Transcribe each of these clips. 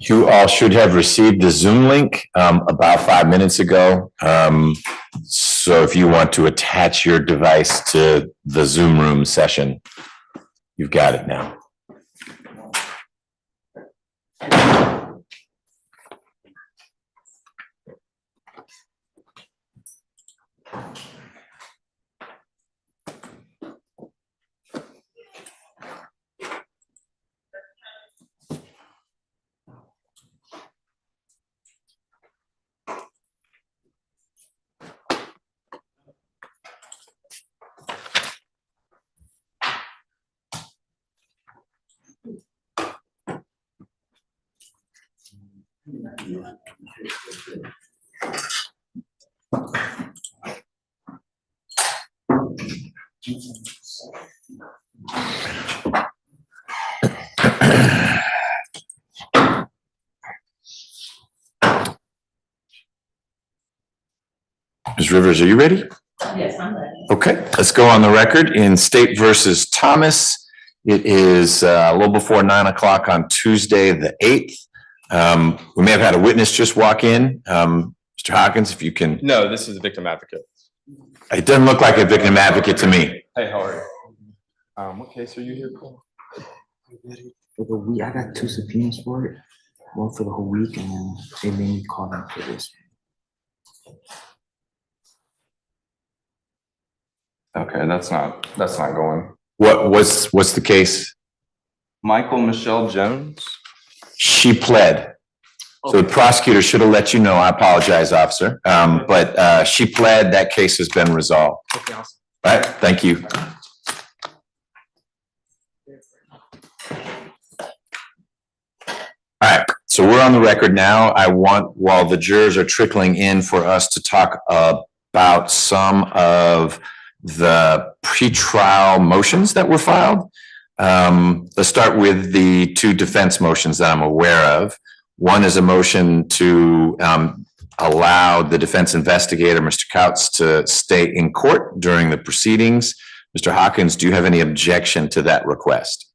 You all should have received the Zoom link about 5 minutes ago. So if you want to attach your device to the Zoom room session, you've got it now. Ms. Rivers, are you ready? Yes, I'm ready. Okay, let's go on the record in State versus Thomas. It is a little before 9 o'clock on Tuesday, the 8th. We may have had a witness just walk in. Mr. Hawkins, if you can. No, this is a victim advocate. It doesn't look like a victim advocate to me. Hey, how are you? What case are you here for? For the week, I got 2 subpoenas for it. One for the whole week, and then they made me call them for this. Okay, that's not going. What's the case? Michael Michelle Jones. She pled. So the prosecutor should have let you know. I apologize, officer. But she pled. That case has been resolved. Okay, awesome. All right, thank you. All right, so we're on the record now. I want, while the jurors are trickling in, for us to talk about some of the pretrial motions that were filed. Let's start with the 2 defense motions that I'm aware of. One is a motion to allow the defense investigator, Mr. Couts, to stay in court during the proceedings. Mr. Hawkins, do you have any objection to that request?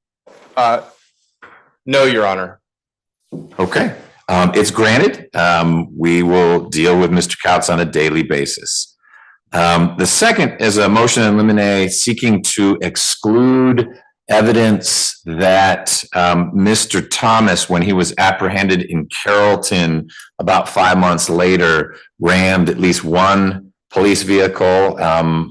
No, Your Honor. Okay, it's granted. We will deal with Mr. Couts on a daily basis. The second is a motion in limine seeking to exclude evidence that Mr. Thomas, when he was apprehended in Carrollton about 5 months later, rammed at least one police vehicle,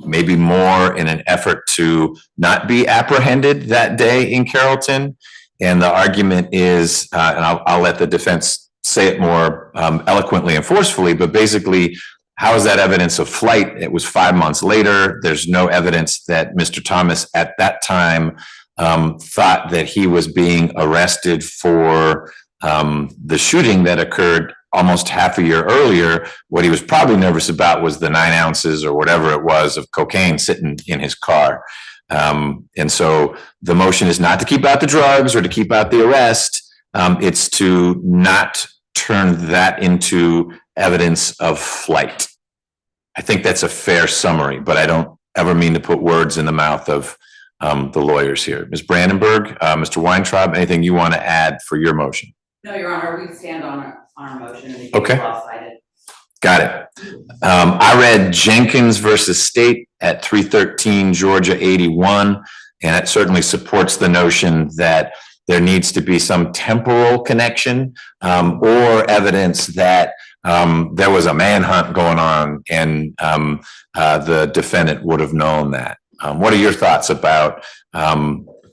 maybe more, in an effort to not be apprehended that day in Carrollton. And the argument is, and I'll let the defense say it more eloquently and forcefully, but basically, how is that evidence of flight? It was 5 months later. There's no evidence that Mr. Thomas at that time thought that he was being arrested for the shooting that occurred almost half a year earlier. What he was probably nervous about was the 9 ounces or whatever it was of cocaine sitting in his car. And so the motion is not to keep out the drugs or to keep out the arrest. It's to not turn that into evidence of flight. I think that's a fair summary, but I don't ever mean to put words in the mouth of the lawyers here. Ms. Brandenburg, Mr. Weintraub, anything you want to add for your motion? No, Your Honor, we stand on our motion. And okay. Well cited. Got it. I read Jenkins versus State at 313 Georgia 81, and it certainly supports the notion that there needs to be some temporal connection or evidence that there was a manhunt going on and the defendant would have known that. What are your thoughts about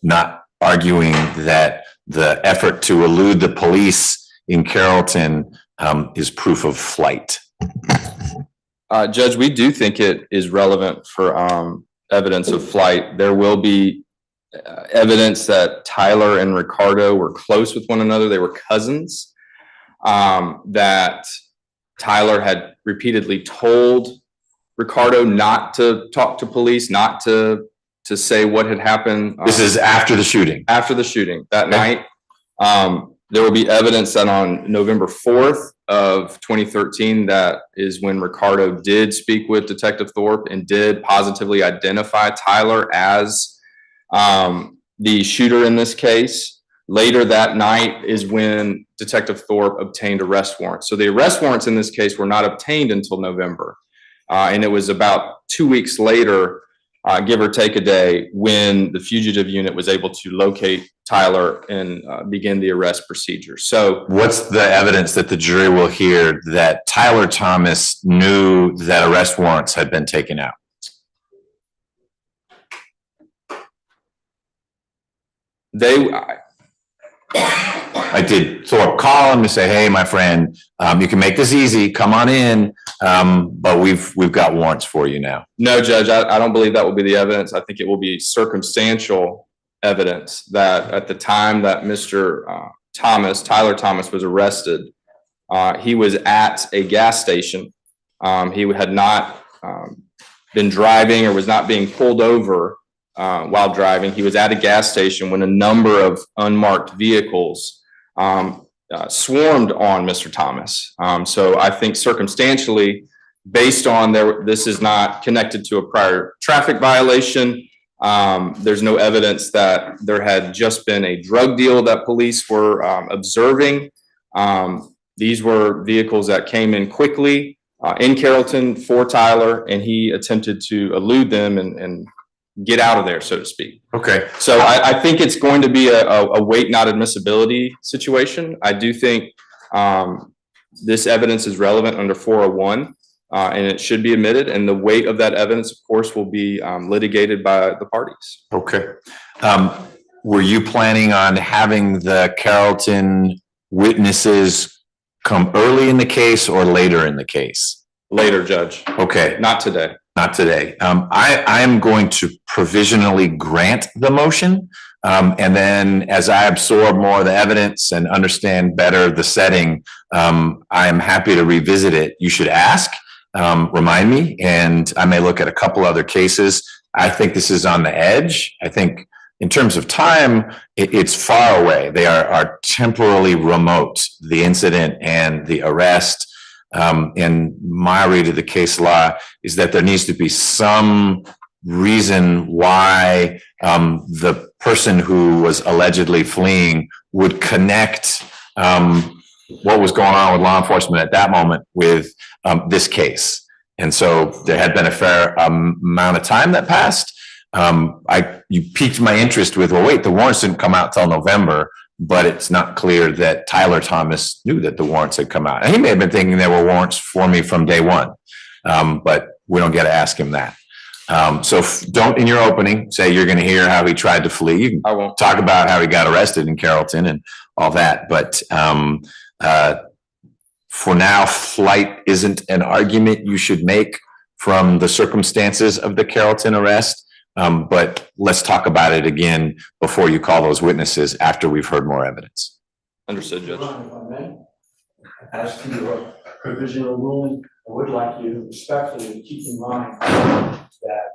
not arguing that the effort to elude the police in Carrollton is proof of flight? Judge, we do think it is relevant for evidence of flight. There will be evidence that Tyler and Ricardo were close with one another. They were cousins. That Tyler had repeatedly told Ricardo not to talk to police, not to say what had happened. This is after the shooting. After the shooting that night. There will be evidence that on November 4th of 2013, that is when Ricardo did speak with Detective Thorpe and did positively identify Tyler as the shooter in this case. Later that night is when Detective Thorpe obtained arrest warrants. So the arrest warrants in this case were not obtained until November. And it was about 2 weeks later, give or take a day, when the fugitive unit was able to locate Tyler and begin the arrest procedure. So what's the evidence that the jury will hear that Tyler Thomas knew that arrest warrants had been taken out? I did Thorpe call him to say, hey, my friend, you can make this easy. Come on in. But we've got warrants for you now. No, Judge, I don't believe that will be the evidence. I think it will be circumstantial evidence that at the time that Mr. Tyler Thomas was arrested, he was at a gas station. He had not been driving or was not being pulled over while driving. He was at a gas station when a number of unmarked vehicles swarmed on Mr. Thomas. So I think circumstantially, based on this is not connected to a prior traffic violation. There's no evidence that there had just been a drug deal that police were observing. These were vehicles that came in quickly in Carrollton for Tyler, and he attempted to elude them and get out of there, so to speak. Okay. So I think it's going to be a weight not admissibility situation. I do think this evidence is relevant under 401, and it should be admitted. And the weight of that evidence, of course, will be litigated by the parties. Okay. Were you planning on having the Carrollton witnesses come early in the case or later in the case? Later, Judge. Okay. Not today. Not today. I am going to provisionally grant the motion. And then as I absorb more of the evidence and understand better the setting, I am happy to revisit it. You should ask, remind me, and I may look at a couple other cases. I think this is on the edge. I think in terms of time, it's far away. They are temporally remote, the incident and the arrest. And my read of the case law is that there needs to be some reason why the person who was allegedly fleeing would connect what was going on with law enforcement at that moment with this case. And so there had been a fair amount of time that passed. You piqued my interest with, well, wait, the warrants didn't come out till November. But it's not clear that Tyler Thomas knew that the warrants had come out. And he may have been thinking there were warrants for me from day one, but we don't get to ask him that. So don't, in your opening, say you're going to hear how he tried to flee. You I can won't. talk about how he got arrested in Carrollton and all that. But for now, flight isn't an argument you should make from the circumstances of the Carrollton arrest. But let's talk about it again before you call those witnesses after we've heard more evidence. Understood, Judge. If I may, as to your provisional ruling, I would like you to respectfully keep in mind that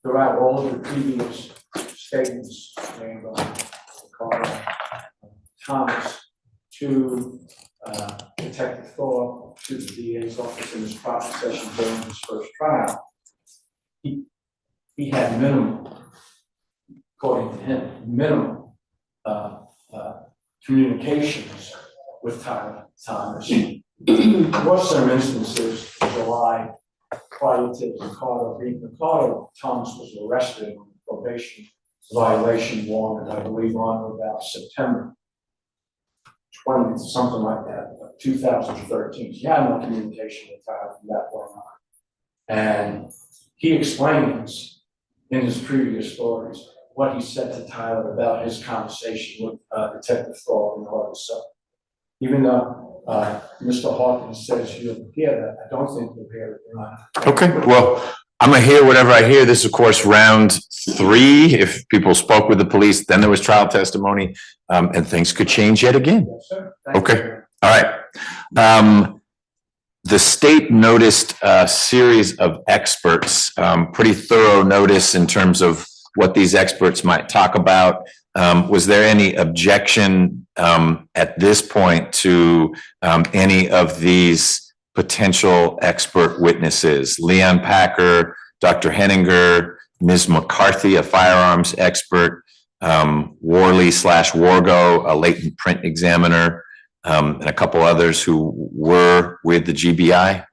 throughout all of the previous statements made by Ricardo Thomas to Detective Thorpe, to the DA's office in his processing during his first trial, he had minimal, according to him, minimal communications with Tyler Thomas. There were some instances in July prior to Ricardo Thomas was arrested on probation violation warrant, I believe, on about September 20th, something like that, 2013. He had no communication with Tyler from that point on. And he explains in his previous stories what he said to Tyler about his conversation with Detective Thorpe and all this stuff. Even though Mr. Hawkins says you'll hear that, I don't think you'll hear it, Your Honor. Okay, well, I'm gonna hear whatever I hear. This is, of course, round 3. If people spoke with the police, then there was trial testimony, and things could change yet again. Yes, sir. Thank Okay. you. All right. The state noticed a series of experts, pretty thorough notice in terms of what these experts might talk about. Was there any objection at this point to any of these potential expert witnesses? Leon Packer, Dr. Heninger, Ms. McCarthy, a firearms expert, Worley/Wargo, a Leighton print examiner, and a couple others who were with the GBI?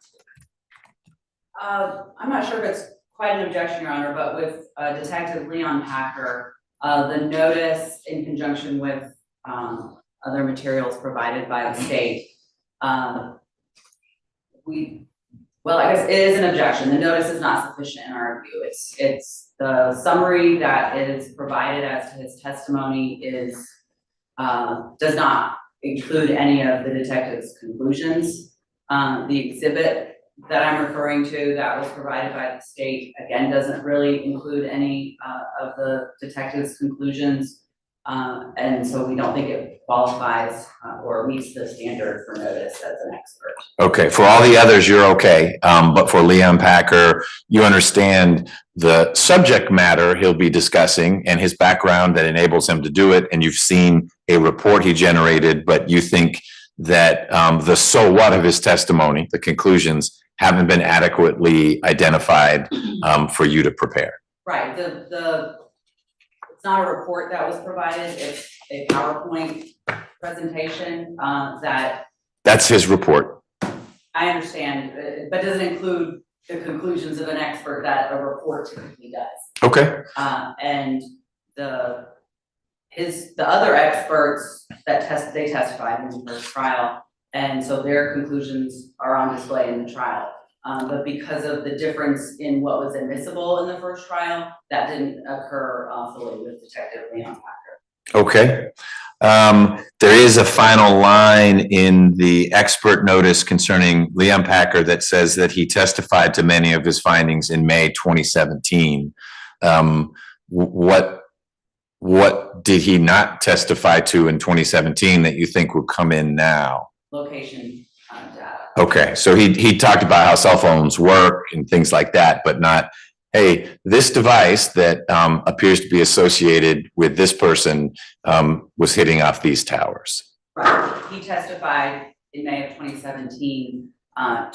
I'm not sure if it's quite an objection, Your Honor, but with Detective Leon Packer, the notice in conjunction with other materials provided by the state, well, I guess it is an objection. The notice is not sufficient in our view. It's the summary that is provided as to his testimony is does not include any of the detective's conclusions. The exhibit that I'm referring to that was provided by the state, again, doesn't really include any of the detective's conclusions. And so we don't think it qualifies or meets the standard for notice as an expert. Okay, for all the others, you're okay. But for Leon Packer, you understand the subject matter he'll be discussing and his background that enables him to do it. And you've seen a report he generated, but you think that the so what of his testimony, the conclusions, haven't been adequately identified for you to prepare. Right, it's not a report that was provided, it's a PowerPoint presentation That's his report. I understand, but doesn't include the conclusions of an expert that a report typically does. Okay. And the other experts that they testified in the first trial, and so their conclusions are on display in the trial. But because of the difference in what was admissible in the first trial, that didn't occur fully with Detective Leon Packer. Okay. There is a final line in the expert notice concerning Leon Packer that says that he testified to many of his findings in May 2017. What did he not testify to in 2017 that you think will come in now? Location data. Okay, so he talked about how cell phones work and things like that, but not, hey, this device that appears to be associated with this person was hitting off these towers. Right, he testified in May of 2017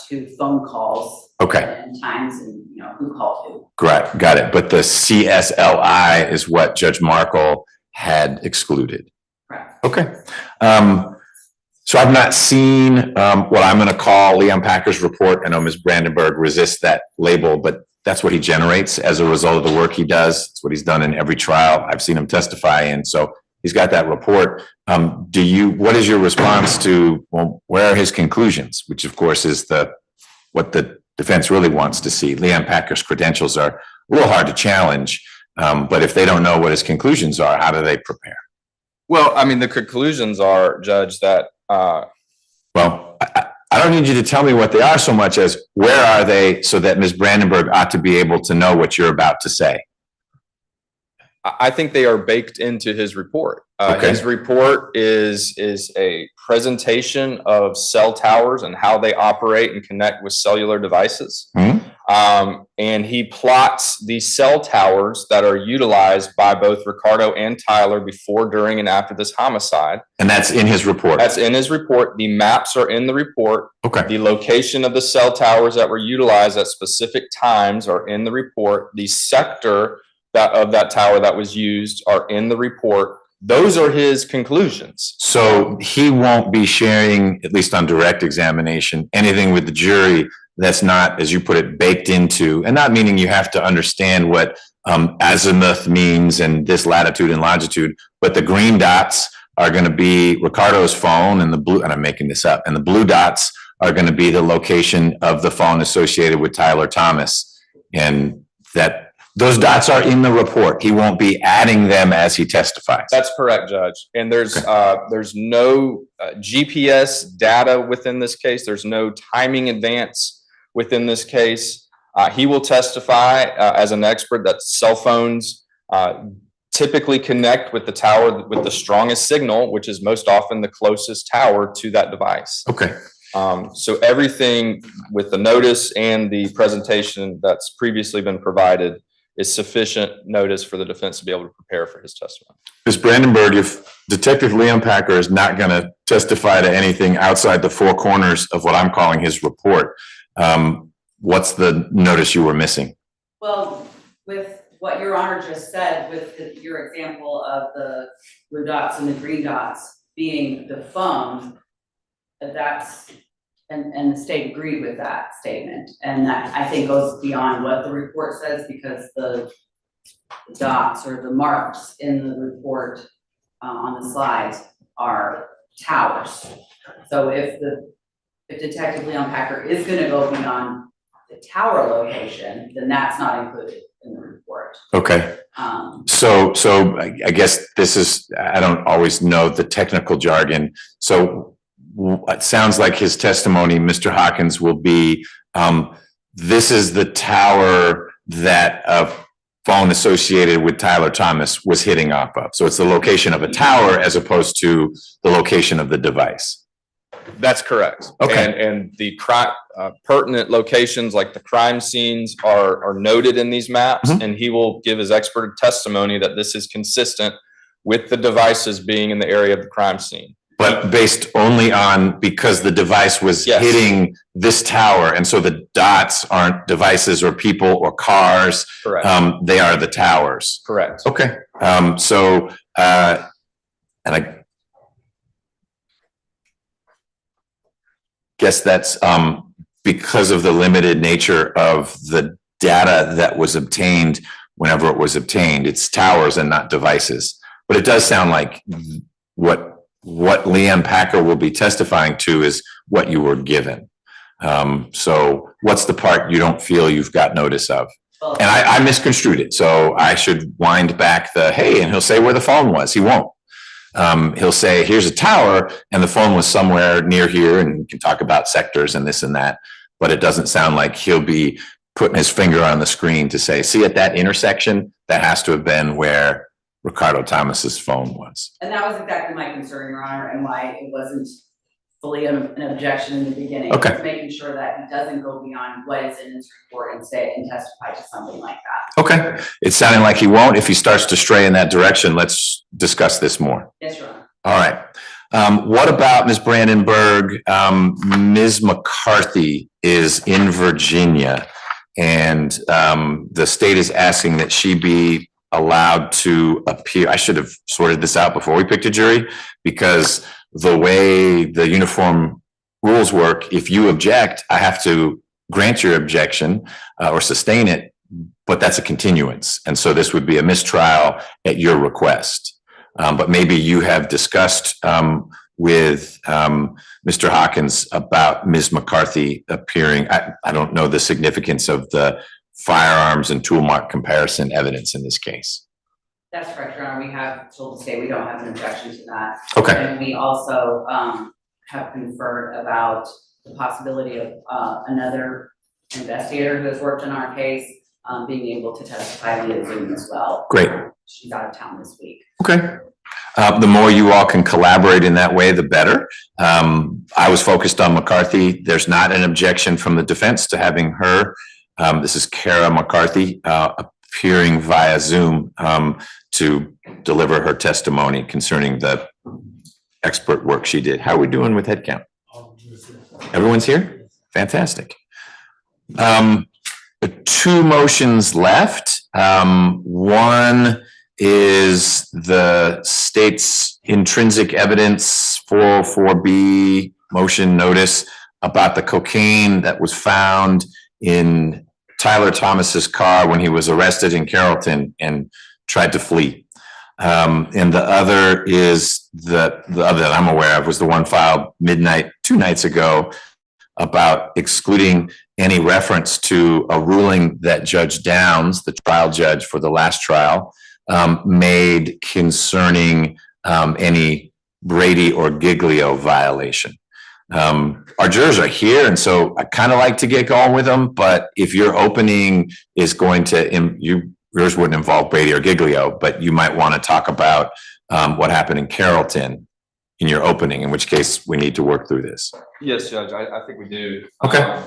to phone calls. Okay. And times and who called who. Great, got it. But the CSLI is what Judge Markle had excluded. Correct. Okay. So I've not seen what I'm going to call Leon Packer's report. I know Ms. Brandenburg resists that label, but that's what he generates as a result of the work he does. It's what he's done in every trial I've seen him testify in. So he's got that report. What is your response to, well, where are his conclusions? Which of course is what the defense really wants to see. Leon Packer's credentials are a little hard to challenge, but if they don't know what his conclusions are, how do they prepare? Well, I mean, the conclusions are, Judge, that well, I don't need you to tell me what they are so much as where are they, so that Ms. Brandenburg ought to be able to know what you're about to say. I think they are baked into his report. Okay. His report is a presentation of cell towers and how they operate and connect with cellular devices. Mm-hmm. And he plots these cell towers that are utilized by both Ricardo and Tyler before, during, and after this homicide. And that's in his report? That's in his report. The maps are in the report. Okay. The location of the cell towers that were utilized at specific times are in the report. The sector of that tower that was used are in the report. Those are his conclusions. So he won't be sharing, at least on direct examination, anything with the jury that's not, as you put it, baked into, and not meaning you have to understand what azimuth means and this latitude and longitude, but the green dots are going to be Ricardo's phone, and the blue, and I'm making this up, and the blue dots are going to be the location of the phone associated with Tyler Thomas. And that those dots are in the report. He won't be adding them as he testifies. That's correct, Judge. And there's no GPS data within this case. There's no timing advance within this case. He will testify as an expert that cell phones typically connect with the tower with the strongest signal, which is most often the closest tower to that device. Okay. So everything with the notice and the presentation that's previously been provided is sufficient notice for the defense to be able to prepare for his testimony. Ms. Brandenburg, if Detective Leon Packer is not going to testify to anything outside the four corners of what I'm calling his report, what's the notice you were missing? Well, with what Your Honor just said with your example of the blue dots and the green dots being the phone, that's, and the state agreed with that statement. And that I think goes beyond what the report says, because the dots or the marks in the report on the slides are towers. So if Detective Leon Packer is gonna go beyond the tower location, then that's not included in the report. Okay. So I guess this is, I don't always know the technical jargon. So it sounds like his testimony, Mr. Hawkins, will be, this is the tower that a phone associated with Tyler Thomas was hitting off of. So it's the location of a tower as opposed to the location of the device. That's correct. Okay. And the pertinent locations, like the crime scenes, are noted in these maps, and he will give his expert testimony that this is consistent with the devices being in the area of the crime scene. But based only on, because the device was hitting this tower, and so the dots aren't devices or people or cars. Correct. They are the towers. Correct. Okay. And I guess that's because of the limited nature of the data that was obtained whenever it was obtained. It's towers and not devices. But it does sound like what Leon Packer will be testifying to is what you were given. So what's the part you don't feel you've got notice of? And I misconstrued it, so I should wind back the, hey, and he'll say where the phone was. He won't. He'll say, here's a tower, and the phone was somewhere near here, and we can talk about sectors and this and that, but it doesn't sound like he'll be putting his finger on the screen to say, see, at that intersection, that has to have been where Ricardo Thomas's phone was. And that was exactly my concern, Your Honor, and why it wasn't fully an objection in the beginning. Okay. Just making sure that he doesn't go beyond what is in his report and say and testify to something like that. Okay. It's sounding like he won't. If he starts to stray in that direction, let's discuss this more. Yes, Your Honor. All right. What about Ms. Brandenburg? Ms. McCarthy is in Virginia, and the state is asking that she be allowed to appear. I should have sorted this out before we picked a jury, because the way the uniform rules work, if you object, I have to grant your objection or sustain it, but that's a continuance. And so this would be a mistrial at your request. But maybe you have discussed with Mr. Hawkins about Ms. McCarthy appearing. I don't know the significance of the firearms and tool mark comparison evidence in this case. That's correct, Your Honor. We have told the state we don't have an objection to that. Okay. And we also have conferred about the possibility of another investigator who has worked in our case being able to testify via Zoom as well. Great. She's out of town this week. Okay. The more you all can collaborate in that way, the better. I was focused on McCarthy. There's not an objection from the defense to having her. This is Kara McCarthy appearing via Zoom to deliver her testimony concerning the expert work she did. How are we doing with head count? Everyone's here? Fantastic. Two motions left. One is the state's intrinsic evidence 404B motion notice about the cocaine that was found in Tyler Thomas's car when he was arrested in Carrollton and tried to flee. And the other is the other that I'm aware of was the one filed midnight 2 nights ago about excluding any reference to a ruling that Judge Downs, the trial judge for the last trial, made concerning any Brady or Giglio violation. Our jurors are here, and so I kind of like to get going with them, but if your opening is going to, yours wouldn't involve Brady or Giglio, but you might want to talk about what happened in Carrollton in your opening, in which case we need to work through this. Yes, Judge, I think we do. Okay.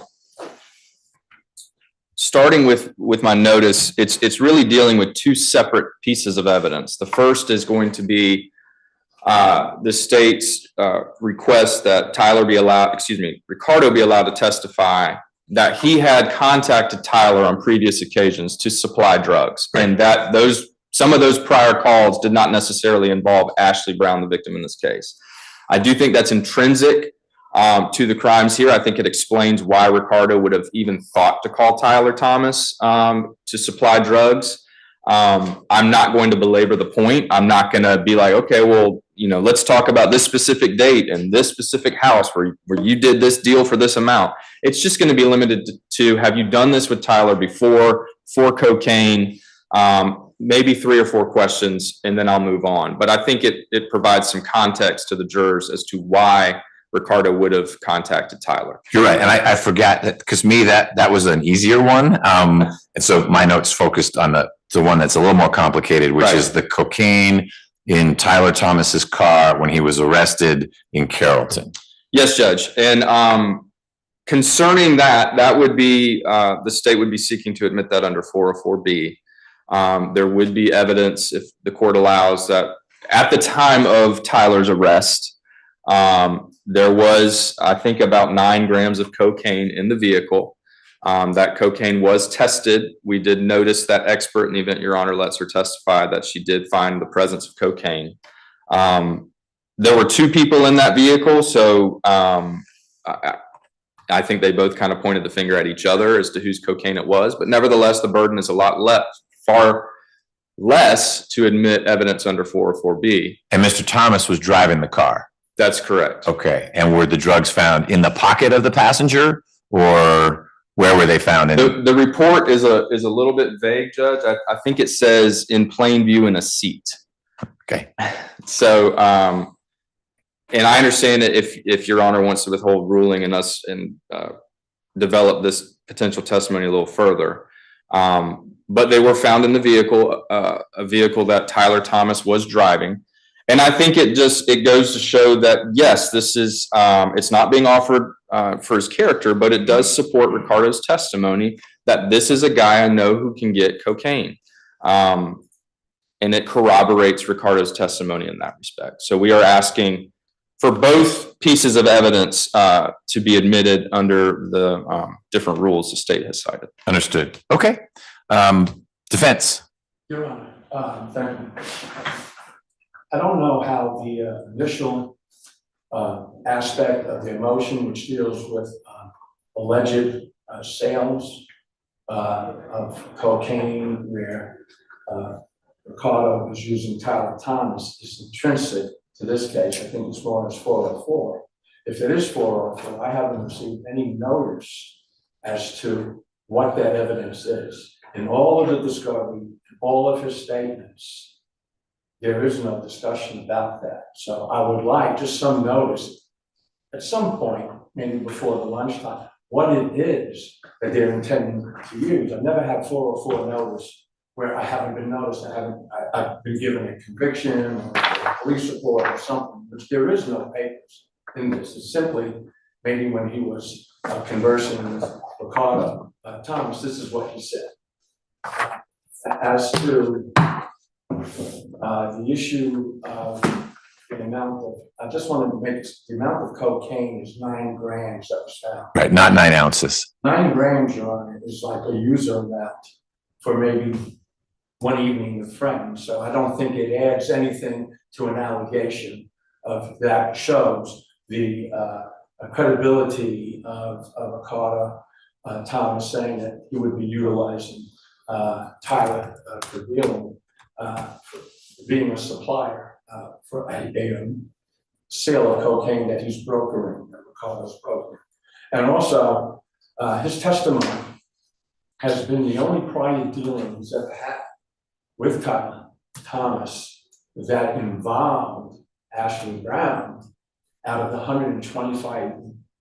Starting with my notice, it's really dealing with two separate pieces of evidence. The first is going to be the state's request that Ricardo be allowed to testify that he had contacted Tyler on previous occasions to supply drugs, and that some of those prior calls did not necessarily involve Ashley Brown, the victim in this case. I do think that's intrinsic to the crimes here. I think it explains why Ricardo would have even thought to call Tyler Thomas to supply drugs. I'm not going to belabor the point. I'm not going to be like, okay, well, let's talk about this specific date and this specific house where you did this deal for this amount. It's just going to be limited to have you done this with Tyler before for cocaine? Maybe 3 or 4 questions, and then I'll move on. But I think it provides some context to the jurors as to why Ricardo would have contacted Tyler. You're right, and I forgot that, because that was an easier one, and so my notes focused on the one that's a little more complicated, which is the cocaine in Tyler Thomas's car when he was arrested in Carrollton. Yes, Judge, and concerning that would be the state would be seeking to admit that under 404B. There would be evidence, if the court allows, that at the time of Tyler's arrest, there was, I think, about 9 grams of cocaine in the vehicle. That cocaine was tested. We did notice that expert, in the event Your Honor lets her testify, that she did find the presence of cocaine. There were 2 people in that vehicle, so I think they both kind of pointed the finger at each other as to whose cocaine it was. But nevertheless, the burden is far less to admit evidence under 404B. And Mr. Thomas was driving the car. That's correct. Okay. And were the drugs found in the pocket of the passenger, or where were they found? The report is a little bit vague, Judge. I think it says in plain view in a seat. Okay. So, and I understand that if Your Honor wants to withhold ruling and develop this potential testimony a little further. But they were found in the vehicle, a vehicle that Tyler Thomas was driving. And I think it goes to show that, yes, this is, it's not being offered for his character, but it does support Ricardo's testimony that this is a guy I know who can get cocaine. And it corroborates Ricardo's testimony in that respect. So we are asking for both pieces of evidence to be admitted under the different rules the state has cited. Understood. Okay. Defense. Your Honor, thank you. I don't know how the initial aspect of the motion, which deals with alleged sales of cocaine, where Ricardo was using Tyler Thomas, is intrinsic to this case. I think it's more as 404. If it is 404, I haven't received any notice as to what that evidence is. In all of the discovery, all of his statements, there is no discussion about that. So I would like just some notice at some point, maybe before the lunchtime, what it is that they're intending to use. I've never had 404 notice where I haven't been noticed. I've been given a conviction or a police report or something, which there is no papers in this. It's simply maybe when he was conversing with Ricardo Thomas, this is what he said. As to the issue of the amount of, I just wanted to make the amount of cocaine is 9 grams that was found. Right, not 9 ounces. 9 grams, Your Honor, is like a user amount for maybe one evening with friends. So I don't think it adds anything to an allegation of that. Shows the credibility of Ricardo Thomas saying that he would be utilizing Tyler for dealing, for being a supplier for a sale of cocaine that he's brokering, that Ricardo's brokering. And also, his testimony has been the only prior dealing he's ever had with Tyler Thomas that involved Ashley Brown. Out of the 125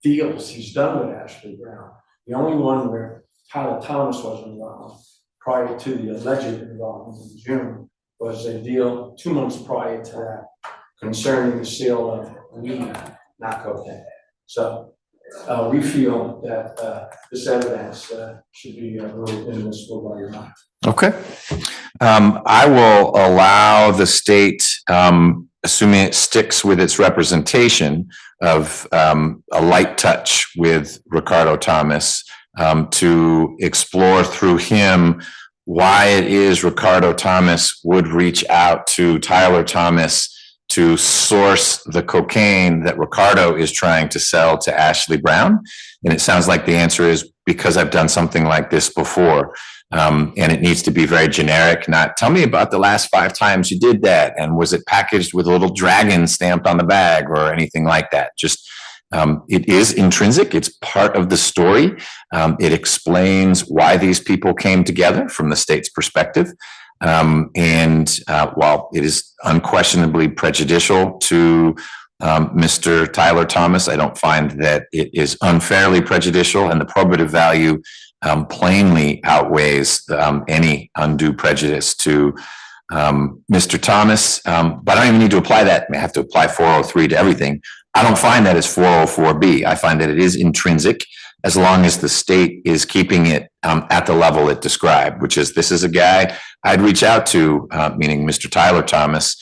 deals he's done with Ashley Brown, the only one where Tyler Thomas was involved prior to the alleged involvement in June was a deal 2 months prior to that concerning the sale of weed, not cocaine. So we feel that this evidence should be ruled inadmissible by Your Honor. Okay. I will allow the state, assuming it sticks with its representation of a light touch with Ricardo Thomas, to explore through him why it is Ricardo Thomas would reach out to Tyler Thomas to source the cocaine that Ricardo is trying to sell to Ashley Brown. And it sounds like the answer is because I've done something like this before. And it needs to be very generic, not tell me about the last 5 times you did that. And was it packaged with a little dragon stamped on the bag or anything like that? Just, it is intrinsic. It's part of the story. It explains why these people came together from the state's perspective. While it is unquestionably prejudicial to Mr. Tyler Thomas, I don't find that it is unfairly prejudicial, and the probative value plainly outweighs any undue prejudice to Mr. Thomas. But I don't even need to apply that. I have to apply 403 to everything. I don't find that as 404B. I find that it is intrinsic as long as the state is keeping it at the level it described, which is this is a guy I'd reach out to, meaning Mr. Tyler Thomas,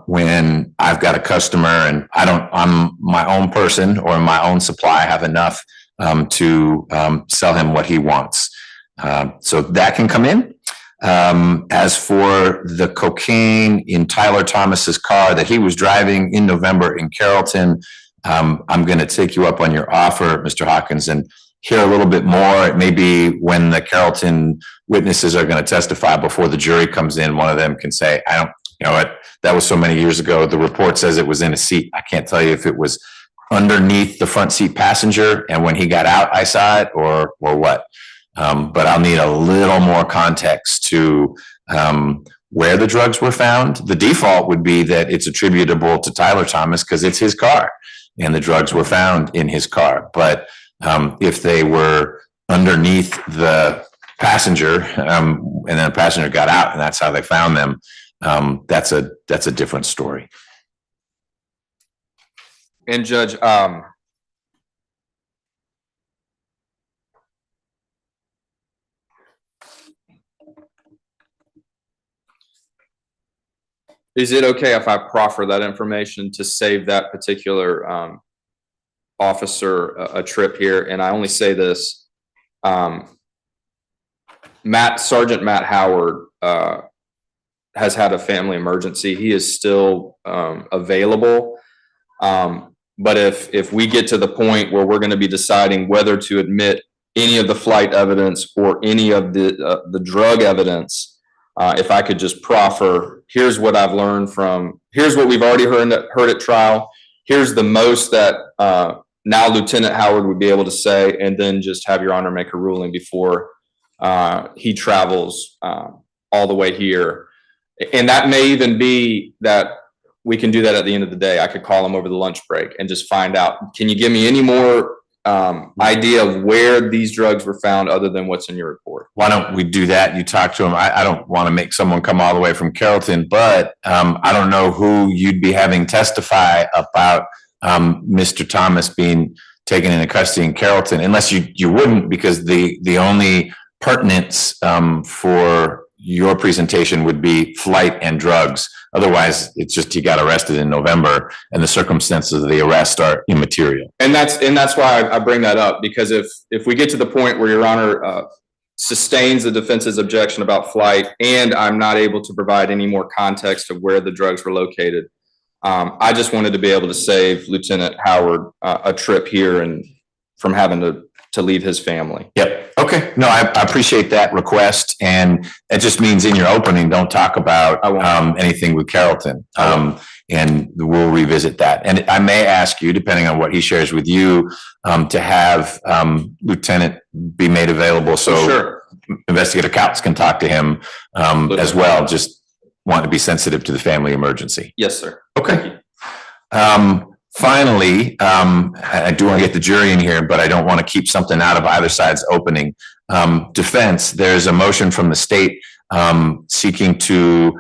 when I've got a customer and I don't, on my own person or in my own supply, have enough to sell him what he wants. So that can come in. As for the cocaine in Tyler Thomas's car that he was driving in November in Carrollton, I'm going to take you up on your offer, Mr. Hawkins, and hear a little bit more. It may be when the Carrollton witnesses are going to testify before the jury comes in, one of them can say, I don't, you know what, that was so many years ago. The report says it was in a seat. I can't tell you if it was underneath the front seat passenger and when he got out, I saw it or what. But I'll need a little more context to where the drugs were found. The default would be that it's attributable to Tyler Thomas because it's his car and the drugs were found in his car. But if they were underneath the passenger and then the passenger got out and that's how they found them, that's a different story. And Judge, is it okay if I proffer that information to save that particular officer a trip here? And I only say this, Sergeant Matt Howard has had a family emergency. He is still available. But if we get to the point where we're going to be deciding whether to admit any of the flight evidence or any of the drug evidence, if I could just proffer, here's what I've learned here's what we've already heard at trial. Here's the most that now Lieutenant Howard would be able to say, and then just have Your Honor make a ruling before he travels all the way here. And that may even be that we can do that at the end of the day. I could call him over the lunch break and just find out, can you give me any more idea of where these drugs were found other than what's in your report? Why don't we do that? You talk to him. I don't want to make someone come all the way from Carrollton, but I don't know who you'd be having testify about Mr. Thomas being taken into custody in Carrollton, unless you wouldn't, because the only pertinence for your presentation would be flight and drugs. Otherwise, it's just he got arrested in November and the circumstances of the arrest are immaterial. And that's why I bring that up, because if we get to the point where Your Honor sustains the defense's objection about flight and I'm not able to provide any more context of where the drugs were located, I just wanted to be able to save Lieutenant Howard a trip here and from having to leave his family. Yep. Okay. No, I appreciate that request. And it just means in your opening, don't talk about anything with Carrollton. And we'll revisit that. And I may ask you, depending on what he shares with you, to have Lieutenant be made available so sure. Investigator Couts can talk to him as well. Just want to be sensitive to the family emergency. Yes, sir. Okay. Finally, I do want to get the jury in here, but I don't want to keep something out of either side's opening. Defense, there's a motion from the state seeking to,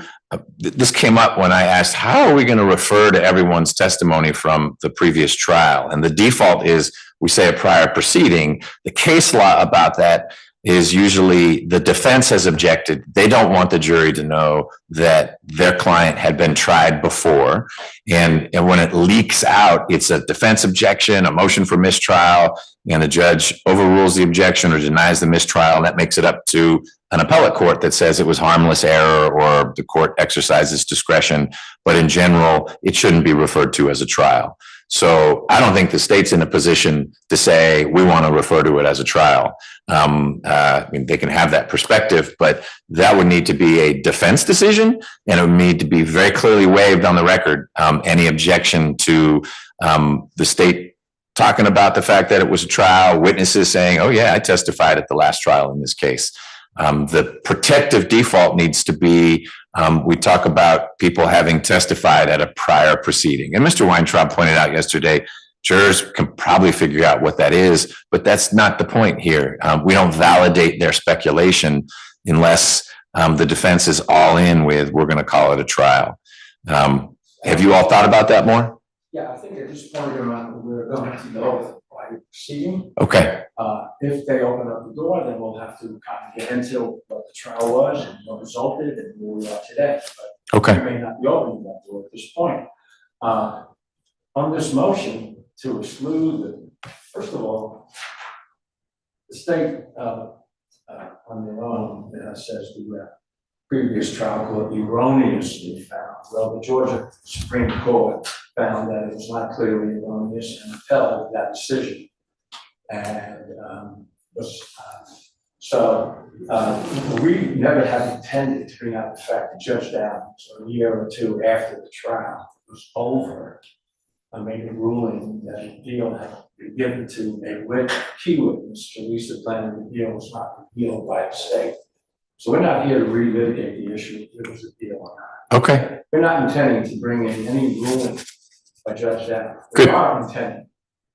this came up when I asked, how are we going to refer to everyone's testimony from the previous trial? And the default is we say a prior proceeding. The case law about that is usually the defense has objected. They don't want the jury to know that their client had been tried before. And when it leaks out, it's a defense objection, a motion for mistrial. and the judge overrules the objection or denies the mistrial, and that makes it up to an appellate court that says it was harmless error or the court exercises discretion. But in general, it shouldn't be referred to as a trial. So I don't think the state's in a position to say we want to refer to it as a trial. I mean, they can have that perspective, but that would need to be a defense decision, and it would need to be very clearly waived on the record. Any objection to the state talking about the fact that it was a trial, witnesses saying, "Oh yeah, I testified at the last trial in this case." The protective default needs to be, we talk about people having testified at a prior proceeding. And Mr. Weintraub pointed out yesterday, jurors can probably figure out what that is, but that's not the point here. We don't validate their speculation unless the defense is all in with, we're going to call it a trial. Have you all thought about that more? Yeah, I think at this point, we're going to go with prior proceeding. Okay. If they open up the door, then we'll have to kind of get into what the trial was and what resulted and where we are today. But Okay. we may not be opening that door at this point. On this motion to exclude, first of all, the state on their own says the previous trial court erroneously found. Well, the Georgia Supreme Court found that it was not clearly erroneous and upheld that decision. And we never had intended to bring out the fact that Judge Downs, a year or two after the trial was over, made a ruling that a deal had been given to a key witness to release the plan, and the deal was not revealed by the state. So we're not here to relitigate the issue if it was a deal or not. Okay. We're not intending to bring in any ruling by Judge Downs. Good. We are intending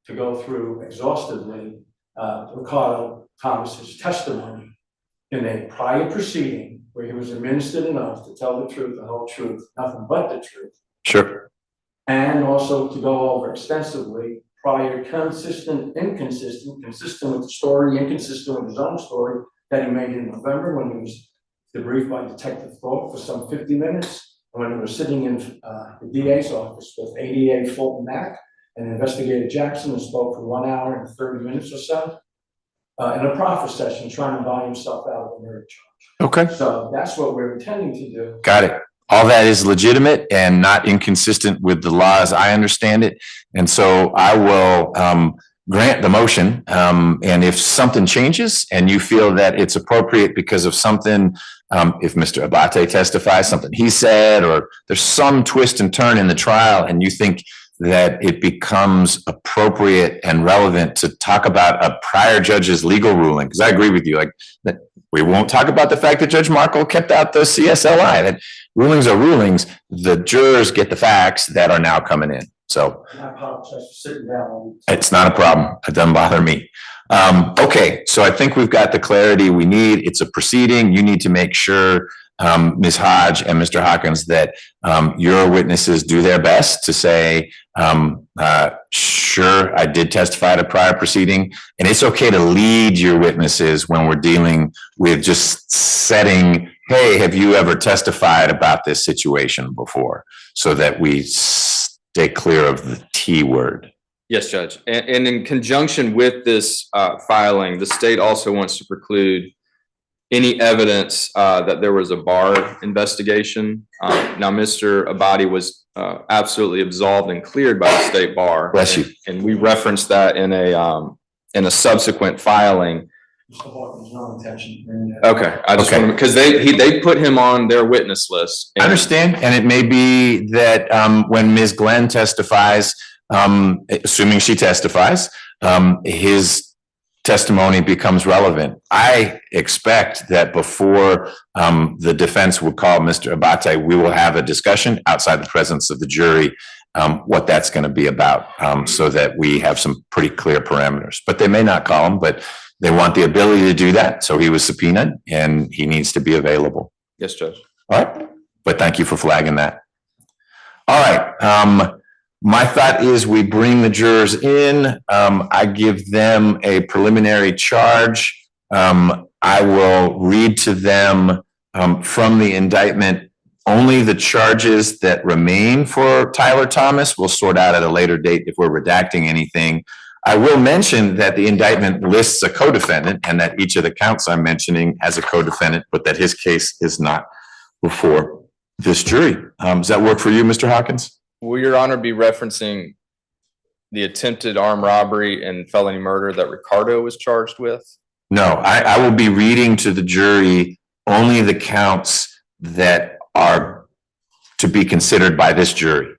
to go through exhaustively Ricardo Thomas's testimony in a prior proceeding where he was administered an oath to tell the truth, the whole truth, nothing but the truth. Sure. And also to go over extensively prior consistent with the story, inconsistent with his own story that he made in November when he was debriefed by Detective Thorpe for some 50 minutes, when he was sitting in the DA's office with ADA Fulton Mack and Investigator Jackson, and spoke for 1 hour and 30 minutes or so in a proffer session trying to buy himself out of a murder charge. Okay. So that's what we're intending to do. Got it. All that is legitimate and not inconsistent with the law as I understand it. And so I will grant the motion. And if something changes and you feel that it's appropriate because of something, if Mr. Abate testifies, something he said, or there's some twist and turn in the trial and you think that it becomes appropriate and relevant to talk about a prior judge's legal ruling, because I agree with you, like that we won't talk about the fact that Judge Markle kept out the CSLI, that rulings are rulings. The jurors get the facts that are now coming in. So I apologize for sitting down. it's not a problem. It doesn't bother me. Okay, so I think we've got the clarity we need. It's a proceeding. You need to make sure, Ms. Hodge and Mr. Hawkins, that your witnesses do their best to say, sure, I did testify at a prior proceeding. And it's okay to lead your witnesses when we're dealing with just setting, hey, have you ever testified about this situation before? So that we stay clear of the T word. Yes, Judge. And in conjunction with this filing, the state also wants to preclude any evidence that there was a bar investigation. Now, Mr. Abate was absolutely absolved and cleared by the state bar. Bless you. And we referenced that in a subsequent filing. Mr. Hawkins, no intention. Okay, I just want to, because they put him on their witness list. I understand, and it may be that when Ms. Glenn testifies, assuming she testifies, his testimony becomes relevant. I expect that before the defense would call Mr. Abate, we will have a discussion outside the presence of the jury, what that's going to be about, so that we have some pretty clear parameters. But they may not call him, but they want the ability to do that. So he was subpoenaed and he needs to be available. Yes, Judge. All right. But thank you for flagging that. All right. My thought is we bring the jurors in. I give them a preliminary charge. I will read to them from the indictment only the charges that remain for Tyler Thomas. We'll sort out at a later date if we're redacting anything. I will mention that the indictment lists a co-defendant and that each of the counts I'm mentioning has a co-defendant, but that his case is not before this jury. Does that work for you, Mr. Hawkins? Will Your Honor be referencing the attempted armed robbery and felony murder that Ricardo was charged with? No, I will be reading to the jury only the counts that are to be considered by this jury.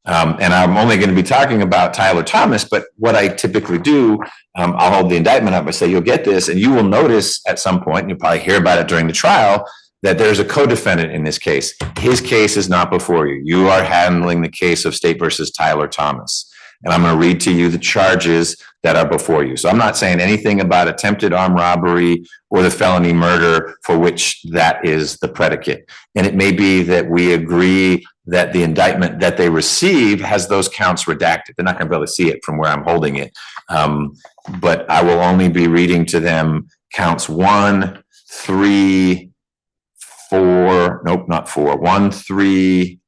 And I'm only going to be talking about Tyler Thomas, but what I typically do, I'll hold the indictment up and say, you'll get this, and you will notice at some point, and you'll probably hear about it during the trial, that there's a co-defendant in this case. His case is not before you. You are handling the case of State versus Tyler Thomas. And I'm going to read to you the charges that are before you. So I'm not saying anything about attempted armed robbery or the felony murder for which that is the predicate. And it may be that we agree that the indictment that they receive has those counts redacted. They're not going to be able to see it from where I'm holding it. But I will only be reading to them counts 1, 3, 4, nope, not 4, 1, 3,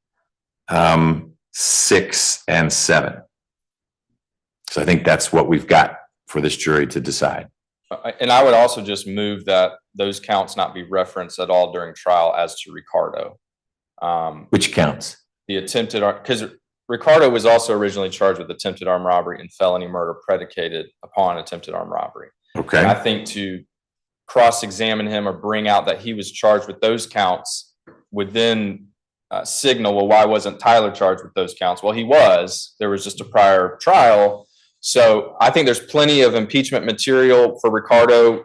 6, and 7. So I think that's what we've got for this jury to decide. And I would also just move that those counts not be referenced at all during trial as to Ricardo. Which counts? The attempted, because Ricardo was also originally charged with attempted armed robbery and felony murder predicated upon attempted armed robbery. Okay. And I think to cross-examine him or bring out that he was charged with those counts would then signal, well, why wasn't Tyler charged with those counts? Well, he was. There was just a prior trial. So I think there's plenty of impeachment material for Ricardo.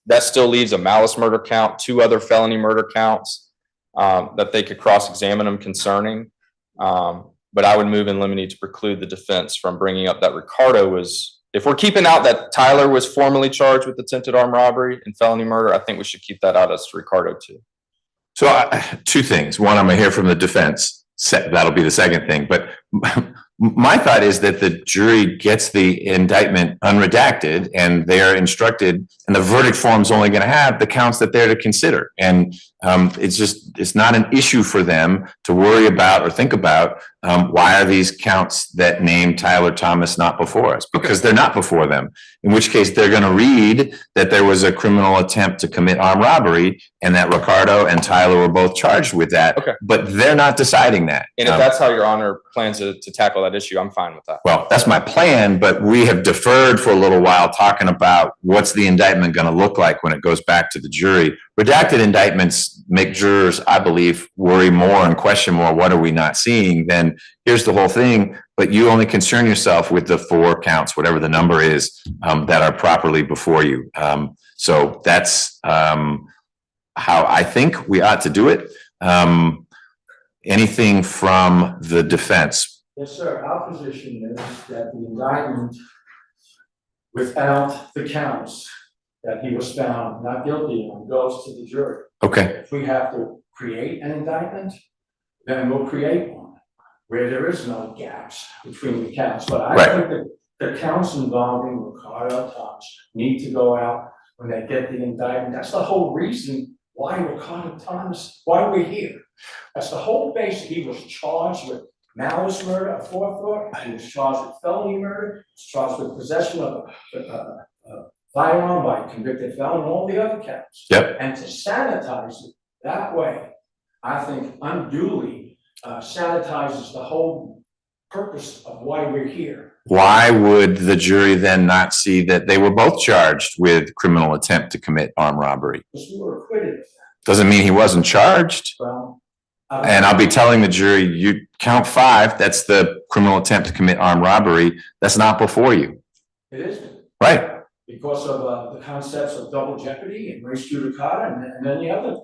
That still leaves a malice murder count, 2 other felony murder counts that they could cross-examine him concerning. But I would move in limine to preclude the defense from bringing up that Ricardo was, if we're keeping out that Tyler was formally charged with attempted armed robbery and felony murder, I think we should keep that out as to Ricardo too. So 2 things. One, I'm going to hear from the defense. That'll be the second thing. But my thought is that the jury gets the indictment unredacted and they're instructed, and the verdict form is only going to have the counts that they're to consider. And it's not an issue for them to worry about or think about why are these counts that name Tyler Thomas not before us? Because they're not before them. In which case they're going to read that there was a criminal attempt to commit armed robbery and that Ricardo and Tyler were both charged with that. Okay. But they're not deciding that. And if that's how Your Honor plans to tackle that issue, I'm fine with that. Well, that's my plan, but we have deferred for a little while talking about what's the indictment going to look like when it goes back to the jury. Redacted indictments make jurors, I believe, worry more and question more, what are we not seeing? Then here's the whole thing, but you only concern yourself with the 4 counts, whatever the number is, that are properly before you. So that's how I think we ought to do it. Anything from the defense? Yes, sir. Our position is that the indictment, without the counts that he was found not guilty on, goes to the jury. Okay. If we have to create an indictment, then we'll create one where there is no gaps between the counts. But I think that the counts involving Ricardo Thomas need to go out when they get the indictment. That's the whole reason why Ricardo Thomas, why we're here. That's the whole base. He was charged with malice murder, a forethought. He was charged with felony murder. He was charged with possession of a firearm by a convicted felon, and all the other counts. Yep. And to sanitize it that way, I think unduly sanitizes the whole purpose of why we're here. Why would the jury then not see that they were both charged with criminal attempt to commit armed robbery? Because we were acquitted of that. Doesn't mean he wasn't charged. Well, And I'll be telling the jury, you count 5, that's the criminal attempt to commit armed robbery. That's not before you. it isn't. Right. Because of the concepts of double jeopardy and res judicata and then the other.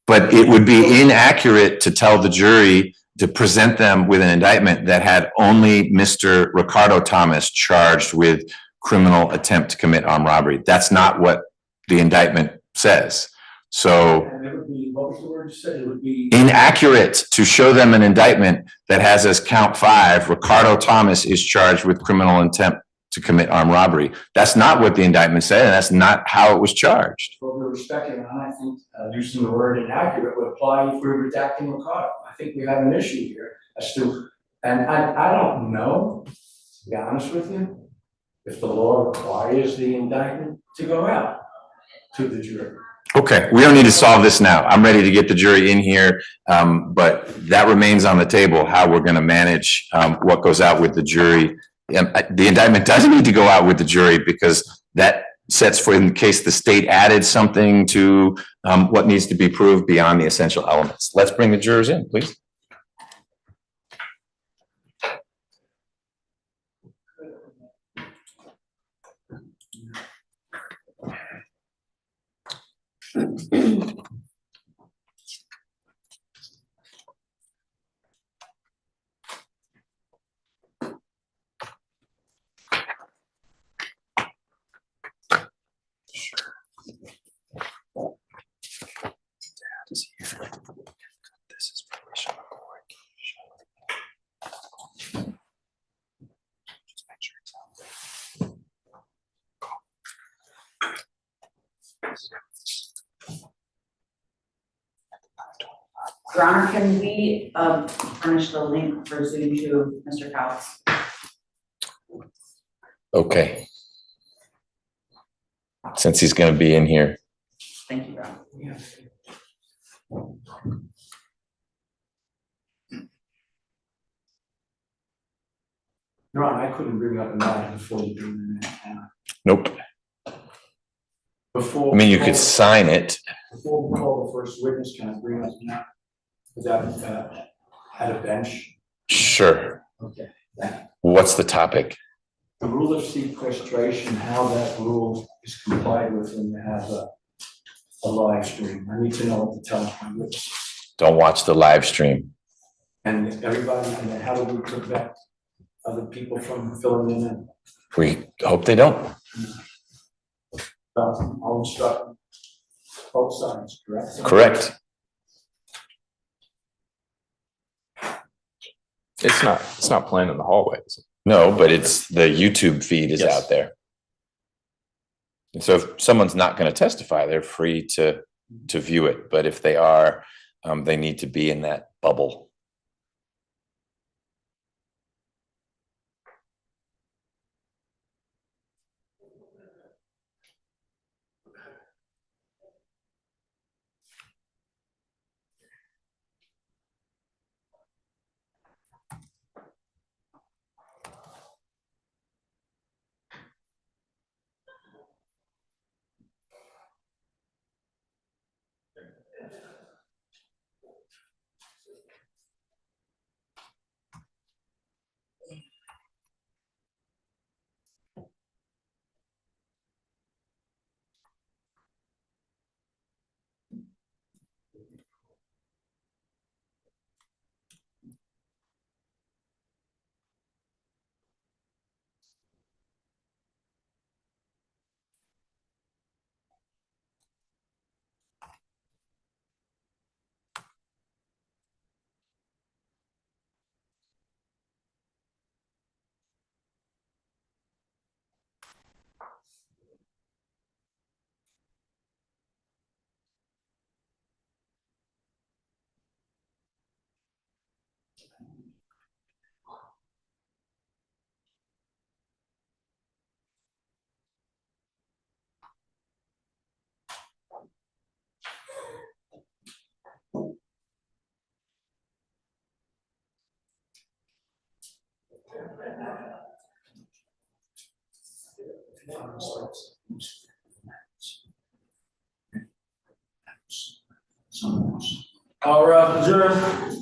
But it would be inaccurate to tell the jury to present them with an indictment that had only Mr. Ricardo Thomas charged with criminal attempt to commit armed robbery. That's not what the indictment says. So And it would be, what was the word you said? It would be inaccurate to show them an indictment that has as count 5, Ricardo Thomas is charged with criminal attempt to commit armed robbery. That's not what the indictment said, and that's not how it was charged. what we're respecting, and I think using the word inaccurate would apply if we're redacting Ricardo. I think we have an issue here as to, and I don't know, to be honest with you, if the law requires the indictment to go out to the jury. Okay, we don't need to solve this now. I'm ready to get the jury in here, but that remains on the table, how we're gonna manage what goes out with the jury. The indictment doesn't need to go out with the jury because that sets for in case the state added something to what needs to be proved beyond the essential elements. Let's bring the jurors in, please. This is probably McCoy. Just make sure it's out there. Your Honor, can we furnish the link for Zoom to Mr. Couts? Okay. Since he's going to be in here. Thank you, Your Honor. Your Honor, I couldn't bring up a matter before you bring it in. Nope. Before. I mean, you could sign it. Before we call the first witness, can I bring up a matter? Without, at a bench? Sure. Okay. What's the topic? The rule of sequestration, how that rule is complied with when you have a live stream. I need to know what to tell my witnesses. Don't watch the live stream. And everybody, and then how do we prevent other people from filling in? We hope they don't. I'll instruct both sides, correct? Correct. It's not playing in the hallway, is it? No, but it's the YouTube feed is Yes. out there. And so if someone's not going to testify, they're free to view it. But if they are, they need to be in that bubble. All right, adjourn.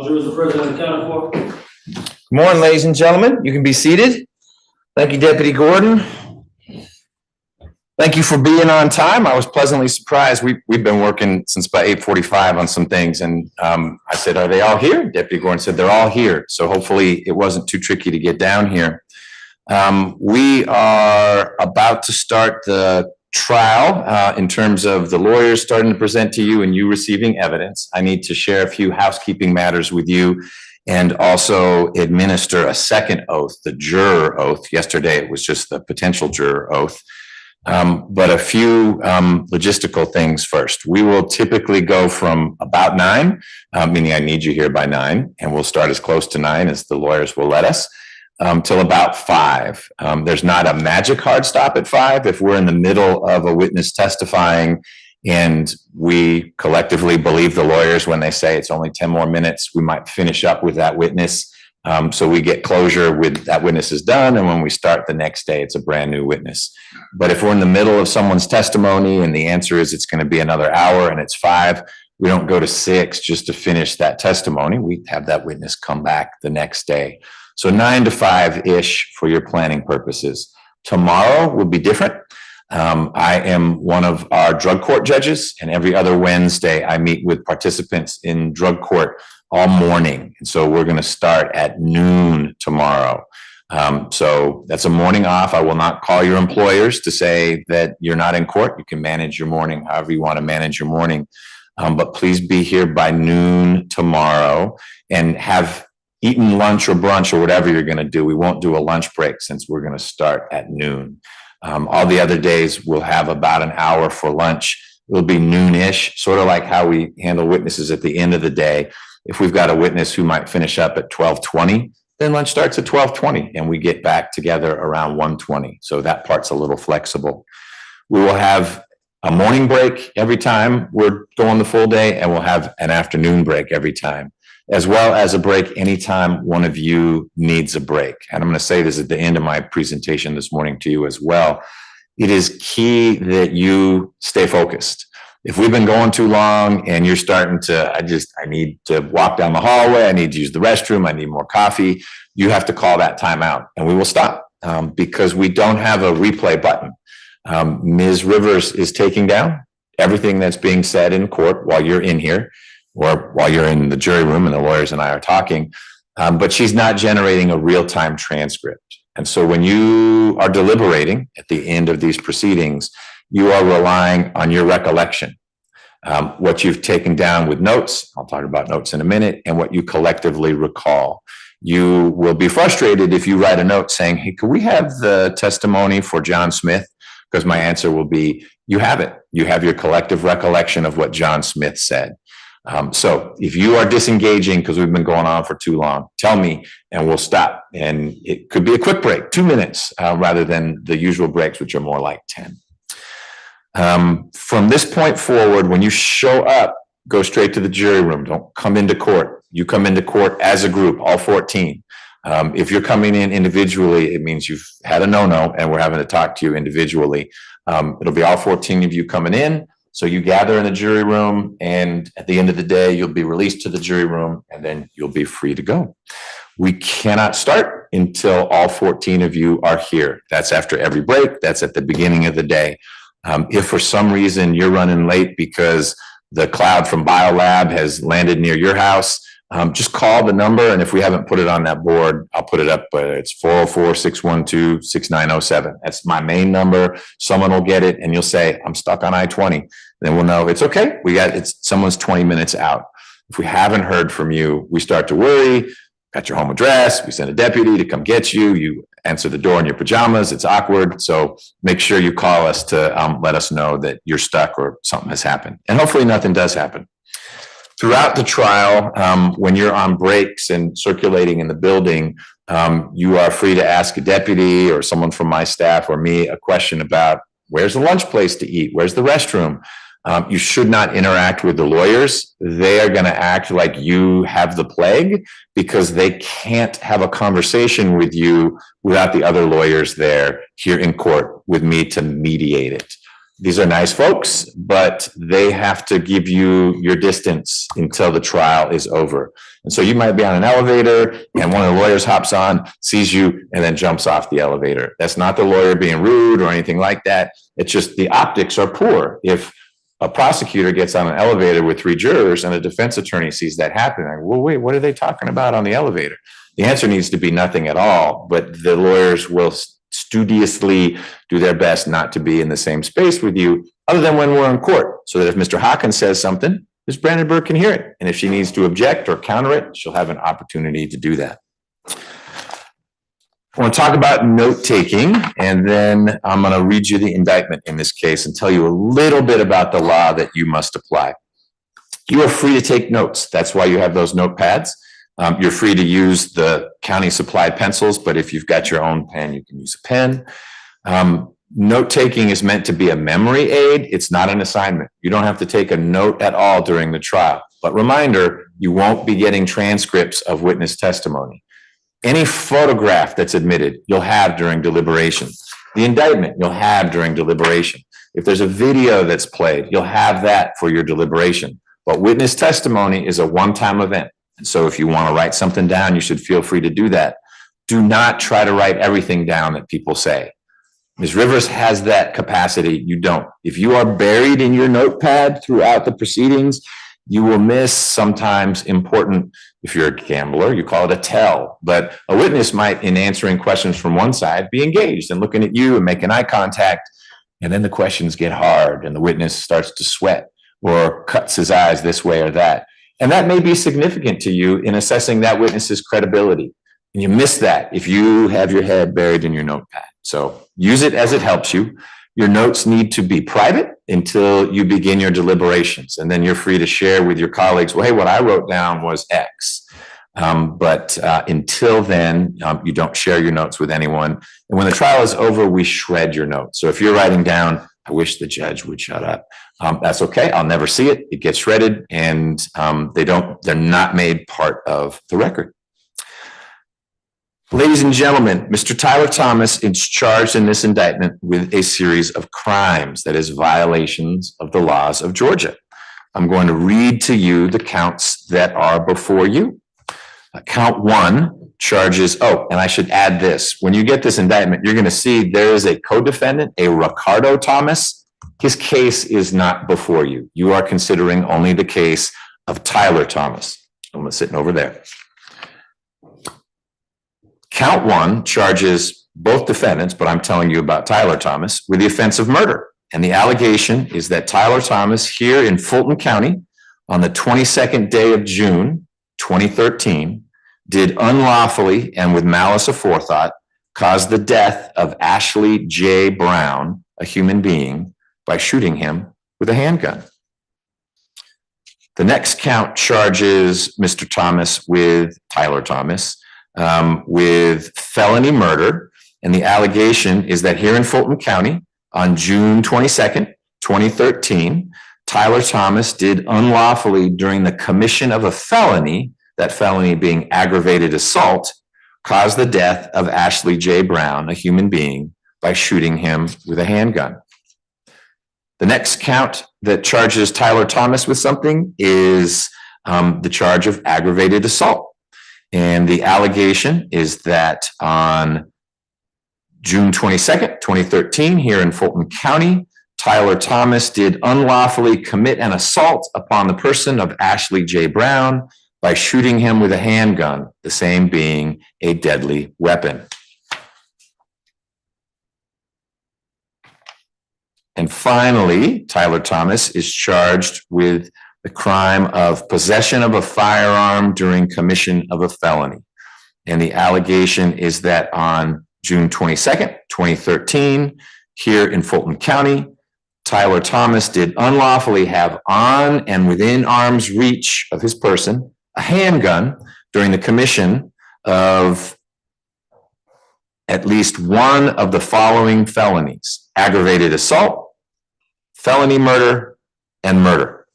Jurors, the president accounted for. Good morning, ladies and gentlemen. You can be seated. Thank you, Deputy Gordon. Thank you for being on time. I was pleasantly surprised. We've been working since about 8:45 on some things, and I said, "Are they all here?" Deputy Gordon said, "They're all here." So hopefully it wasn't too tricky to get down here. We are about to start the trial in terms of the lawyers starting to present to you and you receiving evidence. I need to share a few housekeeping matters with you and also administer a second oath, the juror oath. Yesterday it was just the potential juror oath. But a few logistical things first. We will typically go from about 9, meaning I need you here by 9, and we'll start as close to 9 as the lawyers will let us, till about 5. There's not a magic hard stop at 5. If we're in the middle of a witness testifying and we collectively believe the lawyers when they say it's only 10 more minutes, we might finish up with that witness. So we get closure with that witness is done. And when we start the next day, it's a brand new witness. But if we're in the middle of someone's testimony and the answer is it's going to be another hour and it's 5, we don't go to 6 just to finish that testimony. We have that witness come back the next day. So 9 to 5-ish for your planning purposes. Tomorrow will be different. I am one of our drug court judges, and every other Wednesday I meet with participants in drug court all morning. And so we're going to start at noon tomorrow. So that's a morning off. I will not call your employers to say that you're not in court. You can manage your morning however you want to manage your morning. But please be here by noon tomorrow and have eaten lunch or brunch or whatever you're going to do. We won't do a lunch break since we're going to start at noon. All the other days we'll have about an hour for lunch. It'll be noonish, sort of like how we handle witnesses at the end of the day. If we've got a witness who might finish up at 12:20, then lunch starts at 12:20 and we get back together around 1:20. So that part's a little flexible. We will have a morning break every time we're going the full day, and we'll have an afternoon break every time, as well as a break anytime one of you needs a break. And I'm going to say this at the end of my presentation this morning to you as well. It is key that you stay focused. If we've been going too long and you're starting to, I need to walk down the hallway, I need to use the restroom, I need more coffee, you have to call that time out and we will stop because we don't have a replay button. Ms. Rivers is taking down everything that's being said in court while you're in here or while you're in the jury room and the lawyers and I are talking, but she's not generating a real-time transcript. And so when you are deliberating at the end of these proceedings, you are relying on your recollection, what you've taken down with notes. I'll talk about notes in a minute, and what you collectively recall. You will be frustrated if you write a note saying, "Hey, could we have the testimony for John Smith?" Because my answer will be, you have it. You have your collective recollection of what John Smith said. So if you are disengaging because we've been going on for too long, tell me and we'll stop. And it could be a quick break, 2 minutes, rather than the usual breaks, which are more like 10. From this point forward, when you show up, go straight to the jury room. Don't come into court. You come into court as a group, all 14. If you're coming in individually, it means you've had a no-no and we're having to talk to you individually. It'll be all 14 of you coming in. So you gather in the jury room, and at the end of the day, you'll be released to the jury room, and then you'll be free to go. We cannot start until all 14 of you are here. That's after every break. That's at the beginning of the day. If for some reason you're running late because the cloud from BioLab has landed near your house, just call the number, and if we haven't put it on that board, I'll put it up. It's 404-612-6907. That's my main number. Someone will get it, and you'll say, "I'm stuck on I-20." Then we'll know it's okay. Someone's 20 minutes out. If we haven't heard from you, we start to worry. Got your home address. We send a deputy to come get you. You answer the door in your pajamas. It's awkward. So make sure you call us to let us know that you're stuck or something has happened. And hopefully nothing does happen. Throughout the trial, when you're on breaks and circulating in the building, you are free to ask a deputy or someone from my staff or me a question about where's the lunch place to eat? Where's the restroom? You should not interact with the lawyers. They are going to act like you have the plague because they can't have a conversation with you without the other lawyers there here in court with me to mediate it. these are nice folks, but they have to give you your distance until the trial is over. And so you might be on an elevator and one of the lawyers hops on, sees you, and then jumps off the elevator. That's not the lawyer being rude or anything like that. It's just the optics are poor. If a prosecutor gets on an elevator with 3 jurors and a defense attorney sees that happen, like, well, wait, what are they talking about on the elevator? The answer needs to be nothing at all, but the lawyers will studiously do their best not to be in the same space with you, other than when we're in court, so that if Mr. Hawkins says something, Ms. Brandenburg can hear it. And if she needs to object or counter it, she'll have an opportunity to do that. I want to talk about note taking, and then I'm going to read you the indictment in this case and tell you a little bit about the law that you must apply. You are free to take notes. That's why you have those notepads. You're free to use the county supplied pencils, but if you've got your own pen, you can use a pen. Note taking is meant to be a memory aid. It's not an assignment. You don't have to take a note at all during the trial. But reminder, you won't be getting transcripts of witness testimony. Any photograph that's admitted, you'll have during deliberation. The indictment, you'll have during deliberation. If there's a video that's played, you'll have that for your deliberation. But witness testimony is a one-time event. And so if you want to write something down, you should feel free to do that. Do not try to write everything down that people say. Ms. Rivers has that capacity. You don't. If you are buried in your notepad throughout the proceedings, you will miss sometimes important, if you're a gambler, you call it a tell. But a witness might, in answering questions from one side, be engaged and looking at you and making eye contact. And then the questions get hard and the witness starts to sweat or cuts his eyes this way or that. And that may be significant to you in assessing that witness's credibility. And you miss that if you have your head buried in your notepad. So use it as it helps you. Your notes need to be private until you begin your deliberations. And then you're free to share with your colleagues, well, hey, what I wrote down was X. But until then, you don't share your notes with anyone. And when the trial is over, we shred your notes. So if you're writing down, I wish the judge would shut up. That's okay. I'll never see it. It gets shredded, and they're not made part of the record. Ladies and gentlemen, Mr. Tyler Thomas is charged in this indictment with a series of crimes, that is, violations of the laws of Georgia. I'm going to read to you the counts that are before you. Count 1 charges, and I should add this. When you get this indictment, you're going to see there is a co-defendant, a Ricardo Thomas. His case is not before you. You are considering only the case of Tyler Thomas. I'm sitting over there. Count 1 charges both defendants, but I'm telling you about Tyler Thomas, with the offense of murder. And the allegation is that Tyler Thomas here in Fulton County on the 22nd day of June, 2013, did unlawfully and with malice aforethought cause the death of Ashley J. Brown, a human being, by shooting him with a handgun. The next count charges Mr. Thomas with Tyler Thomas with felony murder. And the allegation is that here in Fulton County on June 22nd, 2013, Tyler Thomas did unlawfully during the commission of a felony, that felony being aggravated assault, cause the death of Ashley J. Brown, a human being, by shooting him with a handgun. The next count that charges Tyler Thomas with something is the charge of aggravated assault. And the allegation is that on June 22nd, 2013, here in Fulton County, Tyler Thomas did unlawfully commit an assault upon the person of Ashley J. Brown by shooting him with a handgun, the same being a deadly weapon. And finally, Tyler Thomas is charged with the crime of possession of a firearm during commission of a felony. And the allegation is that on June 22nd, 2013, here in Fulton County, Tyler Thomas did unlawfully have on and within arm's reach of his person a handgun during the commission of at least one of the following felonies: aggravated assault, felony murder, and murder.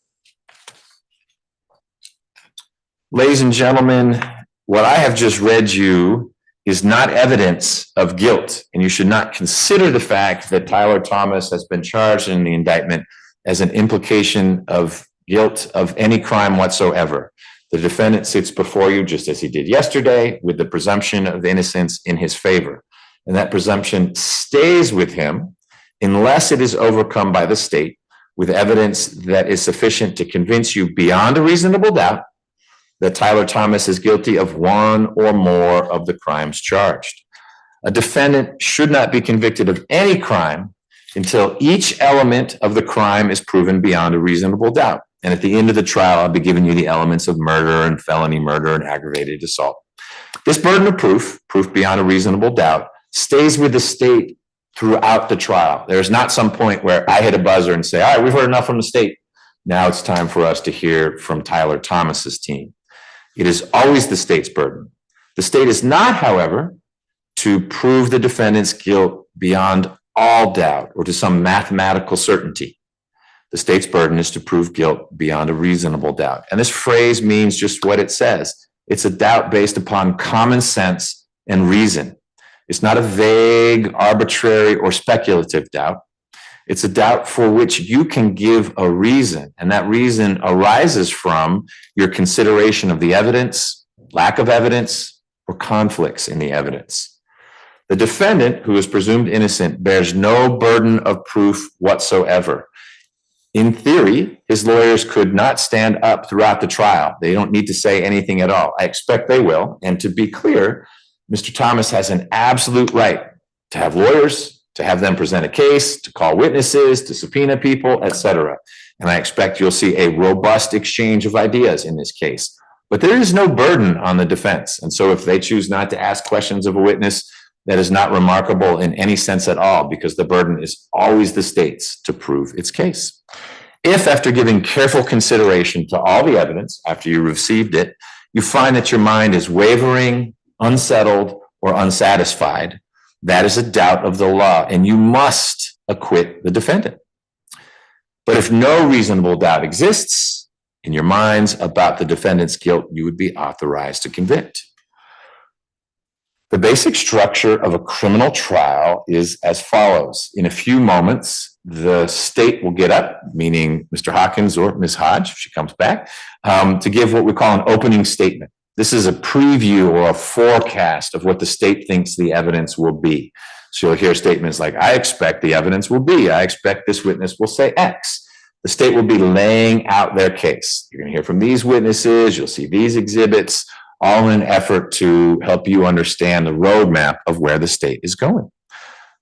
Ladies and gentlemen, what I have just read you is not evidence of guilt, and you should not consider the fact that Tyler Thomas has been charged in the indictment as an implication of guilt of any crime whatsoever. The defendant sits before you just as he did yesterday with the presumption of innocence in his favor. And that presumption stays with him unless it is overcome by the state with evidence that is sufficient to convince you beyond a reasonable doubt that Tyler Thomas is guilty of one or more of the crimes charged. A defendant should not be convicted of any crime until each element of the crime is proven beyond a reasonable doubt. And at the end of the trial, I'll be giving you the elements of murder and felony murder and aggravated assault. This burden of proof beyond a reasonable doubt, stays with the state throughout the trial. There's not some point where I hit a buzzer and say, all right, we've heard enough from the state. Now it's time for us to hear from Tyler Thomas's team. It is always the state's burden. The state is not, however, to prove the defendant's guilt beyond all doubt or to some mathematical certainty. The state's burden is to prove guilt beyond a reasonable doubt. And this phrase means just what it says. It's a doubt based upon common sense and reason. It's not a vague, arbitrary, or speculative doubt. It's a doubt for which you can give a reason, and that reason arises from your consideration of the evidence, lack of evidence, or conflicts in the evidence. The defendant, who is presumed innocent, bears no burden of proof whatsoever. In theory, his lawyers could not stand up throughout the trial. They don't need to say anything at all. I expect they will. And to be clear, Mr. Thomas has an absolute right to have lawyers, to have them present a case, to call witnesses, to subpoena people, etc. And I expect you'll see a robust exchange of ideas in this case. But there is no burden on the defense. And so if they choose not to ask questions of a witness, that is not remarkable in any sense at all, because the burden is always the state's to prove its case. If, after giving careful consideration to all the evidence, after you received it, you find that your mind is wavering, unsettled, or unsatisfied, that is a doubt of the law, and you must acquit the defendant. But if no reasonable doubt exists in your minds about the defendant's guilt, you would be authorized to convict. The basic structure of a criminal trial is as follows. In a few moments, the state will get up, meaning Mr. Hawkins or Ms. Hodge, if she comes back, to give what we call an opening statement. This is a preview or a forecast of what the state thinks the evidence will be. So you'll hear statements like, I expect the evidence will be, I expect this witness will say X. The state will be laying out their case. You're going to hear from these witnesses, you'll see these exhibits, all in an effort to help you understand the roadmap of where the state is going.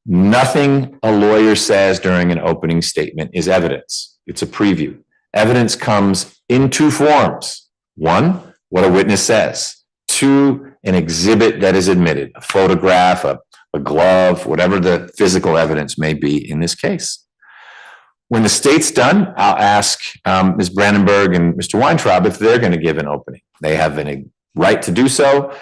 Nothing a lawyer says during an opening statement is evidence. It's a preview. Evidence comes in two forms. One, what a witness says. Two, an exhibit that is admitted, a photograph, a glove, whatever the physical evidence may be in this case. When the state's done, I'll ask Ms. Brandenburg and Mr. Weintraub if they're going to give an opening. They have a right to do so.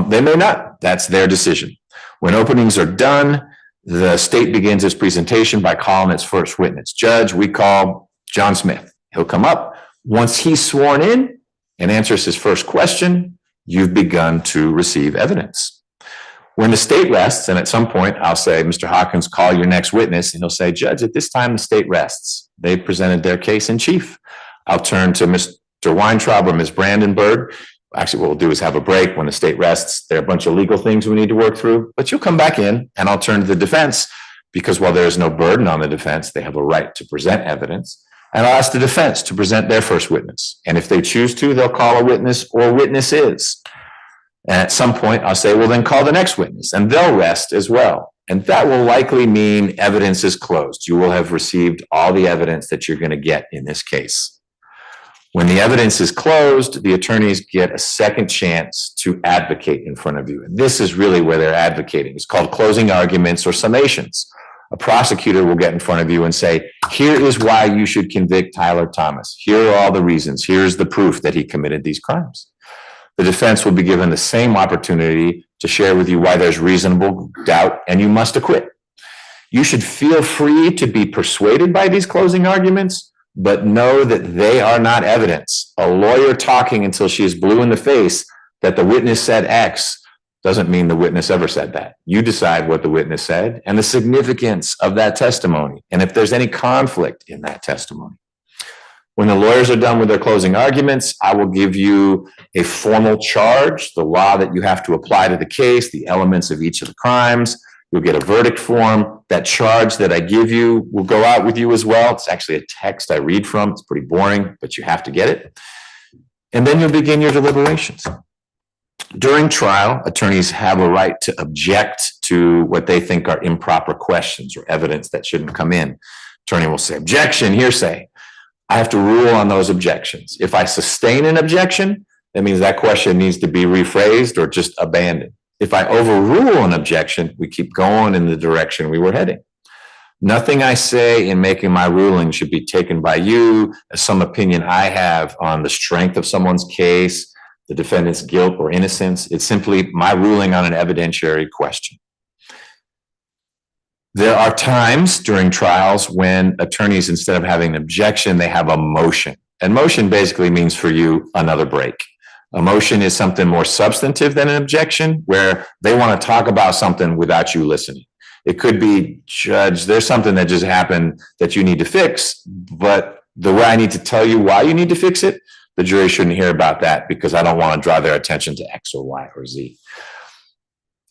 They may not. That's their decision. When openings are done, the state begins its presentation by calling its first witness. Judge, we call John Smith. He'll come up. Once he's sworn in and answers his first question, you've begun to receive evidence. When the state rests, and at some point I'll say, Mr. Hawkins, call your next witness, and he'll say, Judge, at this time the state rests. They've presented their case in chief. I'll turn to Mr. Weintraub or Ms. Brandenburg. Actually, what we'll do is have a break. When the state rests, there are a bunch of legal things we need to work through, but you'll come back in and I'll turn to the defense, because while there is no burden on the defense, they have a right to present evidence. And I'll ask the defense to present their first witness. And if they choose to, they'll call a witness or witnesses. And at some point I'll say, well, then call the next witness, and they'll rest as well. And that will likely mean evidence is closed. You will have received all the evidence that you're going to get in this case. When the evidence is closed, the attorneys get a second chance to advocate in front of you. And this is really where they're advocating. It's called closing arguments or summations. A prosecutor will get in front of you and say, here is why you should convict Tyler Thomas. Here are all the reasons. Here's the proof that he committed these crimes. The defense will be given the same opportunity to share with you why there's reasonable doubt and you must acquit. You should feel free to be persuaded by these closing arguments, but know that they are not evidence. A lawyer talking until she is blue in the face that the witness said X doesn't mean the witness ever said that. You decide what the witness said and the significance of that testimony, and if there's any conflict in that testimony. When the lawyers are done with their closing arguments, I will give you a formal charge, the law that you have to apply to the case, the elements of each of the crimes. You'll get a verdict form. That charge that I give you will go out with you as well. It's actually a text I read from. It's pretty boring, but you have to get it. And then you'll begin your deliberations. During trial, attorneys have a right to object to what they think are improper questions or evidence that shouldn't come in. Attorney will say, objection, hearsay. I have to rule on those objections. If I sustain an objection, that means that question needs to be rephrased or just abandoned. If I overrule an objection, we keep going in the direction we were heading. Nothing I say in making my ruling should be taken by you as some opinion I have on the strength of someone's case, the defendant's guilt or innocence. It's simply my ruling on an evidentiary question. There are times during trials when attorneys, instead of having an objection, they have a motion. And motion basically means for you another break. A motion is something more substantive than an objection, where they want to talk about something without you listening. It could be, Judge, there's something that just happened that you need to fix, but the way I need to tell you why you need to fix it, the jury shouldn't hear about that because I don't want to draw their attention to X or Y or Z.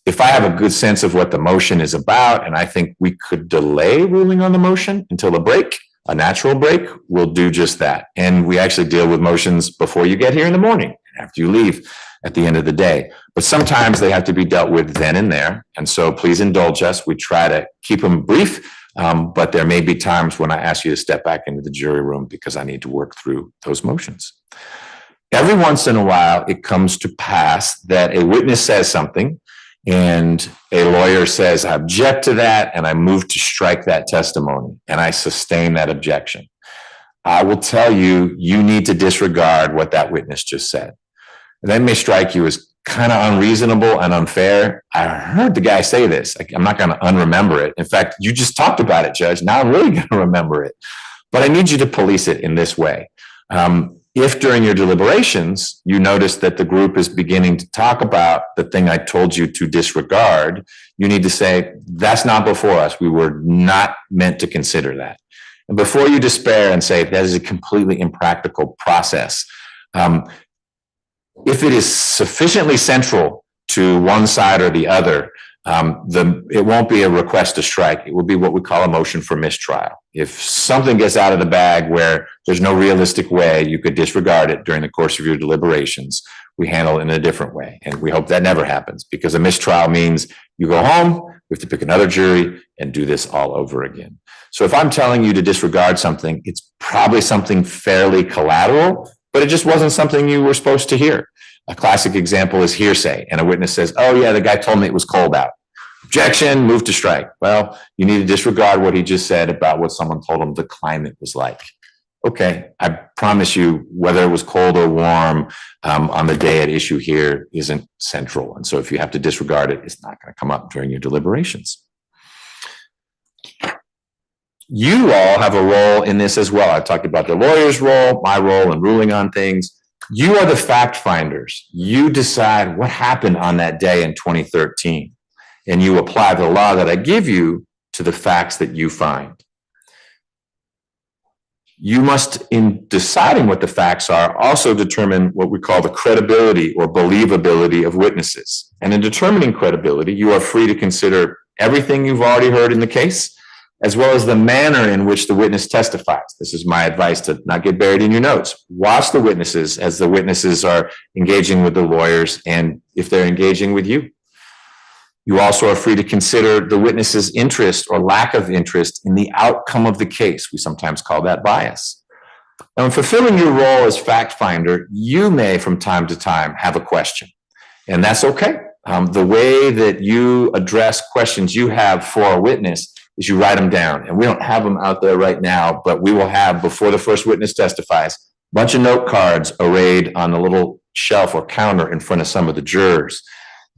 If I have a good sense of what the motion is about, and I think we could delay ruling on the motion until the break, a natural break, we'll do just that. And we actually deal with motions before you get here in the morning, after you leave at the end of the day. But sometimes they have to be dealt with then and there. And so please indulge us. We try to keep them brief, but there may be times when I ask you to step back into the jury room because I need to work through those motions. Every once in a while, it comes to pass that a witness says something and a lawyer says, I object to that, and I move to strike that testimony, and I sustain that objection. I will tell you, you need to disregard what that witness just said. And that may strike you as kind of unreasonable and unfair. I heard the guy say this. I'm not going to unremember it. In fact, you just talked about it, Judge. Now I'm really going to remember it. But I need you to police it in this way. If during your deliberations, you notice that the group is beginning to talk about the thing I told you to disregard, you need to say, that's not before us. We were not meant to consider that. And before you despair and say, that is a completely impractical process, if it is sufficiently central to one side or the other, it won't be a request to strike. It will be what we call a motion for mistrial. If something gets out of the bag where there's no realistic way you could disregard it during the course of your deliberations, we handle it in a different way. And we hope that never happens, because a mistrial means you go home, we have to pick another jury and do this all over again. So if I'm telling you to disregard something, it's probably something fairly collateral, but it just wasn't something you were supposed to hear. A classic example is hearsay, and a witness says, oh yeah, the guy told me it was cold out. Objection, move to strike. Well, you need to disregard what he just said about what someone told him the climate was like. Okay, I promise you, whether it was cold or warm on the day at issue here isn't central. And so if you have to disregard it, it's not going to come up during your deliberations. You all have a role in this as well. I talked about the lawyer's role, my role in ruling on things. You are the fact finders. You decide what happened on that day in 2013, and you apply the law that I give you to the facts that you find. You must, in deciding what the facts are, also determine what we call the credibility or believability of witnesses. And in determining credibility, you are free to consider everything you've already heard in the case, as well as the manner in which the witness testifies. This is my advice to not get buried in your notes. Watch the witnesses as the witnesses are engaging with the lawyers and if they're engaging with you. You also are free to consider the witness's interest or lack of interest in the outcome of the case. We sometimes call that bias. Now, in fulfilling your role as fact finder, you may from time to time have a question, and that's okay. The way that you address questions you have for a witness is you write them down, and we don't have them out there right now, but we will have, before the first witness testifies, a bunch of note cards arrayed on the little shelf or counter in front of some of the jurors.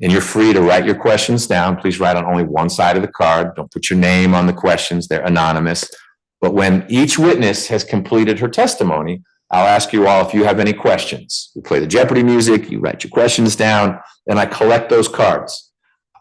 And you're free to write your questions down. Please write on only one side of the card. Don't put your name on the questions. They're anonymous. But when each witness has completed her testimony, I'll ask you all if you have any questions. We play the Jeopardy music, you write your questions down, and I collect those cards.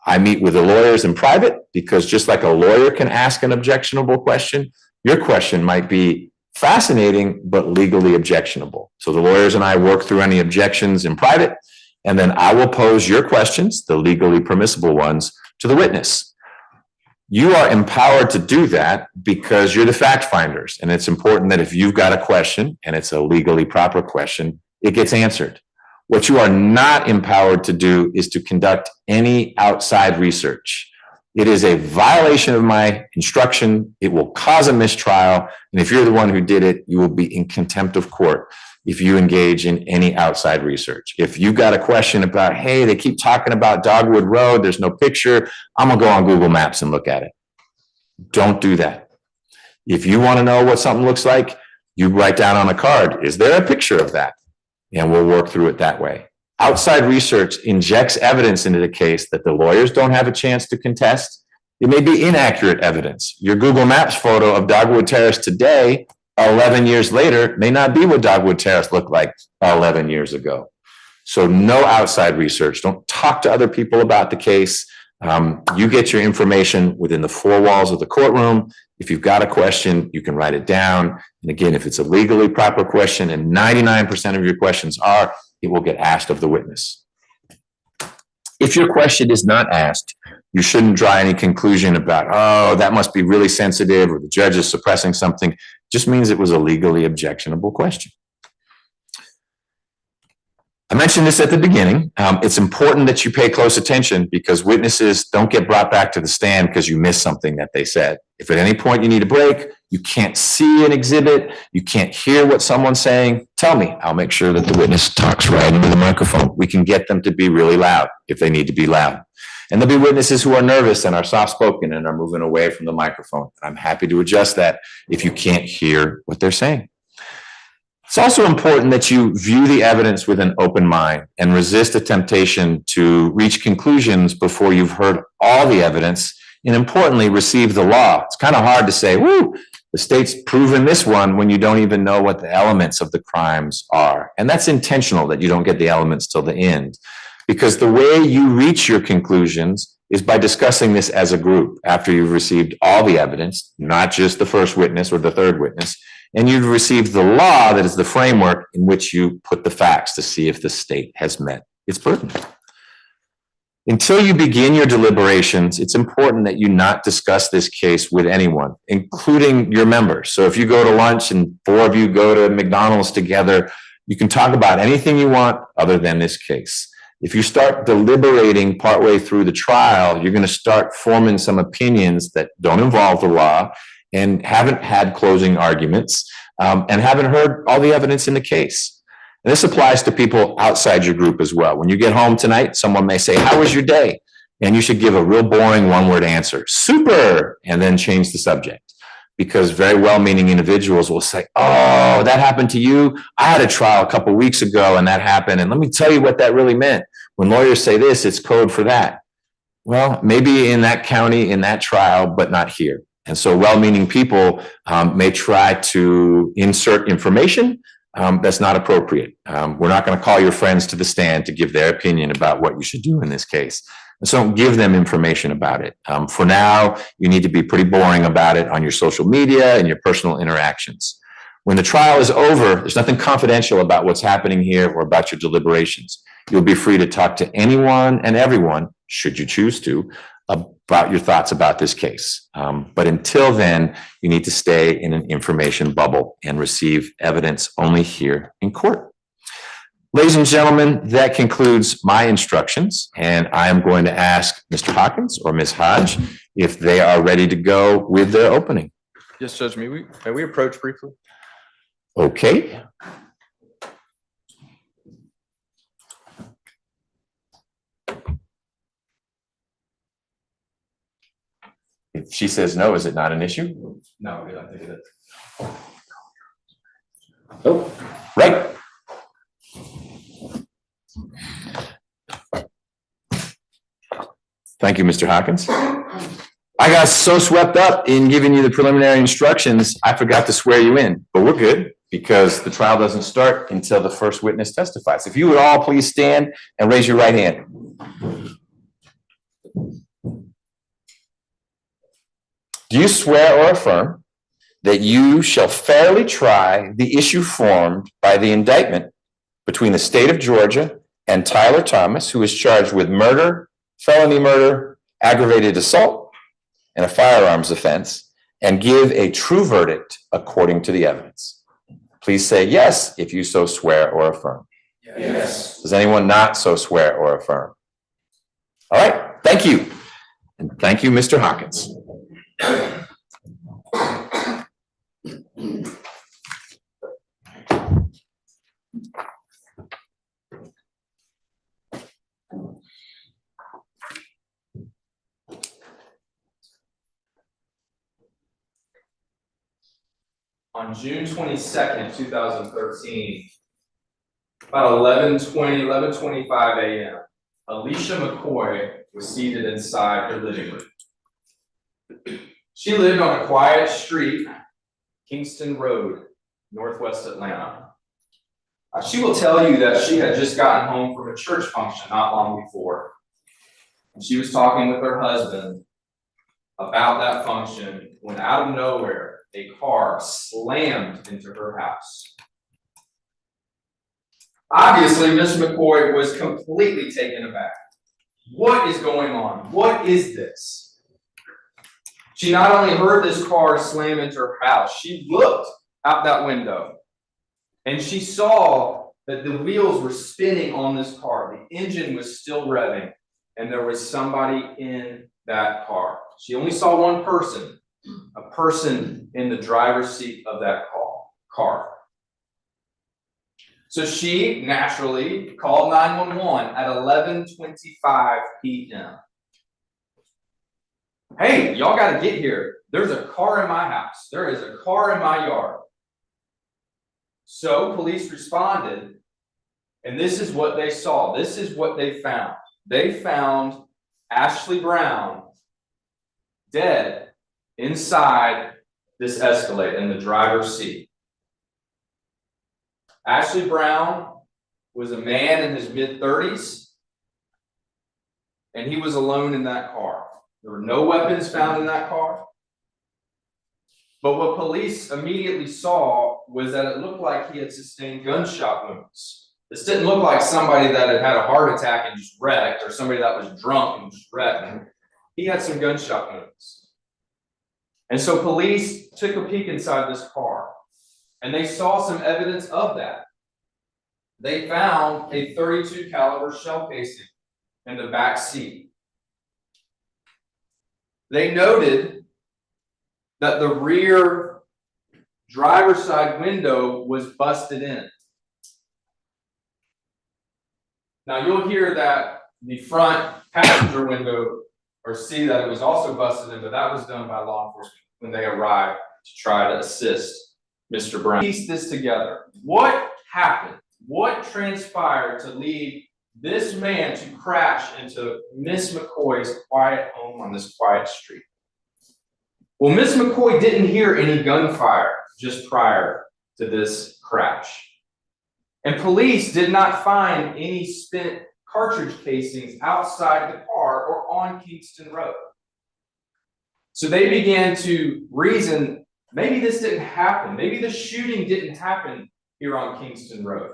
I meet with the lawyers in private because just like a lawyer can ask an objectionable question, your question might be fascinating, but legally objectionable. So the lawyers and I work through any objections in private, and then I will pose your questions, the legally permissible ones, to the witness. You are empowered to do that because you're the fact finders. And it's important that if you've got a question and it's a legally proper question, it gets answered. What you are not empowered to do is to conduct any outside research. It is a violation of my instruction. It will cause a mistrial. And if you're the one who did it, you will be in contempt of court if you engage in any outside research. If you've got a question about, hey, they keep talking about Dogwood Road, there's no picture, I'm gonna go on Google Maps and look at it. Don't do that. If you want to know what something looks like, you write down on a card, is there a picture of that? And we'll work through it that way. Outside research injects evidence into the case that the lawyers don't have a chance to contest. It may be inaccurate evidence. Your Google Maps photo of Dogwood Terrace today, 11 years later, may not be what Dogwood Terrace looked like 11 years ago. So no outside research. Don't talk to other people about the case. You get your information within the four walls of the courtroom. If you've got a question, you can write it down. And again, if it's a legally proper question, and 99% of your questions are, it will get asked of the witness. If your question is not asked, you shouldn't draw any conclusion about, oh, that must be really sensitive, or the judge is suppressing something. It just means it was a legally objectionable question. I mentioned this at the beginning. It's important that you pay close attention because witnesses don't get brought back to the stand because you missed something that they said. If at any point you need a break, you can't see an exhibit, you can't hear what someone's saying, tell me. I'll make sure that the witness talks right into the microphone. We can get them to be really loud if they need to be loud. And there'll be witnesses who are nervous and are soft-spoken and are moving away from the microphone. I'm happy to adjust that if you can't hear what they're saying. It's also important that you view the evidence with an open mind and resist a temptation to reach conclusions before you've heard all the evidence, and importantly, receive the law. It's kind of hard to say, woo, the state's proven this one when you don't even know what the elements of the crimes are. And that's intentional that you don't get the elements till the end, because the way you reach your conclusions is by discussing this as a group after you've received all the evidence, not just the first witness or the third witness, and you've received the law that is the framework in which you put the facts to see if the state has met its burden. Until you begin your deliberations, it's important that you not discuss this case with anyone, including your members. So if you go to lunch and four of you go to McDonald's together, you can talk about anything you want other than this case. If you start deliberating partway through the trial, you're going to start forming some opinions that don't involve the law and haven't had closing arguments, and haven't heard all the evidence in the case. And this applies to people outside your group as well. When you get home tonight, someone may say, how was your day? And you should give a real boring one-word answer, super, and then change the subject. Because very well-meaning individuals will say, oh, that happened to you? I had a trial a couple of weeks ago and that happened, and let me tell you what that really meant. When lawyers say this, it's code for that. Well, maybe in that county, in that trial, but not here. And so well-meaning people may try to insert information that's not appropriate. We're not going to call your friends to the stand to give their opinion about what you should do in this case. And so don't give them information about it. For now, you need to be pretty boring about it on your social media and your personal interactions. When the trial is over, there's nothing confidential about what's happening here or about your deliberations. You'll be free to talk to anyone and everyone, should you choose to, about your thoughts about this case. But until then, you need to stay in an information bubble and receive evidence only here in court. Ladies and gentlemen, that concludes my instructions, and I am going to ask Mr. Hawkins or Ms. Hodge if they are ready to go with their opening. Yes, Judge, may we approach briefly? Okay. If she says no, is it not an issue? No, I think it is. Oh, right. Thank you, Mr. Hawkins. I got so swept up in giving you the preliminary instructions, I forgot to swear you in, but we're good. because the trial doesn't start until the first witness testifies. If you would all please stand and raise your right hand. Do you swear or affirm that you shall fairly try the issue formed by the indictment between the state of Georgia and Tyler Thomas, who is charged with murder, felony murder, aggravated assault, and a firearms offense, and give a true verdict according to the evidence? Please say yes if you so swear or affirm. Yes. Does anyone not so swear or affirm? All right, thank you. And thank you, Mr. Hawkins. On June 22nd, 2013, about 11:25 a.m., Alicia McCoy was seated inside her living room. She lived on a quiet street, Kingston Road, Northwest Atlanta. She will tell you that she had just gotten home from a church function not long before. And she was talking with her husband about that function when out of nowhere, a car slammed into her house. Obviously, Miss McCoy was completely taken aback. What is going on? What is this? She not only heard this car slam into her house, she looked out that window and she saw that the wheels were spinning on this car. The engine was still revving and there was somebody in that car. She only saw one person, a person in the driver's seat of that car. So she naturally called 911 at 11:25 p.m. Hey, y'all got to get here. There's a car in my house. There is a car in my yard. So police responded, and this is what they saw. This is what they found. They found Ashley Brown dead inside this Escalade in the driver's seat. Ashley Brown was a man in his mid-30s, and he was alone in that car. There were no weapons found in that car. But what police immediately saw was that it looked like he had sustained gunshot wounds. This didn't look like somebody that had had a heart attack and just wrecked, or somebody that was drunk and just wrecked. He had some gunshot wounds. And so police took a peek inside this car, and they saw some evidence of that. They found a .32 caliber shell casing in the back seat. They noted that the rear driver's side window was busted in. Now you'll hear that the front passenger window, or see that it was also busted in, but that was done by law enforcement when they arrived to try to assist Mr. Brown. Piece this together. What happened? What transpired to lead this man to crash into Miss McCoy's quiet home on this quiet street? Well, Miss McCoy didn't hear any gunfire just prior to this crash. And police did not find any spent cartridge casings outside the car or on Kingston Road. So they began to reason, maybe this didn't happen. Maybe the shooting didn't happen here on Kingston Road.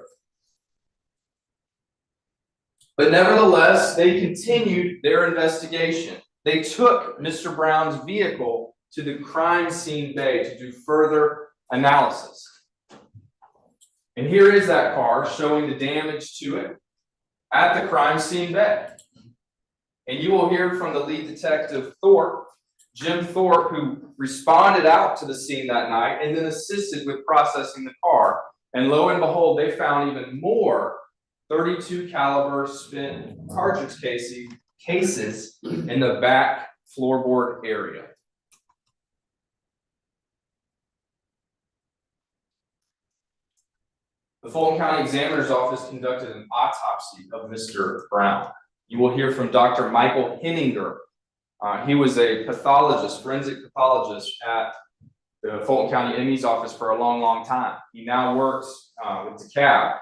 But nevertheless, they continued their investigation. They took Mr. Brown's vehicle to the crime scene bay to do further analysis. And here is that car showing the damage to it at the crime scene bay. And you will hear from the lead detective, Jim Thorpe, who responded out to the scene that night and then assisted with processing the car. And lo and behold, they found even more .32 caliber spent cartridge cases in the back floorboard area. The Fulton County Examiner's Office conducted an autopsy of Mr. Brown. You will hear from Dr. Michael Heninger. He was a pathologist, forensic pathologist at the Fulton County ME's office for a long, long time. He now works with DeKalb.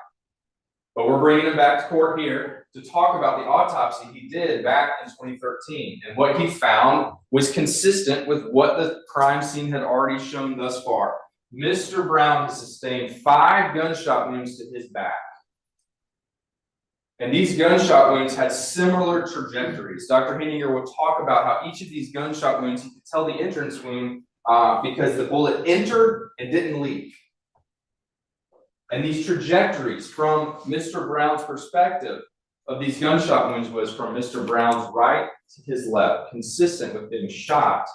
But we're bringing him back to court here to talk about the autopsy he did back in 2013. And what he found was consistent with what the crime scene had already shown thus far. Mr. Brown has sustained 5 gunshot wounds to his back. And these gunshot wounds had similar trajectories. Dr. Heninger will talk about how each of these gunshot wounds, he could tell the entrance wound because the bullet entered and didn't leave. And these trajectories from Mr. Brown's perspective of these gunshot wounds was from Mr. Brown's right to his left, consistent with being shot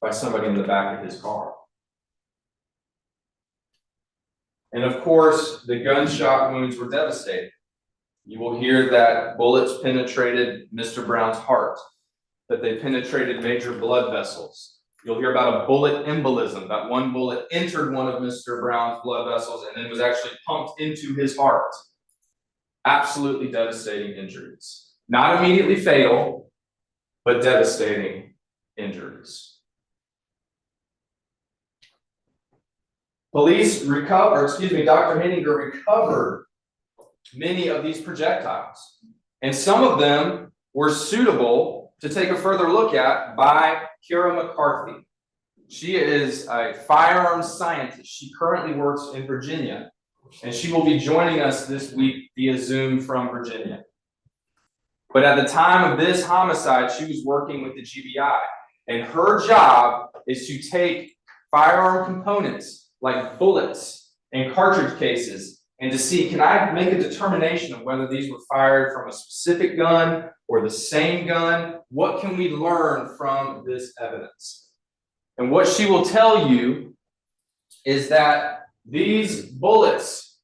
by somebody in the back of his car. And of course, the gunshot wounds were devastating. You will hear that bullets penetrated Mr. Brown's heart, that they penetrated major blood vessels. You'll hear about a bullet embolism, that one bullet entered one of Mr. Brown's blood vessels and then was actually pumped into his heart. Absolutely devastating injuries. Not immediately fatal, but devastating injuries. Dr. Heninger recovered many of these projectiles, and some of them were suitable to take a further look at by Kira McCarthy. She is a firearms scientist. She currently works in Virginia, and she will be joining us this week via Zoom from Virginia. But at the time of this homicide, she was working with the GBI, and her job is to take firearm components like bullets and cartridge cases and to see, can I make a determination of whether these were fired from a specific gun or the same gun? What can we learn from this evidence? And what she will tell you is that these bullets,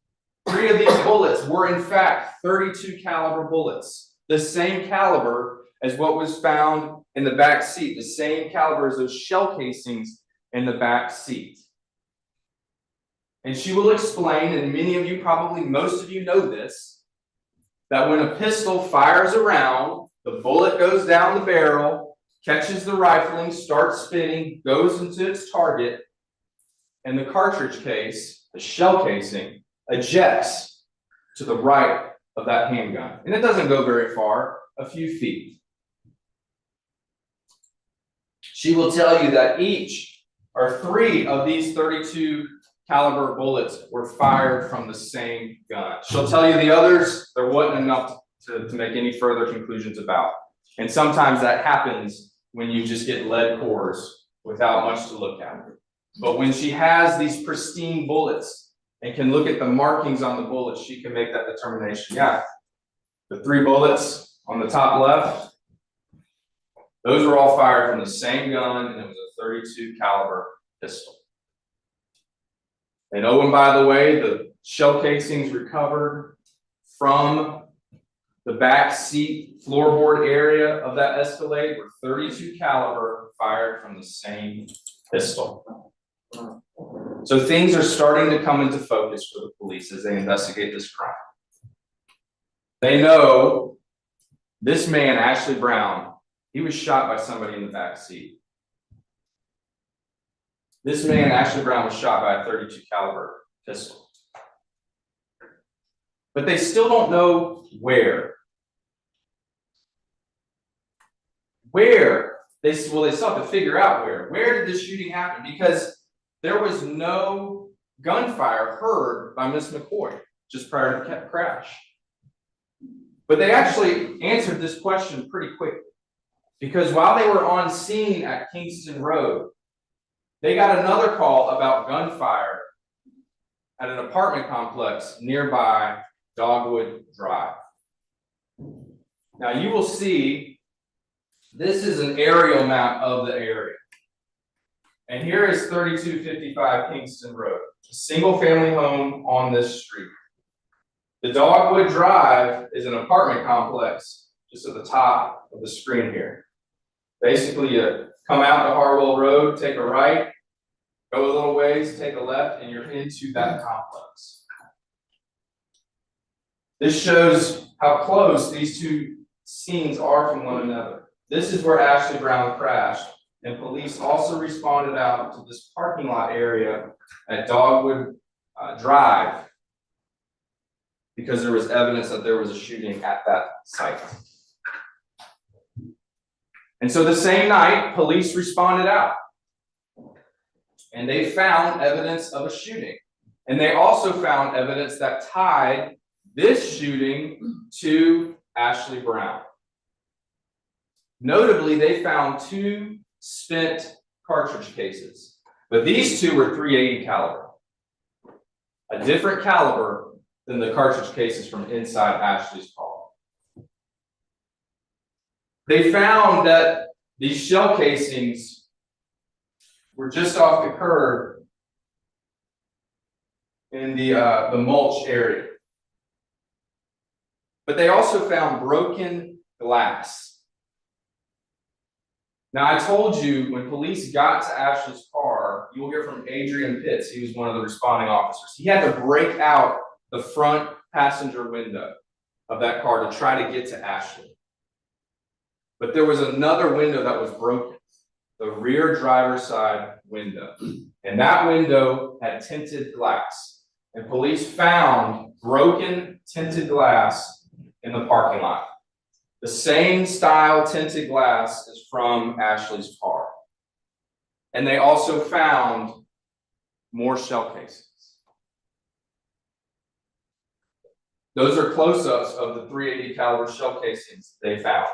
3 of these bullets were in fact 32 caliber bullets, the same caliber as what was found in the back seat, the same caliber as those shell casings in the back seat. And she will explain, and many of you, probably most of you know this, that when a pistol fires around, the bullet goes down the barrel, catches the rifling, starts spinning, goes into its target, and the cartridge case, the shell casing, ejects to the right of that handgun. And it doesn't go very far, a few feet. She will tell you that each or 3 of these 32 caliber bullets were fired from the same gun. She'll tell you the others, there wasn't enough to make any further conclusions about. And sometimes that happens when you just get lead cores without much to look at. But when she has these pristine bullets and can look at the markings on the bullets, she can make that determination. Yeah, the 3 bullets on the top left, those were all fired from the same gun, and it was a 32 caliber pistol. And oh, and by the way, the shell casings recovered from the back seat floorboard area of that Escalade were 32 caliber fired from the same pistol. So things are starting to come into focus for the police as they investigate this crime. They know this man, Ashley Brown, he was shot by somebody in the back seat. This man, Ashley Brown, was shot by a 32 caliber pistol. But they still don't know where. They still have to figure out where. Where did this shooting happen? Because there was no gunfire heard by Miss McCoy just prior to the crash. But they actually answered this question pretty quickly. Because while they were on scene at Kingston Road, they got another call about gunfire at an apartment complex nearby Dogwood Drive. Now you will see, this is an aerial map of the area. And here is 3255 Kingston Road, a single family home on this street. The Dogwood Drive is an apartment complex just at the top of the screen here. Basically, you come out to Harwell Road, take a right, go a little ways, take a left, and you're into that complex. This shows how close these 2 scenes are from one another. This is where Ashley Brown crashed. and police also responded out to this parking lot area at Dogwood Drive because there was evidence that there was a shooting at that site. And so the same night, police responded out and they found evidence of a shooting. And they also found evidence that tied this shooting to Ashley Brown. Notably, they found 2 spent cartridge cases, but these 2 were .380 caliber, a different caliber than the cartridge cases from inside Ashley's car. They found that these shell casings were just off the curb in the mulch area. But they also found broken glass. Now, I told you when police got to Ashley's car, you'll hear from Adrian Pitts. He was one of the responding officers. He had to break out the front passenger window of that car to try to get to Ashley. But there was another window that was broken, the rear driver's side window. And that window had tinted glass. And police found broken tinted glass in the parking lot. The same style tinted glass is from Ashley's car. And they also found more shell casings. Those are close-ups of the .380 caliber shell casings they found.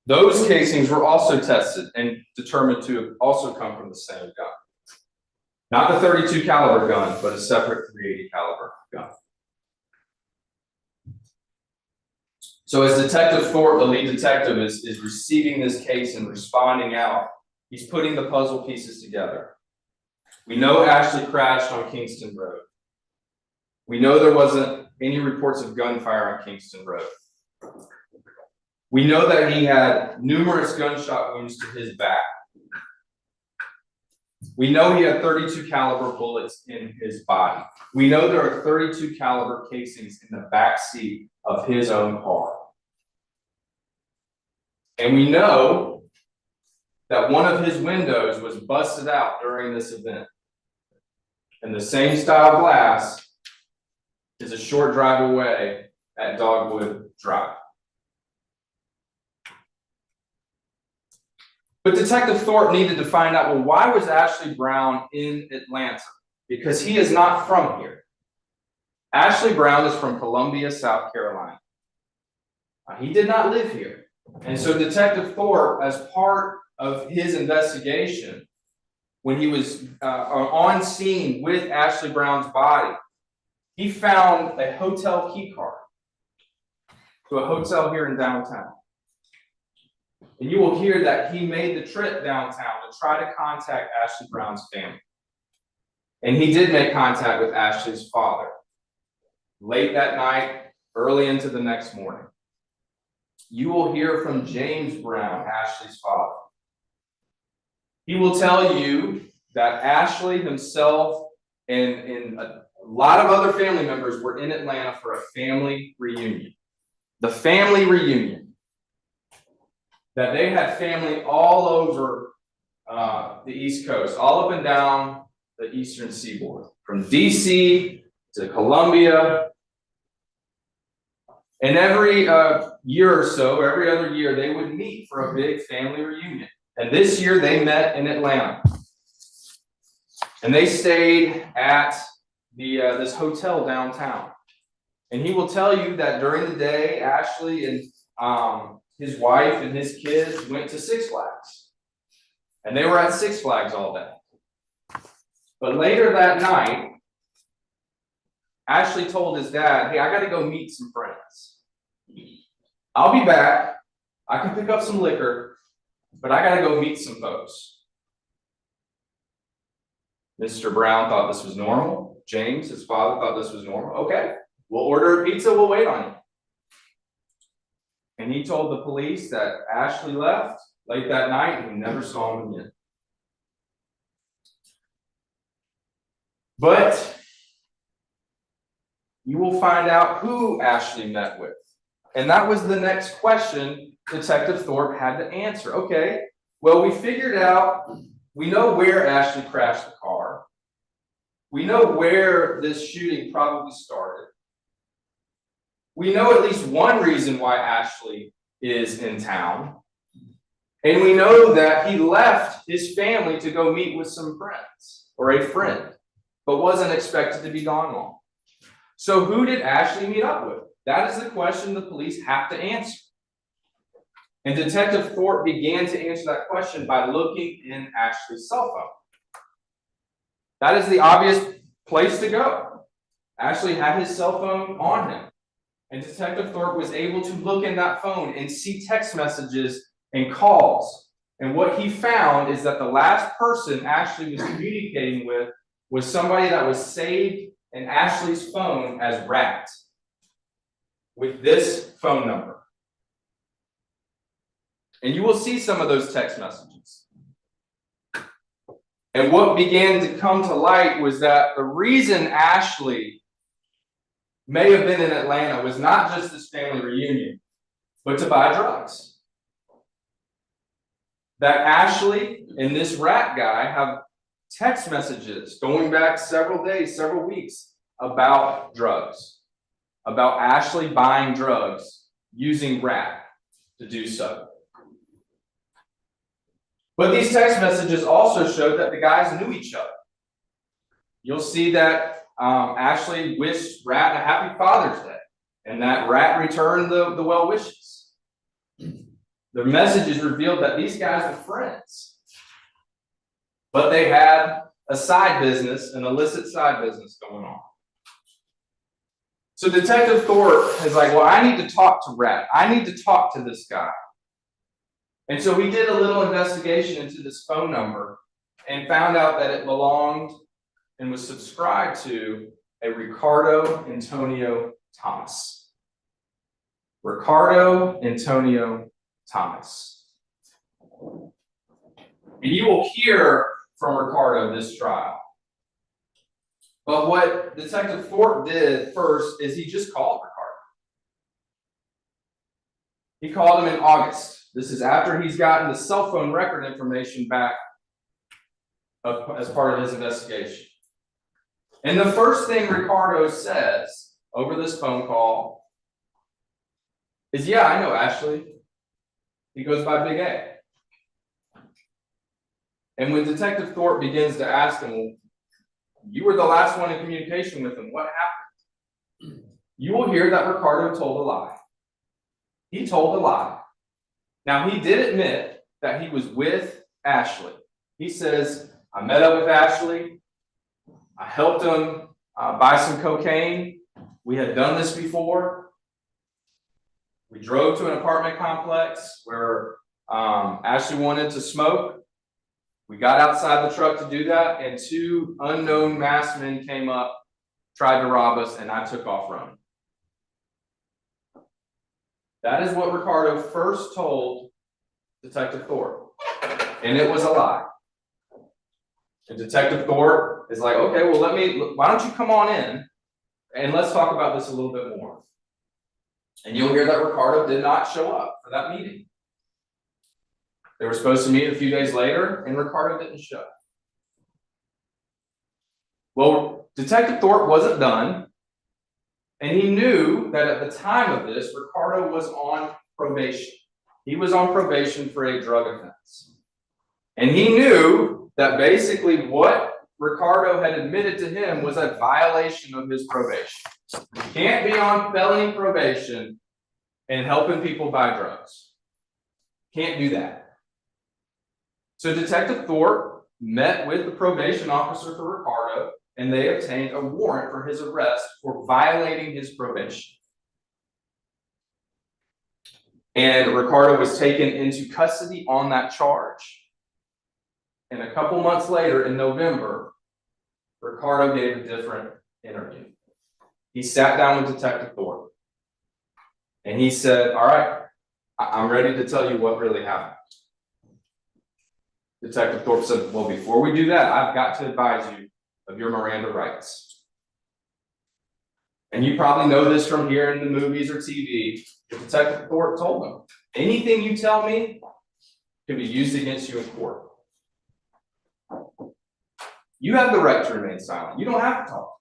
Those casings were also tested and determined to also come from the same gun. Not the .32 caliber gun, but a separate .380 caliber gun. So as Detective Thorpe, the lead detective, is receiving this case and responding out, he's putting the puzzle pieces together. We know Ashley crashed on Kingston Road. We know there wasn't any reports of gunfire on Kingston Road. We know that he had numerous gunshot wounds to his back. We know he had .32 caliber bullets in his body. We know there are .32 caliber casings in the back seat of his own car. And we know that one of his windows was busted out during this event. And the same style glass is a short drive away at Dogwood Drive. But Detective Thorpe needed to find out, well, why was Ashley Brown in Atlanta? Because he is not from here. Ashley Brown is from Columbia, South Carolina. He did not live here. And so Detective Thorpe, as part of his investigation, when he was on scene with Ashley Brown's body, he found a hotel key card to a hotel here in downtown. And you will hear that he made the trip downtown to try to contact Ashley Brown's family. And he did make contact with Ashley's father late that night, early into the next morning. You will hear from James Brown, Ashley's father. He will tell you that Ashley himself and a lot of other family members were in Atlanta for a family reunion. The family reunion. That they had family all over the East Coast, all up and down the Eastern Seaboard, from DC to Columbia. And every year or so, every other year, they would meet for a big family reunion. And this year they met in Atlanta. And they stayed at this hotel downtown. And he will tell you that during the day, Ashley and his wife and his kids went to Six Flags. And they were at Six Flags all day. But later that night, Ashley told his dad, hey, I got to go meet some friends. I'll be back. I can pick up some liquor, but I got to go meet some folks. Mr. Brown thought this was normal. James, his father, thought this was normal. Okay, we'll order a pizza. We'll wait on you. And he told the police that Ashley left late that night and he never saw him again. But you will find out who Ashley met with. And that was the next question Detective Thorpe had to answer. Okay, Well, we figured out, we know where Ashley crashed the car. We know where this shooting probably started. We know at least one reason why Ashley is in town. And we know that he left his family to go meet with some friends or a friend, but wasn't expected to be gone long. So who did Ashley meet up with? That is the question the police have to answer. And Detective Thorpe began to answer that question by looking in Ashley's cell phone. That is the obvious place to go. Ashley had his cell phone on him. And Detective Thorpe was able to look in that phone and see text messages and calls. And what he found is that the last person Ashley was communicating with was somebody that was saved in Ashley's phone as Rat, with this phone number. And you will see some of those text messages. And what began to come to light was that the reason Ashley may have been in Atlanta was not just this family reunion, but to buy drugs. That Ashley and this Rat guy have text messages going back several days, several weeks about drugs, about Ashley buying drugs using Rat to do so. But these text messages also showed that the guys knew each other. You'll see that Ashley wished Rat a happy Father's Day, and that Rat returned the well wishes. The messages revealed that these guys were friends, but they had a side business, an illicit side business going on. So Detective Thorpe is like, well, I need to talk to Rat. I need to talk to this guy. And so we did a little investigation into this phone number and found out that it belonged and was subscribed to a Ricardo Antonio Thomas. Ricardo Antonio Thomas. And you will hear from Ricardo this trial. But what Detective Thorpe did first is he just called Ricardo. He called him in August. This is after he's gotten the cell phone record information back as part of his investigation. And the first thing Ricardo says over this phone call is, yeah, I know Ashley. He goes by Big A. And when Detective Thorpe begins to ask him, well, you were the last one in communication with him, what happened? You will hear that Ricardo told a lie. He told a lie. Now, he did admit that he was with Ashley. He says, I met up with Ashley. I helped him buy some cocaine. We had done this before. We drove to an apartment complex where Ashley wanted to smoke. We got outside the truck to do that, and two unknown masked men came up, tried to rob us, and I took off running. That is what Ricardo first told Detective Thorpe, and it was a lie. And Detective Thorpe is like, okay, well, why don't you come on in and let's talk about this a little bit more. And you'll hear that Ricardo did not show up for that meeting. They were supposed to meet a few days later, and Ricardo didn't show. Well, Detective Thorpe wasn't done, and he knew that at the time of this, Ricardo was on probation. He was on probation for a drug offense. And he knew that basically what Ricardo had admitted to him was a violation of his probation. You can't be on felony probation and helping people buy drugs. Can't do that. So Detective Thorpe met with the probation officer for Ricardo, and they obtained a warrant for his arrest for violating his probation. And Ricardo was taken into custody on that charge. And a couple months later, in November, Ricardo gave a different interview. He sat down with Detective Thorpe, and he said, all right, I'm ready to tell you what really happened. Detective Thorpe said, well, before we do that, I've got to advise you of your Miranda rights. And you probably know this from hearing the movies or TV. Detective Thorpe told him, anything you tell me, can be used against you in court. You have the right to remain silent. You don't have to talk.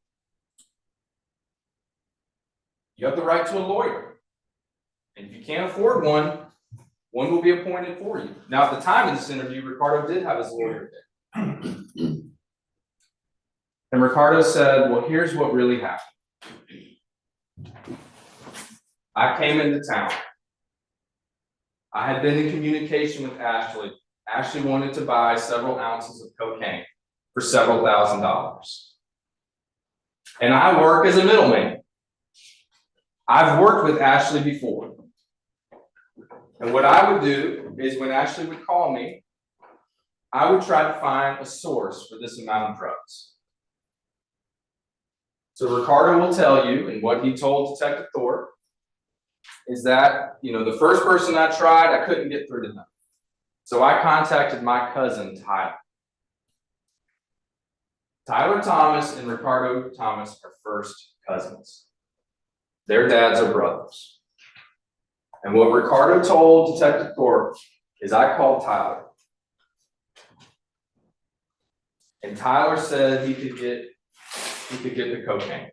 You have the right to a lawyer. And if you can't afford one, one will be appointed for you. Now, at the time of this interview, Ricardo did have his lawyer there. And Ricardo said, well, here's what really happened. I came into town. I had been in communication with Ashley. Ashley wanted to buy several ounces of cocaine for several $1,000s. And I work as a middleman. I've worked with Ashley before. And what I would do is when Ashley would call me, I would try to find a source for this amount of drugs. So Ricardo will tell you, and what he told Detective Thorpe, is that, the first person I tried, I couldn't get through to them. So I contacted my cousin, Tyler. Tyler Thomas and Ricardo Thomas are first cousins. Their dads are brothers. And what Ricardo told Detective Thorpe is I called Tyler. And Tyler said he could get the cocaine.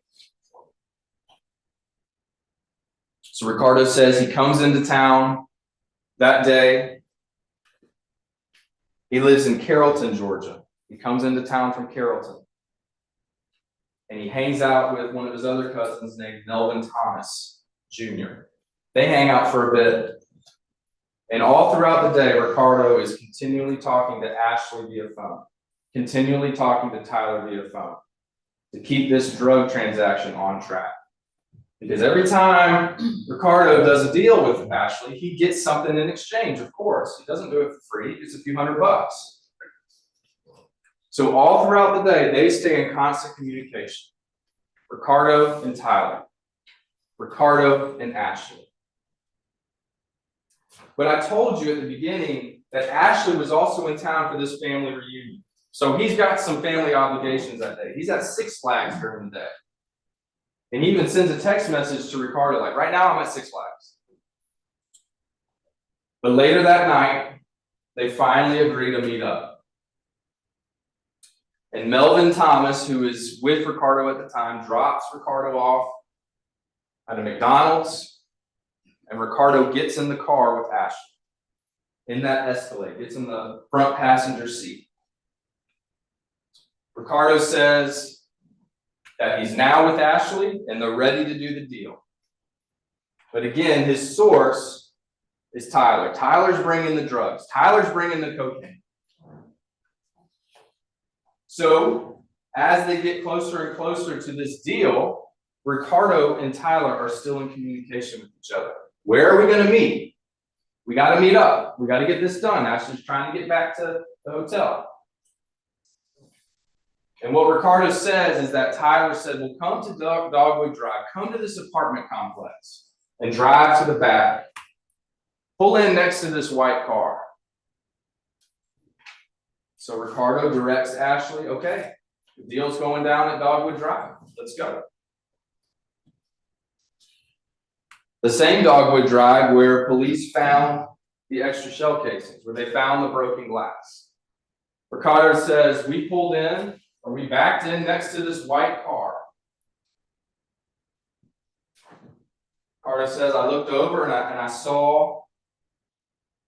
So Ricardo says he comes into town that day. He lives in Carrollton, Georgia. He comes into town from Carrollton. And he hangs out with one of his other cousins named Melvin Thomas, Jr. They hang out for a bit. And all throughout the day, Ricardo is continually talking to Ashley via phone, continually talking to Tyler via phone to keep this drug transaction on track. Because every time Ricardo does a deal with Ashley, he gets something in exchange, of course. He doesn't do it for free, it's a few $100. So all throughout the day, they stay in constant communication. Ricardo and Tyler, Ricardo and Ashley. But I told you at the beginning that Ashley was also in town for this family reunion. So he's got some family obligations that day. He's at Six Flags during the day. And he even sends a text message to Ricardo, like, right now I'm at Six Flags. But later that night, they finally agree to meet up. And Melvin Thomas, who is with Ricardo at the time, drops Ricardo off at a McDonald's. And Ricardo gets in the car with Ashley in that Escalade, gets in the front passenger seat. Ricardo says that he's now with Ashley and they're ready to do the deal. But again, his source is Tyler. Tyler's bringing the drugs. Tyler's bringing the cocaine. So as they get closer and closer to this deal, Ricardo and Tyler are still in communication with each other. Where are we going to meet? We got to meet up. We got to get this done. Ashley's trying to get back to the hotel. And what Ricardo says is that Tyler said, well, come to Dogwood Drive, come to this apartment complex and drive to the back. Pull in next to this white car. So Ricardo directs Ashley, okay, the deal's going down at Dogwood Drive. Let's go. The same Dogwood Drive where police found the extra shell casings, where they found the broken glass. Ricardo says, we pulled in, or we backed in next to this white car. Ricardo says, I looked over and I saw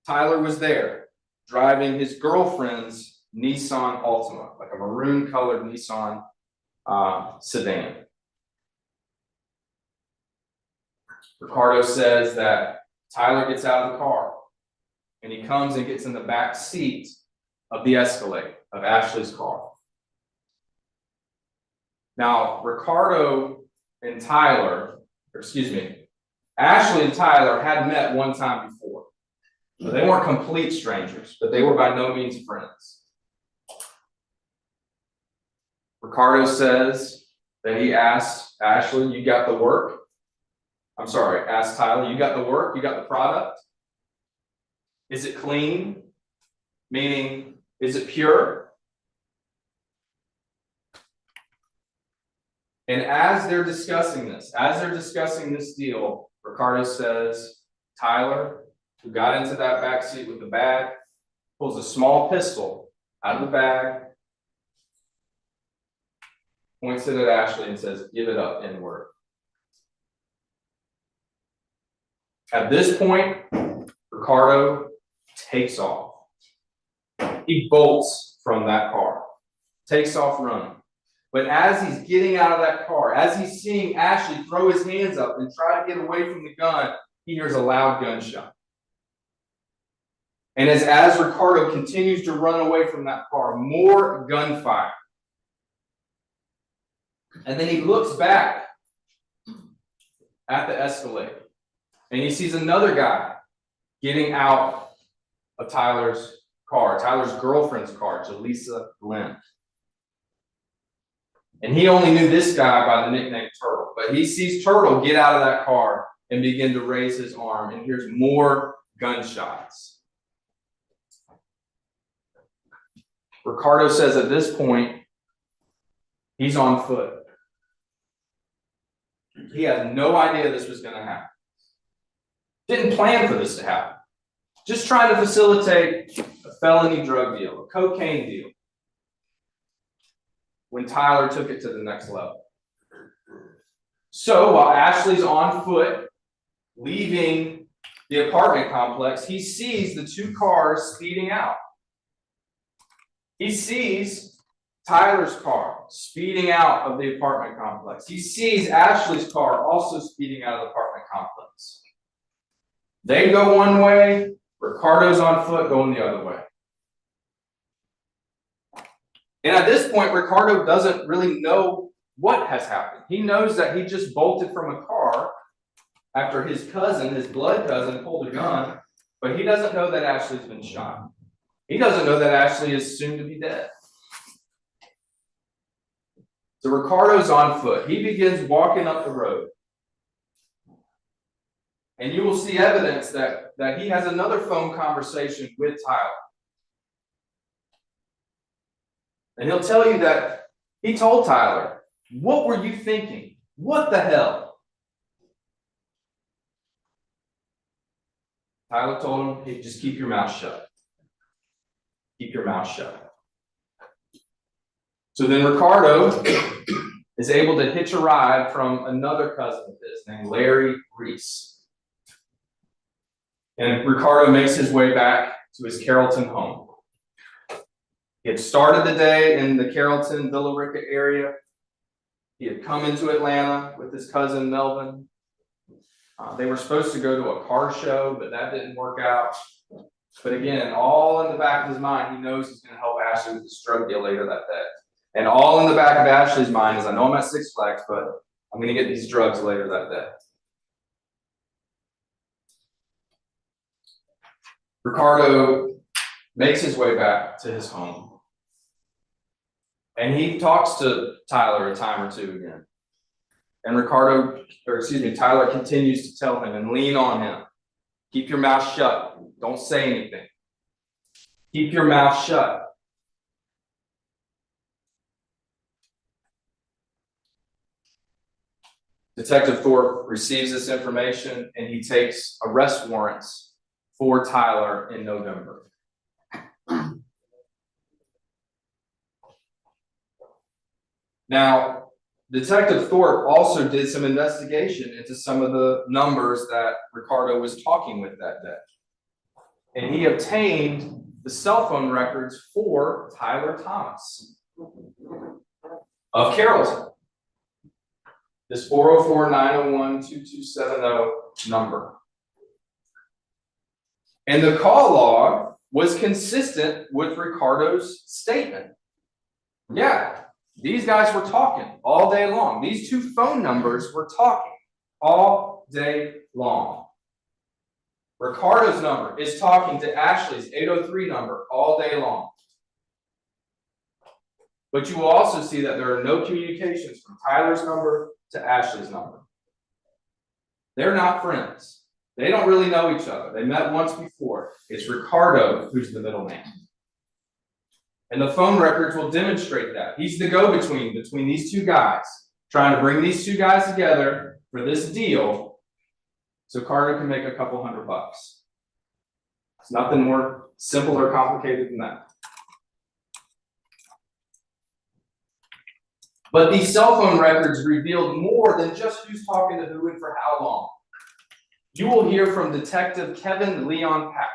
Tyler was there driving his girlfriend's Nissan Altima, like a maroon colored Nissan sedan. Ricardo says that Tyler gets out of the car and he comes and gets in the back seat of the Escalade of Ashley's car. Now, Ashley and Tyler had met one time before. So they weren't complete strangers, but they were by no means friends. Ricardo says that he asked Ashley, you got the work? I'm sorry, asked Tyler, you got the work? You got the product? Is it clean? Meaning, is it pure? And as they're discussing this deal, Ricardo says, Tyler, who got into that back seat with the bag, pulls a small pistol out of the bag, points it at Ashley and says, "Give it up, N-word." At this point, Ricardo takes off. He bolts from that car, takes off running. But as he's getting out of that car, as he's seeing Ashley throw his hands up and try to get away from the gun, he hears a loud gunshot. And as Ricardo continues to run away from that car, more gunfire. And then he looks back at the Escalade and he sees another guy getting out of Tyler's car, Tyler's girlfriend's car, Jaleesa Glenn. And he only knew this guy by the nickname Turtle, but he sees Turtle get out of that car and begin to raise his arm, and hears more gunshots. Ricardo says at this point, he's on foot. He has no idea this was going to happen. Didn't plan for this to happen. Just trying to facilitate a felony drug deal, a cocaine deal, when Tyler took it to the next level. So while Ashley's on foot, leaving the apartment complex, he sees the two cars speeding out. He sees Tyler's car speeding out of the apartment complex. He sees Ashley's car also speeding out of the apartment complex. They go one way, Ricardo's on foot going the other way. And at this point, Ricardo doesn't really know what has happened. He knows that he just bolted from a car after his cousin, his blood cousin, pulled a gun, but he doesn't know that Ashley's been shot. He doesn't know that Ashley is soon to be dead. So Ricardo's on foot. He begins walking up the road. And you will see evidence that he has another phone conversation with Tyler. And he'll tell you that he told Tyler, "What were you thinking? What the hell?" Tyler told him, "Hey, just keep your mouth shut. Keep your mouth shut." So then Ricardo is able to hitch a ride from another cousin of his named Larry Reese. And Ricardo makes his way back to his Carrollton home. He had started the day in the Carrollton, Villa Rica area. He had come into Atlanta with his cousin Melvin. They were supposed to go to a car show, but that didn't work out. But again, all in the back of his mind, he knows he's going to help Ashley with this drug deal later that day. And all in the back of Ashley's mind is, I know I'm at Six Flags, but I'm going to get these drugs later that day. Ricardo makes his way back to his home. And he talks to Tyler a time or two again. And Tyler continues to tell him and lean on him. Keep your mouth shut. Don't say anything. Keep your mouth shut. Detective Thorpe receives this information and he takes arrest warrants for Tyler in November. Now, Detective Thorpe also did some investigation into some of the numbers that Ricardo was talking with that day. And he obtained the cell phone records for Tyler Thomas of Carrollton. This 404-901-2270 number. And the call log was consistent with Ricardo's statement. Yeah, these guys were talking all day long. These two phone numbers were talking all day long. Ricardo's number is talking to Ashley's 803 number all day long. But you will also see that there are no communications from Tyler's number to Ashley's number. They're not friends. They don't really know each other. They met once before. It's Ricardo who's the middleman. And the phone records will demonstrate that. He's the go-between between these two guys, trying to bring these two guys together for this deal so Ricardo can make a couple $100. It's nothing more simple or complicated than that. But these cell phone records revealed more than just who's talking to who and for how long. You will hear from Detective Kevin Leon Pack,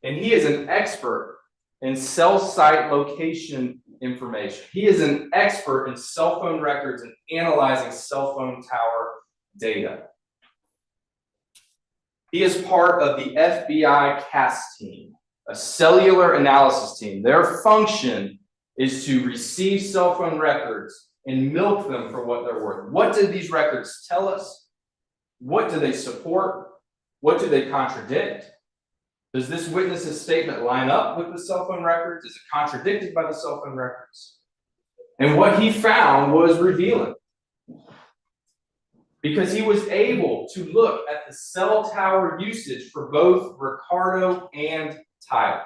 and he is an expert in cell site location information. He is an expert in cell phone records and analyzing cell phone tower data. He is part of the FBI CAS team, a cellular analysis team. Their function is to receive cell phone records and milk them for what they're worth. What did these records tell us? What do they support? What do they contradict? Does this witness's statement line up with the cell phone records? Is it contradicted by the cell phone records? And what he found was revealing, because he was able to look at the cell tower usage for both Ricardo and Tyler.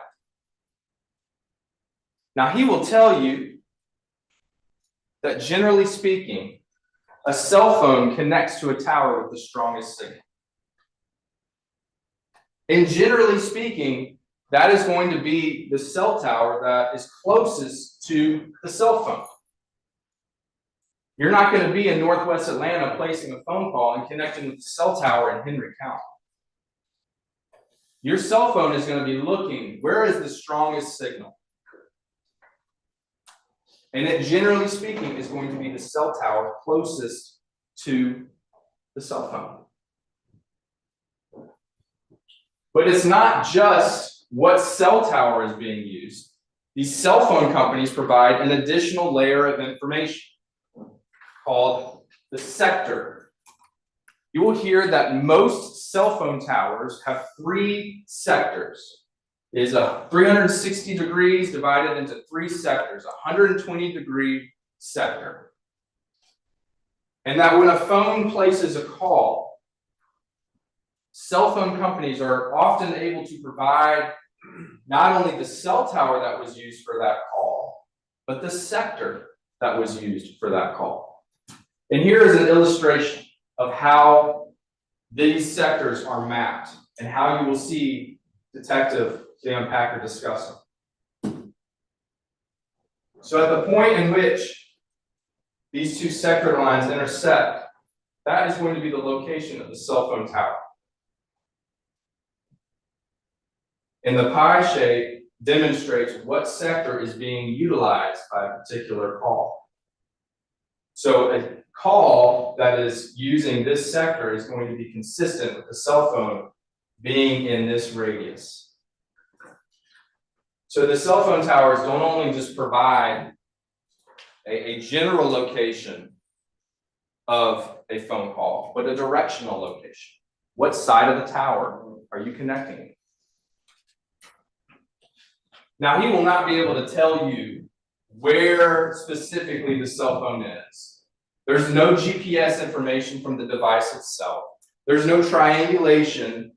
Now, he will tell you that generally speaking, a cell phone connects to a tower with the strongest signal. And generally speaking, that is going to be the cell tower that is closest to the cell phone. You're not going to be in Northwest Atlanta placing a phone call and connecting with the cell tower in Henry County. Your cell phone is going to be looking, where is the strongest signal? And it, generally speaking, is going to be the cell tower closest to the cell phone. But it's not just what cell tower is being used. These cell phone companies provide an additional layer of information called the sector. You will hear that most cell phone towers have 3 sectors. It is a 360 degrees divided into 3 sectors, a 120-degree sector. And that when a phone places a call, cell phone companies are often able to provide not only the cell tower that was used for that call, but the sector that was used for that call. And here is an illustration of how these sectors are mapped and how you will see Detective Leon Packer discuss them. So at the point in which these 2 sector lines intersect, that is going to be the location of the cell phone tower. And the pie shape demonstrates what sector is being utilized by a particular call. So a call that is using this sector is going to be consistent with the cell phone being in this radius. So the cell phone towers don't only just provide a general location of a phone call, but a directional location. What side of the tower are you connecting with? Now, he will not be able to tell you where specifically the cell phone is. There's no GPS information from the device itself. There's no triangulation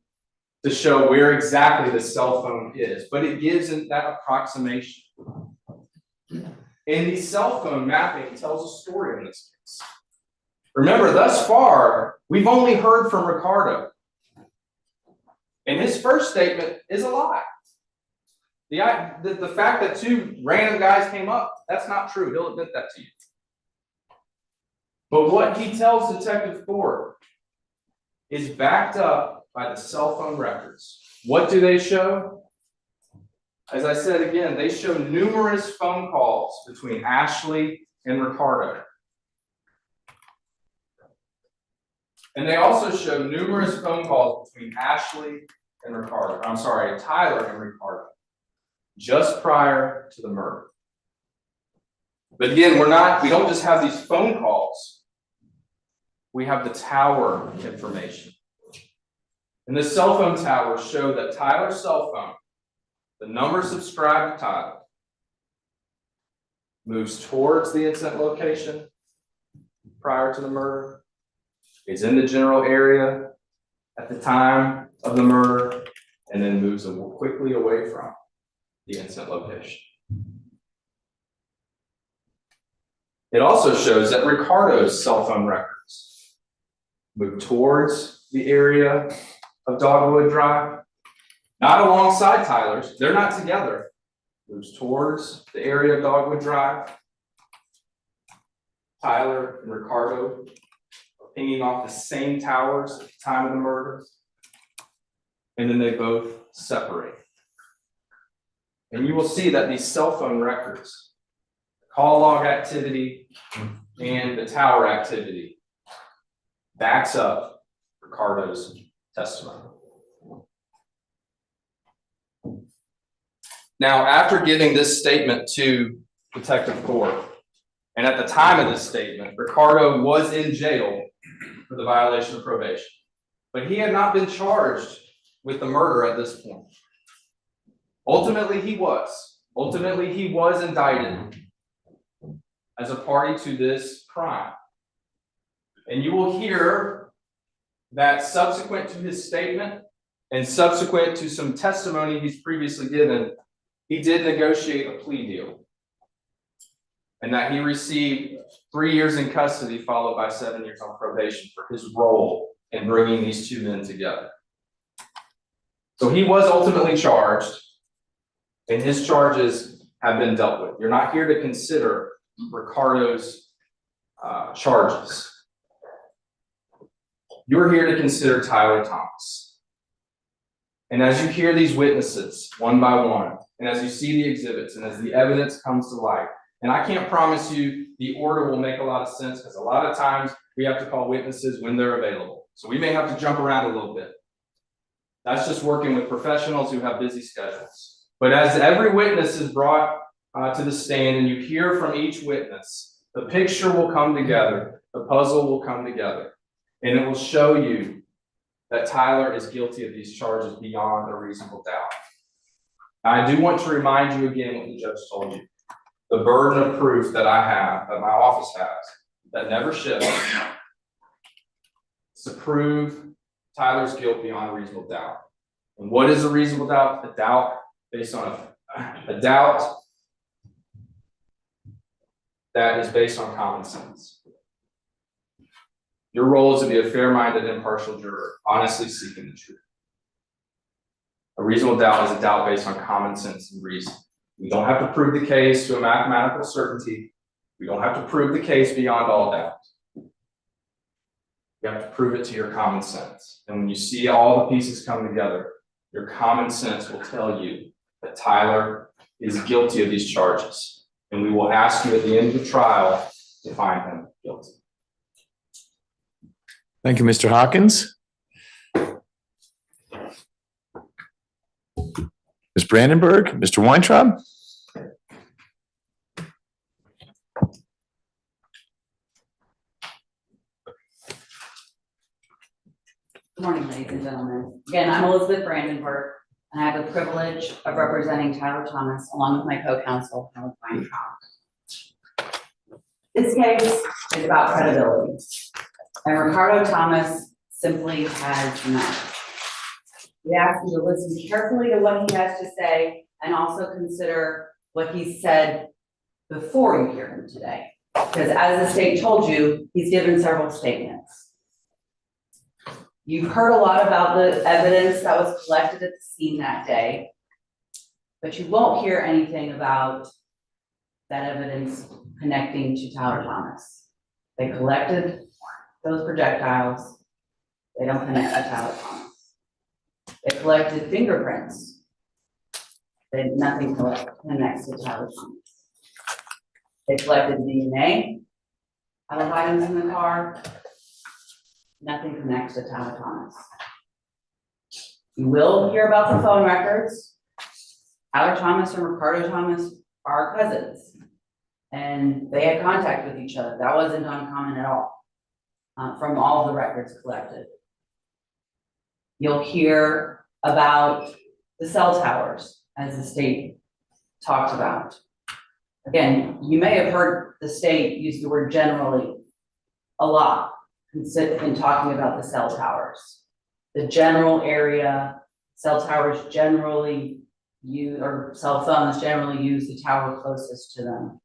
to show where exactly the cell phone is, but it gives it that approximation. And the cell phone mapping tells a story in this case. Remember, thus far, we've only heard from Ricardo. And his first statement is a lie. The fact that 2 random guys came up, that's not true. He'll admit that to you. But what he tells Detective Ford is backed up by the cell phone records. What do they show? As I said again, they show numerous phone calls between Ashley and Ricardo. And they also show numerous phone calls between Ashley and Ricardo. I'm sorry, Tyler and Ricardo, just prior to the murder. But again, we don't just have these phone calls. We have the tower information. And the cell phone towers show that Tyler's cell phone, the number subscribed to Tyler, moves towards the incident location prior to the murder, is in the general area at the time of the murder, and then moves quickly away from the incident location. It also shows that Ricardo's cell phone records move towards the area of Dogwood Drive not alongside Tyler's. They're not together. Moves towards the area of Dogwood Drive. Tyler and Ricardo are pinging off the same towers at the time of the murder. And then they both separate. And you will see that these cell phone records, call log activity and the tower activity, backs up Ricardo's testimony. Now, after giving this statement to Detective Thorpe, and at the time of this statement, Ricardo was in jail for the violation of probation, but he had not been charged with the murder at this point. Ultimately, he was. Ultimately, he was indicted as a party to this crime. And you will hear that subsequent to his statement and subsequent to some testimony he's previously given, he did negotiate a plea deal. And that he received 3 years in custody, followed by 7 years on probation for his role in bringing these two men together. So he was ultimately charged, and his charges have been dealt with. You're not here to consider Ricardo's charges. You're here to consider Tyler Thomas. And as you hear these witnesses one by one, and as you see the exhibits, and as the evidence comes to light, and I can't promise you the order will make a lot of sense, because a lot of times we have to call witnesses when they're available. So we may have to jump around a little bit. That's just working with professionals who have busy schedules. But as every witness is brought to the stand and you hear from each witness, the picture will come together, the puzzle will come together, and it will show you that Tyler is guilty of these charges beyond a reasonable doubt. I do want to remind you again what the judge told you. The burden of proof that I have, that my office has, that never shifts, is to prove Tyler's guilt beyond a reasonable doubt. And what is a reasonable doubt? A doubt based on a doubt that is based on common sense. Your role is to be a fair-minded, impartial juror, honestly seeking the truth. A reasonable doubt is a doubt based on common sense and reason. We don't have to prove the case to a mathematical certainty. We don't have to prove the case beyond all doubt. You have to prove it to your common sense. And when you see all the pieces come together, your common sense will tell you that Tyler is guilty of these charges. And we will ask you at the end of the trial to find him guilty. Thank you, Mr. Hawkins. Ms. Brandenburg, Mr. Weintraub. Good morning, ladies and gentlemen. Again, I'm Elizabeth Brandenburg, and I have the privilege of representing Tyler Thomas along with my co-counsel, Howard Weintraub. This case is about credibility, and Ricardo Thomas simply has none. We ask you to listen carefully to what he has to say and also consider what he said before you hear him today. Because as the state told you, he's given several statements. You've heard a lot about the evidence that was collected at the scene that day, but you won't hear anything about that evidence connecting to Tyler Thomas. They collected those projectiles. They don't connect to Tyler Thomas. They collected fingerprints. Nothing connects to Tyler Thomas. They collected DNA out of items in the car. Nothing connects to Tyler Thomas. You will hear about the phone records. Tyler Thomas and Ricardo Thomas are cousins, and they had contact with each other. That wasn't uncommon at all from all the records collected. You'll hear about the cell towers, as the state talked about. Again, you may have heard the state use the word generally a lot in talking about the cell towers. The general area, cell towers generally use, or cell phones generally use the tower closest to them.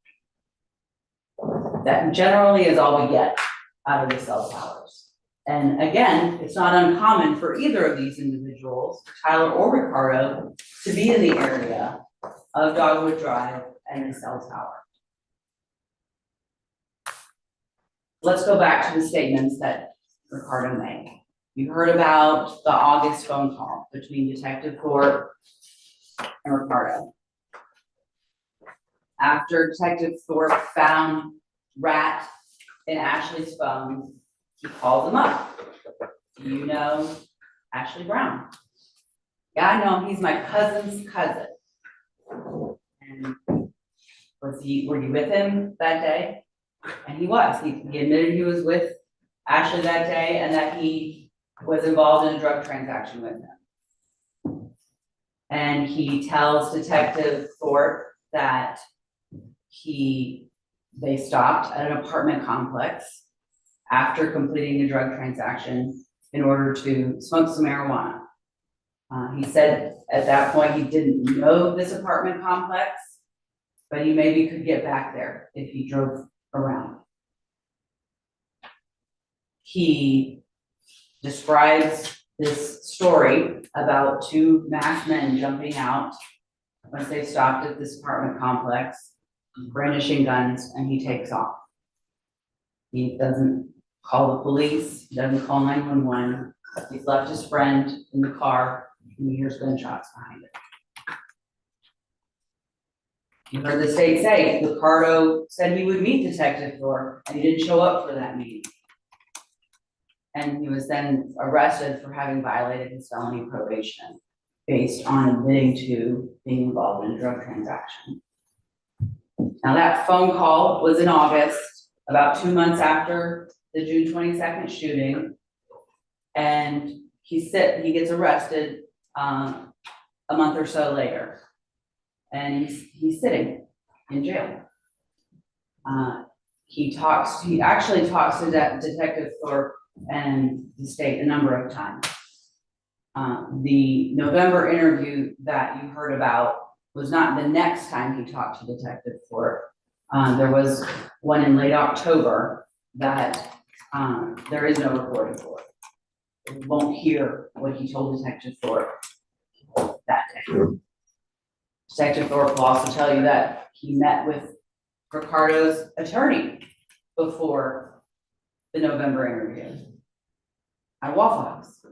That generally is all we get out of the cell towers. And again, it's not uncommon for either of these individuals, Tyler or Ricardo, to be in the area of Dogwood Drive and the cell tower. Let's go back to the statements that Ricardo made. You heard about the August phone call between Detective Thorpe and Ricardo. After Detective Thorpe found Rat in Ashley's phone, he called him up. Do you know Ashley Brown? Yeah, I know him. He's my cousin's cousin. And were you with him that day? And he was. He admitted he was with Ashley that day and that he was involved in a drug transaction with him. And he tells Detective Thorpe that they stopped at an apartment complex after completing a drug transaction in order to smoke some marijuana. He said at that point he didn't know this apartment complex, but he maybe could get back there if he drove around. He describes this story about two masked men jumping out once they stopped at this apartment complex, brandishing guns, and he takes off. He doesn't call the police, he doesn't call 911. He's left his friend in the car and he hears gunshots behind it. You heard the state say Ricardo said he would meet Detective Thorpe and he didn't show up for that meeting. And he was then arrested for having violated his felony probation based on admitting to being involved in a drug transaction. Now that phone call was in August, about 2 months after the June 22nd shooting, and he gets arrested a month or so later, and he's sitting in jail. He actually talks to Detective Thorpe and the state a number of times. The November interview that you heard about was not the next time he talked to Detective Thorpe. There was one in late October that there is no recording for. You won't hear what he told Detective Thorpe that day. Detective Thorpe will also tell you that he met with Ricardo's attorney before the November interview at Waffle House,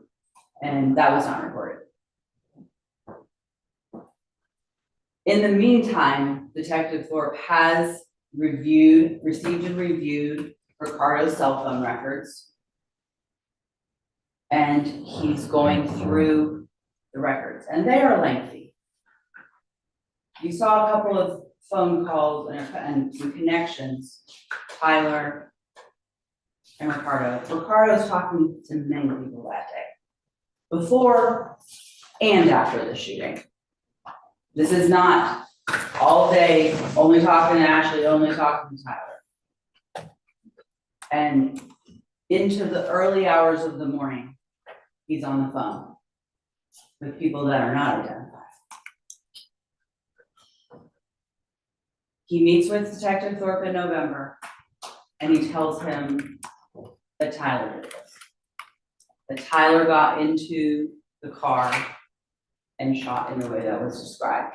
and that was not recorded. In the meantime, Detective Thorpe has received and reviewed Ricardo's cell phone records, and he's going through the records, and they are lengthy. You saw a couple of phone calls and some connections, Tyler and Ricardo. Ricardo's talking to many people that day, before and after the shooting. This is not all day, only talking to Ashley, only talking to Tyler. And into the early hours of the morning, he's on the phone with people that are not identified. He meets with Detective Thorpe in November, and he tells him that Tyler did this. That Tyler got into the car and shot in the way that was described.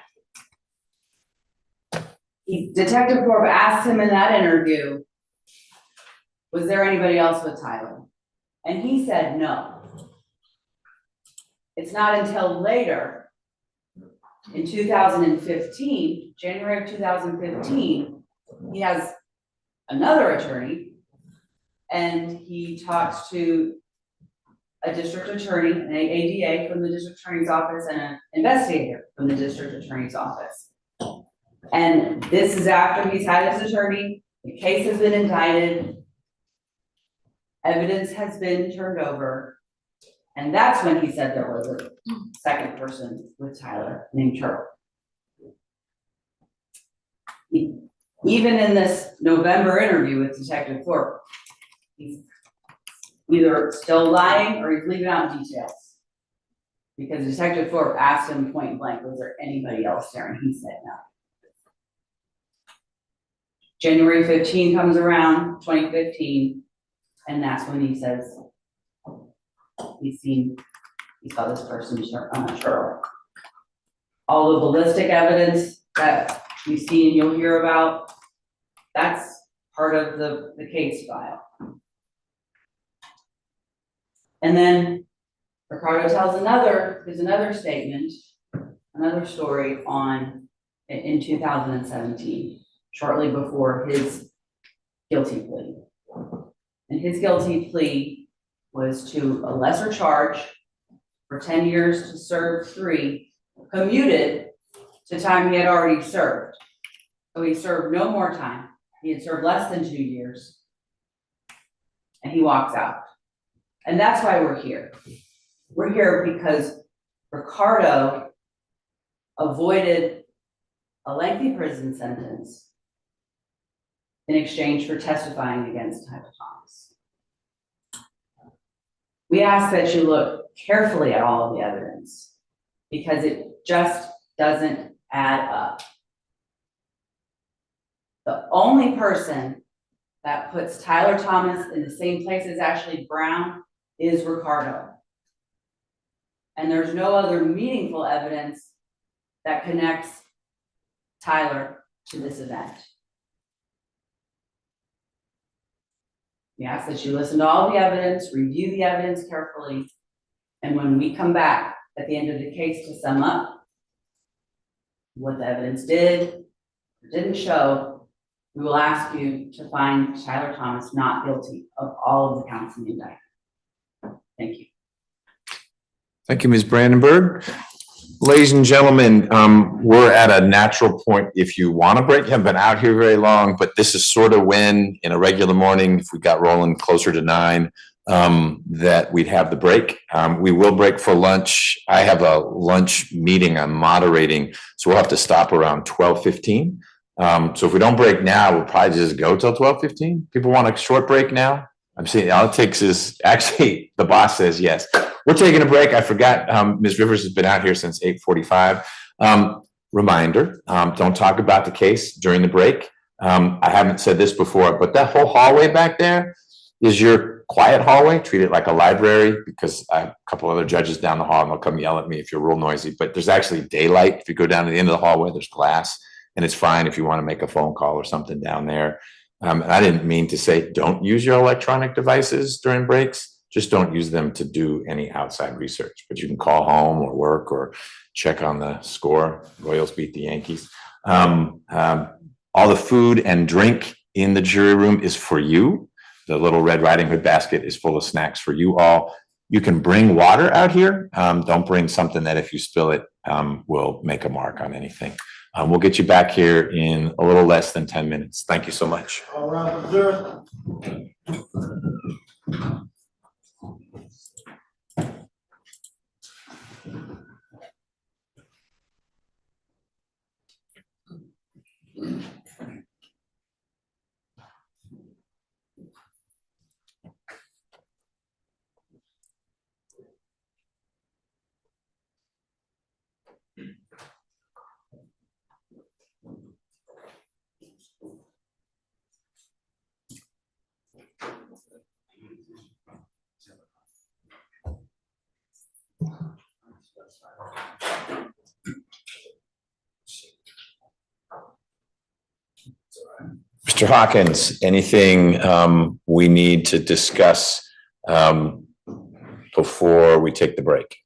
Detective Thorpe asked him in that interview, was there anybody else with Tyler? And he said no. It's not until later, in 2015, January of 2015, he has another attorney, and he talks to a district attorney, an ADA from the district attorney's office, and an investigator from the district attorney's office. And this is after he's had his attorney, the case has been indicted, evidence has been turned over, and that's when he said there was a second person with Tyler named Turtle. Even in this November interview with Detective Thorpe, he's either still lying or he's leaving out details. Because Detective Thorpe asked him point blank, was there anybody else there? And he said no. January 15 comes around, 2015, and that's when he says he saw this person on a turtle. All the ballistic evidence that you see and you'll hear about, that's part of the case file. And then Ricardo tells there's another statement, another story in 2017, shortly before his guilty plea. And his guilty plea was to a lesser charge for 10 years to serve 3, commuted to time he had already served. So he served no more time. He had served less than 2 years. And he walks out. And that's why we're here. We're here because Ricardo avoided a lengthy prison sentence in exchange for testifying against Tyler Thomas. We ask that you look carefully at all of the evidence because it just doesn't add up. The only person that puts Tyler Thomas in the same place as Ashley Brown is Ricardo. And there's no other meaningful evidence that connects Tyler to this event. We ask that you listen to all the evidence, review the evidence carefully, and when we come back at the end of the case to sum up what the evidence did or didn't show, we will ask you to find Tyler Thomas not guilty of all of the counts in the indictment. Thank you. Thank you, Ms. Brandenburg. Ladies and gentlemen, we're at a natural point. If you want to break, you haven't been out here very long, but this is sort of when, in a regular morning, if we got rolling closer to 9, that we'd have the break. We will break for lunch. I have a lunch meeting I'm moderating, so we'll have to stop around 12:15. So if we don't break now, we'll probably just go till 12:15. People want a short break now? I'm seeing all it takes is, actually, the boss says yes. We're taking a break. I forgot Ms. Rivers has been out here since 8:45. Reminder, don't talk about the case during the break. I haven't said this before, but that whole hallway back there is your quiet hallway. Treat it like a library, because I have a couple other judges down the hall and they'll come yell at me if you're real noisy, but there's actually daylight. If you go down to the end of the hallway, there's glass, and it's fine if you want to make a phone call or something down there. And I didn't mean to say don't use your electronic devices during breaks. Just don't use them to do any outside research, but you can call home or work or check on the score. Royals beat the Yankees. All the food and drink in the jury room is for you. The little Red Riding Hood basket is full of snacks for you all. You can bring water out here. Don't bring something that if you spill it, will make a mark on anything. We'll get you back here in a little less than 10 minutes. Thank you so much. All round observed. Mr. Hawkins, anything we need to discuss before we take the break?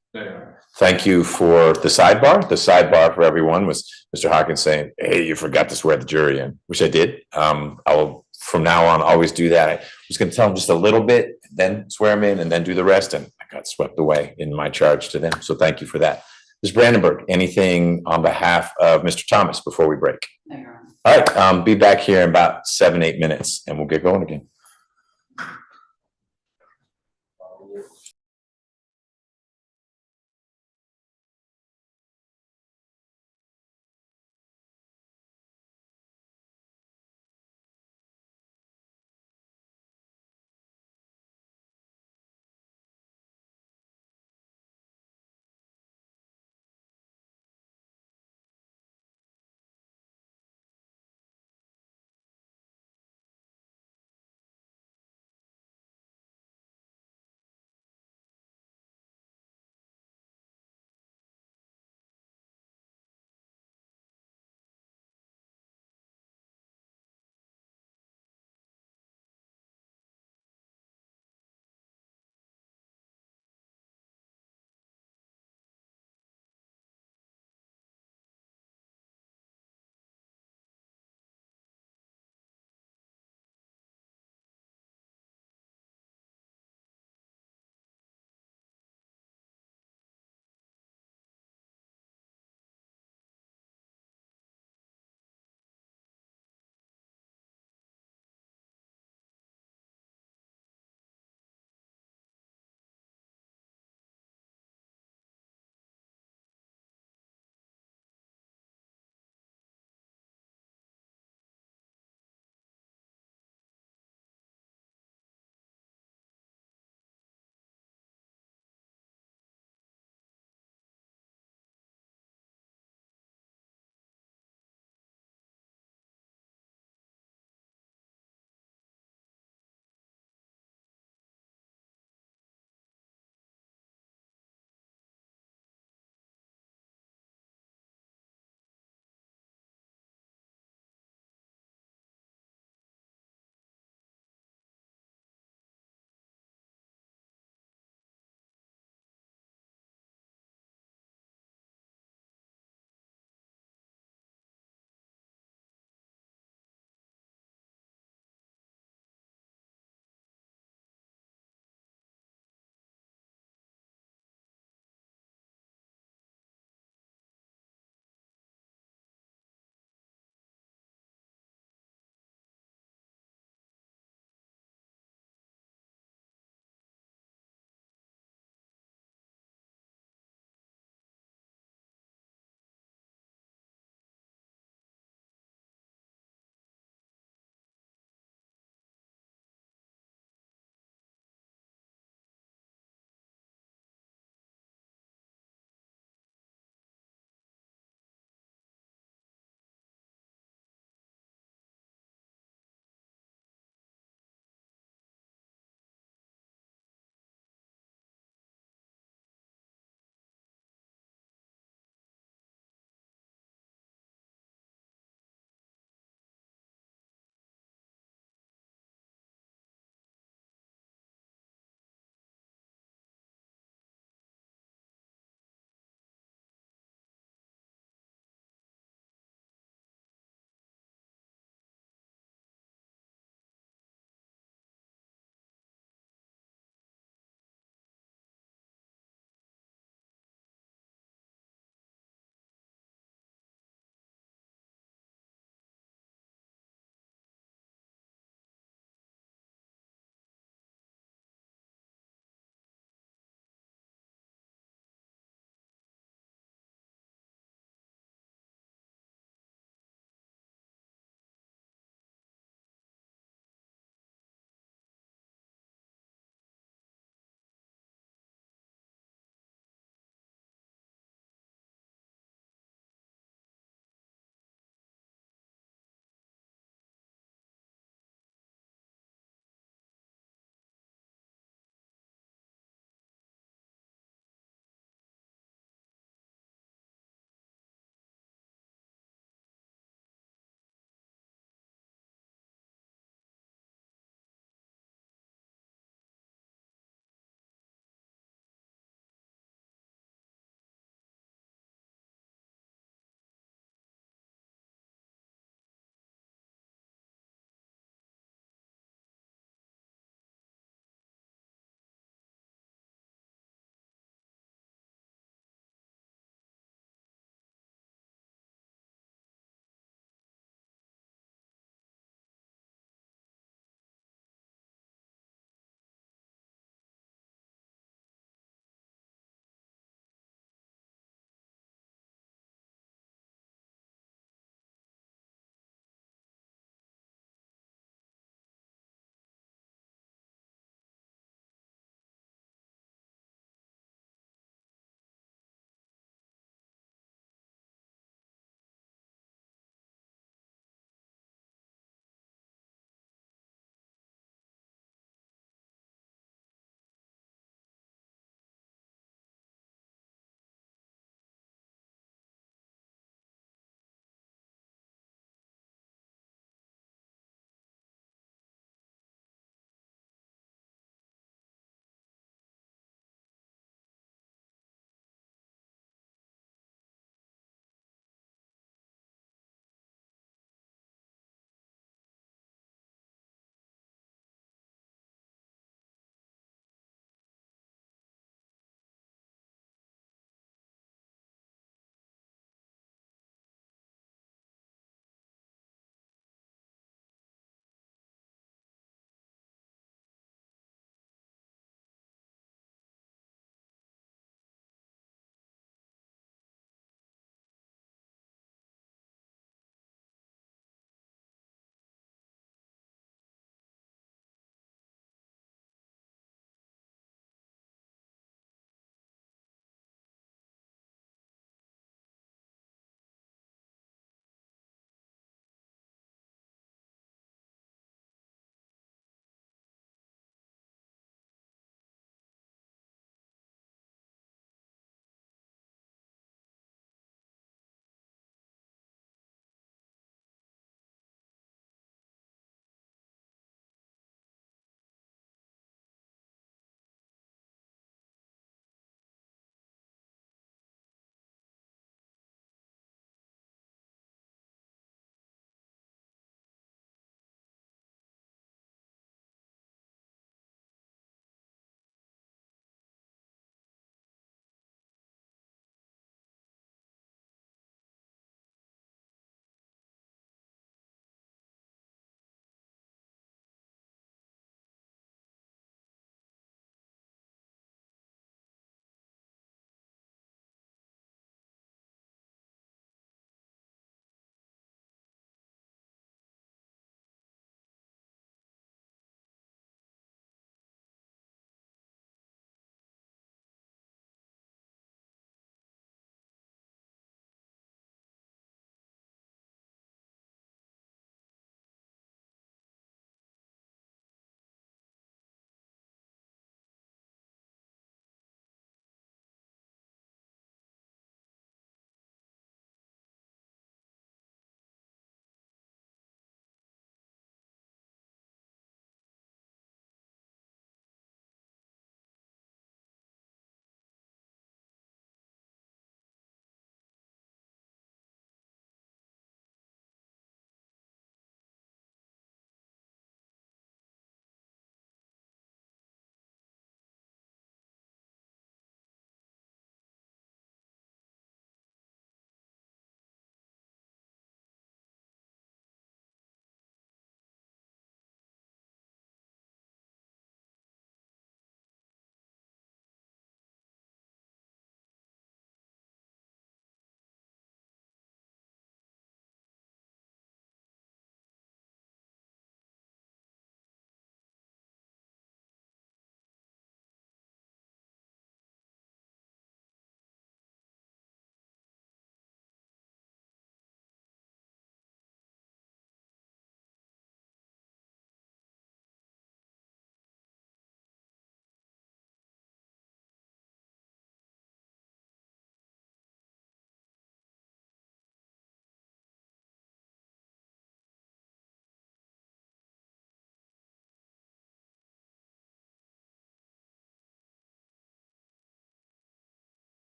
Thank you for the sidebar. The sidebar for everyone was Mr. Hawkins saying, hey, you forgot to swear the jury in, which I did. I will, from now on, always do that. I was going to tell them just a little bit, then swear them in, and then do the rest. And I got swept away in my charge to them. So thank you for that. Ms. Brandenburg, anything on behalf of Mr. Thomas before we break? No, Your Honor. All right, be back here in about 7-8 minutes and we'll get going again.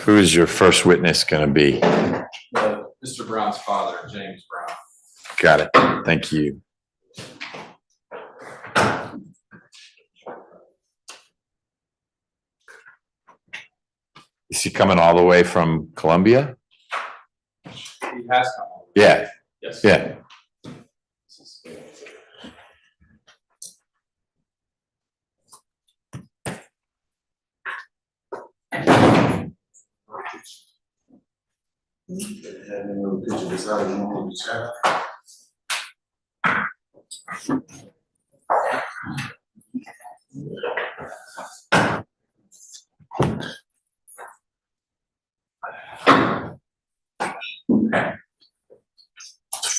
Who is your first witness going to be? Mr. Brown's father, James Brown. Got it. Thank you. Is he coming all the way from Columbia? He has come. Yeah, Yes. yeah.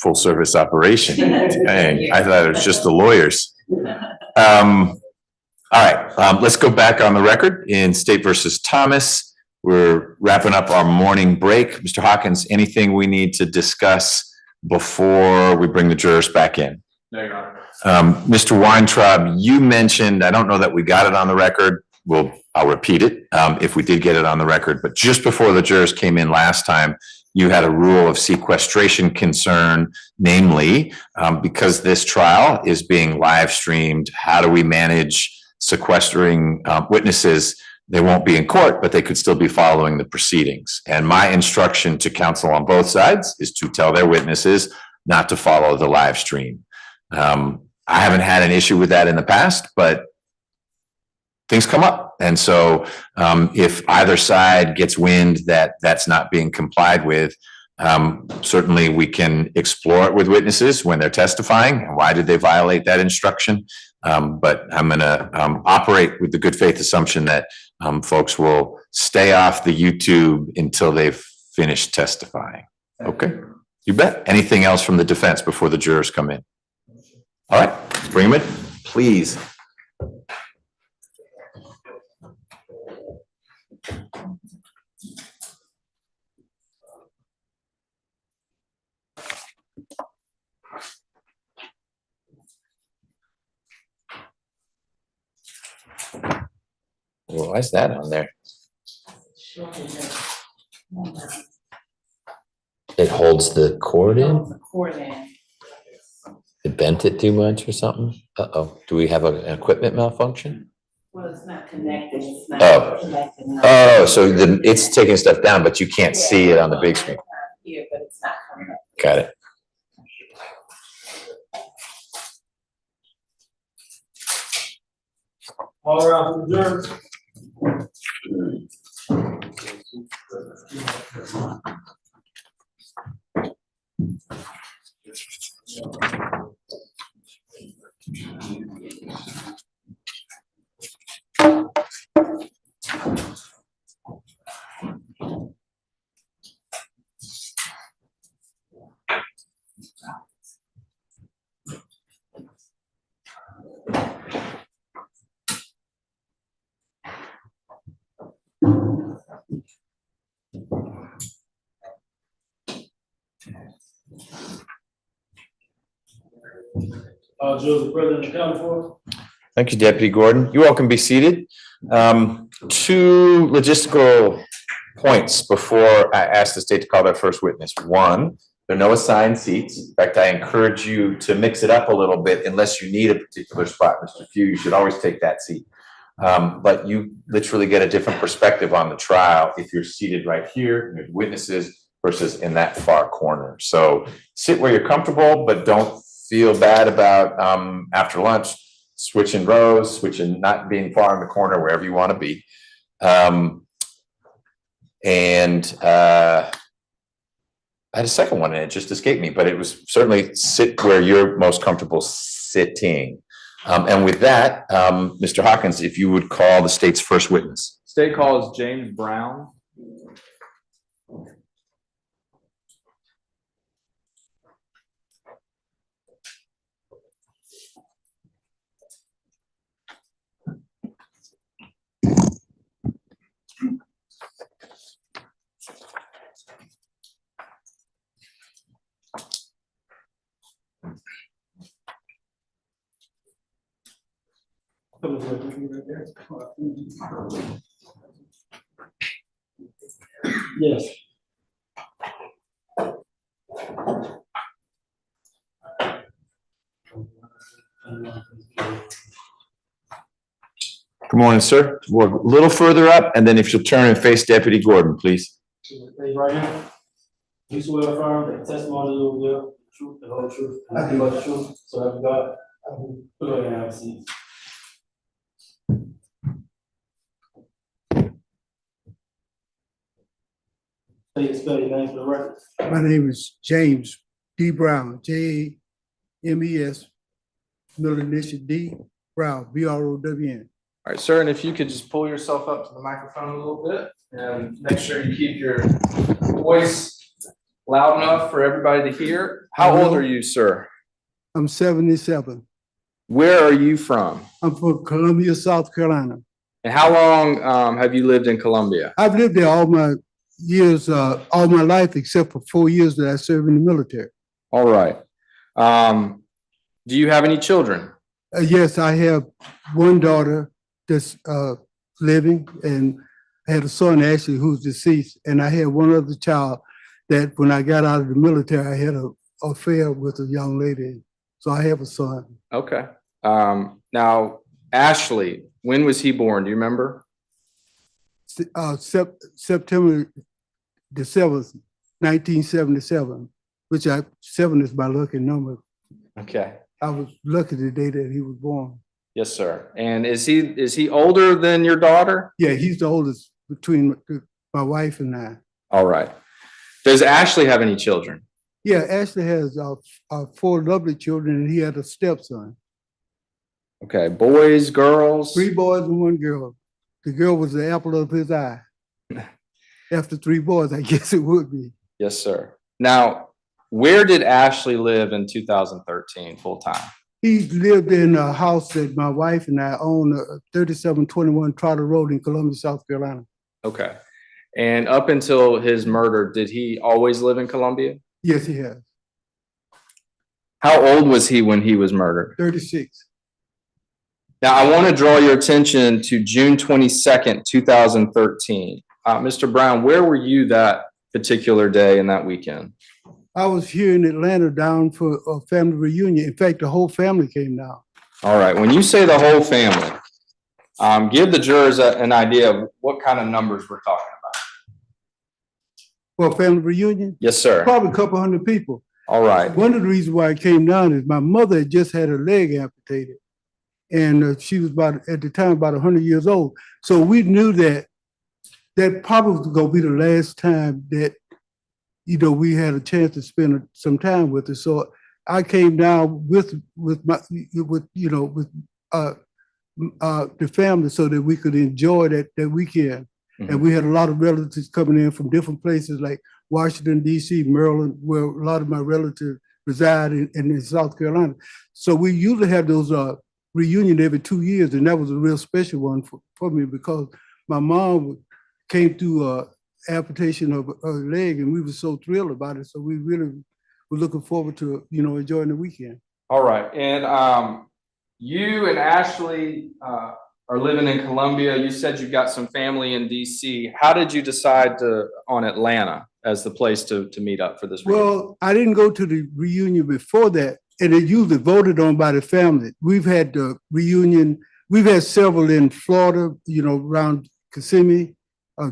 Full service operation. Dang, I thought it was just the lawyers. All right, let's go back on the record in State versus Thomas. We're wrapping up our morning break. Mr. Hawkins, anything we need to discuss before we bring the jurors back in? No, Your Honor. Mr. Weintraub, you mentioned, I don't know that we got it on the record. I'll repeat it if we did get it on the record, but just before the jurors came in last time, you had a rule of sequestration concern, namely, because this trial is being live streamed, how do we manage sequestering witnesses? They won't be in court, but they could still be following the proceedings. And my instruction to counsel on both sides is to tell their witnesses not to follow the live stream. I haven't had an issue with that in the past, but things come up. And so if either side gets wind that that's not being complied with, certainly we can explore it with witnesses when they're testifying. And why did they violate that instruction? But I'm going to operate with the good faith assumption that folks will stay off the YouTube until they've finished testifying. Okay, you bet. Anything else from the defense before the jurors come in? All right, let's bring them in, please. Well, why is that on there? It holds the cord in? It bent it too much or something? Uh-oh. Do we have an equipment malfunction? Well, it's not connected. It's not Oh. connected. Oh, so it's taking stuff down, but you can't see it on the big screen. Here, but it's not coming up. Got it. All around the jurors. Joseph, President accounted for. Thank you, Deputy Gordon. You all can be seated. Two logistical points before I ask the state to call their first witness. One, there are no assigned seats. In fact, I encourage you to mix it up a little bit unless you need a particular spot. Mr. Few, you should always take that seat. But you literally get a different perspective on the trial if you're seated right here, with witnesses versus in that far corner. So sit where you're comfortable, but don't feel bad about after lunch switching rows, switching, not being far in the corner, wherever you want to be. I had a second one and it just escaped me, but it was certainly sit where you're most comfortable sitting. And with that, Mr. Hawkins, if you would call the state's first witness. State call is James Brown. Come this way, right there. Yes. Good morning, sir. We're a little further up, and then if you'll turn and face Deputy Gordon, please. Raise right hand. You swear or affirm that the testimony you will give, the truth, the whole truth, and nothing but the truth, so help you God. Go ahead and have a seat. Please spell your name for the record. My name is James D. Brown, James, middle initial D. Brown, Brown. All right, sir, and if you could just pull yourself up to the microphone a little bit and make sure you keep your voice loud enough for everybody to hear. How old are you, sir? I'm 77. Where are you from? I'm from Columbia, South Carolina. And how long have you lived in Columbia? I've lived there all my years, all my life, except for 4 years that I served in the military. All right. Do you have any children? Yes, I have one daughter that's living, and I had a son actually who's deceased, and I had one other child that when I got out of the military, I had an affair with a young lady. So I have a son. Okay. Now, Ashley, when was he born? Do you remember? September the 7th, 1977, which 7 is my lucky number. Okay. I was lucky the day that he was born. Yes, sir. And is he older than your daughter? Yeah, he's the oldest between my wife and I. All right. Does Ashley have any children? Yeah, Ashley has 4 lovely children, and he had a stepson. Okay. Boys, girls? 3 boys and 1 girl. The girl was the apple of his eye. After 3 boys, I guess it would be. Yes, sir. Now, where did Ashley live in 2013 full time? He lived in a house that my wife and I own, 3721 Trotter Road in Columbia, South Carolina. Okay. And up until his murder, did he always live in Columbia? Yes, he has. How old was he when he was murdered? 36. Now, I want to draw your attention to June 22nd, 2013. Mr. Brown, where were you that particular day and that weekend? I was here in Atlanta down for a family reunion. In fact, the whole family came down. All right. When you say the whole family, give the jurors an idea of what kind of numbers we're talking about. For a family reunion? Yes, sir. Probably a couple hundred people. All right. One of the reasons why I came down is my mother had just had her leg amputated. And she was at the time about 100 years old. So we knew that probably was going to be the last time that we had a chance to spend some time with her. So I came down with the family so that we could enjoy that weekend. Mm-hmm. And we had a lot of relatives coming in from different places like Washington, D.C., Maryland, where a lot of my relatives reside in South Carolina. So we usually have those reunions every 2 years, and that was a real special one for me because my mom came through amputation of her leg, and we were so thrilled about it. So we really were looking forward to, enjoying the weekend. All right. And you and Ashley are living in Columbia. You said you've got some family in DC. How did you decide on Atlanta as the place to meet up for this reunion? Well, I didn't go to the reunion before that, and it usually voted on by the family. We've had the reunion. We've had several in Florida, around Kissimmee,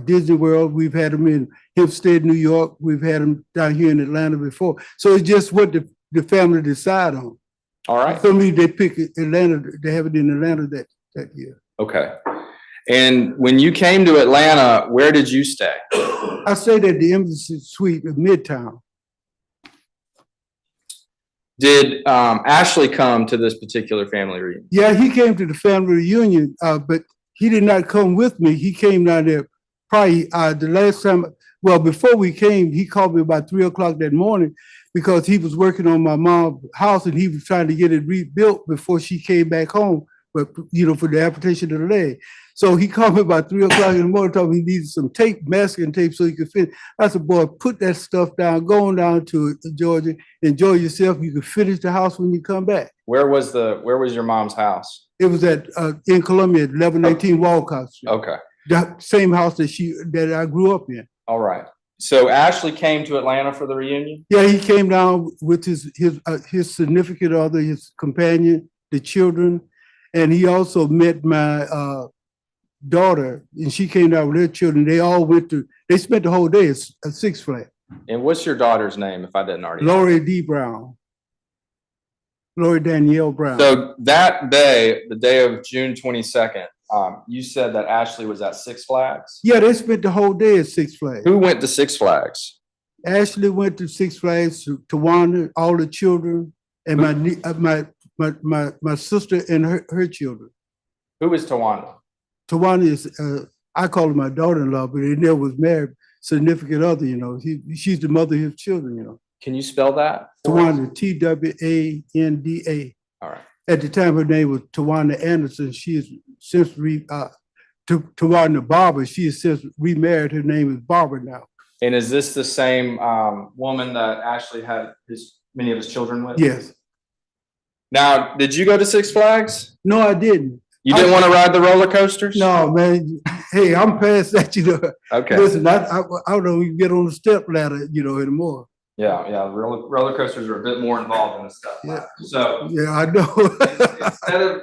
Disney World. We've had them in Hempstead, New York. We've had them down here in Atlanta before. So it's just what the family decide on. All right. For me, they pick Atlanta. They have it in Atlanta that year. Okay. And when you came to Atlanta, where did you stay? I stayed at the Embassy Suite in Midtown. Did Ashley come to this particular family reunion? Yeah, he came to the family reunion, but he did not come with me. He came down there probably the last time. Well, before we came, he called me about 3 o'clock that morning because he was working on my mom's house and he was trying to get it rebuilt before she came back home, but for the amputation of the leg. So he called me about 3 o'clock in the morning, told me he needed some tape, masking tape, so he could finish. I said, boy, put that stuff down, go on down to Georgia, enjoy yourself. You can finish the house when you come back. Where was your mom's house? It was at, in Columbia, 1118 Walcott Street. Okay, The same house that I grew up in. all right. So Ashley came to Atlanta for the reunion? Yeah, he came down with his significant other, his companion, the children, and he also met my daughter, and she came down with her children. They all they spent the whole day at Six Flags. And what's your daughter's name, if I didn't already? Lori D. Brown. Lori Danielle Brown. So that day, the day of June 22nd, you said that Ashley was at Six Flags? Yeah, they spent the whole day at Six Flags. Who went to Six Flags? Ashley went to Six Flags, to Tawana, all the children, and my sister and her children. Who is Tawana? Tawana is, I call her my daughter-in-law, but they never was married, significant other, you know. She's the mother of his children, you know. Can you spell that? Tawana, Twanda. All right. At the time, her name was Tawana Anderson. She is since Tawana Barber. She has since remarried. Her name is Barber now. And is this the same woman that Ashley had many of his children with? Yes. Now, did you go to Six Flags? No, I didn't. You didn't want to ride the roller coasters? No, man. Hey, I'm past that, you know. Okay. Listen, I don't even get on the step ladder, you know, anymore. Yeah. Roller coasters are a bit more involved in this stuff. Yeah. So Yeah, I know.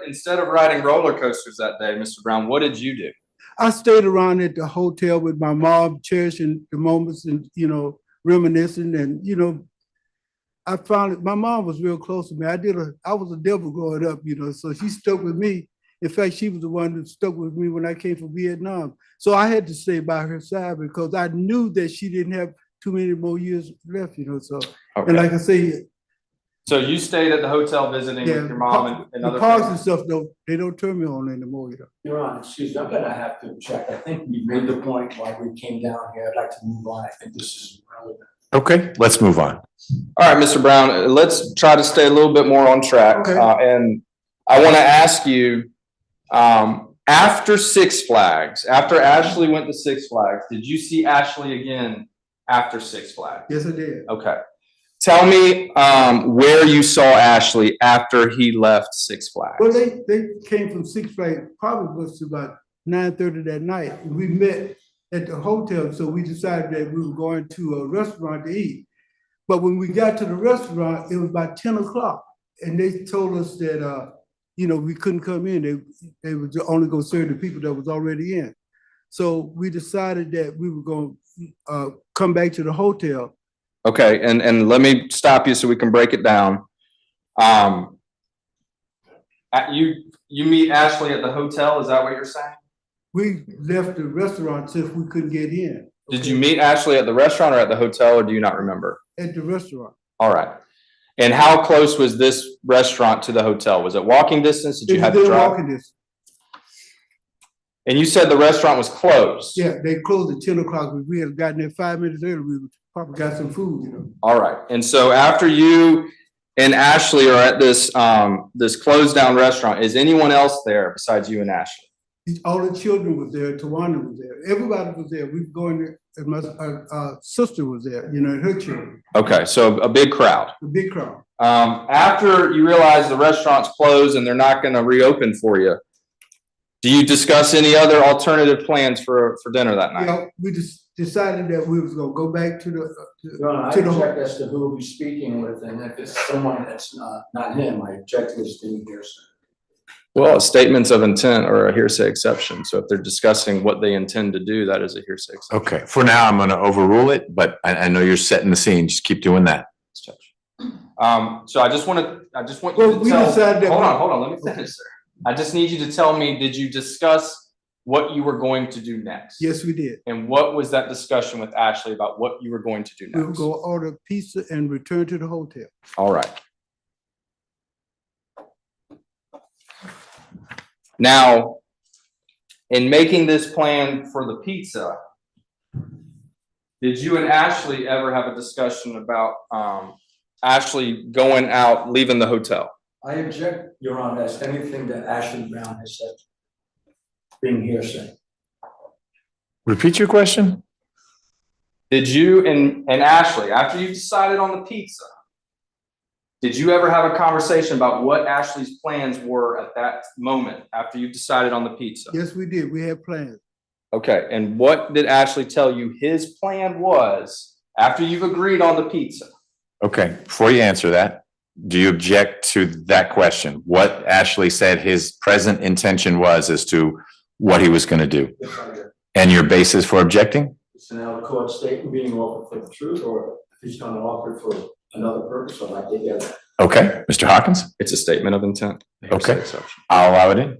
instead of riding roller coasters that day, Mr. Brown, what did you do? I stayed around at the hotel with my mom, cherishing the moments and, you know, reminiscing. And, you know, I found my mom was real close to me. I was a devil growing up, you know, so she stuck with me. In fact, she was the one that stuck with me when I came from Vietnam. So I had to stay by her side because I knew that she didn't have too many more years left, you know, so. Okay. And like I say. So you stayed at the hotel visiting with your mom and other the parks family? and stuff, they don't turn me on anymore, you know. Your Honor, excuse me, I'm gonna have to check. I think we made the point why we came down here. I'd like to move on. I think this is relevant. Okay, let's move on. All right, Mr. Brown, let's try to stay a little bit more on track. Okay. And I want to ask you, after Six Flags, after Ashley went to Six Flags, did you see Ashley again after Six Flags? Yes, I did. Okay. Tell me where you saw Ashley after he left Six Flags. Well, they came from Six Flags, probably was about 9:30 that night. We met at the hotel, so we decided that we were going to a restaurant to eat. But when we got to the restaurant, it was about 10 o'clock, and they told us that you know, we couldn't come in. They were only going to serve the people that was already in. So we decided that we were going to come back to the hotel. Okay, and let me stop you so we can break it down. You meet Ashley at the hotel, is that what you're saying? We left the restaurant since we couldn't get in. Did you meet Ashley at the restaurant or at the hotel, or do you not remember? At the restaurant. All right. And how close was this restaurant to the hotel? Was it walking distance? Did you have to drive? Walking distance. And you said the restaurant was closed? Yeah, they closed at 10 o'clock. We had gotten there 5 minutes early. We probably got some food, you know. All right. And so after you and Ashley are at this this closed down restaurant, is anyone else there besides you and Ashley? All the children was there. Tawana was there. Everybody was there. We were going there. And my sister was there, you know, and her children. Okay, so a big crowd. A big crowd. After you realize the restaurant's closed and they're not going to reopen for you, do you discuss any other alternative plans for dinner that night? Yeah, we just decided that we was going to go back to the Your Honor, I object as to who we're speaking with, and if it's someone that's not him, I object to his being here, sir. Well, statements of intent are a hearsay exception. So if they're discussing what they intend to do, that is a hearsay exception. Okay, for now, I'm going to overrule it, but I know you're setting the scene. Just keep doing that. So I just want you Well, to we tell, decided that. hold on, let me finish, sir. I just need you to tell me, did you discuss what you were going to do next? Yes, we did. And what was that discussion with Ashley about what you were going to do We would next? go order pizza and return to the hotel. All right. Now, in making this plan for the pizza, did you and Ashley ever have a discussion about Ashley going out, leaving the hotel? I object, Your Honor, as anything that Ashley Brown has said being hearsay. Repeat your question? Did you and Ashley, after you decided on the pizza, Did you ever have a conversation about what Ashley's plans were at that moment after you decided on the pizza? Yes, we did. We had plans. Okay, and what did Ashley tell you his plan was after you've agreed on the pizza? Okay, before you answer that, do you object to that question? What Ashley said his present intention was as to what he was going to do? Yes, I do. And your basis for objecting? It's an out of court statement being offered for the truth, or if he's gonna offer it for another purpose, I'd like to hear that. Okay, Mr. Hawkins, It's a statement of intent. Okay. I'll allow it in.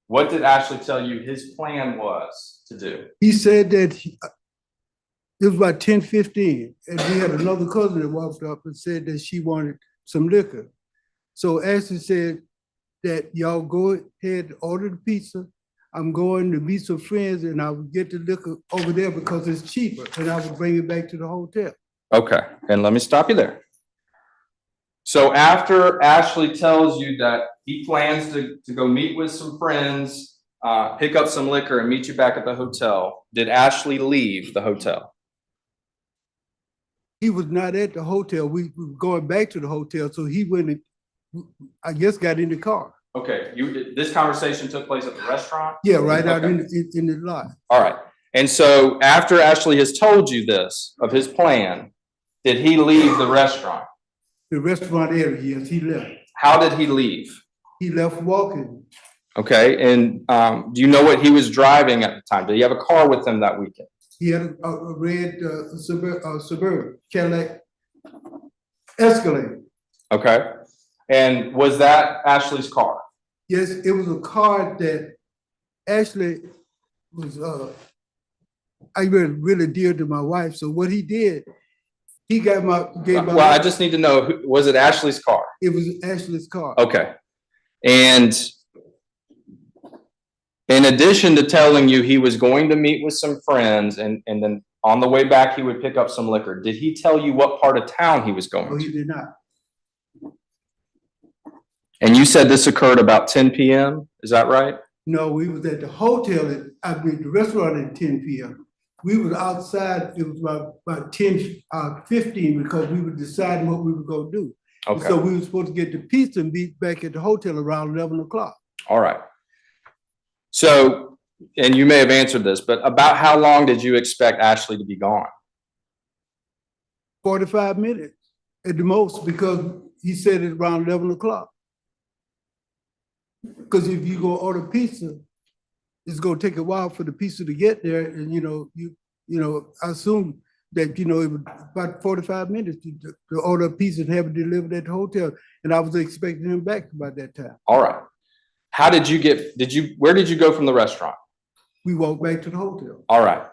What did Ashley tell you his plan was to do? He said that it was about 10:15, and we had another cousin that walked up and said that she wanted some liquor. So Ashley said that y'all go ahead, order the pizza. I'm going to meet some friends and I will get the liquor over there because it's cheaper, and I will bring it back to the hotel. Okay, and let me stop you there. So after Ashley tells you that he plans to go meet with some friends, pick up some liquor and meet you back at the hotel, did Ashley leave the hotel? He was not at the hotel. We were going back to the hotel, so he went and, I guess, got in the car. Okay, this conversation took place at the restaurant? Yeah, right out Okay. in the lot. All right, and so after Ashley has told you this, of his plan, did he leave the restaurant? The restaurant area, yes, he left. How did he leave? He left walking. Okay, and do you know what he was driving at the time? Did he have a car with him that weekend? He had a red Suburban Cadillac Escalade. Okay, and was that Ashley's car? Yes, it was a car that actually was I really dear to my wife. So what he did, he gave my Well, I just need to know, was it Ashley's car? it was Ashley's car. Okay, and in addition to telling you he was going to meet with some friends and then on the way back, he would pick up some liquor, did he tell you what part of town he was No, going he to? did not. And you said this occurred about 10 p.m., is that right? No, we was at the hotel the restaurant at 10 p.m. We was outside, it was about 10:15 because we were deciding what we were gonna do. Okay, So we were supposed to get the pizza and be back at the hotel around 11 o'clock. all right. So, and you may have answered this, but about how long did you expect Ashley to be gone? 45 minutes at the most, because he said it around 11 o'clock. Because if you go order pizza, it's gonna take a while for the pizza to get there, and I assume that it was about 45 minutes to order a pizza and have it delivered at the hotel, and I was expecting him back about that time. All right. How did you where did you go from the restaurant? We walked back to the hotel. All right.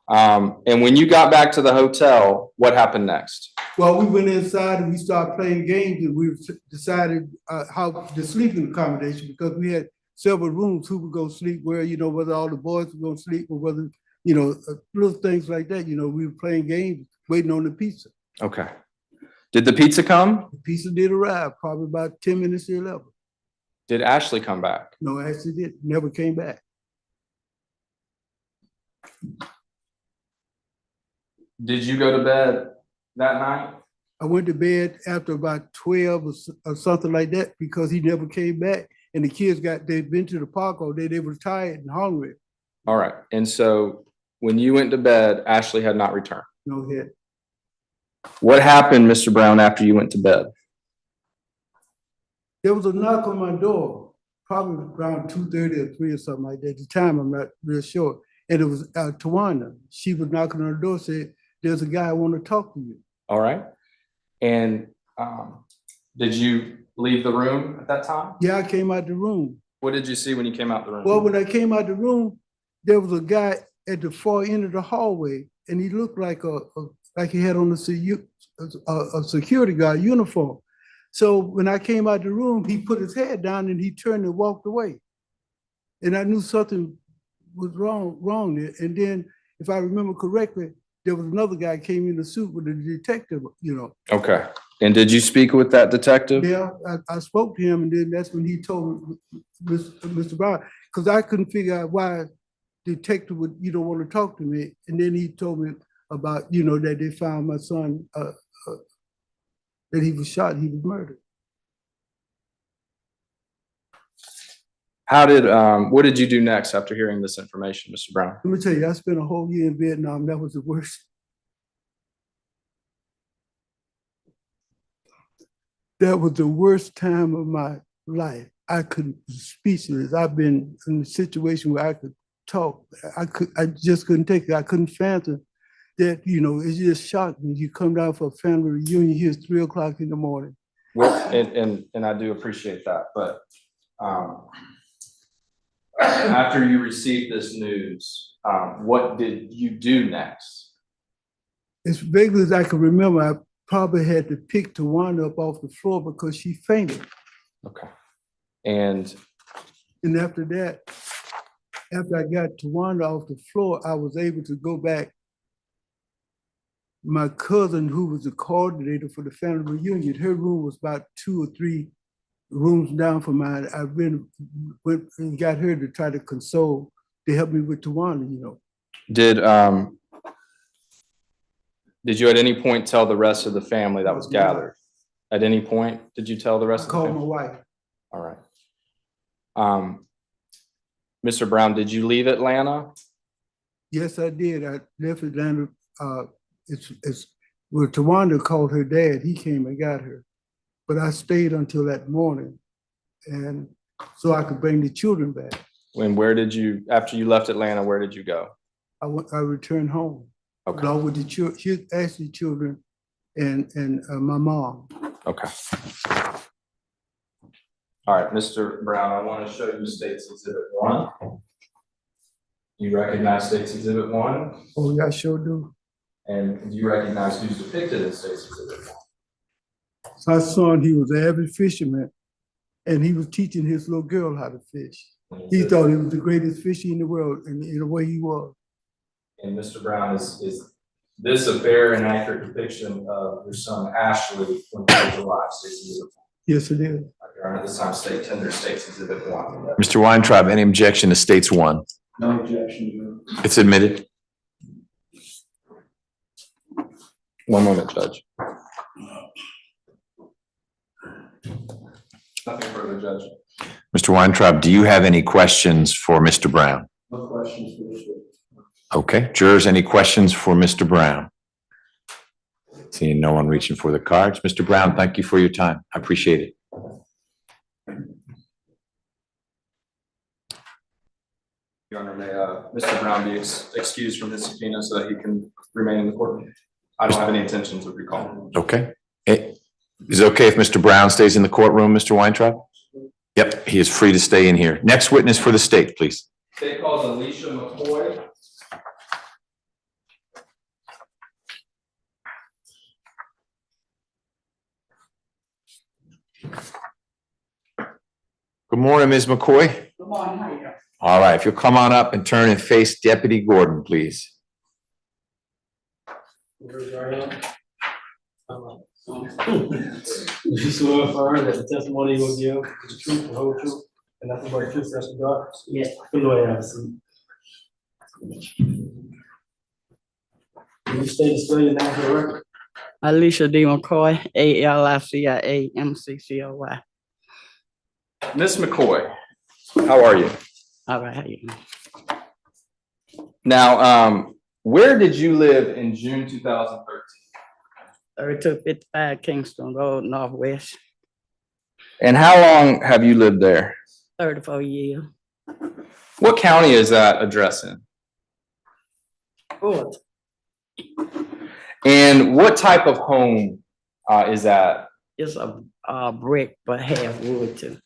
And when you got back to the hotel, what happened next? Well, we went inside and we started playing games, and we decided how the sleeping accommodation, because we had several rooms, who would go sleep where, whether all the boys were going to sleep or whether, little things like that. We were playing games, waiting on the pizza. Okay. Did the pizza come? The pizza did arrive, probably about 10 minutes to 11. Did Ashley come back? No, actually did, never came back. Did you go to bed that night? I went to bed after about 12 or something like that, because he never came back. And the kids they'd been to the park all day, they were tired and hungry. All right. And so when you went to bed, Ashley had not returned. No hit. What happened, Mr. Brown, after you went to bed? There was a knock on my door, probably around 2:30 or 3 or something like that. At the time, I'm not real sure. And it was Tawana. She was knocking on the door, said, "There's a guy I want to talk to you." All right. And did you leave the room at that time? Yeah, I came out the room. What did you see when you came out the room? Well, when I came out the room, there was a guy at the far end of the hallway, and he looked like like he had on a security guard uniform. So when I came out the room, he put his head down and he turned and walked away. And I knew something was wrong there. And then, if I remember correctly, there was another guy came in the suit with a detective, Okay. And did you speak with that detective? Yeah, I spoke to him, and then that's when he told Mr. Brown, because I couldn't figure out why the detective would, want to talk to me. And then he told me about, that they found my son, that he was shot, he was murdered. What did you do next after hearing this information, Mr. Brown? Let me tell you, I spent a whole year in Vietnam. That was the worst. That was the worst time of my life. I couldn't, speechless. I've been in a situation where I could talk. I just couldn't take it. I couldn't fathom that, you know, it's just shocking. You come down for a family reunion, here it's 3 o'clock in the morning. Well, and I do appreciate that, but after you received this news, what did you do next? As vaguely as I can remember, I probably had to pick Tawanda up off the floor because she fainted. Okay. And after that, after I got Tawanda off the floor, I was able to go back. My cousin, who was the coordinator for the family reunion, her room was about 2 or 3 rooms down from mine. I went and got her to try to console, to help me with Tawanda, you know. Did you at any point tell the rest of the family that was gathered? At any point, did you tell the rest of the family? I called my wife. All right. Mr. Brown, did you leave Atlanta? Yes, I did. I left Atlanta. Well, Tawanda called her dad. He came and got her. But I stayed until that morning, and so I could bring the children back. And where did you, after you left Atlanta, where did you go? I returned home. Okay. Along with the children, Ashley children, and my mom. Okay. All right, Mr. Brown, I want to show you State's Exhibit 1. You recognize State's Exhibit 1? Oh, yeah, I sure do. And do you recognize who's depicted in State's Exhibit 1? My son, he was an avid fisherman, and he was teaching his little girl how to fish. He thought he was the greatest fisher in the world, in the way he was. And Mr. Brown, is this a fair and accurate depiction of your son Ashley when he was alive? State's Exhibit 1? Yes, it is. Your Honor, this time State tender State's Exhibit 1. Mr. Weintraub, any objection to States 1? No objection, Your Honor. It's admitted. One moment, Judge. Nothing further, Judge. Mr. Weintraub, do you have any questions for Mr. Brown? No questions for this witness. Okay, jurors, any questions for Mr. Brown? Seeing no one reaching for the cards. Mr. Brown, thank you for your time. I appreciate it. Your Honor, may Mr. Brown be excused from his subpoena so that he can remain in the court? I don't have any intentions of recalling. Okay. Is it okay if Mr. Brown stays in the courtroom, Mr. Weintraub? Yep, he is free to stay in here. Next witness for the state, please. State calls Alicia McCoy. Good morning, Ms. McCoy. Good morning, how are you? All right, if you'll come on up and turn and face Deputy Gordon, please. You swear or affirm that the testimony you will give is the truth, the whole truth, and nothing but the truth, so help you God? Yes. Good Lord, have a seat. Can you state and spell your name for the record? Alicia D. McCoy, Alicia McCoy. Ms. McCoy, how are you? All right, how you doing? Now, where did you live in June 2013? 3255 Kingston Road, Northwest, And how long have you lived there? 34 years. What county is that address in? Fourth, And what type of home is that? it's a brick, but half wood too.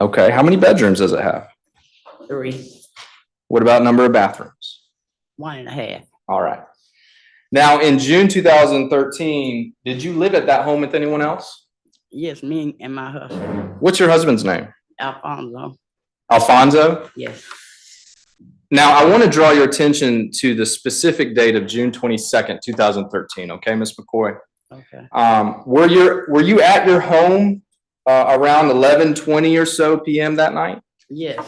Okay, how many bedrooms does it have? 3, What about number of bathrooms? 1.5. All right. Now, in June 2013, did you live at that home with anyone else? Yes, me and my husband, What's your husband's name? Alfonso. Alfonso? Yes, Now, I want to draw your attention to the specific date of June 22nd, 2013. Okay, Ms. McCoy? okay. Were you at your home around 11:20 or so p.m. that night? Yes,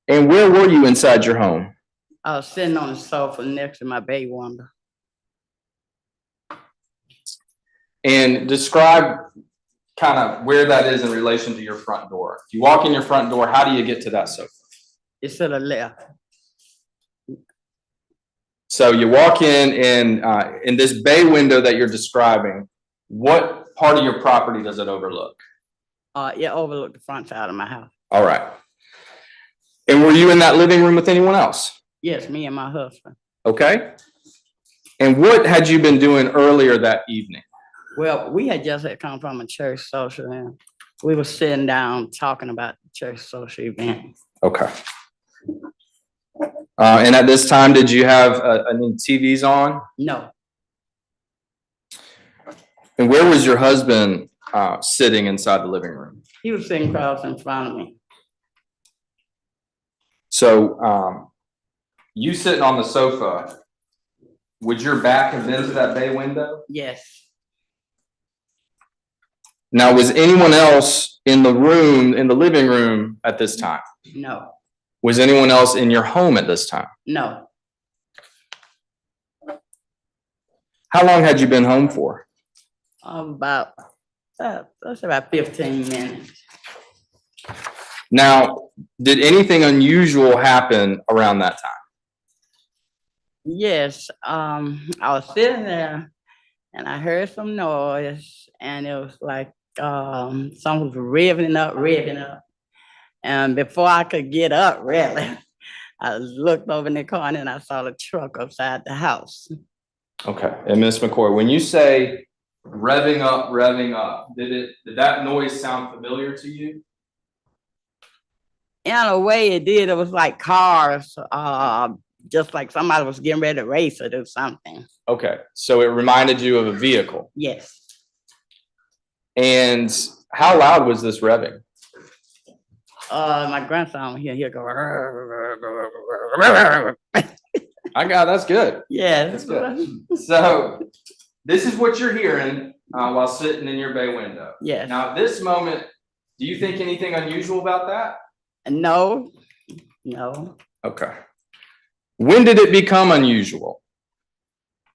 And where were you inside your home? I was sitting on the sofa next to my bay window. And describe kind of where that is in relation to your front door. If you walk in your front door, how do you get to that sofa? It's to the left. So you walk in this bay window that you're describing, what part of your property does it overlook? It overlooked the front side of my house. All right. And were you in that living room with anyone else? Yes, me and my husband. Okay. And what had you been doing earlier that evening? Well, we had just had come from a church social and we were sitting down talking about the church social event. Okay. And at this time, did you have any TVs on? No, And where was your husband sitting inside the living room? he was sitting across in front of me. So you sitting on the sofa, would your back have been to that bay window? Yes, Now, was anyone else in the room, in the living room at this time? no, Was anyone else in your home at this time? no. How long had you been home for? That's about 15 minutes. Now, did anything unusual happen around that time? Yes, I was sitting there and I heard some noise and it was like something was revving up. And before I could get up, really, I looked over in the corner and I saw the truck outside the house. Okay. And Ms. McCoy, when you say revving up, did that noise sound familiar to you? In a way it did. It was like cars, just like somebody was getting ready to race or do something. Okay. So it reminded you of a vehicle. Yes. And how loud was this revving? My grandson here, he'll go. That's good. Yeah. That's good. So this is what you're hearing while sitting in your bay window. Yes. Now, at this moment, do you think anything unusual about that? No. Okay. When did it become unusual?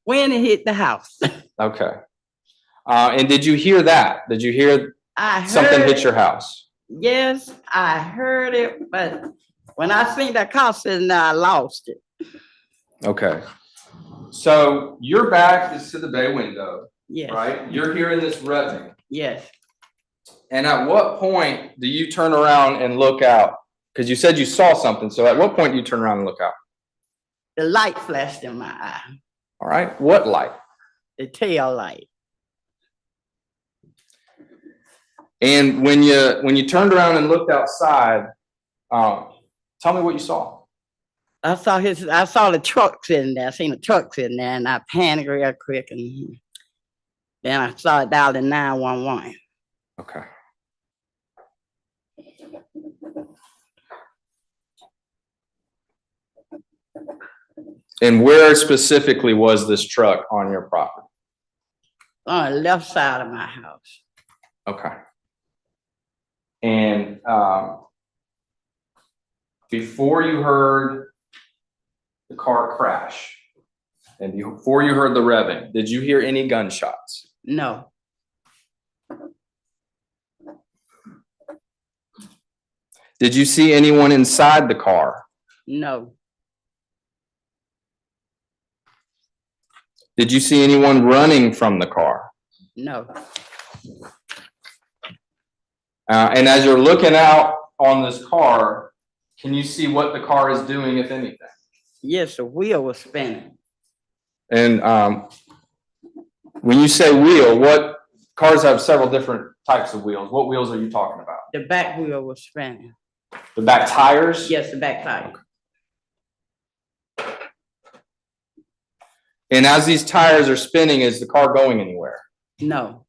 When it hit the house. Okay. And did you hear that? Did you hear something hit your house? Yes, I heard it, but when I seen that car sitting there, I lost it. Okay. So your back is to the bay window, Yes. right? You're hearing this revving. Yes. And at what point do you turn around and look out? Because you said you saw something. So at what point do you turn around and look out? The light flashed in my eye. All right. What light? The tail light. And when you turned around and looked outside, tell me what you saw. I saw the truck sitting there. I seen the truck sitting there and I panicked real quick and then I saw it dial to 911. Okay. And where specifically was this truck on your property? On the left side of my house. Okay. And before you heard the car crash and before you heard the revving, did you hear any gunshots? No. Did you see anyone inside the car? No. Did you see anyone running from the car? No. And as you're looking out on this car, can you see what the car is doing, if anything? Yes, the wheel was spinning. And when you say wheel, what cars have several different types of wheels? What wheels are you talking about? The back wheel was spinning. The back tires? Yes, the back tire. And as these tires are spinning, is the car going anywhere? No.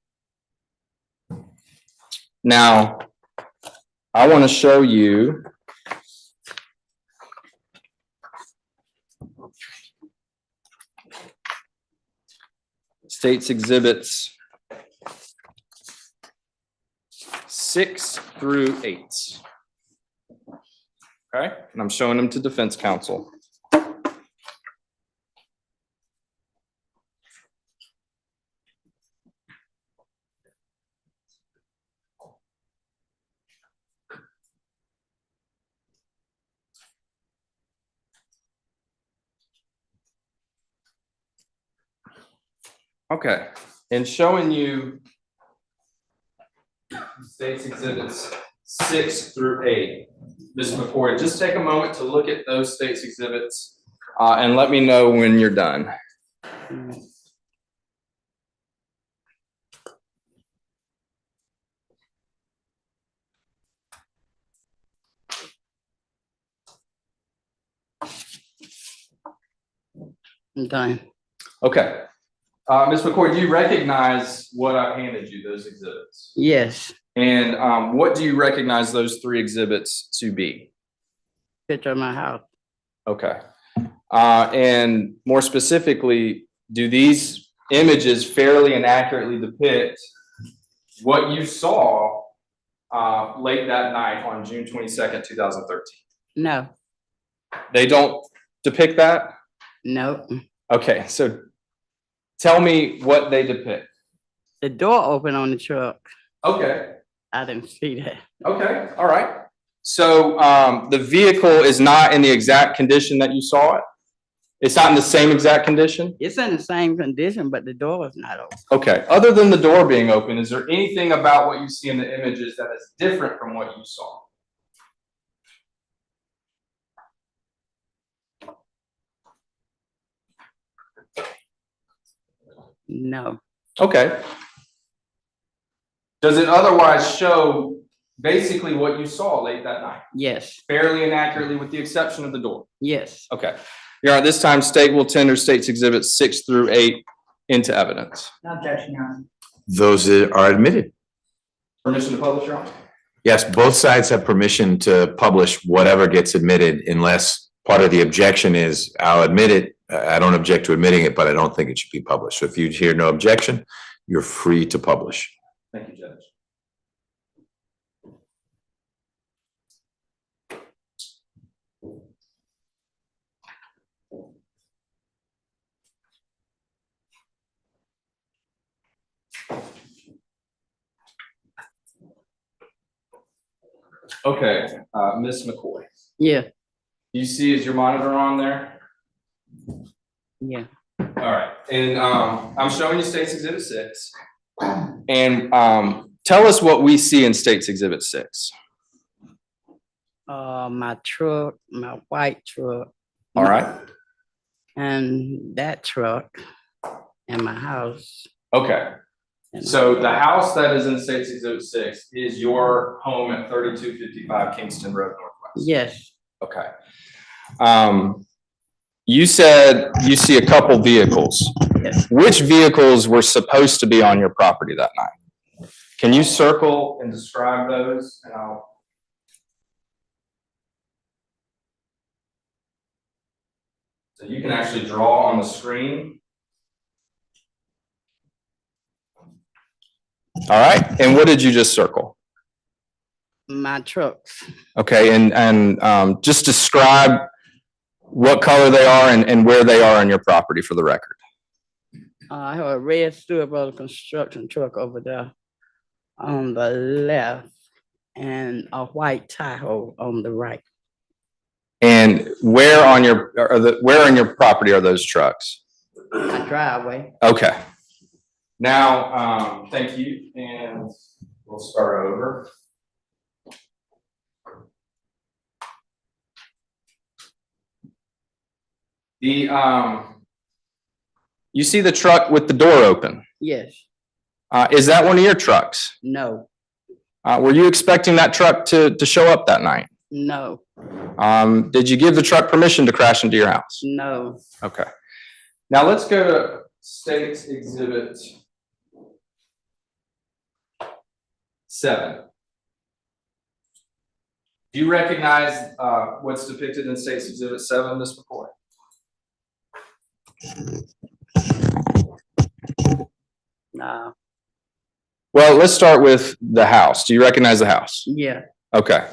Now, I want to show you State's Exhibits 6 through 8. Okay, and I'm showing them to defense counsel. Okay, and showing you states exhibits 6 through 8. Ms. McCoy, just take a moment to look at those states exhibits and let me know when you're done. I'm done. Okay. Ms. McCoy, do you recognize what I handed you, those exhibits? Yes, And what do you recognize those 3 exhibits to be? picture of my house. Okay. And more specifically, do these images fairly and accurately depict what you saw late that night on June 22nd, 2013? No, They don't depict that? no. Okay, so tell me what they depict. The door opened on the truck. Okay. I didn't see that. Okay, all right. So the vehicle is not in the exact condition that you saw it? It's not in the same exact condition? It's in the same condition, but the door was not open. Okay, other than the door being open, is there anything about what you see in the images that is different from what you saw? No, Okay. Does it otherwise show basically what you saw late that night? yes, Fairly and accurately with the exception of the door? yes. Okay. Your Honor, this time state will tender states exhibits 6 through 8 into evidence. No objection, Your Honor. Those are admitted. Permission to publish, Your Honor? Yes, both sides have permission to publish whatever gets admitted unless part of the objection is, I'll admit it. I don't object to admitting it, but I don't think it should be published. So if you hear no objection, you're free to publish. Thank you, Judge. Okay, Ms. McCoy, Yeah, you see, is your monitor on there? yeah. All right, and I'm showing you States Exhibit 6. And tell us what we see in States Exhibit 6. My truck, my white truck, All right, and that truck, and my house. okay. and So the house that is in States Exhibit 6 is your home at 3255 Kingston Road Northwest? Yes, Okay. You said you see a couple vehicles. yes. Which vehicles were supposed to be on your property that night? Can you circle and describe those? And so you can actually draw on the screen. All right, and what did you just circle? My trucks. Okay, and just describe what color they are and where they are on your property for the record. I have a red Stewart Brothers construction truck over there on the left and a white Tahoe on the right. And where on your property are those trucks? My driveway. Okay. Now, thank you, and we'll start over. You see the truck with the door open. Yes, Is that one of your trucks? no, Were you expecting that truck to show up that night? no, Did you give the truck permission to crash into your house? no. Okay. Now let's go to States Exhibit 7. Do you recognize what's depicted in States Exhibit 7, Ms. McCoy? No, Well, let's start with the house. Do you recognize the house? yeah, Okay.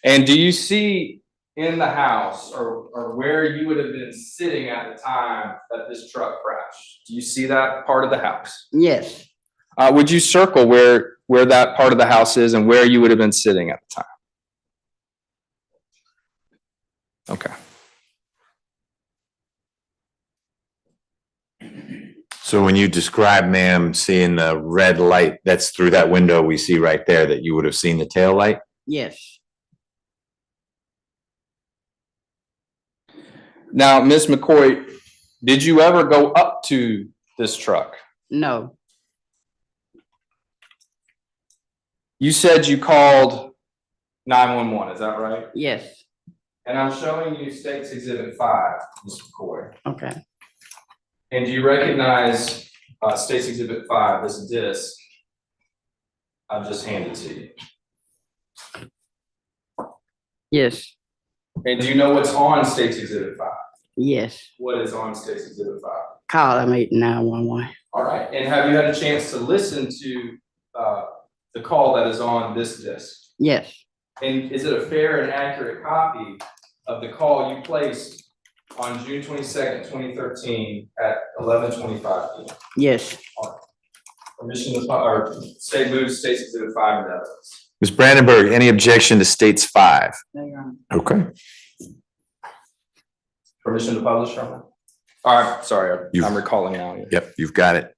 And do you see in the house or where you would have been sitting at the time that this truck crashed? Do you see that part of the house? yes. Would you circle where that part of the house is and where you would have been sitting at the time? Okay. So when you describe, ma'am, seeing the red light, that's through that window we see right there that you would have seen the tail light? Yes. Now, Ms. McCoy, did you ever go up to this truck? No. You said you called 911, is that right? Yes. And I'm showing you State's Exhibit 5, Ms. McCoy. Okay. And do you recognize State's Exhibit 5, this disc? I've just handed to you. Yes. And do you know what's on State's Exhibit 5? Yes. What is on State's Exhibit 5? Call them 911. All right. And have you had a chance to listen to the call that is on this disc? Yes. And is it a fair and accurate copy of the call you placed on June 22nd, 2013 at 11:25 p.m.? Yes. Permission to, or state moves State's Exhibit 5 and evidence. Ms. Brandenburg, any objection to States 5? No, Your Honor. Okay. Permission to publish from it? All right, sorry, I'm recalling now. Yep, you've got it.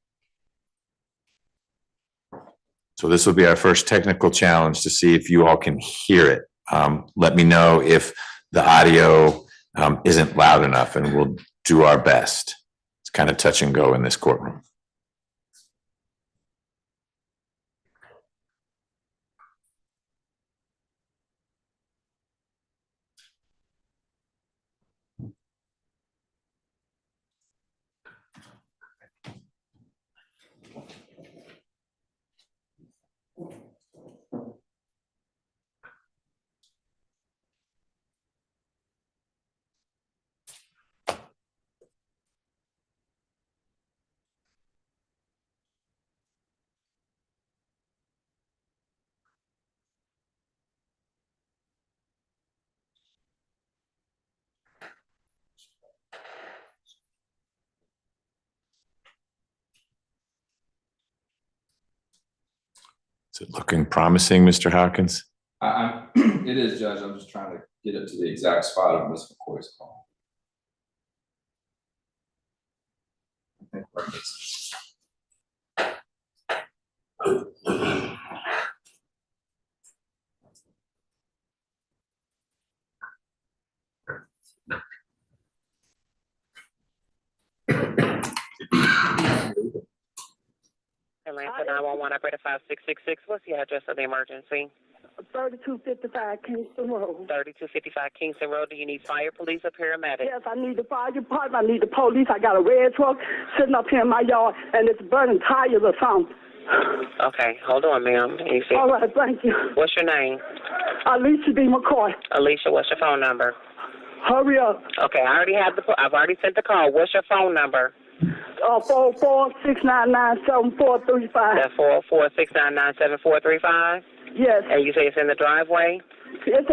So this will be our first technical challenge to see if you all can hear it. Let me know if the audio isn't loud enough, and we'll do our best. It's kind of touch and go in this courtroom. Is it looking promising, Mr. Hawkins? It is, Judge. I'm just trying to get it to the exact spot of Ms. McCoy's call. I think where it is. Atlanta 911, operator 5666. What's the address of the emergency? 3255 Kingston Road. 3255 Kingston Road. Do you need fire, police, or paramedics? Yes, I need the fire department. I need the police. I got a red truck sitting up here in my yard, and it's burning tires or something. Okay, hold on, ma'am. All right, thank you. What's your name? Alicia B. McCoy. Alicia, what's your phone number? Hurry up. Okay, I've already sent the call. What's your phone number? 446997435. That's 446997435? Yes. And you say it's in the driveway? Yes.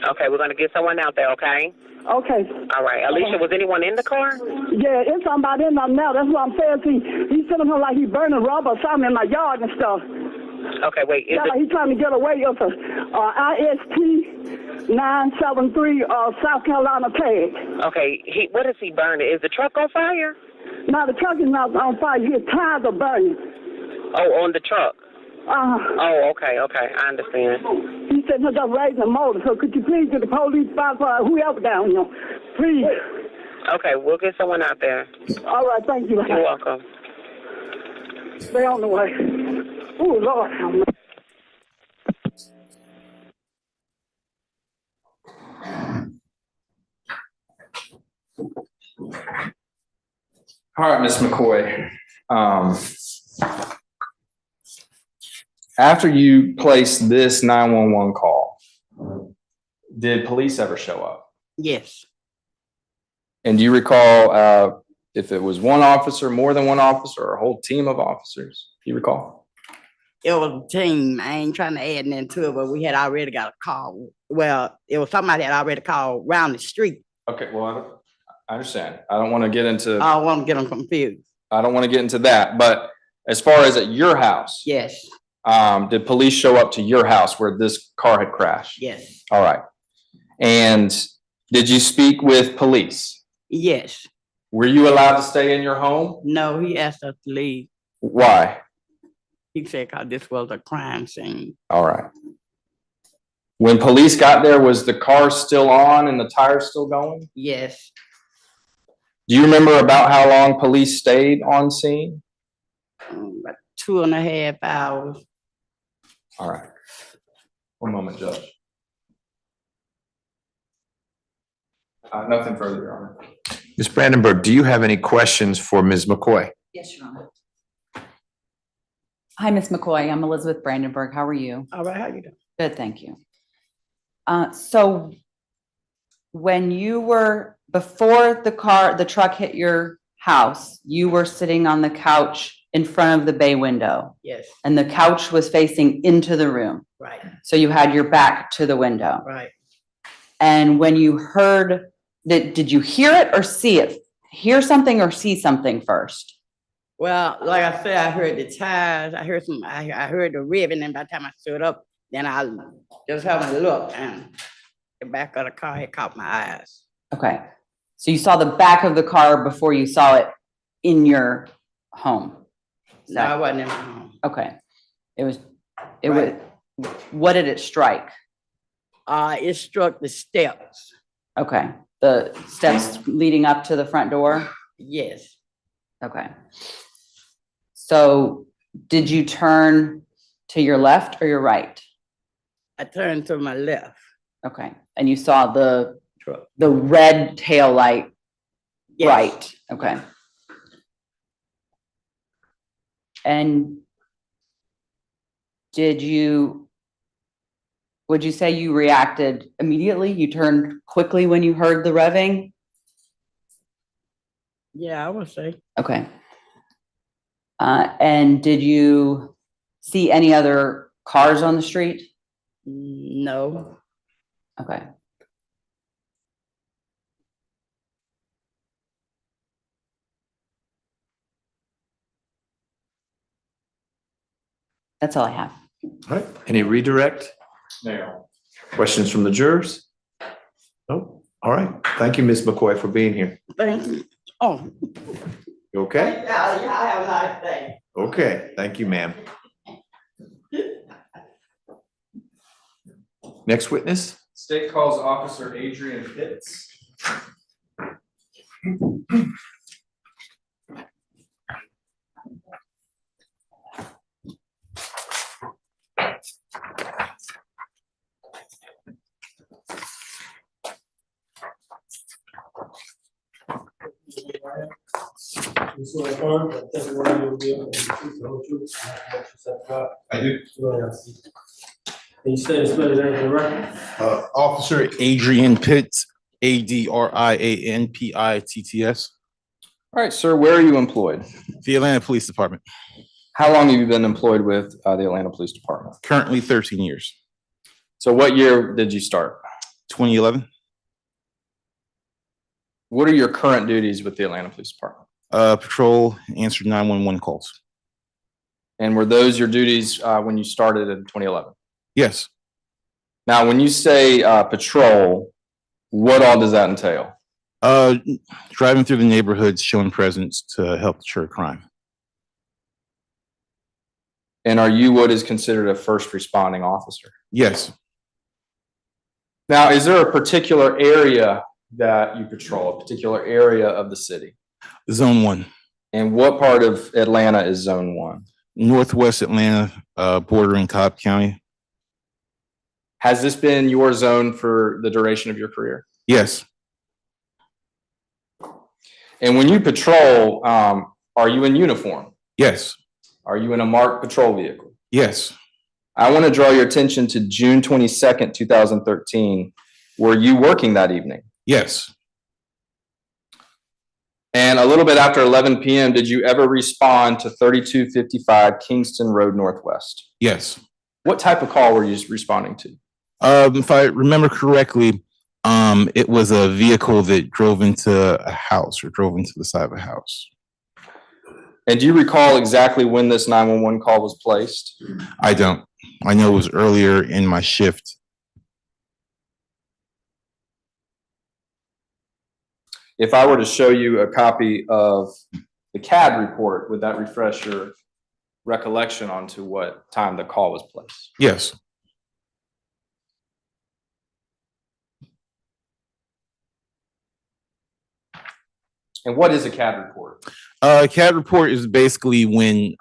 Okay, we're going to get someone out there, okay? Okay. All right. Alicia, was anyone in the car? Yeah, it's somebody in there now. That's what I'm saying. He's sitting here like he's burning rubber or something in my yard and stuff. Okay, wait. He's trying to get away with a IST 973 South Carolina tag. Okay, what is he burning? Is the truck on fire? No, the truck is not on fire. His tires are burning. Oh, on the truck? Oh, okay, I understand. He said he's just raising the motor, so could you please get the police back for whoever down here? Please. Okay, we'll get someone out there. All right, thank you. You're welcome. Stay on the way. Oh, Lord. All right, Ms. McCoy. After you placed this 911 call, did police ever show up? Yes. And do you recall if it was one officer, more than one officer, or a whole team of officers? Do you recall? It was a team. I ain't trying to add nothing to it, but we had already got a call. Well, it was somebody that already called around the street. Okay, well, I understand. I don't want to get into. I don't want to get them confused. I don't want to get into that. But as far as at your house, yes. Did police show up to your house where this car had crashed? Yes. All right. And did you speak with police? Yes. Were you allowed to stay in your home? No, he asked us to leave. Why? He said, cause this was a crime scene. All right. When police got there, was the car still on and the tires still going? Yes, Do you remember about how long police stayed on scene? about 2.5 hours. All right. One moment, Judge. Nothing further, Your Honor. Ms. Brandenburg, do you have any questions for Ms. McCoy? Yes, Your Honor. Hi, Ms. McCoy. I'm Elizabeth Brandenburg. How are you? All right, how you doing? Good, thank you. So when you were, before the truck hit your house, you were sitting on the couch in front of the bay window, Yes, and the couch was facing into the room. right, So you had your back to the window. right. And when you heard, did you hear it or see it? Hear something or see something first? Well, like I said, I heard the tires, I heard the ribbon, and by the time I stood up, then I just happened to look, and the back of the car had caught my eyes. Okay. So you saw the back of the car before you saw it in your home? No, I wasn't in my home. Okay. It Right. was, what did it strike? It struck the steps. Okay. The steps leading up to the front door? Yes, Okay. So did you turn to your left or your right? I turned to my left. Okay. And you saw the Truck. red tail light? Yes. Right. Okay. And would you say you reacted immediately? You turned quickly when you heard the revving? Yeah, I would say. Okay. And did you see any other cars on the street? No. Okay. That's all I have. All right. Any redirect? No. Questions from the jurors? No? All right. Thank you, Ms. McCoy, for being here. Thank you. Oh. You okay? Yeah, have a nice day. Okay. Thank you, ma'am. Next witness? State calls Officer Adrian Pitts. You swear affirm that the testimony you will give will be the truth, the whole truth, and nothing but yourself, God. I do. Go ahead, Alicia. Can you state and spell your name for the record? Officer Adrian Pitts, ADRIANPITTS, All right, sir, where are you employed? the Atlanta Police Department. How long have you been employed with the Atlanta Police Department? Currently 13 years, So what year did you start? 2011. What are your current duties with the Atlanta Police Department? Patrol, answered 911 calls. And were those your duties when you started in 2011? Yes. Now, when you say patrol, what all does that entail? Driving through the neighborhoods, showing presence to help deter crime. And are you what is considered a first responding officer? Yes. Now, is there a particular area that you patrol, a particular area of the city? Zone 1. And what part of Atlanta is Zone 1? Northwest Atlanta, bordering Cobb County. Has this been your zone for the duration of your career? Yes. And when you patrol, are you in uniform? Yes. Are you in a marked patrol vehicle? Yes. I want to draw your attention to June 22nd, 2013. Were you working that evening? Yes. And a little bit after 11 p.m., did you ever respond to 3255 Kingston Road Northwest? Yes. What type of call were you responding to? If I remember correctly, it was a vehicle that drove into a house or drove into the side of a house. And do you recall exactly when this 911 call was placed? I don't. I know it was earlier in my shift. If I were to show you a copy of the CAD report, would that refresh your recollection onto what time the call was placed? Yes. And what is a CAD report? CAD report is basically when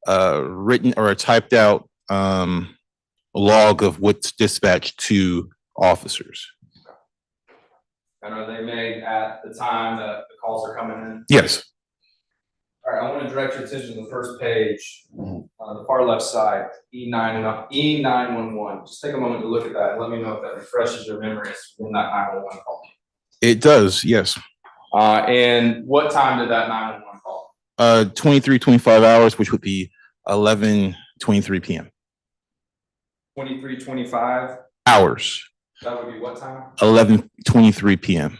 written or a typed out log of what's dispatched to officers. And are they made at the time that the calls are coming in? Yes. All right, I want to direct your attention to the first page on the far left side, E911. Just take a moment to look at that and let me know if that refreshes your memory as to when that 911 call. It does, yes. And what time did that 911 call? 23:25 hours, which would be 11:23 p.m. 23:25 hours. That would be what time? 11:23 p.m.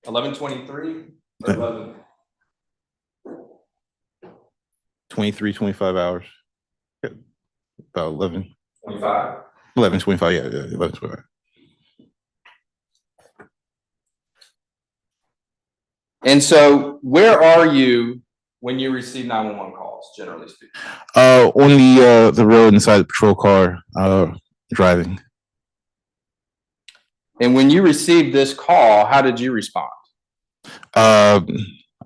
11:23 or 11? 23:25 hours. Yeah, about 11:25. 11:25. Yeah, 11:25. And so, where are you when you receive 911 calls, generally speaking? On the road inside the patrol car, driving. And when you received this call, how did you respond? I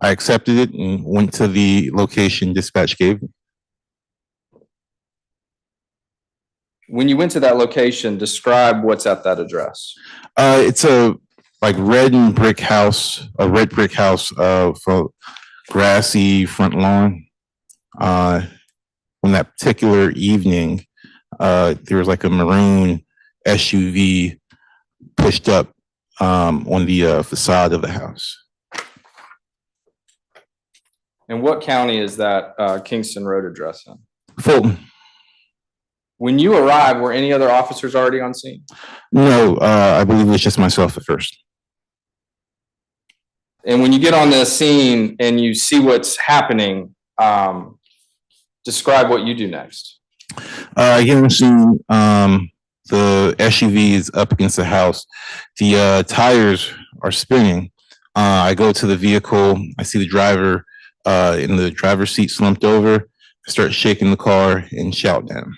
accepted it and went to the location dispatch gave. When you went to that location, describe what's at that address. It's a red brick house for grassy front lawn. On that particular evening, there was like a maroon SUV pushed up on the facade of the house. And what county is that Kingston Road address in? Fulton. When you arrived, were any other officers already on scene? No, I believe it was just myself at first. And when you get on the scene and you see what's happening, describe what you do next. I get on the scene. The SUV is up against the house. The tires are spinning. I go to the vehicle. I see the driver in the driver's seat slumped over. I start shaking the car and shout at him.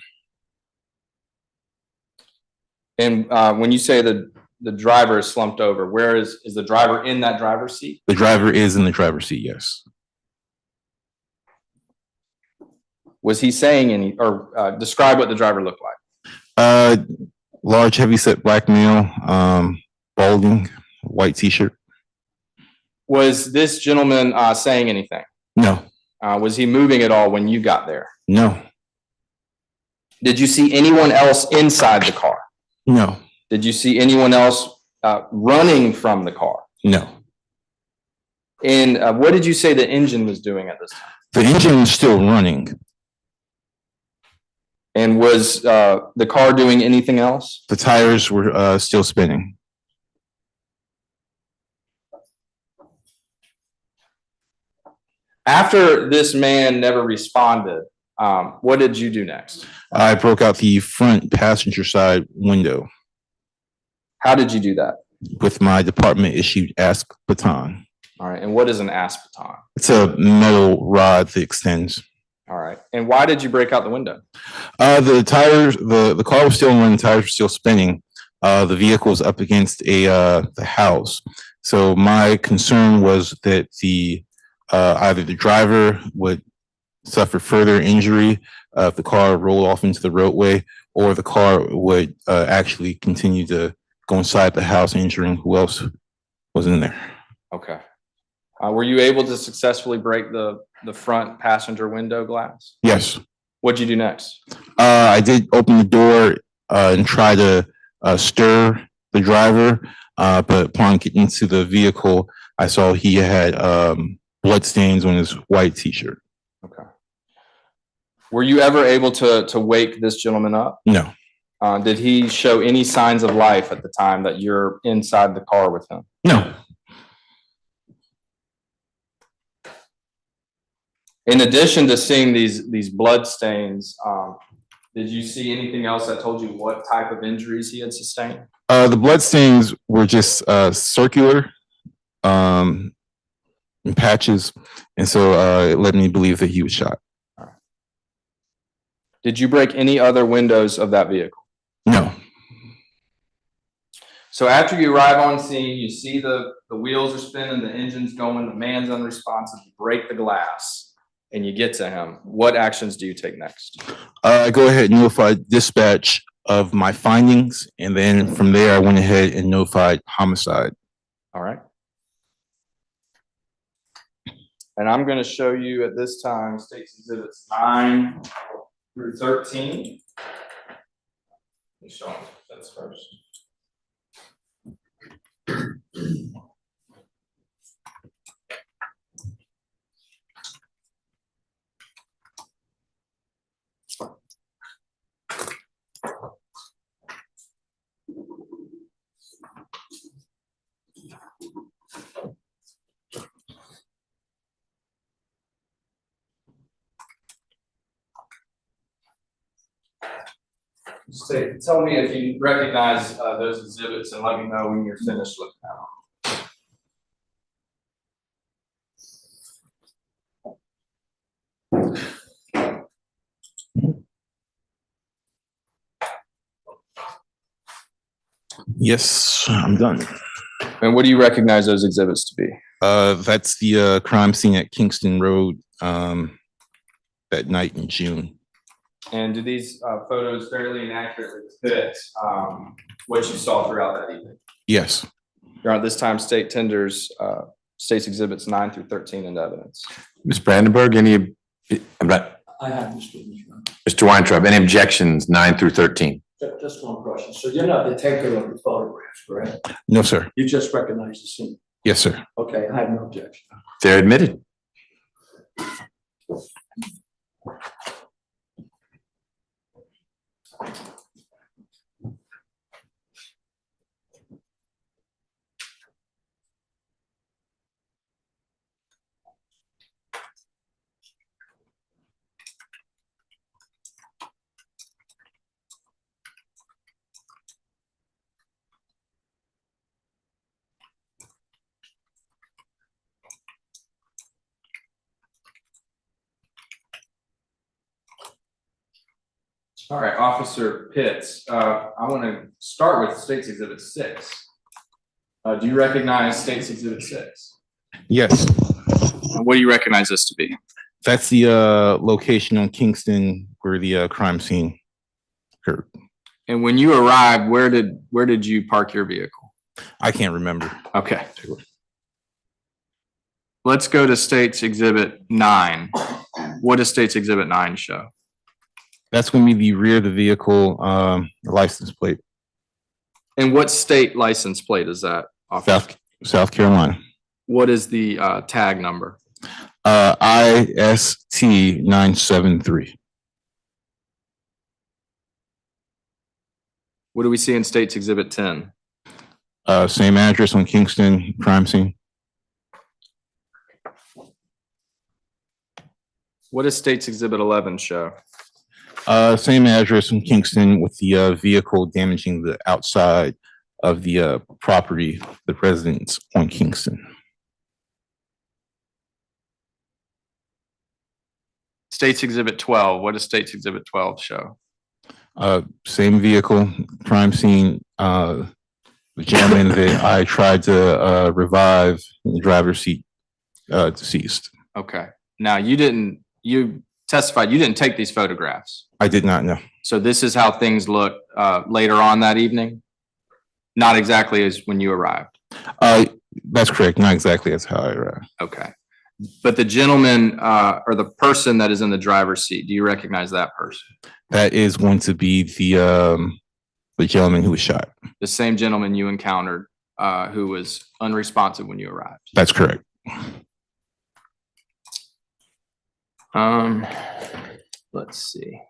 And when you say the driver is slumped over, where is the driver in that driver's seat? The driver is in the driver's seat, yes. Was he saying any, or describe what the driver looked like? Large, heavyset black male, balding, white t-shirt. Was this gentleman saying anything? No. Was he moving at all when you got there? No. Did you see anyone else inside the car? No. Did you see anyone else running from the car? No. And what did you say the engine was doing at this time? The engine was still running. And was the car doing anything else? The tires were still spinning. After this man never responded, what did you do next? I broke out the front passenger side window. How did you do that? With my department issued ASP baton. All right. And what is an ASP baton? It's a metal rod that extends. All right. And why did you break out the window? The tires, the car was still running, the tires were still spinning. The vehicle was up against the house. So my concern was that either the driver would suffer further injury if the car rolled off into the roadway, or the car would actually continue to go inside the house, injuring who else was in there. Okay. Were you able to successfully break the front passenger window glass? Yes. What'd you do next? I did open the door and try to stir the driver, but upon getting to the vehicle, I saw he had blood stains on his white t-shirt. Okay. Were you ever able to wake this gentleman up? No. Did he show any signs of life at the time that you're inside the car with him? No. In addition to seeing these blood stains, did you see anything else that told you what type of injuries he had sustained? The blood stains were just circular. in patches. And so it led me to believe that he was shot. Did you break any other windows of that vehicle? No. So after you arrive on scene, you see the wheels are spinning, the engine's going, the man's unresponsive, you break the glass and you get to him. What actions do you take next? I go ahead and notify dispatch of my findings. And then from there, I went ahead and notified homicide. All right. And I'm going to show you at this time State's Exhibits 9 through 13. Let me show them this first. Tell me if you recognize those exhibits and let me know when you're finished looking at them. Yes, I'm done. And what do you recognize those exhibits to be? That's the crime scene at Kingston Road that night in June. And do these photos fairly and accurately fit what you saw throughout that evening? Yes. Your Honor, at this time, State tenders State's Exhibits 9 through 13 into evidence. Ms. Brandenburg, any, I have this witness, Your Honor. Mr. Weintraub, any objections 9 through 13? Just one question. So you're not the taker of the photographs, correct? No, sir. You just recognize the scene. Yes, sir. Okay, I have no objection. They're admitted. All right, Officer Pitts, I want to start with State's Exhibit 6. Do you recognize State's Exhibit 6? Yes. What do you recognize this to be? That's the location on Kingston where the crime scene occurred. And when you arrived, where did you park your vehicle? I can't remember. Okay. Let's go to State's Exhibit 9. What does State's Exhibit 9 show? That's going to be the rear of the vehicle, license plate. And what state license plate is that? South Carolina. What is the tag number? IST 973. What do we see in State's Exhibit 10? Same address on Kingston crime scene. What does State's Exhibit 11 show? Same address in Kingston with the vehicle damaging the outside of the property, the residence on Kingston. State's Exhibit 12. What does State's Exhibit 12 show? Same vehicle, crime scene. The gentleman that I tried to revive in the driver's seat, deceased. Okay. Now you testified you didn't take these photographs. I did not know. So this is how things look later on that evening? Not exactly as when you arrived? That's correct. Not exactly as how I arrived. Okay. But the gentleman or the person that is in the driver's seat, do you recognize that person? That is going to be the gentleman who was shot. The same gentleman you encountered who was unresponsive when you arrived? That's correct. Let's see.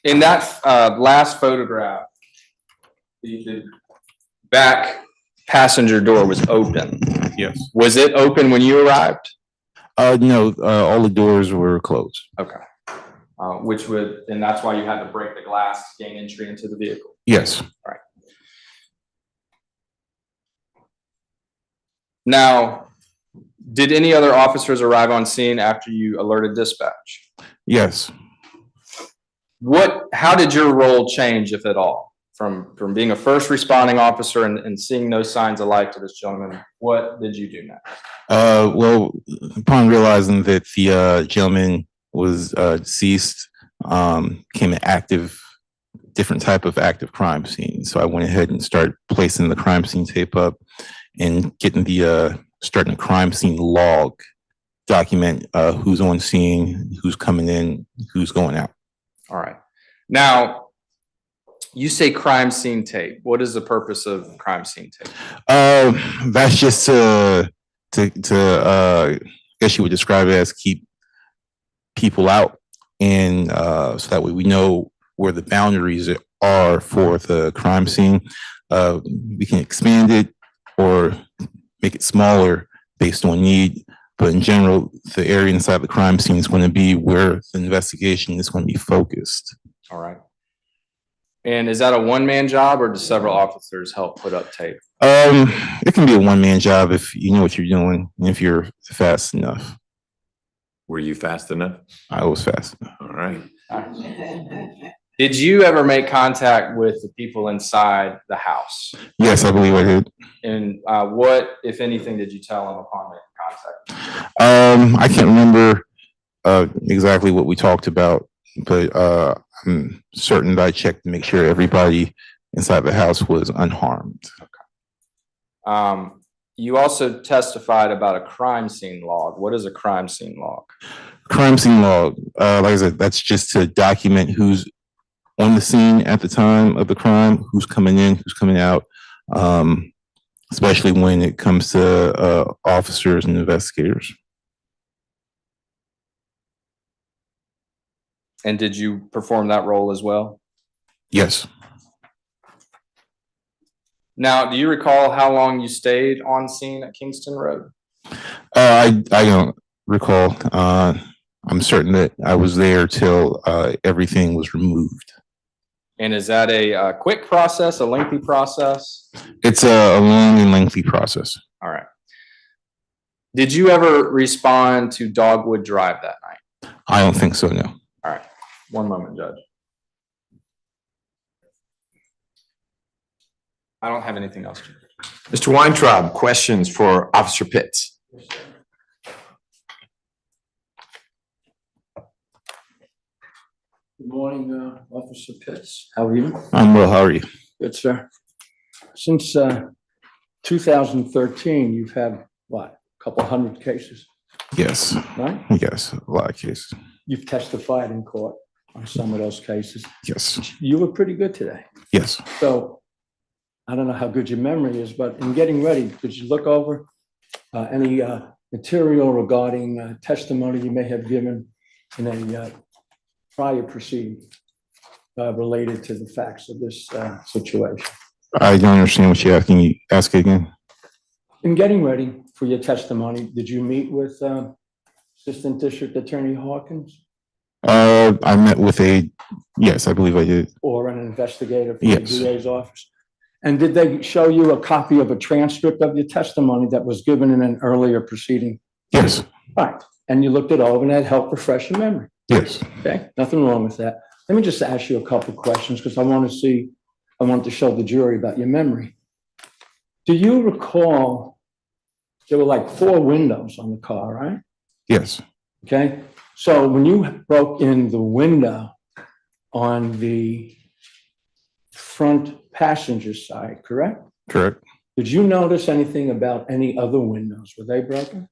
In that last photograph, the back passenger door was open. Yes. Was it open when you arrived? No, all the doors were closed. Okay. And that's why you had to break the glass to gain entry into the vehicle? Yes. All right. Now, did any other officers arrive on scene after you alerted dispatch? Yes. How did your role change, if at all, from being a first responding officer and seeing no signs of life to this gentleman? What did you do next? Well, upon realizing that the gentleman was deceased, came an different type of active crime scene. So I went ahead and started placing the crime scene tape up and getting starting a crime scene log, document who's on scene, who's coming in, who's going out. All right. Now, you say crime scene tape. What is the purpose of crime scene tape? That's just to I guess you would describe it as keep people out, and so that way we know where the boundaries are for the crime scene. We can expand it or make it smaller based on need, but in general, the area inside the crime scene is going to be where the investigation is going to be focused. All right. And is that a one-man job, or do several officers help put up tape? It can be a one-man job if you know what you're doing and if you're fast enough. Were you fast enough? I was fast enough. All right. Did you ever make contact with the people inside the house? Yes, I believe I did. And what, if anything, did you tell them upon making contact? I can't remember exactly what we talked about, but I'm certain that I checked to make sure everybody inside the house was unharmed. Okay. You also testified about a crime scene log. What is a crime scene log? Crime scene log, like I said, that's just to document who's on the scene at the time of the crime, who's coming in, who's coming out, especially when it comes to officers and investigators. And did you perform that role as well? Yes. Now, do you recall how long you stayed on scene at Kingston Road? I don't recall. I'm certain that I was there till everything was removed. And is that a quick process, a lengthy process? It's a long and lengthy process. All right. Did you ever respond to Dogwood Drive that night? I don't think so, no. All right. One moment, Judge. I don't have anything else. Mr. Weintraub, questions for Officer Pitts? Good morning, Officer Pitts. How are you? I'm well, how are you? Good, sir. Since 2013, you've had, what, a couple hundred cases, Yes. right? Yes, a lot of cases. You've testified in court on some of those cases. Yes. You were pretty good today. Yes. So I don't know how good your memory is, but in getting ready, could you look over any material regarding testimony you may have given in a prior proceeding related to the facts of this situation? I don't understand what you're asking. Can you ask it again? In getting ready for your testimony, did you meet with Assistant District Attorney Hawkins? I met with yes, I believe I did. Or an investigator from Yes. the DA's office? And did they show you a copy of a transcript of your testimony that was given in an earlier proceeding? Yes. Right. And you looked it over and that helped refresh your memory? Yes. Okay, nothing wrong with that. Let me just ask you a couple of questions because I want to show the jury about your memory. Do you recall there were like 4 windows on the car, right? Yes. Okay, so when you broke in the window on the front passenger side, correct? Correct. Did you notice anything about any other windows? Were they broken?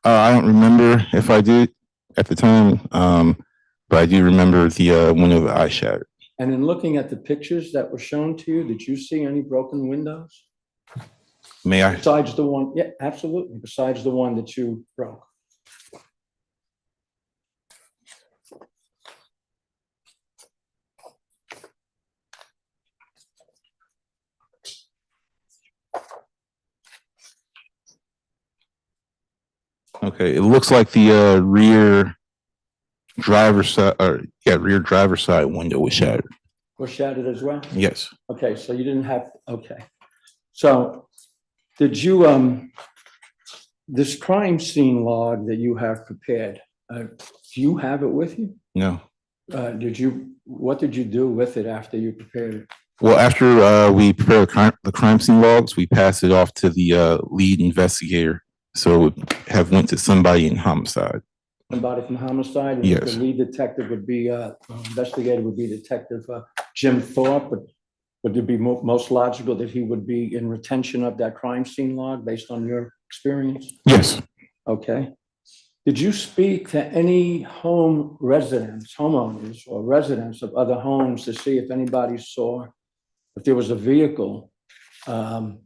I don't remember if I did at the time, but I do remember the window that I shattered. And in looking at the pictures that were shown to you, did you see any broken windows? May I? Besides the one, yeah, absolutely. Besides the one that you broke. Okay, it looks like the rear driver's side, rear driver's side window was shattered. Was shattered as well? Yes. Okay, so you didn't have, okay. So did you, this crime scene log that you have prepared, do you have it with you? No. What did you do with it after you prepared it? Well, after we prepared the crime scene logs, we passed it off to the lead investigator. So it have went to somebody in homicide. Somebody from homicide? And Yes. the lead detective would be, investigator would be Detective Jim Thorpe, but would it be most logical that he would be in retention of that crime scene log based on your experience? Yes. Okay. Did you speak to any home residents, homeowners or residents of other homes to see if anybody saw, if there was a vehicle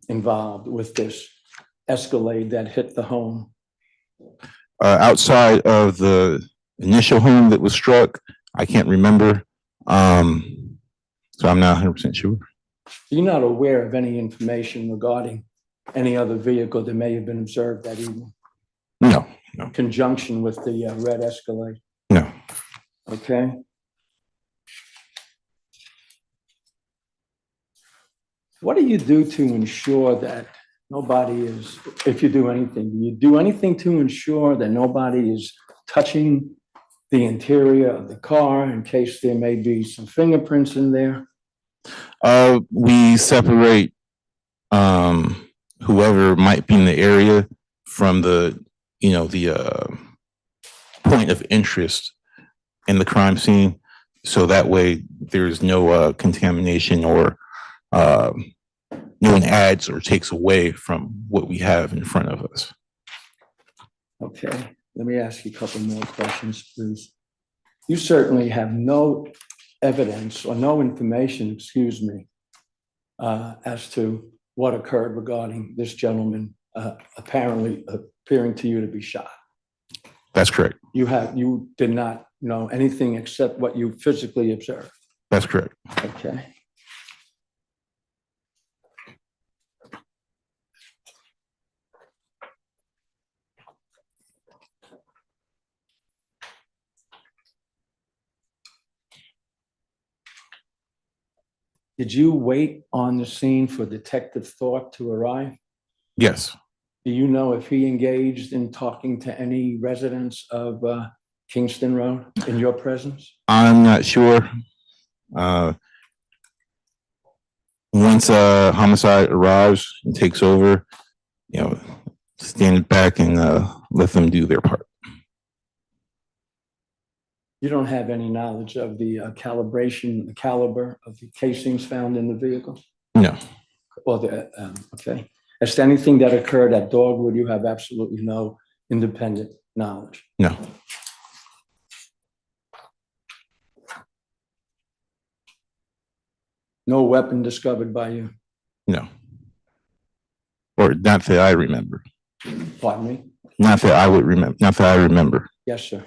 involved with this Escalade that hit the home? Outside of the initial home that was struck, I can't remember. So I'm not 100% sure. You're not aware of any information regarding any other vehicle that may have been observed that evening? No, no. In conjunction with the red Escalade? No. Okay. What do you do to ensure that nobody is, if you do anything, do you do anything to ensure that nobody is touching the interior of the car in case there may be some fingerprints in there? We separate whoever might be in the area from the point of interest in the crime scene. So that way there's no contamination or no one adds or takes away from what we have in front of us. Okay, let me ask you a couple more questions, please. You certainly have no evidence or no information, excuse me, as to what occurred regarding this gentleman apparently appearing to you to be shot. That's correct. You did not know anything except what you physically observed. That's correct. Okay. Did you wait on the scene for Detective Thorpe to arrive? Yes. Do you know if he engaged in talking to any residents of Kingston Road in your presence? I'm not sure. Once homicide arrives and takes over, stand back and let them do their part. You don't have any knowledge of the calibration, the caliber of the casings found in the vehicle? No. Or okay. As to anything that occurred at Dogwood, you have absolutely no independent knowledge? No. No weapon discovered by you? No. Or not that I remember. Pardon me? Not that I would remember. Not that I remember. Yes, sir.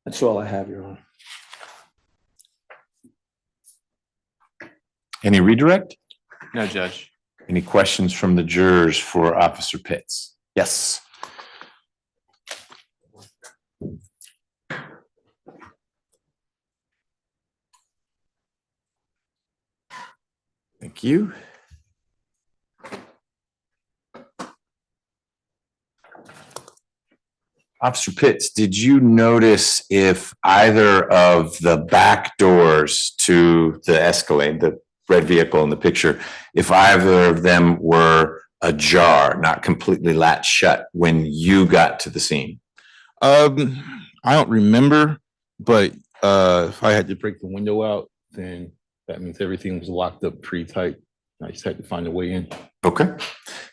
That's all I have, Your Honor. Any redirect? No, Judge. Any questions from the jurors for Officer Pitts? Yes. Thank you. Officer Pitts, did you notice if either of the back doors to the Escalade, the red vehicle in the picture, if either of them were ajar, not completely latched shut when you got to the scene? I don't remember, but if I had to break the window out, then that means everything was locked up pretty tight. I just had to find a way in. Okay.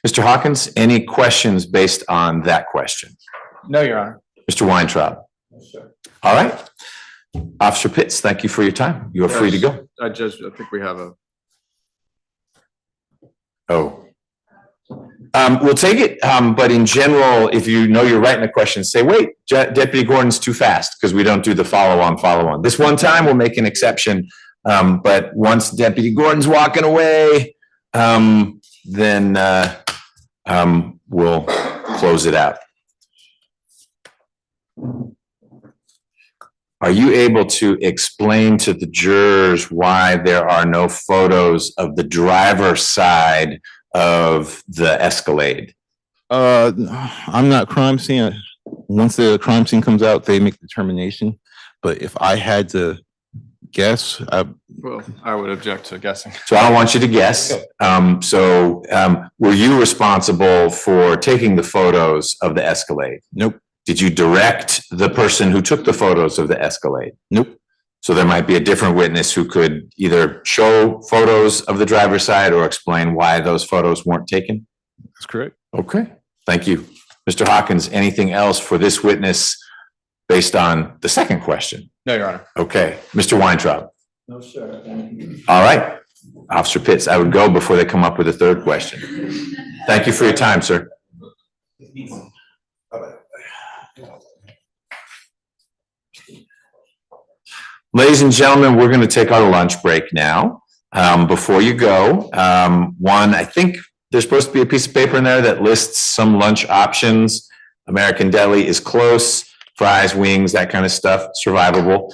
Mr. Hawkins, any questions based on that question? No, Your Honor. Mr. Weintraub? Yes, sir. All right. Officer Pitts, thank you for your time. You are free to go. Judge, I think we have a. Oh. We'll take it, but in general, if you know you're writing the question, say, wait, Deputy Gordon's too fast, because we don't do the follow-on. This one time, we'll make an exception, but once Deputy Gordon's walking away, then we'll close it out. Are you able to explain to the jurors why there are no photos of the driver's side of the Escalade? I'm not crime scene. Once the crime scene comes out, they make the determination. But if I had to guess, Well, I would object to guessing. So I don't want you to guess. Were you responsible for taking the photos of the Escalade? Nope. Did you direct the person who took the photos of the Escalade? Nope. So there might be a different witness who could either show photos of the driver's side or explain why those photos weren't taken? That's correct. Okay, thank you. Mr. Hawkins, anything else for this witness based on the second question? No, Your Honor. Okay, Mr. Weintraub. No, sir, thank you. All right, Officer Pitts, I would go before they come up with a third question. Thank you for your time, sir. Ladies and gentlemen, we're going to take our lunch break now. Before you go, one, I think there's supposed to be a piece of paper in there that lists some lunch options. American Deli is close, fries, wings, that kind of stuff, survivable.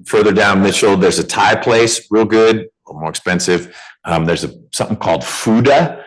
Further down Mitchell, there's a Thai place, real good, a little more expensive. There's something called Fuda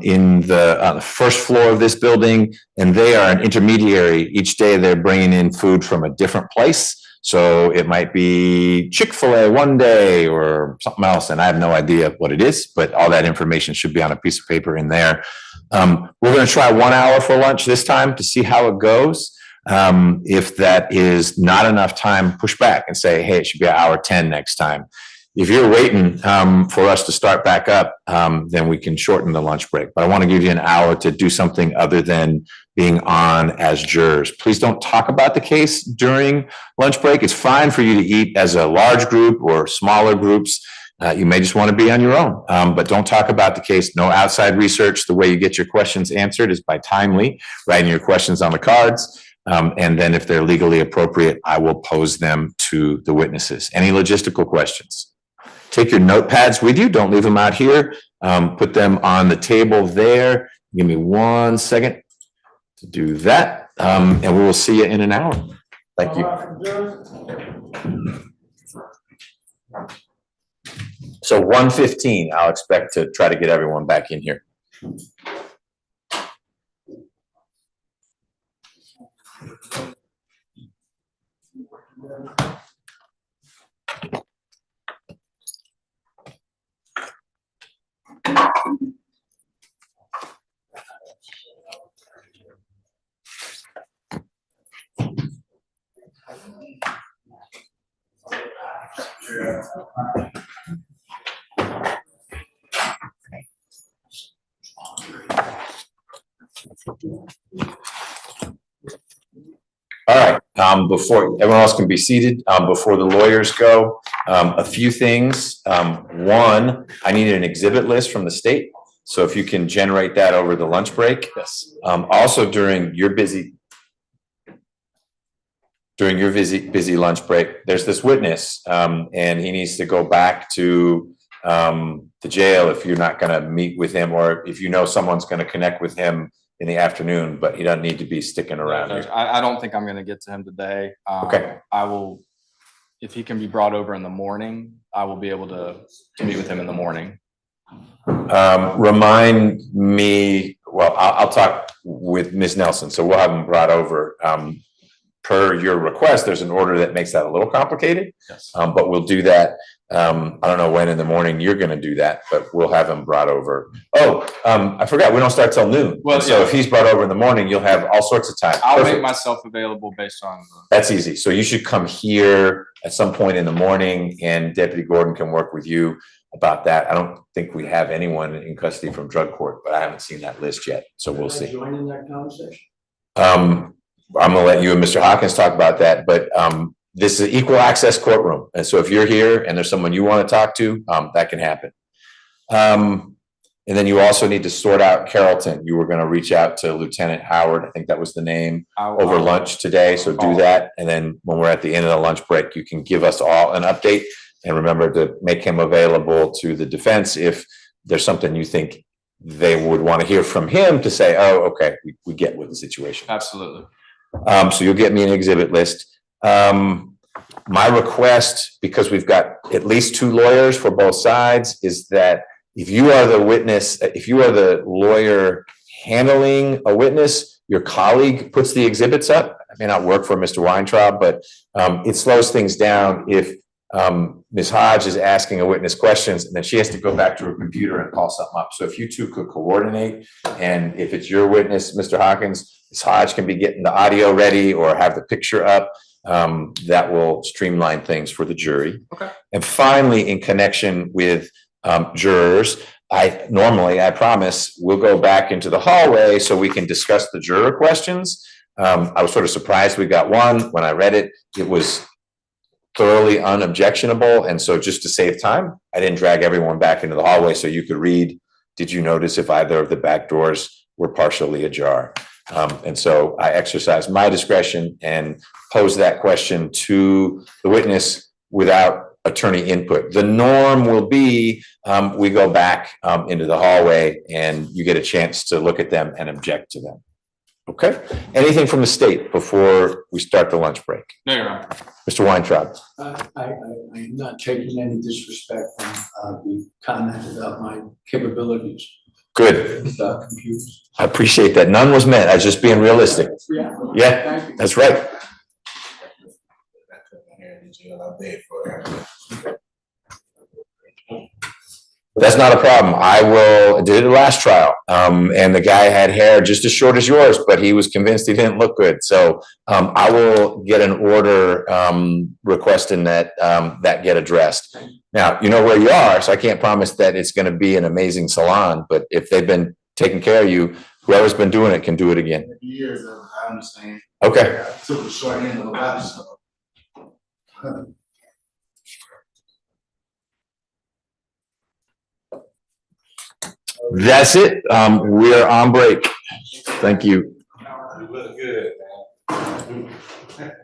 in the first floor of this building, and they are an intermediary. Each day they're bringing in food from a different place. So it might be Chick-fil-A one day or something else, and I have no idea what it is, but all that information should be on a piece of paper in there. We're going to try 1 hour for lunch this time to see how it goes. If that is not enough time, push back and say, hey, it should be 1:10 next time. If you're waiting for us to start back up, then we can shorten the lunch break. But I want to give you an hour to do something other than being on as jurors. Please don't talk about the case during lunch break. It's fine for you to eat as a large group or smaller groups. You may just want to be on your own, but don't talk about the case. No outside research. The way you get your questions answered is by timely writing your questions on the cards. And then if they're legally appropriate, I will pose them to the witnesses. Any logistical questions? Take your notepads with you. Don't leave them out here. Put them on the table there. Give me 1 second to do that. And we will see you in an hour. Thank you. So 1:15, I'll expect to try to get everyone back in here. All right, before everyone else can be seated, before the lawyers go, a few things. One, I need an exhibit list from the state. So if you can generate that over the lunch break. Yes. Also during your busy lunch break, there's this witness, and he needs to go back to the jail if you're not going to meet with him, or if you know someone's going to connect with him in the afternoon, but he doesn't need to be sticking around here. I don't think I'm going to get to him today. Okay. I will, if he can be brought over in the morning, I will be able to meet with him in the morning. Remind me, well, I'll talk with Ms. Nelson, so we'll have him brought over. Per your request, there's an order that makes that a little complicated. Yes. But we'll do that. I don't know when in the morning you're going to do that, but we'll have him brought over. Oh, I forgot, we don't start till noon. Well, so yeah. If he's brought over in the morning, you'll have all sorts of time. I'll Perfect. make myself available based on. That's easy. So you should come here at some point in the morning, and Deputy Gordon can work with you about that. I don't think we have anyone in custody from drug court, but I haven't seen that list yet. So we'll see. Join in that conversation. I'm gonna let you and Mr. Hawkins talk about that, but this is an equal access courtroom. And so if you're here and there's someone you want to talk to, that can happen. And then you also need to sort out Carrollton. You were gonna reach out to Lieutenant Howard, I think that was the name, over lunch today, so do that. And then when we're at the end of the lunch break, you can give us all an update. And remember to make him available to the defense if there's something you think they would want to hear from him to say, oh, okay, we get what the situation is. Absolutely. So you'll get me an exhibit list. My request, because we've got at least 2 lawyers for both sides, is that if you are the witness, if you are the lawyer handling a witness, your colleague puts the exhibits up. It may not work for Mr. Weintraub, but it slows things down if Ms. Hodge is asking a witness questions and then she has to go back to her computer and call something up. So if you two could coordinate, and if it's your witness, Mr. Hawkins, Ms. Hodge can be getting the audio ready or have the picture up. That will streamline things for the jury. Okay. And finally, in connection with jurors, I promise we'll go back into the hallway so we can discuss the juror questions. I was sort of surprised we got one. When I read it, it was thoroughly unobjectionable. And so just to save time, I didn't drag everyone back into the hallway so you could read, did you notice if either of the back doors were partially ajar? And so I exercised my discretion and posed that question to the witness without attorney input. The norm will be we go back into the hallway and you get a chance to look at them and object to them. Okay, anything from the state before we start the lunch break? No, Your Honor. Mr. Weintraub. I'm not taking any disrespect from the comment about my capabilities Good. with computers. I appreciate that. None was meant. I was just being realistic. Yeah. Yeah, that's right. That's not a problem. I did it last trial. And the guy had hair just as short as yours, but he was convinced he didn't look good. So I will get an order requesting that that get addressed. Now, you know where you are, so I can't promise that it's going to be an amazing salon, but if they've been taking care of you, whoever's been doing it can do it again. Years, I understand. Okay. I took the short end of the body, so. That's it. We're on break. Thank you. You look good, man.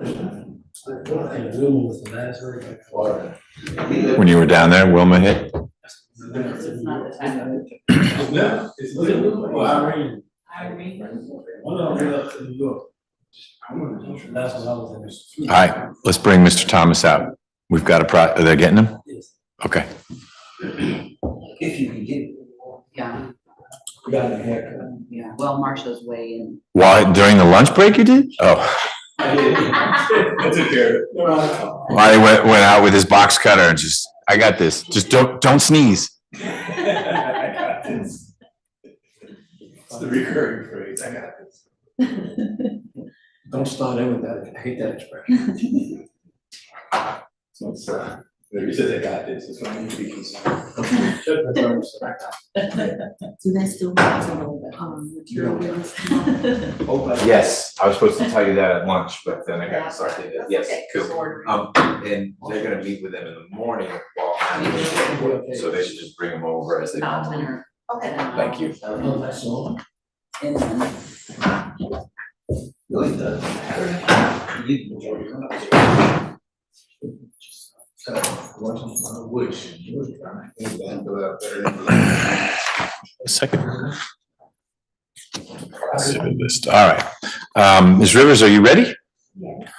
Was the last word. When you were down there, Wilma hit? This is not the time. Yeah, it's well, Irene. Irene. One of them went up to New York. That's when I was in. All right, let's bring Mr. Thomas out. We've got are they getting him? Yes. Okay. If you can get it. Yeah, We got a haircut. yeah. Well, Marcia's way in. Why, during the lunch break you did? Oh, I took care of it. why he went out with his box cutter and just, I got this. Just don't sneeze. I got this. It's the recurring phrase, I got this. Don't start in with that, I hate that expression. So it's, you said I got this, it's going to be concerned. So that's still, material release. Yes, I was supposed to tell you that at lunch, but then I got started. Yes, cool. And they're gonna meet with them in the morning, so they should just bring them over as they. Okay. Thank you. Oh, that's all. And then Really does matter. You enjoy your lunch. Second. Exhibit list. All right. Ms. Rivers, are you ready? Yes.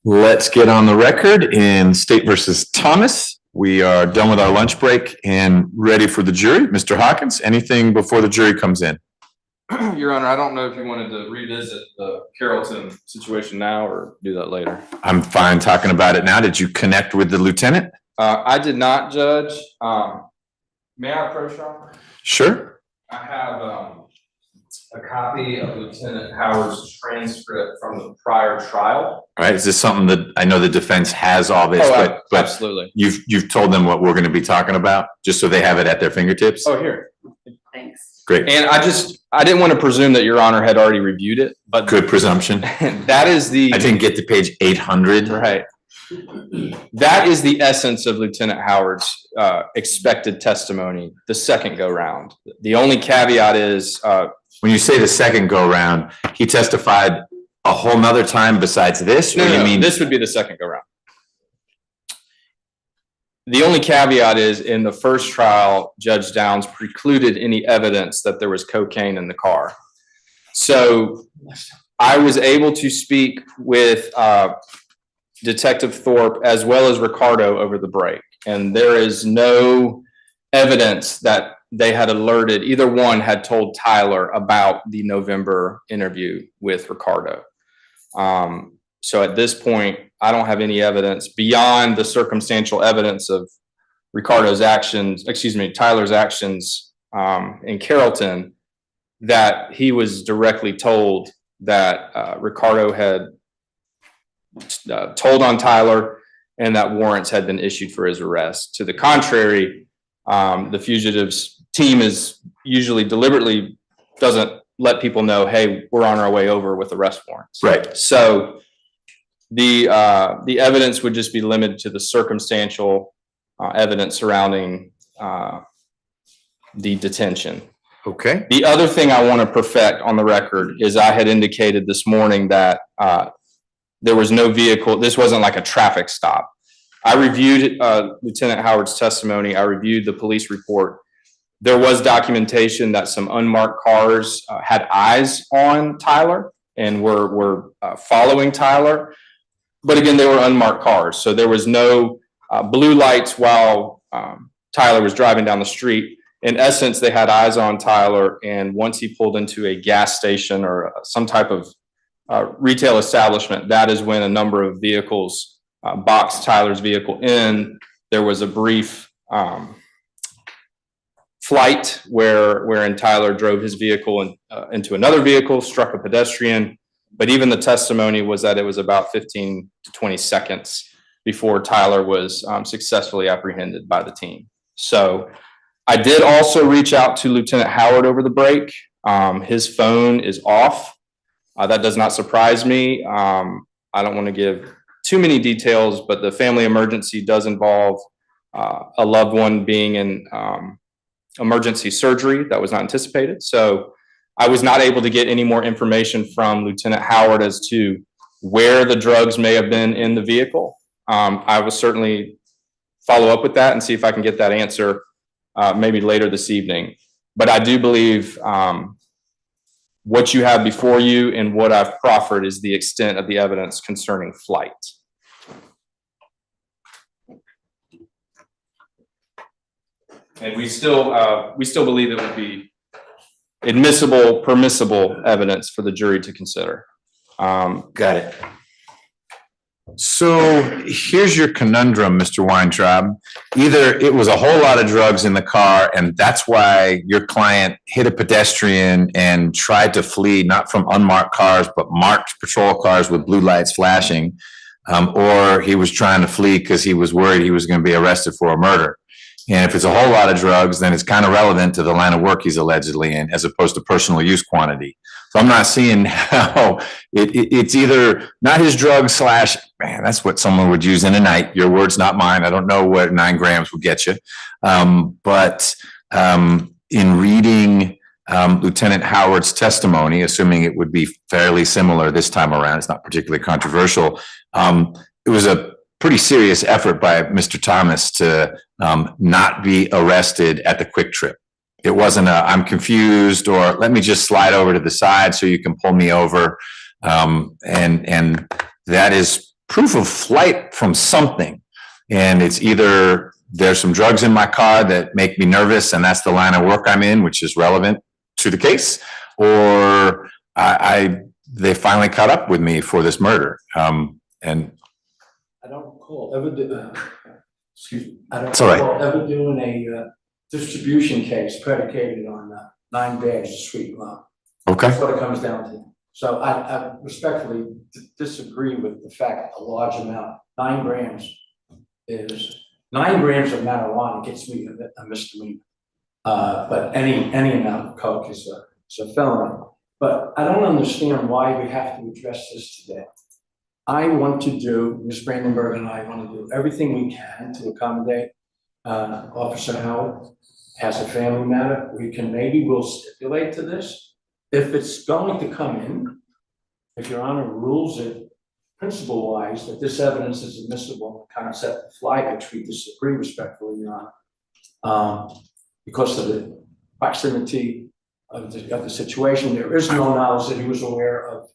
Let's get on the record in State versus Thomas. We are done with our lunch break and ready for the jury. Mr. Hawkins, anything before the jury comes in? Your Honor, I don't know if you wanted to revisit the Carrollton situation now or do that later. I'm fine talking about it now. Did you connect with the lieutenant? I did not, Judge. May I approach, Your Honor? Sure. I have a copy of Lieutenant Howard's transcript from the prior trial. All right. Is this something that I know the defense has all this, Oh, but absolutely. you've told them what we're going to be talking about, just so they have it at their fingertips? Oh, here. thanks. Great. And I didn't want to presume that Your Honor had already reviewed it, but Good presumption. that is the I didn't get to page 800. right. That is the essence of Lieutenant Howard's expected testimony the second go round. The only caveat is When you say the second go round, he testified a whole nother time besides this? Or you mean this would be the second go round. The only caveat is in the first trial, Judge Downs precluded any evidence that there was cocaine in the car. So I was able to speak with Detective Thorpe as well as Ricardo over the break. And there is no evidence that they had alerted, either one had told Tyler about the November interview with Ricardo. So at this point, I don't have any evidence beyond the circumstantial evidence of Ricardo's actions, Tyler's actions in Carrollton, that he was directly told that Ricardo had told on Tyler and that warrants had been issued for his arrest. To the contrary, the fugitives team is usually deliberately doesn't let people know, hey, we're on our way over with arrest warrants. Right. So the evidence would just be limited to the circumstantial evidence surrounding the detention. Okay. The other thing I want to perfect on the record is I had indicated this morning that there was no vehicle. This wasn't like a traffic stop. I reviewed Lieutenant Howard's testimony. I reviewed the police report. There was documentation that some unmarked cars had eyes on Tyler and were following Tyler. But again, they were unmarked cars. So there was no blue lights while Tyler was driving down the street. In essence, they had eyes on Tyler. And once he pulled into a gas station or some type of retail establishment, that is when a number of vehicles boxed Tyler's vehicle in. There was a brief flight wherein Tyler drove his vehicle into another vehicle, struck a pedestrian. But even the testimony was that it was about 15 to 20 seconds before Tyler was successfully apprehended by the team. So I did also reach out to Lieutenant Howard over the break. His phone is off. That does not surprise me. I don't want to give too many details, but the family emergency does involve a loved one being in emergency surgery that was not anticipated. So I was not able to get any more information from Lieutenant Howard as to where the drugs may have been in the vehicle. I will certainly follow up with that and see if I can get that answer maybe later this evening. But I do believe what you have before you and what I've proffered is the extent of the evidence concerning flight. And we still believe it would be admissible, permissible evidence for the jury to consider. Got it. So here's your conundrum, Mr. Weintraub. Either it was a whole lot of drugs in the car, and that's why your client hit a pedestrian and tried to flee, not from unmarked cars, but marked patrol cars with blue lights flashing, or he was trying to flee because he was worried he was going to be arrested for a murder. And if it's a whole lot of drugs, then it's kind of relevant to the line of work he's allegedly in, as opposed to personal use quantity. So I'm not seeing how it's either not his drug slash, man, that's what someone would use in a night. Your words, not mine. I don't know what 9 grams would get you. But in reading Lieutenant Howard's testimony, assuming it would be fairly similar this time around, it's not particularly controversial. It was a pretty serious effort by Mr. Thomas to not be arrested at the quick trip. It wasn't a, I'm confused, or let me just slide over to the side so you can pull me over. And that is proof of flight from something. And it's either there's some drugs in my car that make me nervous, and that's the line of work I'm in, which is relevant to the case, or they finally caught up with me for this murder. And I don't recall ever ever doing a distribution case predicated on 9 bags of sweet rum. Okay. That's what it comes down to. So I respectfully disagree with the fact that a large amount, 9 grams of marijuana gets me a misdemeanor. But any amount of coke is a felony. But I don't understand why we have to address this today. I want to do, Ms. Brandenburg and I want to do everything we can to accommodate Officer Howard. Has a family matter, we'll stipulate to this. If it's going to come in, if Your Honor rules it principle-wise that this evidence is admissible in the concept of flight, which we disagree respectfully, Your Honor, because of the proximity of the situation, there is no knowledge that he was aware of.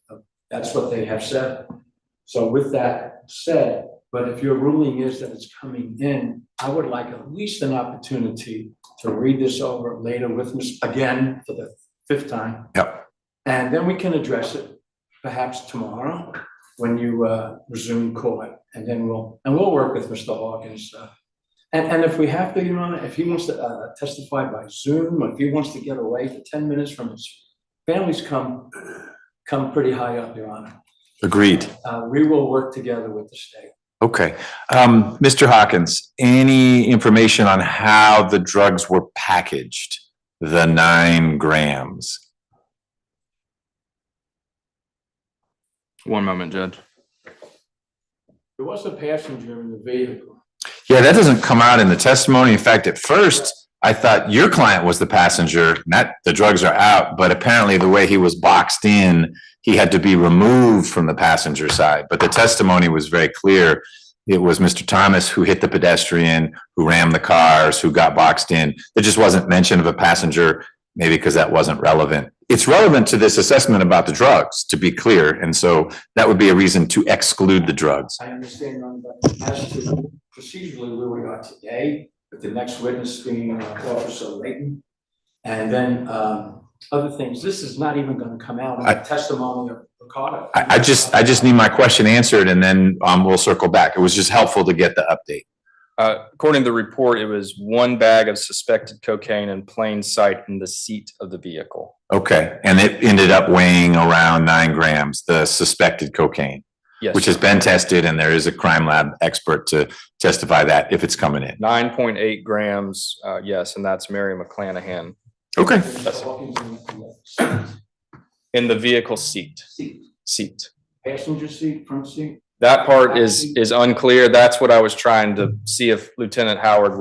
That's what they have said. So with that said, but if your ruling is that it's coming in, I would like at least an opportunity to read this over later with Ms. again for the 5th time. Yep. And then we can address it perhaps tomorrow when you resume court, and then we'll work with Mr. Hawkins. And if we have to, Your Honor, if he wants to testify by Zoom, or if he wants to get away for 10 minutes from his families, come pretty high up, Your Honor. Agreed. We will work together with the state. Okay. Mr. Hawkins, any information on how the drugs were packaged, the 9 grams? One moment, Judge. There was a passenger in the vehicle. Yeah, that doesn't come out in the testimony. In fact, at first, I thought your client was the passenger, not the drugs are out, but apparently the way he was boxed in, he had to be removed from the passenger side. But the testimony was very clear. It was Mr. Thomas who hit the pedestrian, who rammed the cars, who got boxed in. There just wasn't mention of a passenger, maybe because that wasn't relevant. It's relevant to this assessment about the drugs, to be clear. And so that would be a reason to exclude the drugs. I understand, but as to procedurally where we are today, with the next witness being Officer Leighton, and then other things, this is not even going to come out in the testimony of Ricardo. I just need my question answered, and then we'll circle back. It was just helpful to get the update. According to the report, it was 1 bag of suspected cocaine in plain sight in the seat of the vehicle. Okay, and it ended up weighing around 9 grams, the suspected cocaine. Yes, which has been tested, and there is a crime lab expert to testify that if it's coming in. 9.8 grams, yes, and that's Mary McClanahan. Okay. In the vehicle seat. Seat. Passenger seat, front seat? That part is unclear. That's what I was trying to see if Lieutenant Howard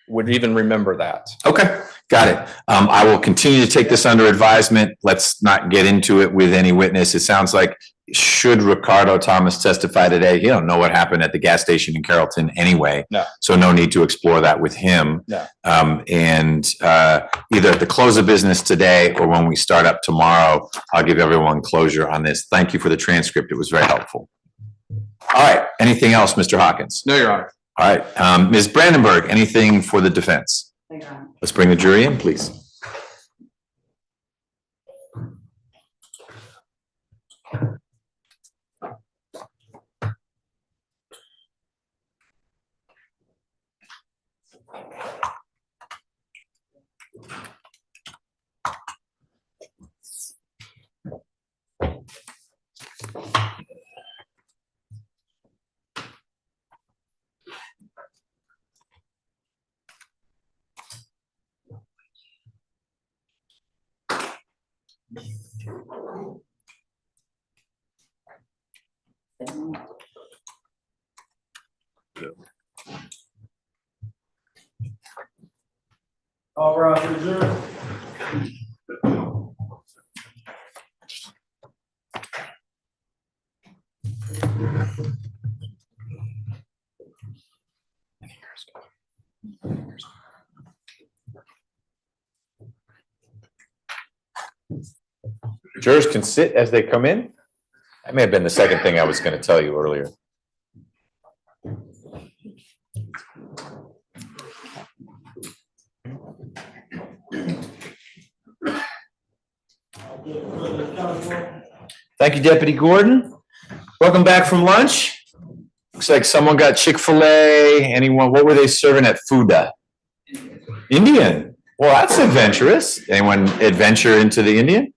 would even remember that. Okay. Got it. I will continue to take this under advisement. Let's not get into it with any witness. It sounds like should Ricardo Thomas testify today, he don't know what happened at the gas station in Carrollton anyway. No. So no need to explore that with him. No. Either at the close of business today or when we start up tomorrow, I'll give everyone closure on this. Thank you for the transcript. It was very helpful. All right. Anything else, Mr. Hawkins? No, Your Honor. All right. Ms. Brandenburg, anything for the defense? Let's bring the jury in, please. All right, for the jury. Jurors can sit as they come in. That may have been the second thing I was going to tell you earlier. Thank you, Deputy Gordon. Welcome back from lunch. Looks like someone got Chick-fil-A. Anyone, what were they serving at Fuda? Indian. Well, that's adventurous. Anyone adventure into the Indian?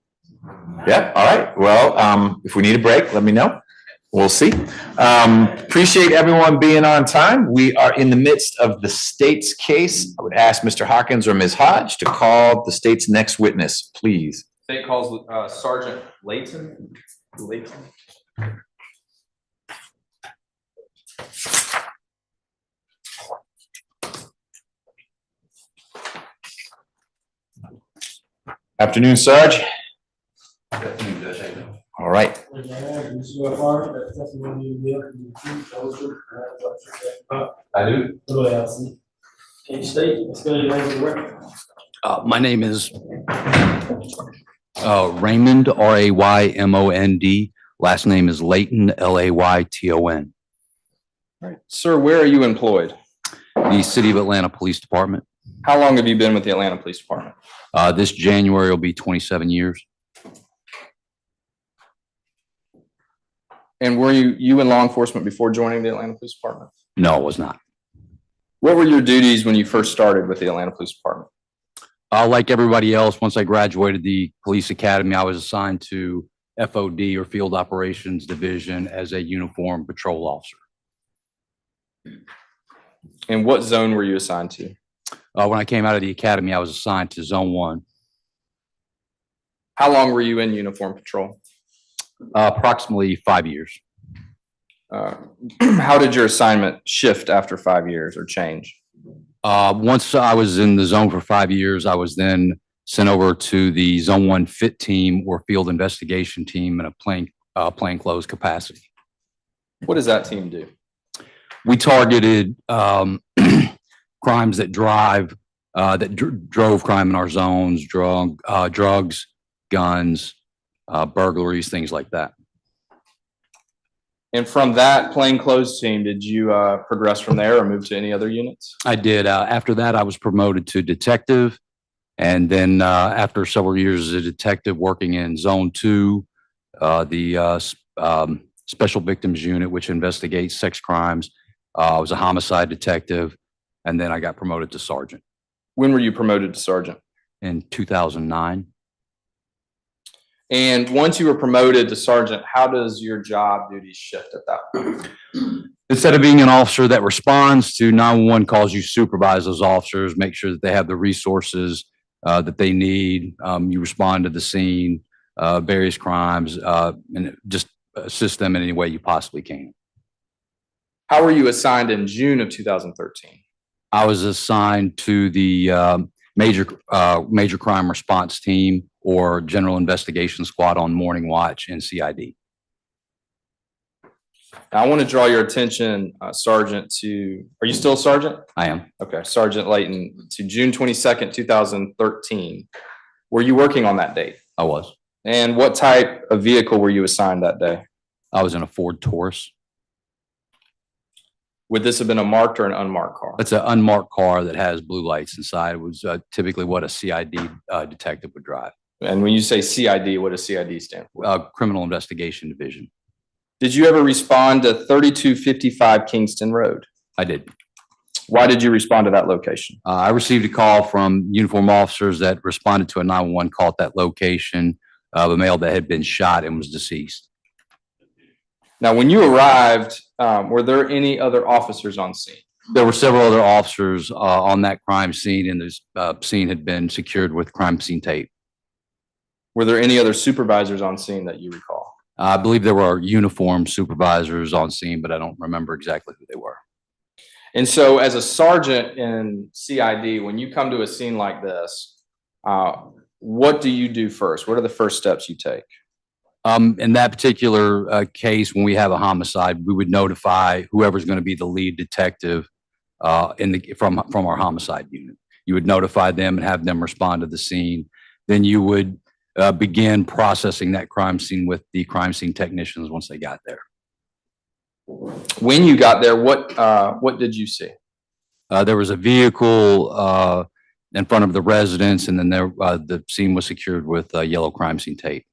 Yeah, all right. Well, if we need a break, let me know. We'll see. Appreciate everyone being on time. We are in the midst of the state's case. I would ask Mr. Hawkins or Ms. Hodge to call the state's next witness, please. State calls Sergeant Leighton. Afternoon, Sarge. All right. I do. Can you state, let's go to your name for the record. My name is Raymond, Raymond. Last name is Leighton, Layton. All right. Sir, where are you employed? The City of Atlanta Police Department. How long have you been with the Atlanta Police Department? This January will be 27 years. And were you in law enforcement before joining the Atlanta Police Department? No, it was not. What were your duties when you first started with the Atlanta Police Department? Like everybody else, once I graduated the police academy, I was assigned to FOD or Field Operations Division as a uniformed patrol officer. And what zone were you assigned to? When I came out of the academy, I was assigned to Zone 1. How long were you in uniform patrol? Approximately 5 years. How did your assignment shift after 5 years or change? Once I was in the zone for 5 years, I was then sent over to the Zone 1 FIT team or field investigation team in a plainclothes capacity. What does that team do? We targeted crimes that drove crime in our zones, drugs, guns, burglaries, things like that. And from that plainclothes team, did you progress from there or move to any other units? I did. After that, I was promoted to detective. And then after several years as a detective working in Zone 2, the Special Victims Unit, which investigates sex crimes, I was a homicide detective. And then I got promoted to sergeant. When were you promoted to sergeant? In 2009. And once you were promoted to sergeant, how does your job duties shift at that point? Instead of being an officer that responds to 911 calls, you supervise those officers, make sure that they have the resources that they need. You respond to the scene, various crimes, and just assist them in any way you possibly can. How were you assigned in June of 2013? I was assigned to the major crime response team or general investigation squad on morning watch in CID. Now, I want to draw your attention, Sergeant, are you still a sergeant? I am. Okay, Sergeant Leighton, to June 22nd, 2013. Were you working on that date? I was. And what type of vehicle were you assigned that day? I was in a Ford Taurus. Would this have been a marked or an unmarked car? It's an unmarked car that has blue lights inside. It was typically what a CID detective would drive. And when you say CID, what does CID stand for? Criminal Investigation Division. Did you ever respond to 3255 Kingston Road? I did. Why did you respond to that location? I received a call from uniformed officers that responded to a 911 call at that location of a male that had been shot and was deceased. Now, when you arrived, were there any other officers on scene? There were several other officers on that crime scene, and this scene had been secured with crime scene tape. Were there any other supervisors on scene that you recall? I believe there were uniformed supervisors on scene, but I don't remember exactly who they were. And so as a sergeant in CID, when you come to a scene like this, what do you do first? What are the first steps you take? In that particular case, when we have a homicide, we would notify whoever's going to be the lead detective from our homicide unit. You would notify them and have them respond to the scene. Then you would begin processing that crime scene with the crime scene technicians once they got there. When you got there, what did you see? There was a vehicle in front of the residence, and then the scene was secured with yellow crime scene tape.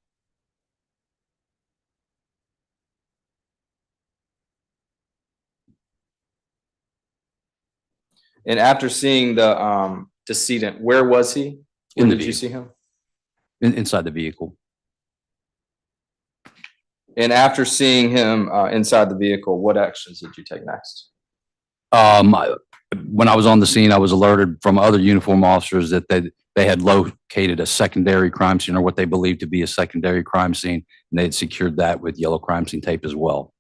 And after seeing the decedent, where was he? Where did you see him? Inside the vehicle. And after seeing him inside the vehicle, what actions did you take next? When I was on the scene, I was alerted from other uniform officers that they had located a secondary crime scene, or what they believed to be a secondary crime scene, and they had secured that with yellow crime scene tape as well.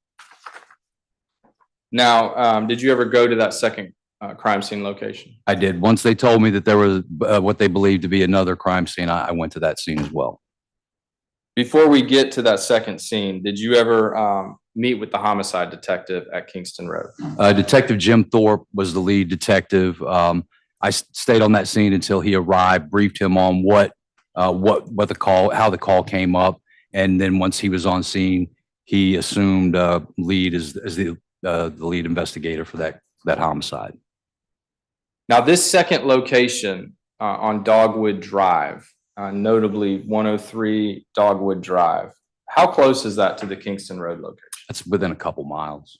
Now, did you ever go to that second crime scene location? I did. Once they told me that there was what they believed to be another crime scene, I went to that scene as well. Before we get to that second scene, did you ever meet with the homicide detective at Kingston Road? Detective Jim Thorpe was the lead detective. I stayed on that scene until he arrived, briefed him on how the call came up, and then once he was on scene, he assumed lead as the lead investigator for that homicide. Now, this second location on Dogwood Drive, notably 103 Dogwood Drive, how close is that to the Kingston Road location? That's within a couple miles.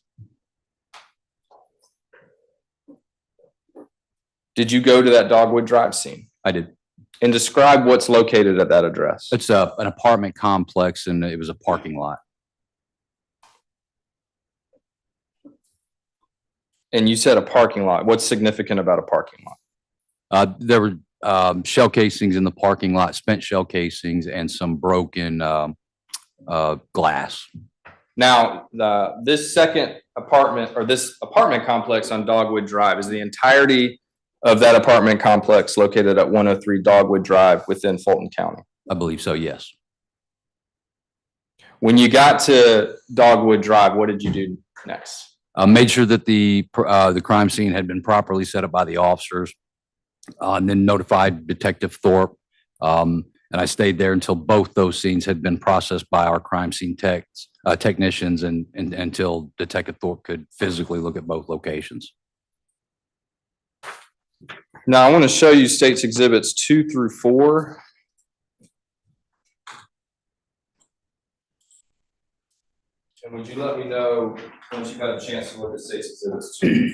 Did you go to that Dogwood Drive scene? I did. And describe what's located at that address. It's an apartment complex, and it was a parking lot. And you said a parking lot. What's significant about a parking lot? There were shell casings in the parking lot, spent shell casings, and some broken glass. Now, this second apartment, or this apartment complex on Dogwood Drive, is the entirety of that apartment complex located at 103 Dogwood Drive within Fulton County? I believe so, yes. When you got to Dogwood Drive, what did you do next? Made sure that the crime scene had been properly set up by the officers, and then notified Detective Thorpe. And I stayed there until both those scenes had been processed by our crime scene technicians, and until Detective Thorpe could physically look at both locations. Now, I want to show you State's Exhibits 2 through 4. And would you let me know once you've had a chance to look at State's Exhibits 2 through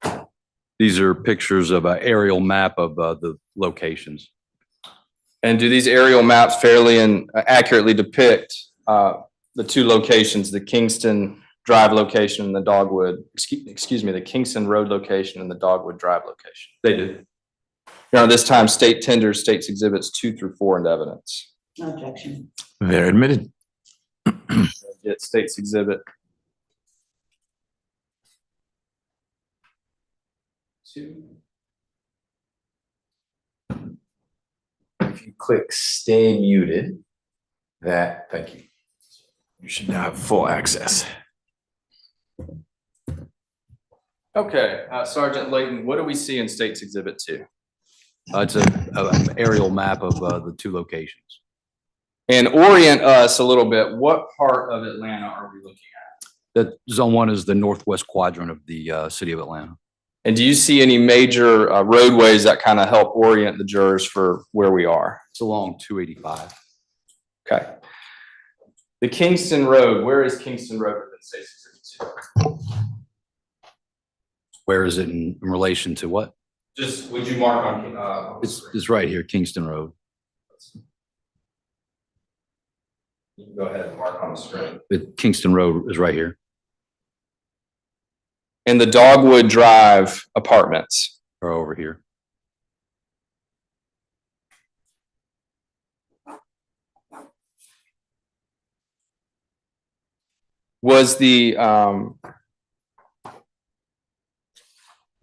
4? These are pictures of an aerial map of the locations. And do these aerial maps fairly and accurately depict the two locations, the Kingston Drive location and the Dogwood, excuse me, the Kingston Road location and the Dogwood Drive location? They do. Now, this time, State tenders State's Exhibits 2 through 4 into evidence. No objection. They're admitted. Get State's Exhibit 2. If you click stay muted, thank you. You should now have full access. Okay, Sergeant Leighton, what do we see in State's Exhibit 2? It's an aerial map of the two locations. And orient us a little bit. What part of Atlanta are we looking at? That zone 1 is the northwest quadrant of the city of Atlanta. And do you see any major roadways that kind of help orient the jurors for where we are? It's along 285. Okay. The Kingston Road, where is Kingston Road within State's Exhibit 2? Where is it in relation to what? Just, would you mark on? It's right here, Kingston Road. You can go ahead and mark on the screen. The Kingston Road is right here. And the Dogwood Drive apartments or over here. Was the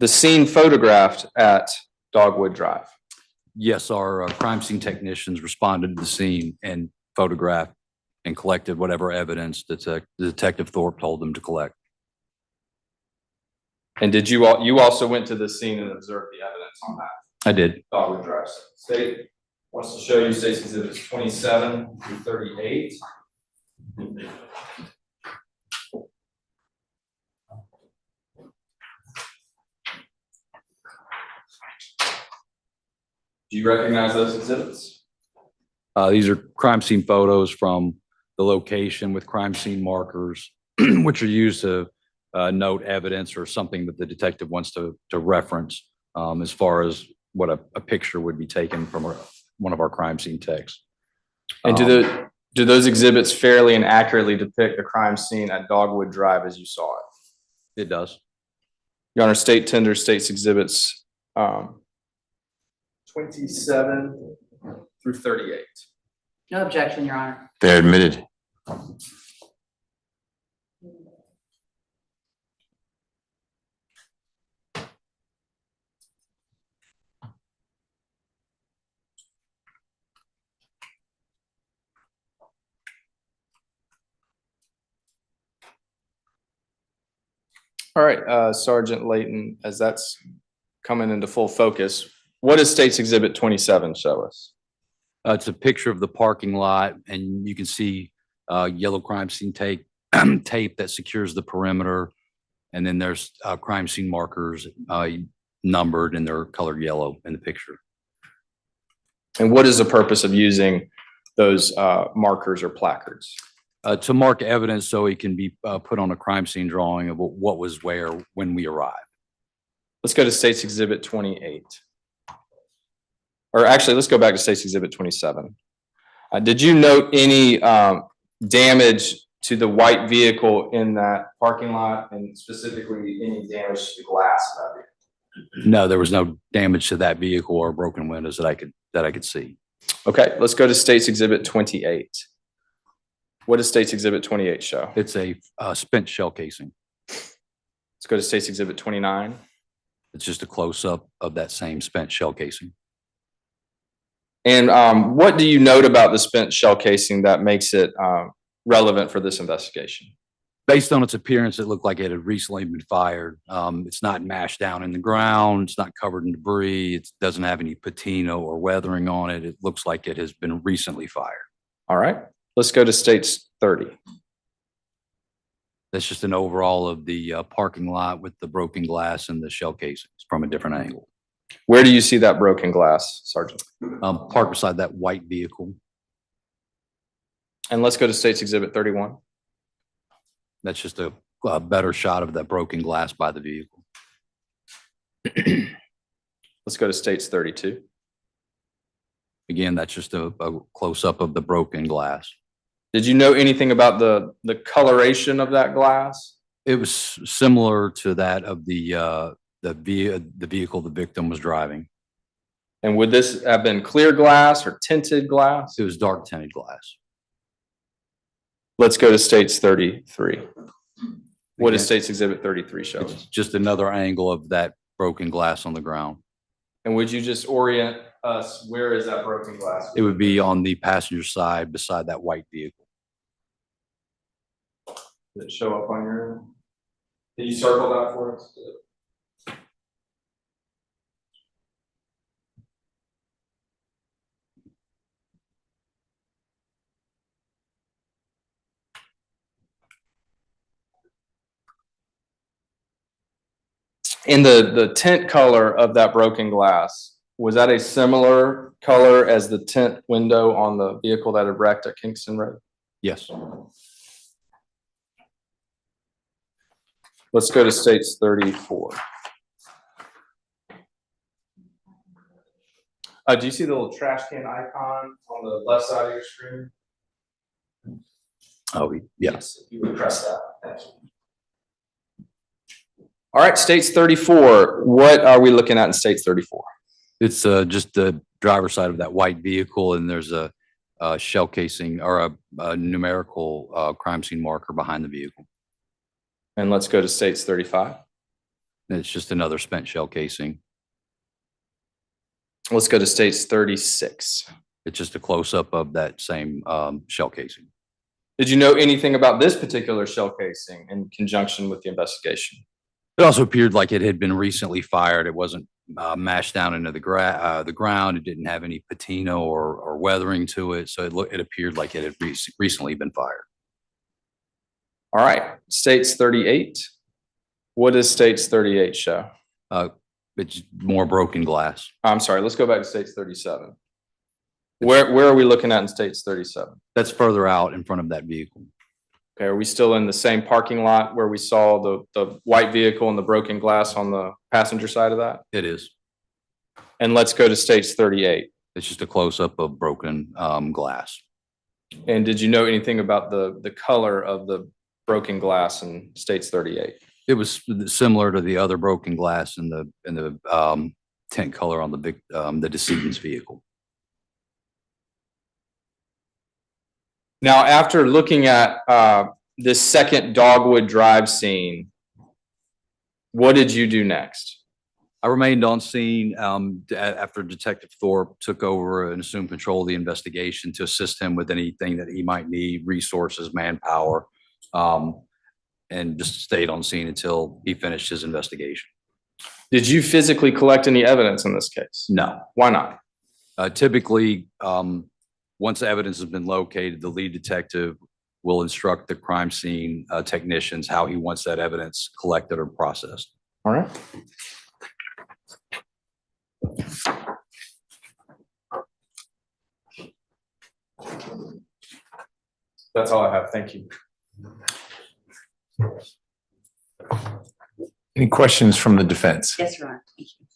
scene photographed at Dogwood Drive? Yes, our crime scene technicians responded to the scene and photographed and collected whatever evidence that the Detective Thorpe told them to collect. And did you also went to the scene and observed the evidence on that? I did. Dogwood Drive. State wants to show you State's Exhibits 27 through 38. Do you recognize those exhibits? These are crime scene photos from the location with crime scene markers, which are used to note evidence or something that the detective wants to reference as far as what a picture would be taken from one of our crime scene techs. And do those exhibits fairly and accurately depict the crime scene at Dogwood Drive as you saw it? It does. Your Honor, State tender State's Exhibits 27 through 38. No objection, Your Honor. They're admitted. All right, Sergeant Leighton, as that's coming into full focus, what does State's Exhibit 27 show us? It's a picture of the parking lot, and you can see yellow crime scene tape that secures the perimeter. And then there's crime scene markers numbered, and they're colored yellow in the picture. And what is the purpose of using those markers or placards? To mark evidence so it can be put on a crime scene drawing of what was where when we arrived. Let's go to State's Exhibit 28. Or actually, let's go back to State's Exhibit 27. Did you note any damage to the white vehicle in that parking lot, and specifically any damage to the glass of that vehicle? No, there was no damage to that vehicle or broken windows that I could see. Okay, let's go to State's Exhibit 28. What does State's Exhibit 28 show? It's a spent shell casing. Let's go to State's Exhibit 29. It's just a close-up of that same spent shell casing. And what do you note about the spent shell casing that makes it relevant for this investigation? Based on its appearance, it looked like it had recently been fired. It's not mashed down in the ground. It's not covered in debris. It doesn't have any patina or weathering on it. It looks like it has been recently fired. All right. Let's go to State's 30. That's just an overall of the parking lot with the broken glass and the shell casings from a different angle. Where do you see that broken glass, Sergeant? Parked beside that white vehicle. And let's go to State's Exhibit 31. That's just a better shot of that broken glass by the vehicle. Let's go to State's 32. Again, that's just a close-up of the broken glass. Did you know anything about the coloration of that glass? It was similar to that of the vehicle the victim was driving. And would this have been clear glass or tinted glass? It was dark tinted glass. Let's go to States 33. What does Again, States Exhibit 33 show It's us? just another angle of that broken glass on the ground. And would you just orient us, where is that broken glass? It would be on the passenger side beside that white vehicle. Does it show up on your, did you circle that for us? In the tint color of that broken glass, was that a similar color as the tint window on the vehicle that had wrecked at Kingston Road? Yes. Let's go to States 34. Do you see the little trash can icon on the left side of your screen? Oh, yes. If you would press that, thank you. All right, States 34. What are we looking at in States 34? It's just the driver's side of that white vehicle, and there's a shell casing or a numerical crime scene marker behind the vehicle. And let's go to States 35. And it's just another spent shell casing. Let's go to States 36. It's just a close-up of that same shell casing. Did you know anything about this particular shell casing in conjunction with the investigation? It also appeared like it had been recently fired. It wasn't mashed down into the ground. It didn't have any patina or weathering to it. So it appeared like it had recently been fired. All right, States 38. What does States 38 show? It's more broken glass. I'm sorry, let's go back to States 37. Where are we looking at in States 37? That's further out in front of that vehicle. Okay, are we still in the same parking lot where we saw the white vehicle and the broken glass on the passenger side of that? It is. And let's go to States 38. It's just a close-up of broken glass. And did you know anything about the color of the broken glass in States 38? It was similar to the other broken glass in the tint color on the decedent's vehicle. Now, after looking at this second Dogwood Drive scene, what did you do next? I remained on scene after Detective Thorpe took over and assumed control of the investigation to assist him with anything that he might need, resources, manpower, and just stayed on scene until he finished his investigation. Did you physically collect any evidence in this case? No. Why not? Typically, once evidence has been located, the lead detective will instruct the crime scene technicians how he wants that evidence collected or processed. All right. That's all I have. Thank you. Any questions from the defense? Yes, Your Honor. Thank you.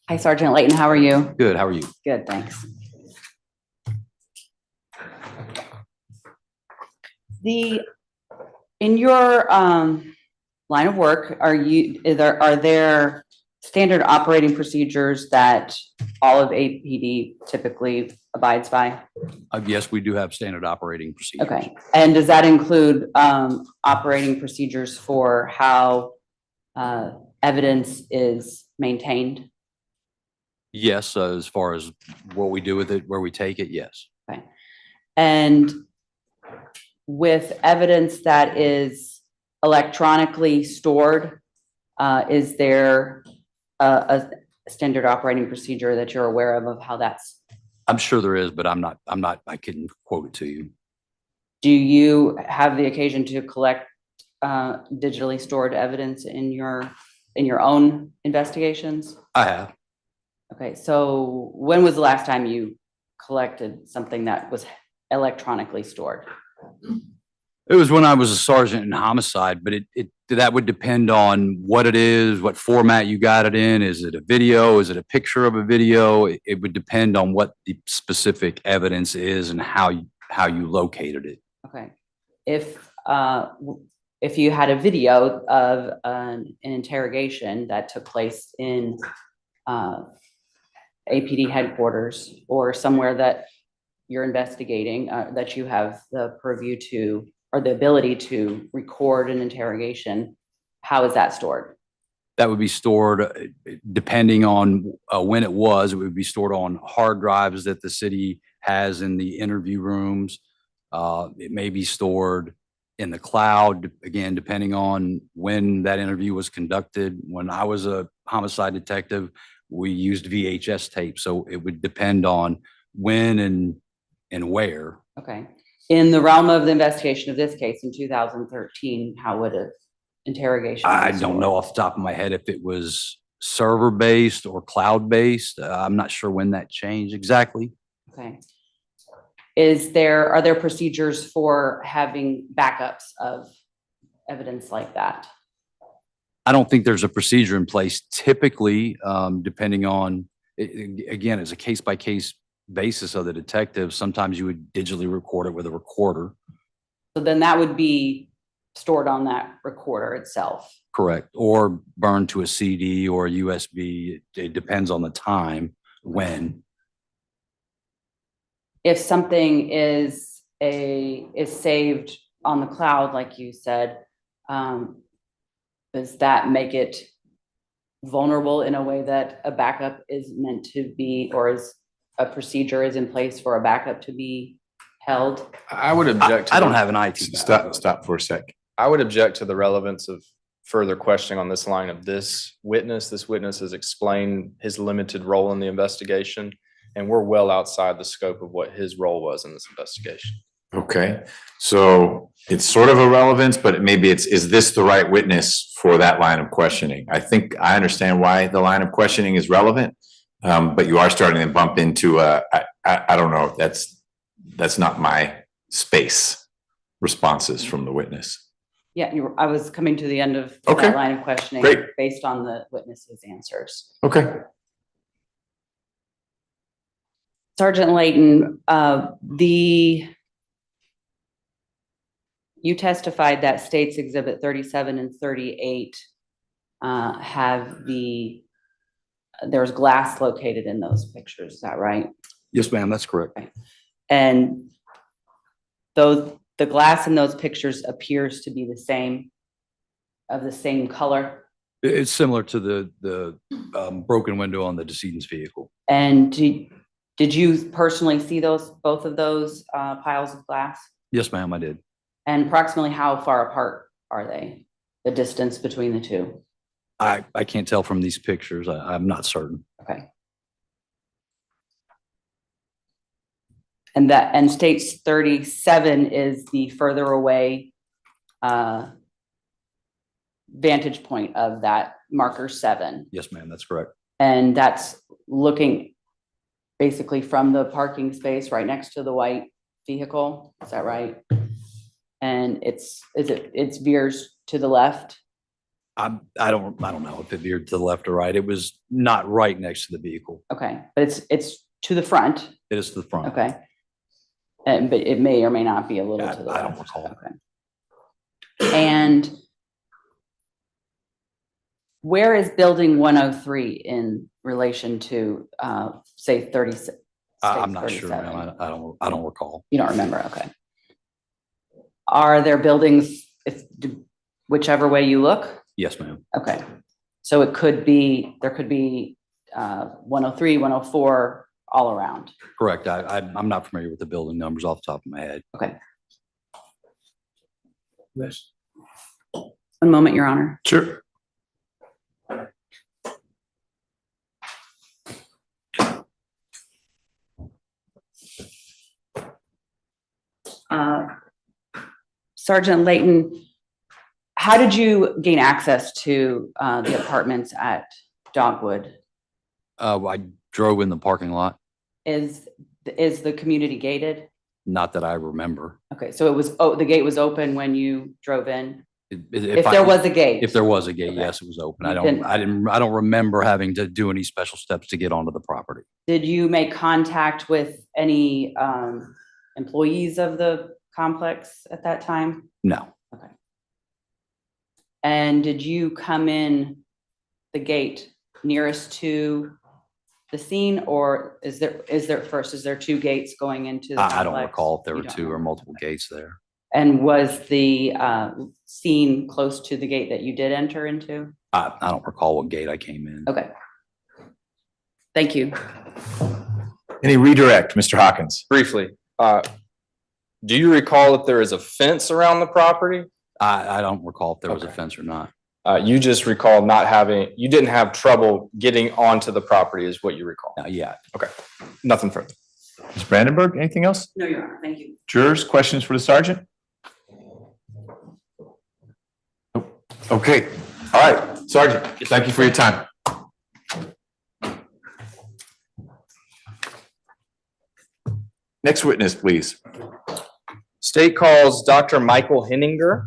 Hi, Sergeant Leighton. How are you? Good. How are you? Good, thanks. In your line of work, are there standard operating procedures that all of APD typically abides by? Yes, we do have standard operating procedures. Okay, and does that include operating procedures for how evidence is maintained? Yes, as far as what we do with it, where we take it, yes. Okay, and with evidence that is electronically stored, is there a standard operating procedure that you're aware of how that's? I'm sure there is, but I couldn't quote it to you. Do you have the occasion to collect digitally stored evidence in your own investigations? I have. Okay, so when was the last time you collected something that was electronically stored? It was when I was a sergeant in homicide, but that would depend on what it is, what format you got it in. Is it a video? Is it a picture of a video? It would depend on what the specific evidence is and how you located it. Okay, if you had a video of an interrogation that took place in APD headquarters or somewhere that you're investigating, that you have the purview to, or the ability to record an interrogation, how is that stored? That would be stored, depending on when it would be stored on hard drives that the city has in the interview rooms. It may be stored in the cloud, again, depending on when that interview was conducted. When I was a homicide detective, we used VHS tape, so it would depend on when and where. Okay. In the realm of the investigation of this case in 2013, how would an interrogation? I don't know off the top of my head if it was server-based or cloud-based. I'm not sure when that changed exactly. Okay. Are there procedures for having backups of evidence like that? I don't think there's a procedure in place. Typically, depending on, again, it's a case-by-case basis of the detective. Sometimes you would digitally record it with a recorder. So then that would be stored on that recorder itself. Correct. Or burned to a CD or a USB. It depends on the time when. If something is saved on the cloud, like you said, does that make it vulnerable in a way that a backup is meant to be, or is a procedure is in place for a backup to be held? I would object to I don't have an IT. Stop for a sec. I would object to the relevance of further questioning on this line of this witness. This witness has explained his limited role in the investigation, and we're well outside the scope of what his role was in this investigation. Okay, so it's sort of irrelevant, but maybe is this the right witness for that line of questioning? I think I understand why the line of questioning is relevant, but you are starting to bump into I don't know, that's not my space responses from the witness. Yeah, I was coming to the end of Okay. that line of questioning. Great. Based on the witness's answers. Okay. Sergeant Leighton, you testified that States Exhibit 37 and 38 there's glass located in those pictures, is that right? Yes, ma'am, that's correct. Okay. And the glass in those pictures appears to be the same color. It's similar to the broken window on the decedent's vehicle. And did you personally see both of those piles of glass? Yes, ma'am, I did. And approximately how far apart are they? The distance between the two? I can't tell from these pictures. I'm not certain. Okay. And States 37 is the further away vantage point of that marker 7. Yes, ma'am, that's correct. And that's looking basically from the parking space right next to the white vehicle. Is that right? And it's veers to the left. I don't know if it veered to the left or right. It was not right next to the vehicle. Okay, but it's to the front. It is to the front. Okay. But it may or may not be a little to the left. I don't recall. Okay. And where is building 103 in relation to say 36? I'm not sure, ma'am. I don't recall. You don't remember, okay. Are there buildings whichever way you look? Yes, ma'am. Okay. So there could be 103, 104 all around. Correct. I'm not familiar with the building numbers off the top of my head. Okay. Yes. One moment, Your Honor. Sure. Sergeant Leighton, how did you gain access to the apartments at Dogwood? I drove in the parking lot. Is the community gated? Not that I remember. Okay, so the gate was open when you drove in? If there was a gate? If there was a gate, yes, it was open. I don't remember having to do any special steps to get onto the property. Did you make contact with any employees of the complex at that time? No. Okay. And did you come in the gate nearest to the scene, or is there two gates going into the I don't complex? recall if there You were don't two know. or multiple gates there. And was the scene close to the gate that you did enter into? I don't recall what gate I came in. Okay. Thank you. Any redirect, Mr. Hawkins? Briefly, do you recall if there is a fence around the property? I don't recall if there was a fence or not. You just recall you didn't have trouble getting onto the property is what you recall? Yeah. Okay, nothing further. Ms. Brandenburg, anything else? No, Your Honor. Thank you. Jurors, questions for the sergeant? Okay, all right, Sergeant, thank you for your time. Next witness, please. State calls Dr. Michael Heninger.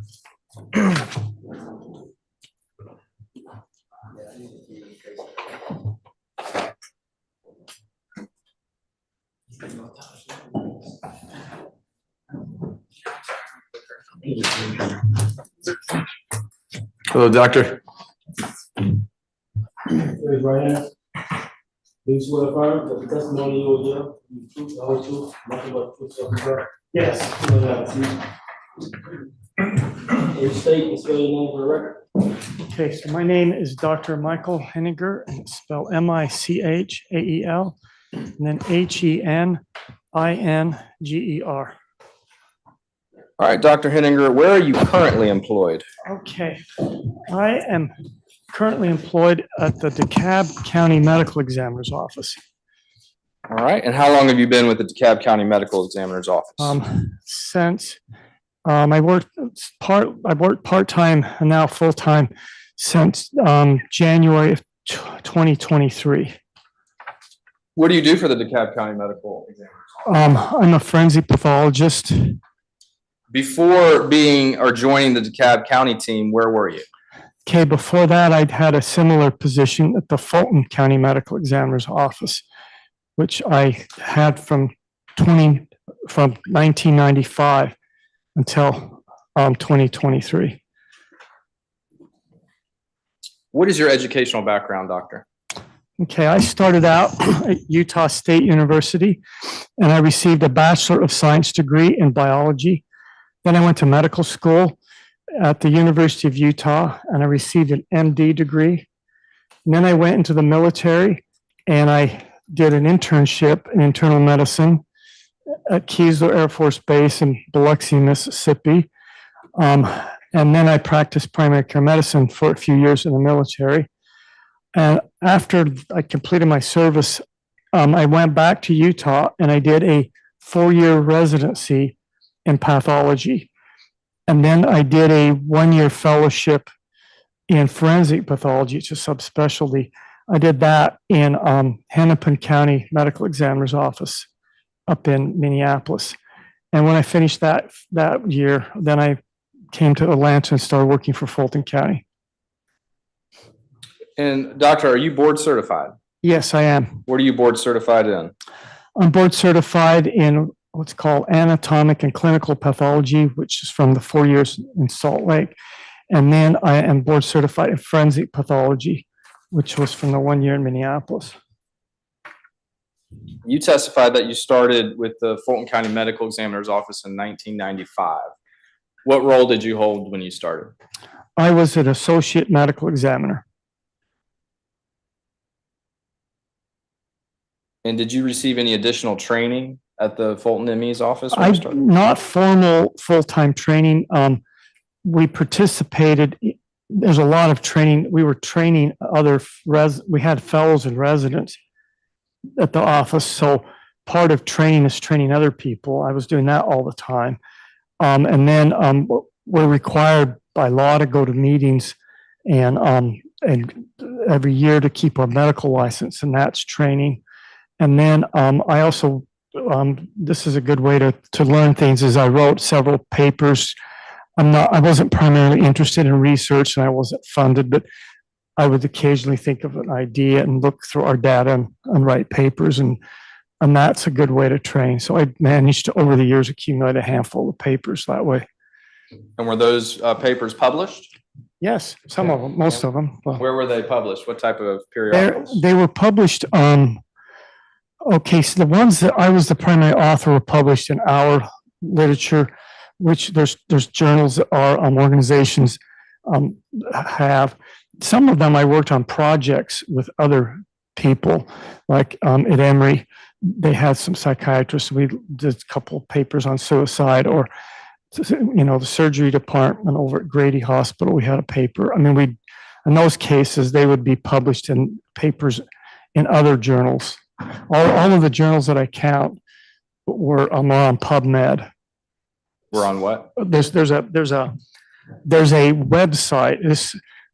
Hello, doctor. Raise your right hand. Do you swear affirm that the testimony you will give, the truth, the whole truth, nothing but the truth, so help you God? Yes. Will you state and spell your name for the record? Okay, so my name is Dr. Michael Heninger, and it's spelled Michael, and then Heninger. All right, Dr. Heninger, where are you currently employed? Okay, I am currently employed at the DeKalb County Medical Examiner's Office. All right, and how long have you been with the DeKalb County Medical Examiner's Office? Since I worked part-time and now full-time since January of 2023. What do you do for the DeKalb County Medical Examiner's Office? I'm a forensic pathologist. Before being or joining the DeKalb County team, where were you? Okay, before that, I'd had a similar position at the Fulton County Medical Examiner's Office, which I had from 1995 until 2023. What is your educational background, doctor? Okay, I started out at Utah State University, and I received a Bachelor of Science degree in biology. Then I went to medical school at the University of Utah, and I received an MD degree. And then I went into the military, and I did an internship in internal medicine at Keesler Air Force Base in Biloxi, Mississippi. And then I practiced primary care medicine for a few years in the military. And after I completed my service, I went back to Utah and I did a 4-year residency in pathology. And then I did a 1-year fellowship in forensic pathology. It's a subspecialty. I did that in Hennepin County Medical Examiner's Office up in Minneapolis. And when I finished that year, then I came to Atlanta and started working for Fulton County. And doctor, are you board certified? Yes, I am. What are you board certified in? I'm board certified in what's called anatomic and clinical pathology, which is from the 4 years in Salt Lake. And then I am board certified in forensic pathology, which was from the 1 year in Minneapolis. You testified that you started with the Fulton County Medical Examiner's Office in 1995. What role did you hold when you started? I was an associate medical examiner. And did you receive any additional training at the Fulton ME's office? Not formal full-time training. We participated. There's a lot of training. We were training we had fellows and residents at the office. So part of training is training other people. I was doing that all the time. And then we're required by law to go to meetings and every year to keep our medical license, and that's training. And then I also, this is a good way to learn things, is I wrote several papers. I wasn't primarily interested in research and I wasn't funded, but I would occasionally think of an idea and look through our data and write papers, and that's a good way to train. So I managed to, over the years, accumulate a handful of papers that way. And were those papers published? Yes, some of them, most of them. Where were they published? What type of periodicals? They were published Okay, so the ones that I was the primary author were published in our literature, which there's journals that our organizations have. Some of them I worked on projects with other people, like at Emory, they had some psychiatrists. We did a couple of papers on suicide, or the surgery department over at Grady Hospital, we had a paper. I mean, in those cases, they would be published in papers in other journals. All of the journals that I count were on PubMed. We're on what? There's a website.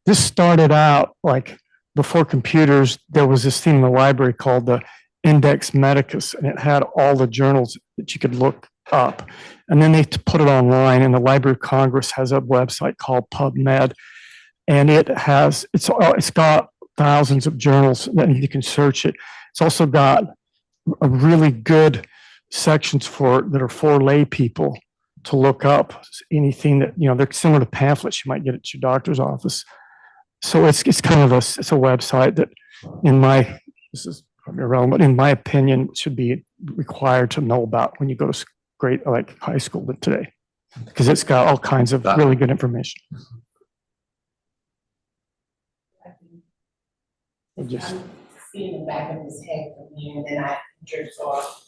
This started out like before computers. There was this thing in the library called the Index Medicus, and it had all the journals that you could look up. And then they put it online, and the Library of Congress has a website called PubMed, and it's got thousands of journals that you can search it. It's also got a really good sections that are for lay people to look up anything that, they're similar to pamphlets you might get at your doctor's office. So it's kind of it's a website that this is probably irrelevant, in my opinion, should be required to know about when you go to grade like high school today, because it's got all kinds of really good information. See the back of his head from here, and then I jerks off.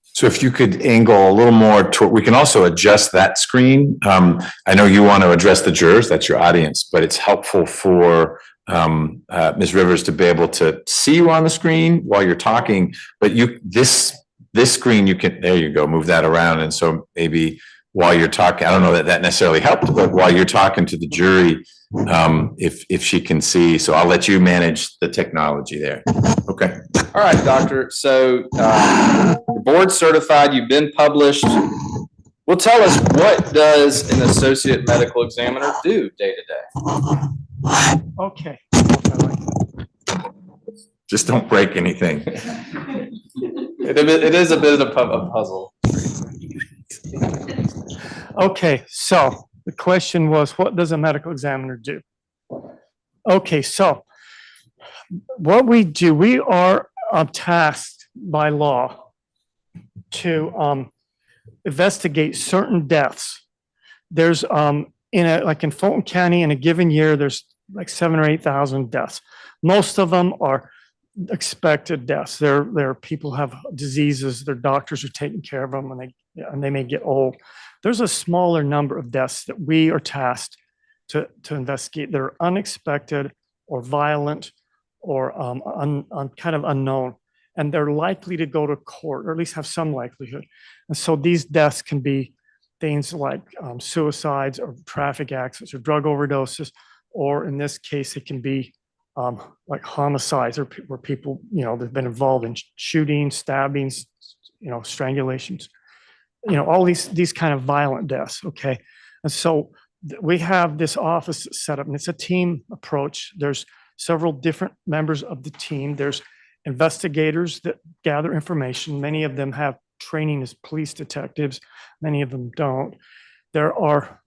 So if you could angle a little more toward, we can also adjust that screen. I know you want to address the jurors, that's your audience, but it's helpful for Ms. Rivers to be able to see you on the screen while you're talking, but this screen, there you go, move that around. And so maybe while you're talking, I don't know that necessarily helped, but while you're talking to the jury, if she can see, so I'll let you manage the technology there. Okay. All right, doctor. So you're board certified, you've been published. Well, tell us, what does an associate medical examiner do day to day? Okay. Just don't break anything. It is a bit of a puzzle. Okay, so the question was, what does a medical examiner do? Okay, so what we do, we are tasked by law to investigate certain deaths. There's like in Fulton County in a given year, there's like 7,000 or 8,000 deaths. Most of them are expected deaths. There are people have diseases, their doctors are taking care of them, and they may get old. There's a smaller number of deaths that we are tasked to investigate. They're unexpected or violent or kind of unknown, and they're likely to go to court, or at least have some likelihood. And so these deaths can be things like suicides or traffic accidents or drug overdoses, or in this case, it can be like homicides, or where people, they've been involved in shootings, stabbings, strangulations, all these kind of violent deaths. Okay. And so we have this office set up, and it's a team approach. There's several different members of the team. There's investigators that gather information. Many of them have training as police detectives. Many of them don't. There are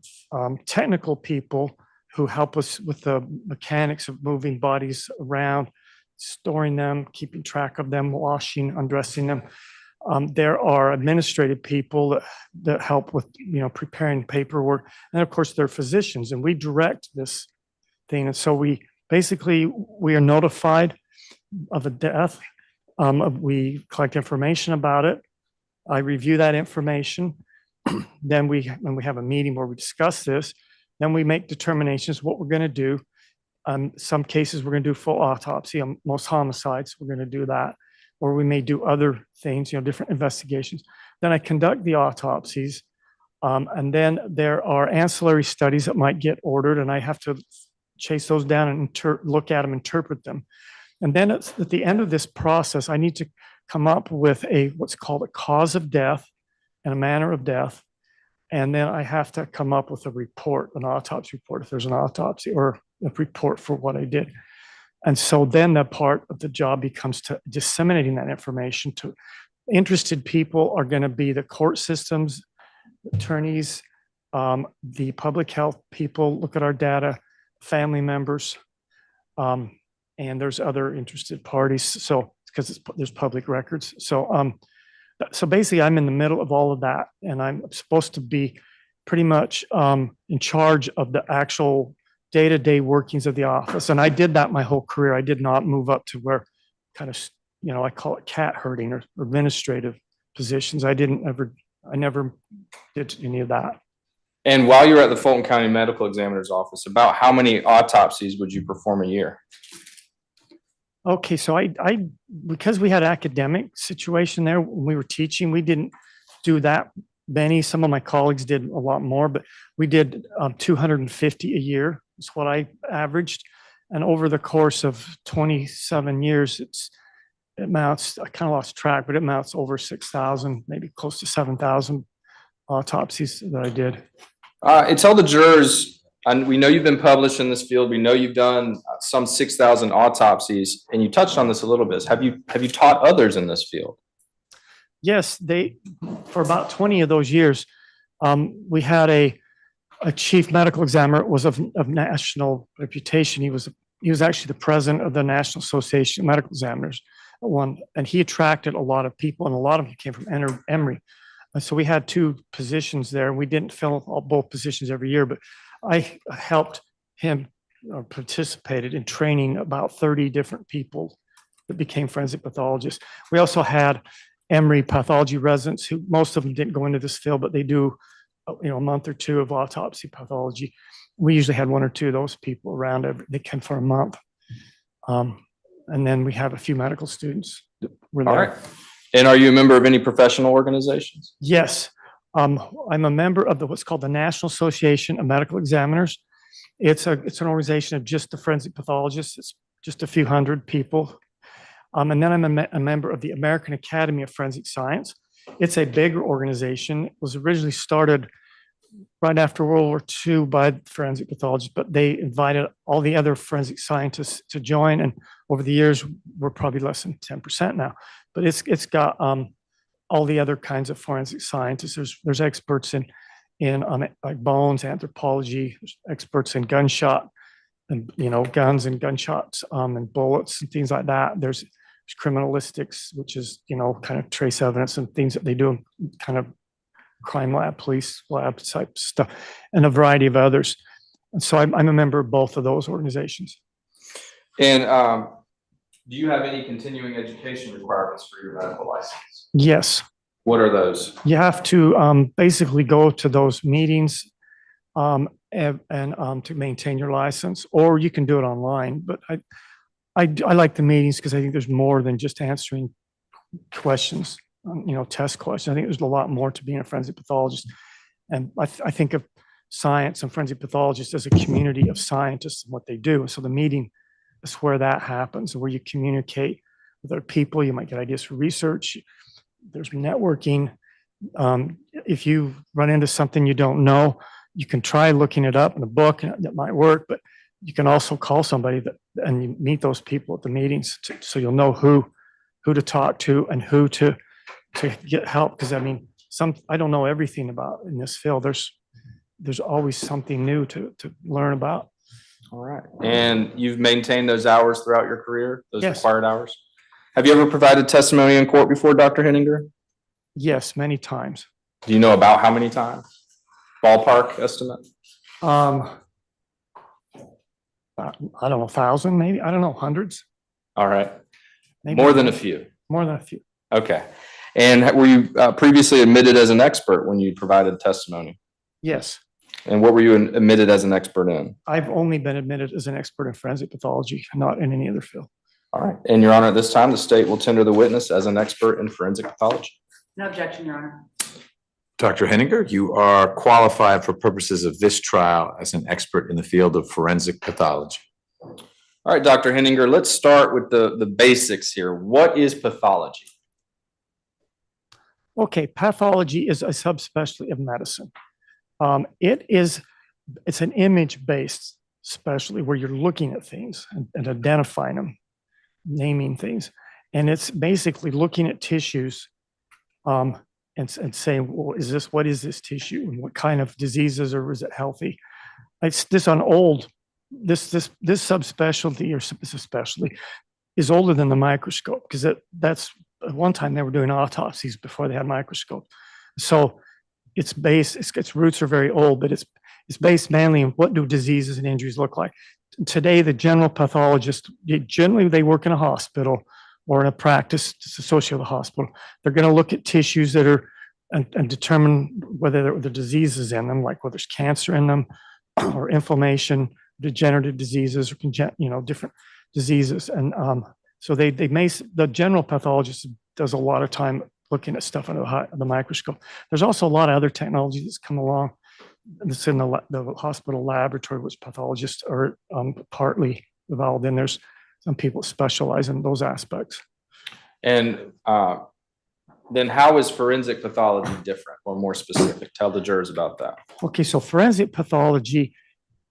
technical people who help us with the mechanics of moving bodies around, storing them, keeping track of them, washing, undressing them. There are administrative people that help with, preparing paperwork. And of course, there are physicians, and we direct this thing. And so we are notified of a death. We collect information about it. I review that information. Then when we have a meeting where we discuss this, then we make determinations what we're going to do. Some cases we're going to do full autopsy. On most homicides, we're going to do that. Or we may do other things, different investigations. Then I conduct the autopsies. And then there are ancillary studies that might get ordered, and I have to chase those down and look at them, interpret them. And then at the end of this process, I need to come up with what's called a cause of death and a manner of death. And then I have to come up with a report, an autopsy report, if there's an autopsy, or a report for what I did. And so then the part of the job becomes to disseminating that information to interested people. Are going to be the court systems, attorneys, the public health people, look at our data, family members, and there's other interested parties. So because there's public records. So basically I'm in the middle of all of that, and I'm supposed to be pretty much in charge of the actual day-to-day workings of the office. And I did that my whole career. I did not move up to where kind of, I call it cat herding or administrative positions. I never did any of that. And while you were at the Fulton County Medical Examiner's office, about how many autopsies would you perform a year? Okay, so I because we had academic situation there when we were teaching, we didn't do that many. Some of my colleagues did a lot more, but we did 250 a year is what I averaged. And over the course of 27 years, it amounts, I kind of lost track, but it amounts over 6,000, maybe close to 7,000 autopsies that I did. Tell the jurors, and we know you've been published in this field. We know you've done some 6,000 autopsies, and you touched on this a little bit. Have you taught others in this field? Yes, for about 20 of those years, we had a chief medical examiner was of national reputation. He was actually the president of the National Association of Medical Examiners, and he attracted a lot of people, and a lot of them came from Emory. So we had two positions there. We didn't fill both positions every year, but I helped him participated in training about 30 different people that became forensic pathologists. We also had Emory pathology residents who most of them didn't go into this field, but they do, a month or two of autopsy pathology. We usually had one or two of those people around. They came for a month. And then we have a few medical students that were there. All right. And are you a member of any professional organizations? Yes. I'm a member of what's called the National Association of Medical Examiners. It's an organization of just the forensic pathologists. It's just a few hundred people. And then I'm a member of the American Academy of Forensic Science. It's a bigger organization. It was originally started right after World War II by forensic pathologists, but they invited all the other forensic scientists to join. And over the years, we're probably less than 10% now. But it's got all the other kinds of forensic scientists. There's experts in like bones, anthropology, there's experts in gunshot and guns and gunshots and bullets and things like that. There's criminalistics, which is kind of trace evidence and things that they do, kind of crime lab, police lab type stuff, and a variety of others. And so I'm a member of both of those organizations. And do you have any continuing education requirements for your medical license? Yes. What are those? You have to basically go to those meetings and to maintain your license, or you can do it online. But I like the meetings because I think there's more than just answering questions, test questions. I think there's a lot more to being a forensic pathologist. And I think of science and forensic pathologists as a community of scientists and what they do. So the meeting is where that happens, where you communicate with other people. You might get ideas for research. There's networking. If you run into something you don't know, you can try looking it up in a book, and that might work, but you can also call somebody and you meet those people at the meetings so you'll know who to talk to and who to get help. Because I don't know everything about in this field. There's always something new to learn about. All right. And you've maintained those hours throughout your career, those Yes. required hours? Have you ever provided testimony in court before, Dr. Heninger? Yes, many times. Do you know about how many times? Ballpark estimate? I don't know, 1,000 maybe. I don't know, hundreds. All right. Maybe More than a few. More than a few. Okay. And were you previously admitted as an expert when you provided testimony? Yes. And what were you admitted as an expert in? I've only been admitted as an expert in forensic pathology, not in any other field. All right. And Your Honor, at this time, the state will tender the witness as an expert in forensic pathology. No objection, Your Honor. Dr. Heninger, you are qualified for purposes of this trial as an expert in the field of forensic pathology. All right, Dr. Heninger, let's start with the basics here. What is pathology? Okay, pathology is a subspecialty of medicine. It's an image-based specialty where you're looking at things and identifying them, naming things. And it's basically looking at tissues and saying, well, what is this tissue? And what kind of diseases, or is it healthy? It's this subspecialty or specialty is older than the microscope, because that's at one time they were doing autopsies before they had microscopes. So its roots are very old, but it's based mainly on what do diseases and injuries look like. Today, the general pathologist, generally they work in a hospital or in a practice associated with a hospital. They're going to look at tissues that are and determine whether there are diseases in them, like whether there's cancer in them or inflammation, degenerative diseases, or different diseases. And so the general pathologist does a lot of time looking at stuff under the microscope. There's also a lot of other technology that's come along. It's in the hospital laboratory, which pathologists are partly involved in. There's some people specialize in those aspects. And then how is forensic pathology different or more specific? Tell the jurors about that. Okay, so forensic pathology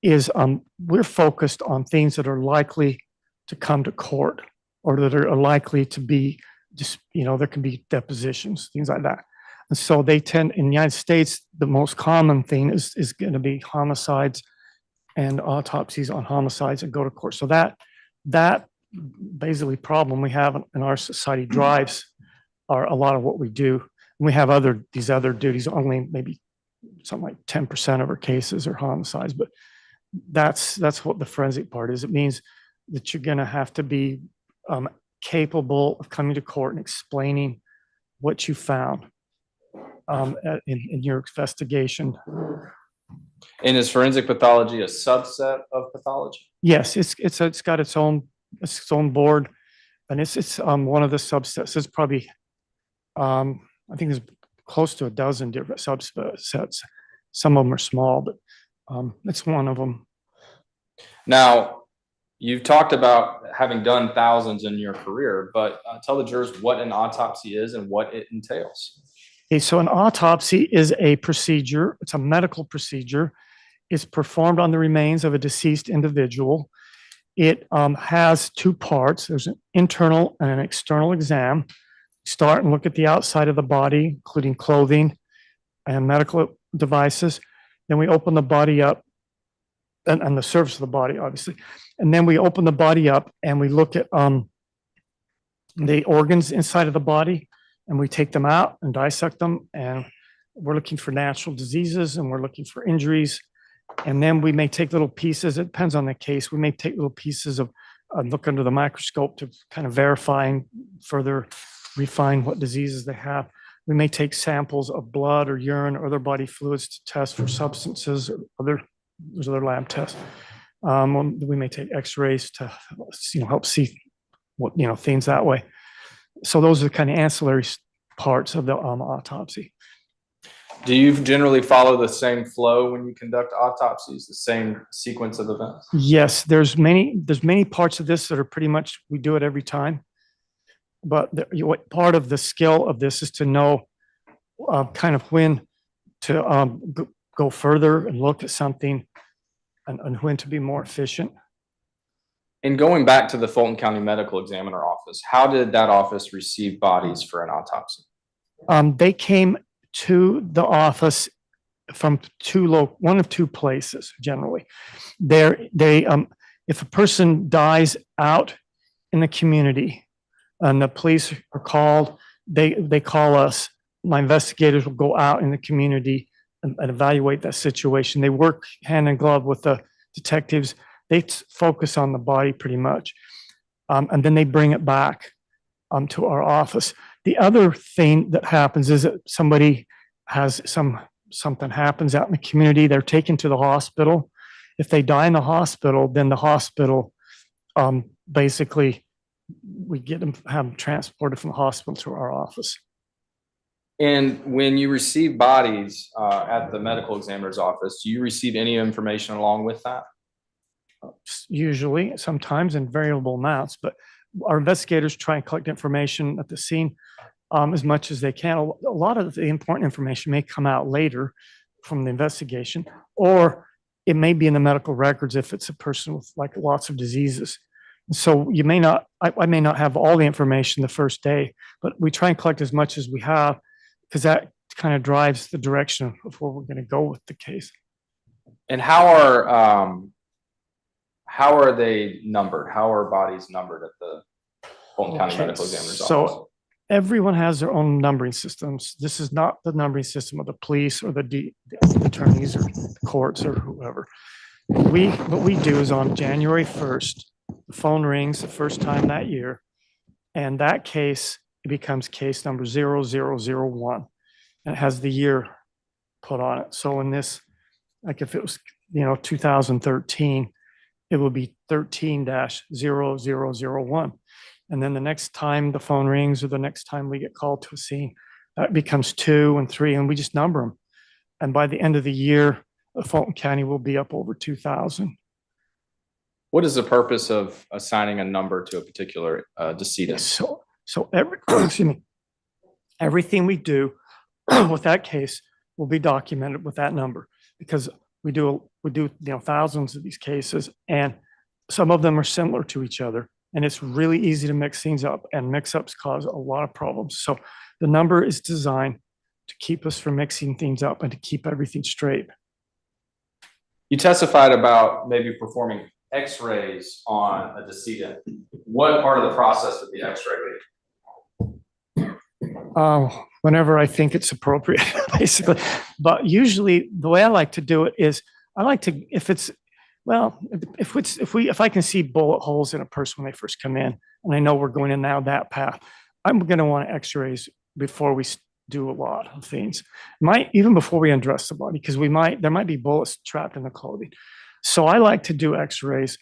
is we're focused on things that are likely to come to court or that are likely to be just, there can be depositions, things like that. And so they tend, in the United States, the most common thing is going to be homicides and autopsies on homicides that go to court. So that basically problem we have in our society drives a lot of what we do. And we have these other duties, only maybe something like 10% of our cases are homicides, but that's what the forensic part is. It means that you're going to have to be capable of coming to court and explaining what you found in your investigation. And is forensic pathology a subset of pathology? Yes, it's got its own board, and it's one of the subsets. It's probably I think there's close to a dozen different subsets. Some of them are small, but it's one of them. Now, you've talked about having done thousands in your career, but tell the jurors what an autopsy is and what it entails. Okay, so an autopsy is a procedure. It's a medical procedure. It's performed on the remains of a deceased individual. It has two parts. There's an internal and an external exam. Start and look at the outside of the body, including clothing and medical devices. Then we open the body up and the surface of the body, obviously. And then we open the body up and we look at the organs inside of the body, and we take them out and dissect them. And we're looking for natural diseases and we're looking for injuries. And then we may take little pieces. It depends on the case. We may take little pieces of look under the microscope to kind of verify and further refine what diseases they have. We may take samples of blood or urine or other body fluids to test for substances or there's other lab tests. We may take x-rays to help see what things that way. So those are the kind of ancillary parts of the autopsy. Do you generally follow the same flow when you conduct autopsies, the same sequence of events? Yes, there's many parts of this that are pretty much, we do it every time. But what part of the skill of this is to know kind of when to go further and look at something and when to be more efficient. And going back to the Fulton County Medical Examiner office, how did that office receive bodies for an autopsy? They came to the office from one of two places generally. If a person dies out in the community and the police are called, they call us. My investigators will go out in the community and evaluate that situation. They work hand in glove with the detectives. They focus on the body pretty much. And then they bring it back to our office. The other thing that happens is that somebody has something happens out in the community. They're taken to the hospital. If they die in the hospital, then the hospital basically we have them transported from the hospital to our office. And when you receive bodies at the medical examiner's office, do you receive any information along with that? Usually, sometimes in variable amounts, but our investigators try and collect information at the scene as much as they can. A lot of the important information may come out later from the investigation, or it may be in the medical records if it's a person with like lots of diseases. So I may not have all the information the first day, but we try and collect as much as we have because that kind of drives the direction of where we're going to go with the case. And how are they numbered? How are bodies numbered at the Fulton County Okay, Medical Examiner's Office. So everyone has their own numbering systems. This is not the numbering system of the police or the attorneys or the courts or whoever. What we do is on January 1st, the phone rings the first time that year, and that case, it becomes case number 0001, and it has the year put on it. So in this, like if it was, 2013, it would be 13-0001. And then the next time the phone rings or the next time we get called to a scene, that becomes 2 and 3, and we just number them. And by the end of the year, Fulton County will be up over 2,000. What is the purpose of assigning a number to a particular decedent? So excuse me, everything we do with that case will be documented with that number, because we do thousands of these cases, and some of them are similar to each other, and it's really easy to mix things up, and mix-ups cause a lot of problems. So the number is designed to keep us from mixing things up and to keep everything straight. You testified about maybe performing X-rays on a decedent. What part of the process would the X-ray be? Whenever I think it's appropriate, basically. But usually the way I like to do it is I like to, if I can see bullet holes in a person when they first come in, and I know we're going in now that path, I'm going to want X-rays before we do a lot of things. Even before we undress the body, because there might be bullets trapped in the clothing. So I like to do X-rays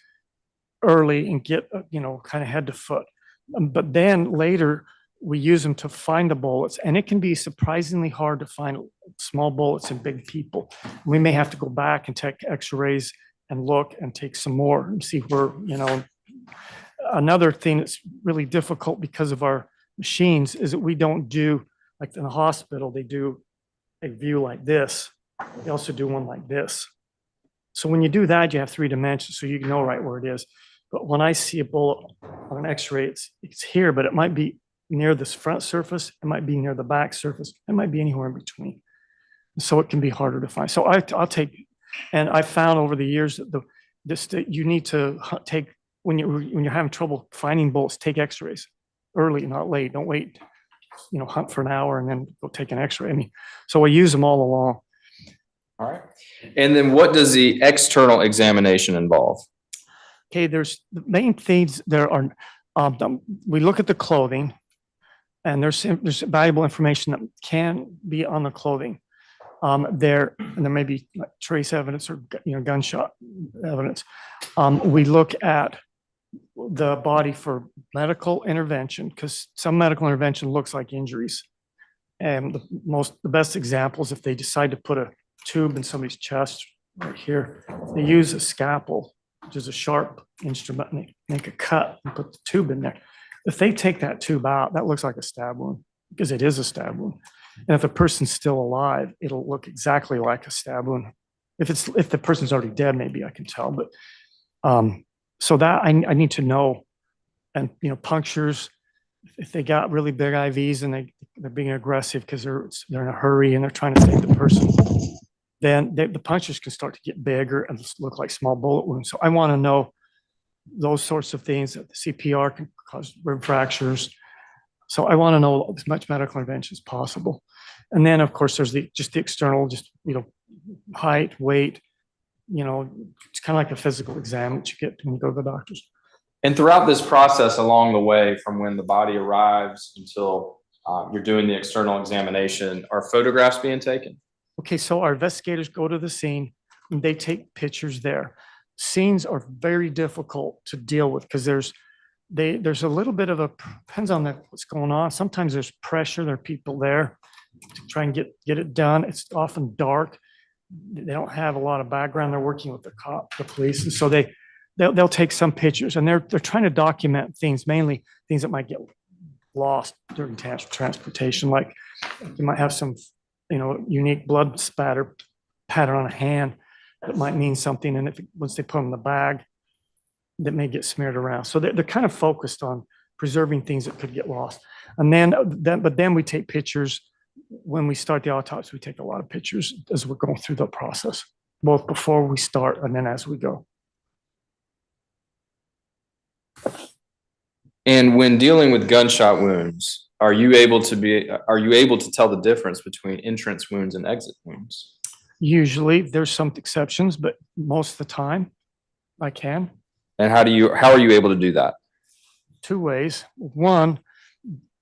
early and get, kind of head to foot. But then later we use them to find the bullets, and it can be surprisingly hard to find small bullets in big people. We may have to go back and take X-rays and look and take some more and see where, another thing that's really difficult because of our machines is that we don't do, like in the hospital, they do a view like this. They also do one like this. So when you do that, you have 3 dimensions, so you know right where it is. But when I see a bullet on an X-ray, it's here, but it might be near this front surface, it might be near the back surface, it might be anywhere in between. So it can be harder to find. So I'll take, and I found over the years that you need to take, when you're having trouble finding bullets, take X-rays early, not late. Don't wait, hunt for an hour and then go take an X-ray. So I use them all along. All right. And then what does the external examination involve? Okay, there's the main things there are, we look at the clothing, and there's valuable information that can be on the clothing. There may be like trace evidence or gunshot evidence. We look at the body for medical intervention, because some medical intervention looks like injuries. And the best example is if they decide to put a tube in somebody's chest right here, they use a scalpel, which is a sharp instrument, and they make a cut and put the tube in there. If they take that tube out, that looks like a stab wound, because it is a stab wound. And if the person's still alive, it'll look exactly like a stab wound. If the person's already dead, maybe I can tell. But so that I need to know. And punctures, if they got really big IVs and they're being aggressive because they're in a hurry and they're trying to save the person, then the punctures can start to get bigger and look like small bullet wounds. So I want to know those sorts of things. That the CPR can cause rib fractures. So I want to know as much medical intervention as possible. And then of course there's just the external, height, weight, it's kind of like a physical exam that you get when you go to the doctors. And throughout this process along the way, from when the body arrives until you're doing the external examination, are photographs being taken? Okay, so our investigators go to the scene and they take pictures there. Scenes are very difficult to deal with because there's a little bit of depends on what's going on. Sometimes there's pressure, there are people there to try and get it done. It's often dark. They don't have a lot of background. They're working with the police. And so they'll take some pictures, and they're trying to document things, mainly things that might get lost during transportation. Like you might have some, unique blood spatter pattern on a hand that might mean something. And once they put them in the bag, that may get smeared around. So they're kind of focused on preserving things that could get lost. And then we take pictures. When we start the autopsy, we take a lot of pictures as we're going through the process, both before we start and then as we go. And when dealing with gunshot wounds, are you able to tell the difference between entrance wounds and exit wounds? Usually there's some exceptions, but most of the time I can. And how are you able to do that? Two ways. One,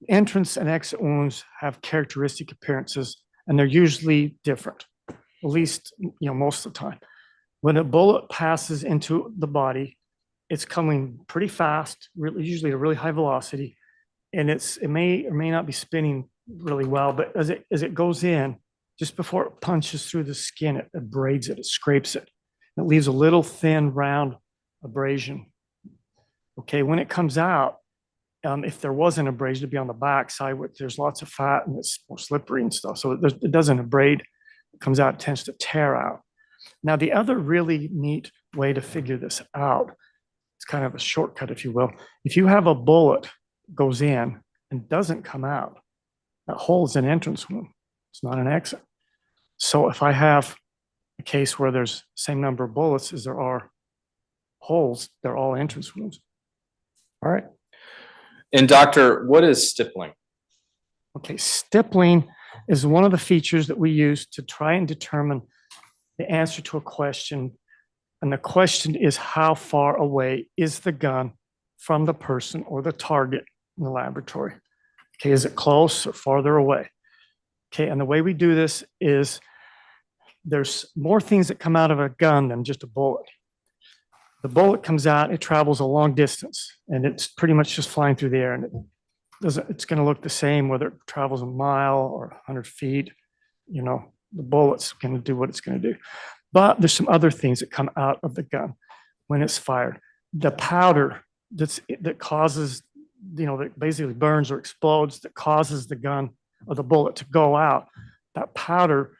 entrance and exit wounds have characteristic appearances, and they're usually different, at least, most of the time. When a bullet passes into the body, it's coming pretty fast, usually at a really high velocity, and it may or may not be spinning really well, but as it goes in, just before it punches through the skin, it abrades it, it scrapes it. It leaves a little thin, round abrasion. Okay, when it comes out, if there was an abrasion, it'd be on the back side, where there's lots of fat and it's more slippery and stuff. So it doesn't abrade. It comes out, it tends to tear out. Now, the other really neat way to figure this out, it's kind of a shortcut, if you will. If you have a bullet goes in and doesn't come out, that hole is an entrance wound. It's not an exit. So if I have a case where there's the same number of bullets as there are holes, they're all entrance wounds. All right. And doctor, what is stippling? Okay, stippling is one of the features that we use to try and determine the answer to a question. And the question is, how far away is the gun from the person or the target in the laboratory? Okay, is it close or farther away? Okay, and the way we do this is there's more things that come out of a gun than just a bullet. The bullet comes out, it travels a long distance, and it's pretty much just flying through the air, and it's going to look the same whether it travels a mile or 100 feet. The bullet's going to do what it's going to do. But there's some other things that come out of the gun when it's fired. The powder that causes, that basically burns or explodes, that causes the gun or the bullet to go out, that powder,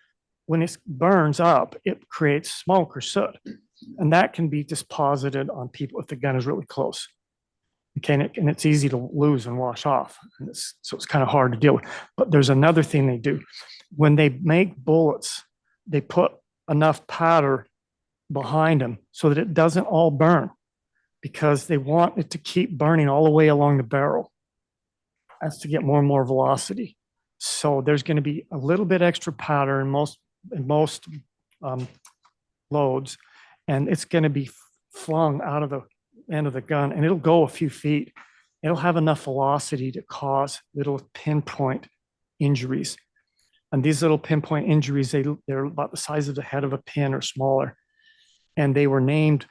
when it burns up, it creates smoke or soot. And that can be deposited on people if the gun is really close. Okay, and it's easy to lose and wash off. So it's kind of hard to deal with. But there's another thing they do. When they make bullets, they put enough powder behind them so that it doesn't all burn, because they want it to keep burning all the way along the barrel. That's to get more and more velocity. So there's going to be a little bit extra powder in most loads, and it's going to be flung out of the end of the gun, and it'll go a few feet. It'll have enough velocity to cause little pinpoint injuries. And these little pinpoint injuries, they're about the size of the head of a pin or smaller. And they were named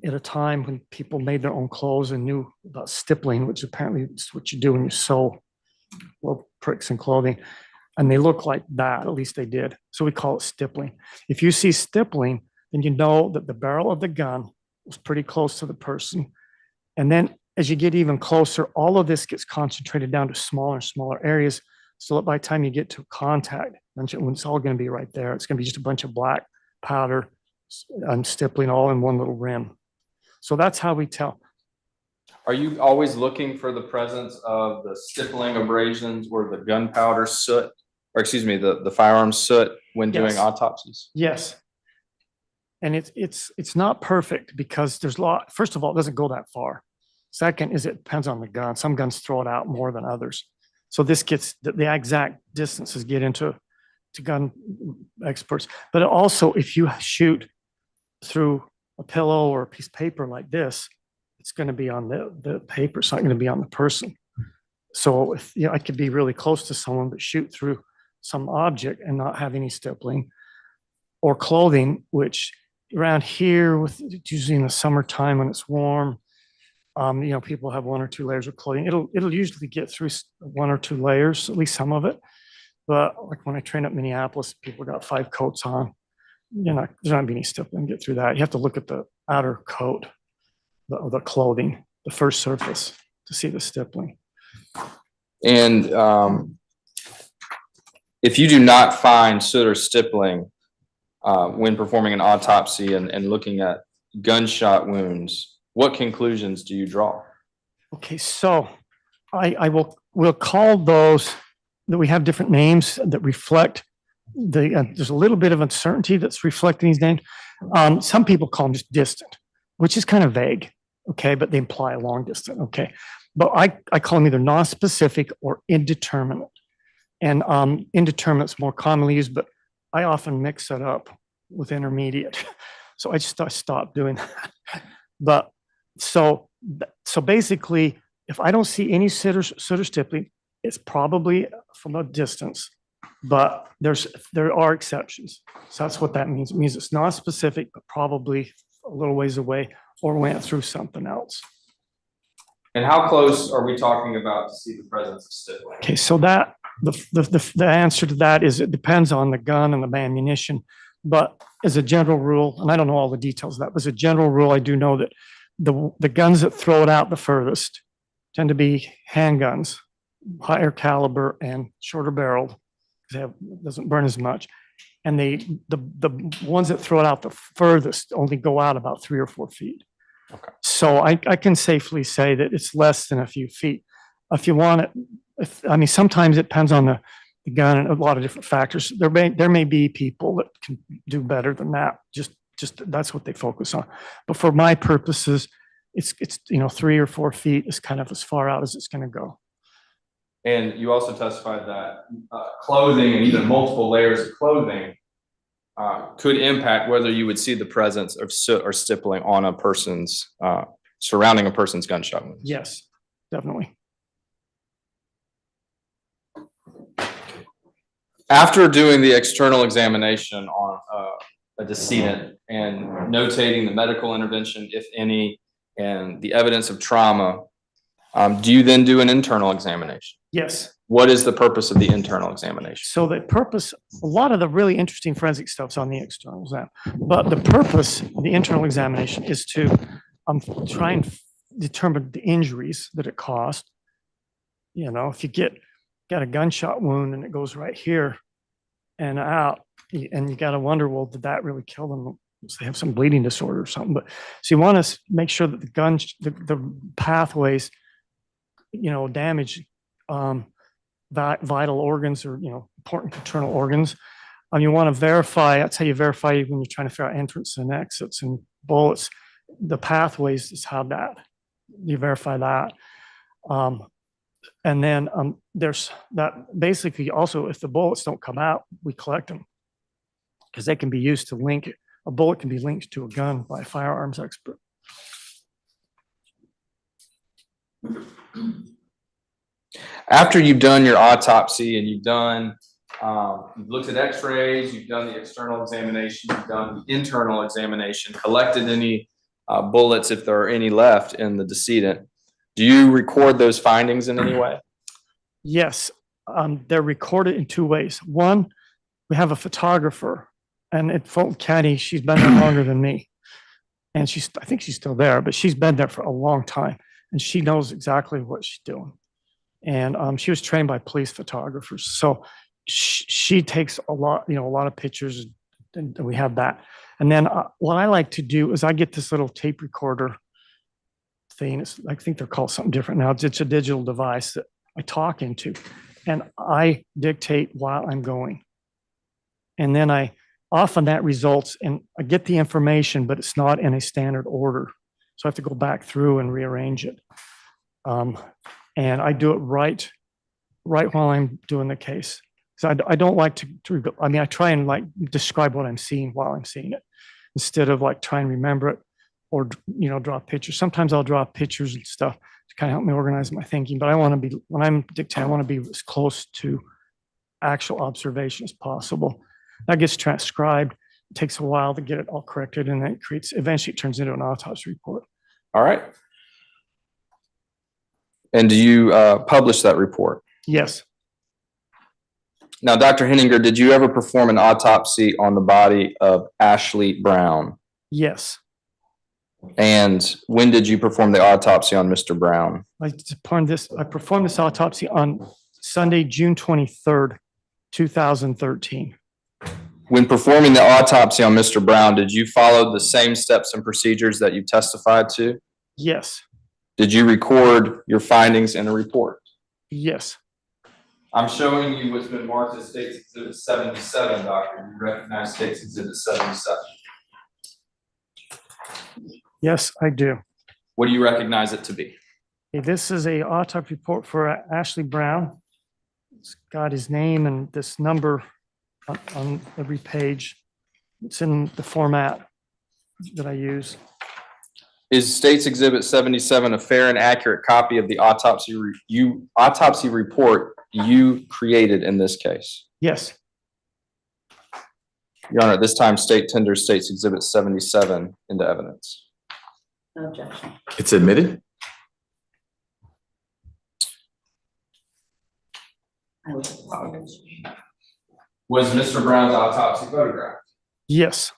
at a time when people made their own clothes and knew about stippling, which apparently is what you do when you sew little pricks in clothing. And they look like that, at least they did. So we call it stippling. If you see stippling, then you know that the barrel of the gun was pretty close to the person. And then as you get even closer, all of this gets concentrated down to smaller and smaller areas. So that by the time you get to contact, it's all going to be right there. It's going to be just a bunch of black powder and stippling all in one little rim. So that's how we tell. Are you always looking for the presence of the stippling abrasions or the gunpowder soot, or excuse me, the firearm soot when doing autopsies? Yes. And it's not perfect because there's a lot. First of all, it doesn't go that far. Second is it depends on the gun. Some guns throw it out more than others. So this gets the exact distances get into gun experts. But also, if you shoot through a pillow or a piece of paper like this, it's going to be on the paper. It's not going to be on the person. So if I could be really close to someone, but shoot through some object and not have any stippling, or clothing, which around here, it's usually in the summertime when it's warm. People have 1 or 2 layers of clothing. It'll usually get through 1 or 2 layers, at least some of it. But like when I train at Minneapolis, people got 5 coats on. There's not gonna be any stippling get through that. You have to look at the outer coat, the clothing, the first surface to see the stippling. And if you do not find soot or stippling when performing an autopsy and looking at gunshot wounds, what conclusions do you draw? Okay, so we'll call those that we have different names that reflect there's a little bit of uncertainty that's reflecting these names. Some people call them just distant, which is kind of vague, okay, but they imply a long distance, okay. but I call them either non-specific or indeterminate. And indeterminate's more commonly used, but I often mix it up with intermediate. So I just stopped doing that. But so basically, if I don't see any sitter stippling, it's probably from a distance, but there are exceptions. So that's what that means. It means it's not specific, but probably a little ways away or went through something else. And how close are we talking about to see the presence of stippling? Okay, so that the answer to that is it depends on the gun and the ammunition. But as a general rule, and I don't know all the details of that, but as a general rule, I do know that the guns that throw it out the furthest tend to be handguns, higher caliber and shorter barreled. It doesn't burn as much. And the ones that throw it out the furthest only go out about 3 or 4 feet. Okay. So I can safely say that it's less than a few feet. If you want it, I mean, sometimes it depends on the gun and a lot of different factors. There may be people that can do better than that. Just that's what they focus on. But for my purposes, it's 3 or 4 feet is kind of as far out as it's going to go. And you also testified that clothing and even multiple layers of clothing could impact whether you would see the presence of soot or stippling on a person's surrounding a person's gunshot wounds. Yes, definitely. After doing the external examination on a decedent and notating the medical intervention, if any, and the evidence of trauma, do you then do an internal examination? Yes. What is the purpose of the internal examination? So the purpose, a lot of the really interesting forensic stuff's on the external exam, but the purpose of the internal examination is to try and determine the injuries that it caused. You know, if you got a gunshot wound and it goes right here and out, and you got to wonder, well, did that really kill them? So they have some bleeding disorder or something. But so you want to make sure that the pathways, damage vital organs or important internal organs. You want to verify. That's how you verify when you're trying to figure out entrance and exits and bullets. The pathways is how that you verify that. And then there's that basically also, if the bullets don't come out, we collect them because they can be used to link it. A bullet can be linked to a gun by a firearms expert. After you've done your autopsy and you've looked at x-rays, you've done the external examination, you've done the internal examination, collected any bullets if there are any left in the decedent, do you record those findings in any way? Yes, they're recorded in 2 ways. One, we have a photographer, and at Fulton County, she's been there longer than me. And I think she's still there, but she's been there for a long time, and she knows exactly what she's doing. And she was trained by police photographers. So she takes a lot of pictures, and we have that. And then what I like to do is I get this little tape recorder thing. I think they're called something different now. It's a digital device that I talk into, and I dictate while I'm going. And then often that results in, I get the information, but it's not in a standard order. So I have to go back through and rearrange it. And I do it right while I'm doing the case. So I don't like I try and describe what I'm seeing while I'm seeing it, instead of try and remember it or, draw pictures. Sometimes I'll draw pictures and stuff to kind of help me organize my thinking, but when I'm dictating, I want to be as close to actual observation as possible. That gets transcribed. It takes a while to get it all corrected, and then eventually it turns into an autopsy report. All right. And do you publish that report? Yes. Now, Dr. Heninger, did you ever perform an autopsy on the body of Ashley Brown? Yes. And when did you perform the autopsy on Mr. Brown? I performed this autopsy on Sunday, June 23rd, 2013. When performing the autopsy on Mr. Brown, did you follow the same steps and procedures that you testified to? Yes. Did you record your findings in a report? Yes. I'm showing you what's been marked as State's Exhibit 77, Doctor. You recognize State's Exhibit 77? Yes, I do. What do you recognize it to be? Okay, this is a autopsy report for Ashley Brown. It's got his name and this number on every page. It's in the format that I use. Is State's Exhibit 77 a fair and accurate copy of the autopsy report you created in this case? Yes. Your Honor, at this time, State tenders State's Exhibit 77 into evidence. No objection. It's admitted. Was Mr. Brown's autopsy photographed? Yes.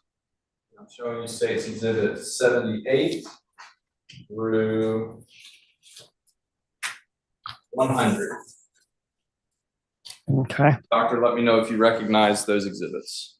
I'm showing you State's Exhibit 78 through 100. Okay. Doctor, let me know if you recognize those exhibits.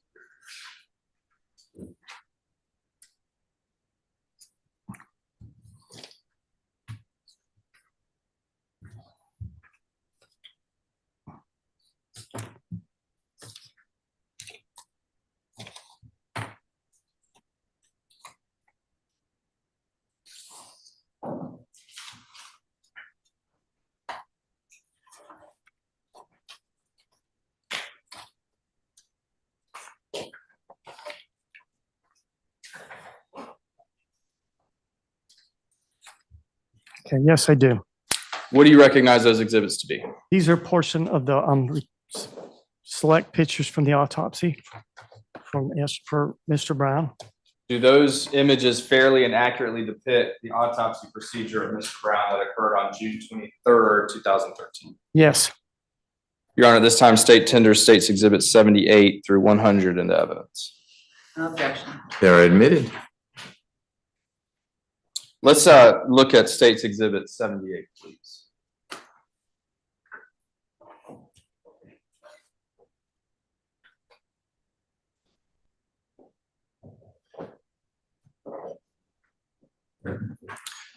Okay, yes, I do. What do you recognize those exhibits to be? These are a portion of the select pictures from the autopsy for Mr. Brown. Do those images fairly and accurately depict the autopsy procedure of Mr. Brown that occurred on June 23rd, 2013? Yes. Your Honor, this time State tenders State's Exhibit 78 through 100 into evidence. No objection. They're admitted. Let's look at State's Exhibit 78, please.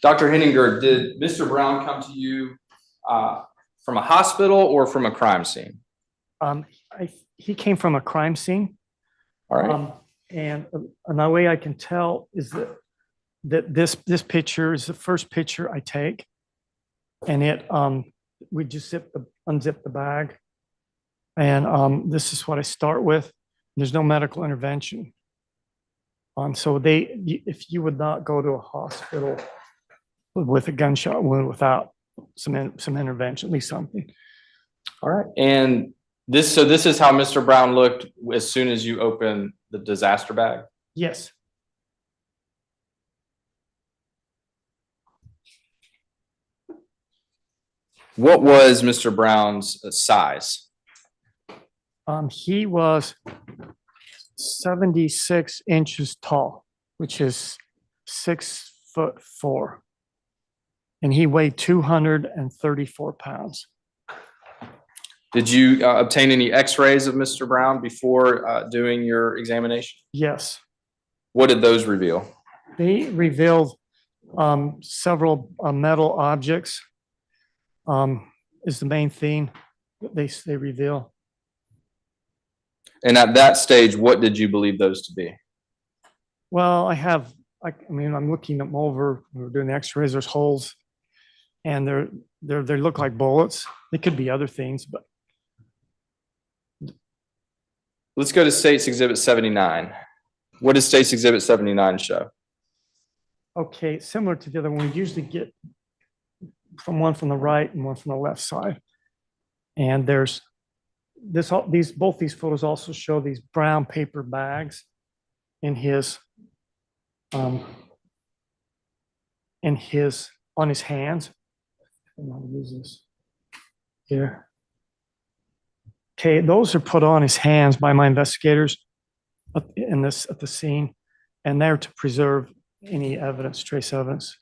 Dr. Heninger, did Mr. Brown come to you from a hospital or from a crime scene? He came from a crime scene. All right. And another way I can tell is that this picture is the first picture I take, and it we just unzip the bag, and this is what I start with. There's no medical intervention. So if you would not go to a hospital with a gunshot wound without some intervention, at least something. All right. And this is how Mr. Brown looked as soon as you open the disaster bag? Yes. What was Mr. Brown's size? He was 76 inches tall, which is 6'4", and he weighed 234 pounds. Did you obtain any x-rays of Mr. Brown before doing your examination? Yes. What did those reveal? They revealed several metal objects is the main thing that they reveal. And at that stage, what did you believe those to be? Well, I'm looking them over. We're doing the x-rays, there's holes, and they look like bullets. They could be other things, but. Let's go to State's Exhibit 79. What does State's Exhibit 79 show? Okay, similar to the other one, we usually get one from the right and one from the left side. And there's both these photos also show these brown paper bags on his hands. I'm going to use this here. Okay, those are put on his hands by my investigators at the scene, and they're to preserve any evidence, trace evidence,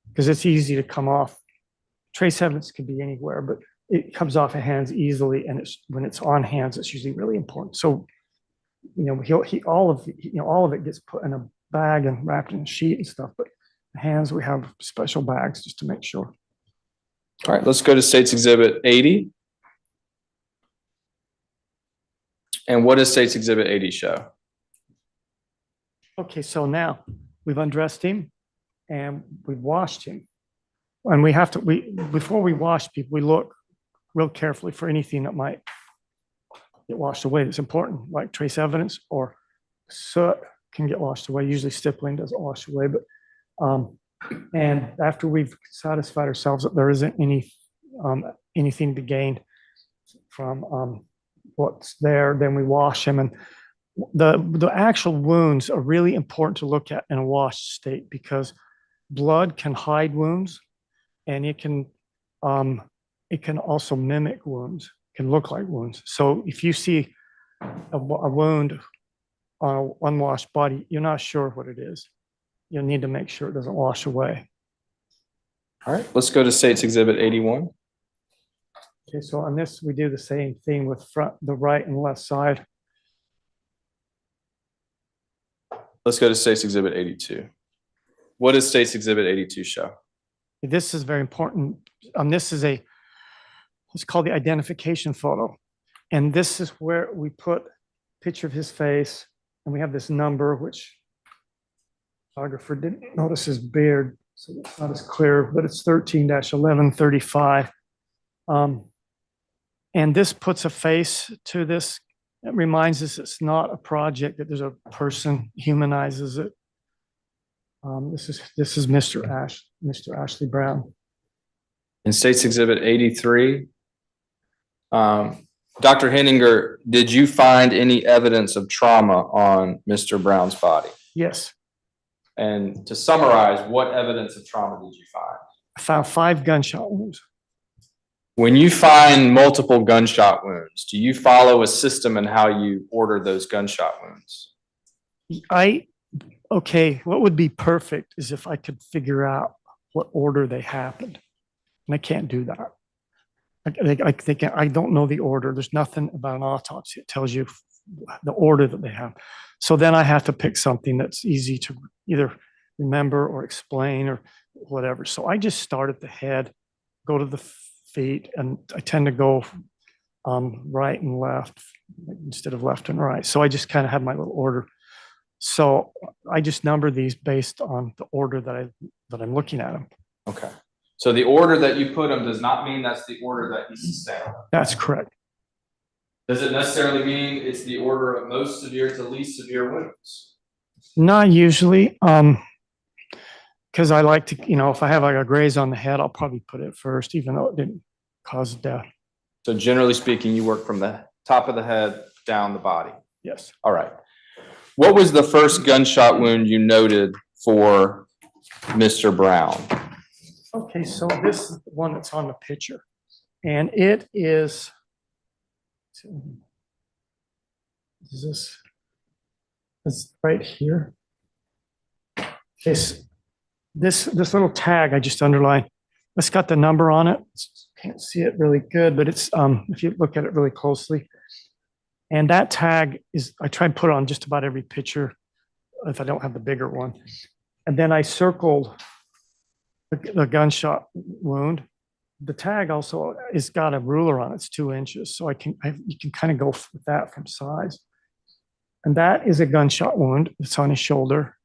because it's easy to come off. Trace evidence could be anywhere, but it comes off of hands easily, and when it's on hands, it's usually really important. So, all of it gets put in a bag and wrapped in a sheet and stuff, but the hands, we have special bags just to make sure. All right, let's go to State's Exhibit 80. And what does State's Exhibit 80 show? Okay, so now we've undressed him and we've washed him. And we have to, before we wash people, we look real carefully for anything that might get washed away that's important, like trace evidence or soot can get washed away. Usually stippling doesn't wash away, but and after we've satisfied ourselves that there isn't anything to gain from what's there, then we wash them. And the actual wounds are really important to look at in a washed state because blood can hide wounds, and it can also mimic wounds, can look like wounds. So if you see a wound on an unwashed body, you're not sure what it is. You'll need to make sure it doesn't wash away. All right, let's go to State's Exhibit 81. Okay, so on this, we do the same thing with the right and left side. Let's go to State's Exhibit 82. What does State's Exhibit 82 show? This is very important. This is it's called the identification photo. And this is where we put a picture of his face, and we have this number, which photographer didn't notice his beard, so it's not as clear, but it's 13-1135. And this puts a face to this. It reminds us it's not a project, that there's a person, humanizes it. This is Mr. Ashley Brown. In State's Exhibit 83, Dr. Heninger, did you find any evidence of trauma on Mr. Brown's body? Yes. And to summarize, what evidence of trauma did you find? I found 5 gunshot wounds. When you find multiple gunshot wounds, do you follow a system in how you order those gunshot wounds? Okay, what would be perfect is if I could figure out what order they happened. And I can't do that. I don't know the order. There's nothing about an autopsy that tells you the order that they have. So then I have to pick something that's easy to either remember or explain or whatever. So I just start at the head, go to the feet, and I tend to go right and left instead of left and right. So I just kind of have my little order. So I just number these based on the order that I'm looking at them. Okay. So the order that you put them does not mean that's the order that he sustained. That's correct. Does it necessarily mean it's the order of most severe to least severe wounds? Not usually, because I like to, if I have like a graze on the head, I'll probably put it first, even though it didn't cause death. So generally speaking, you work from the top of the head down the body. Yes. All right. What was the first gunshot wound you noted for Mr. Brown? Okay, so this is the one that's on the picture, and it is this right here. This little tag I just underlined. It's got the number on it. Can't see it really good, but it's if you look at it really closely. And that tag is, I try and put it on just about every picture if I don't have the bigger one. And then I circled the gunshot wound. The tag also has got a ruler on it. It's 2 inches. So you can kind of go with that from size. And that is a gunshot wound. It's on his shoulder.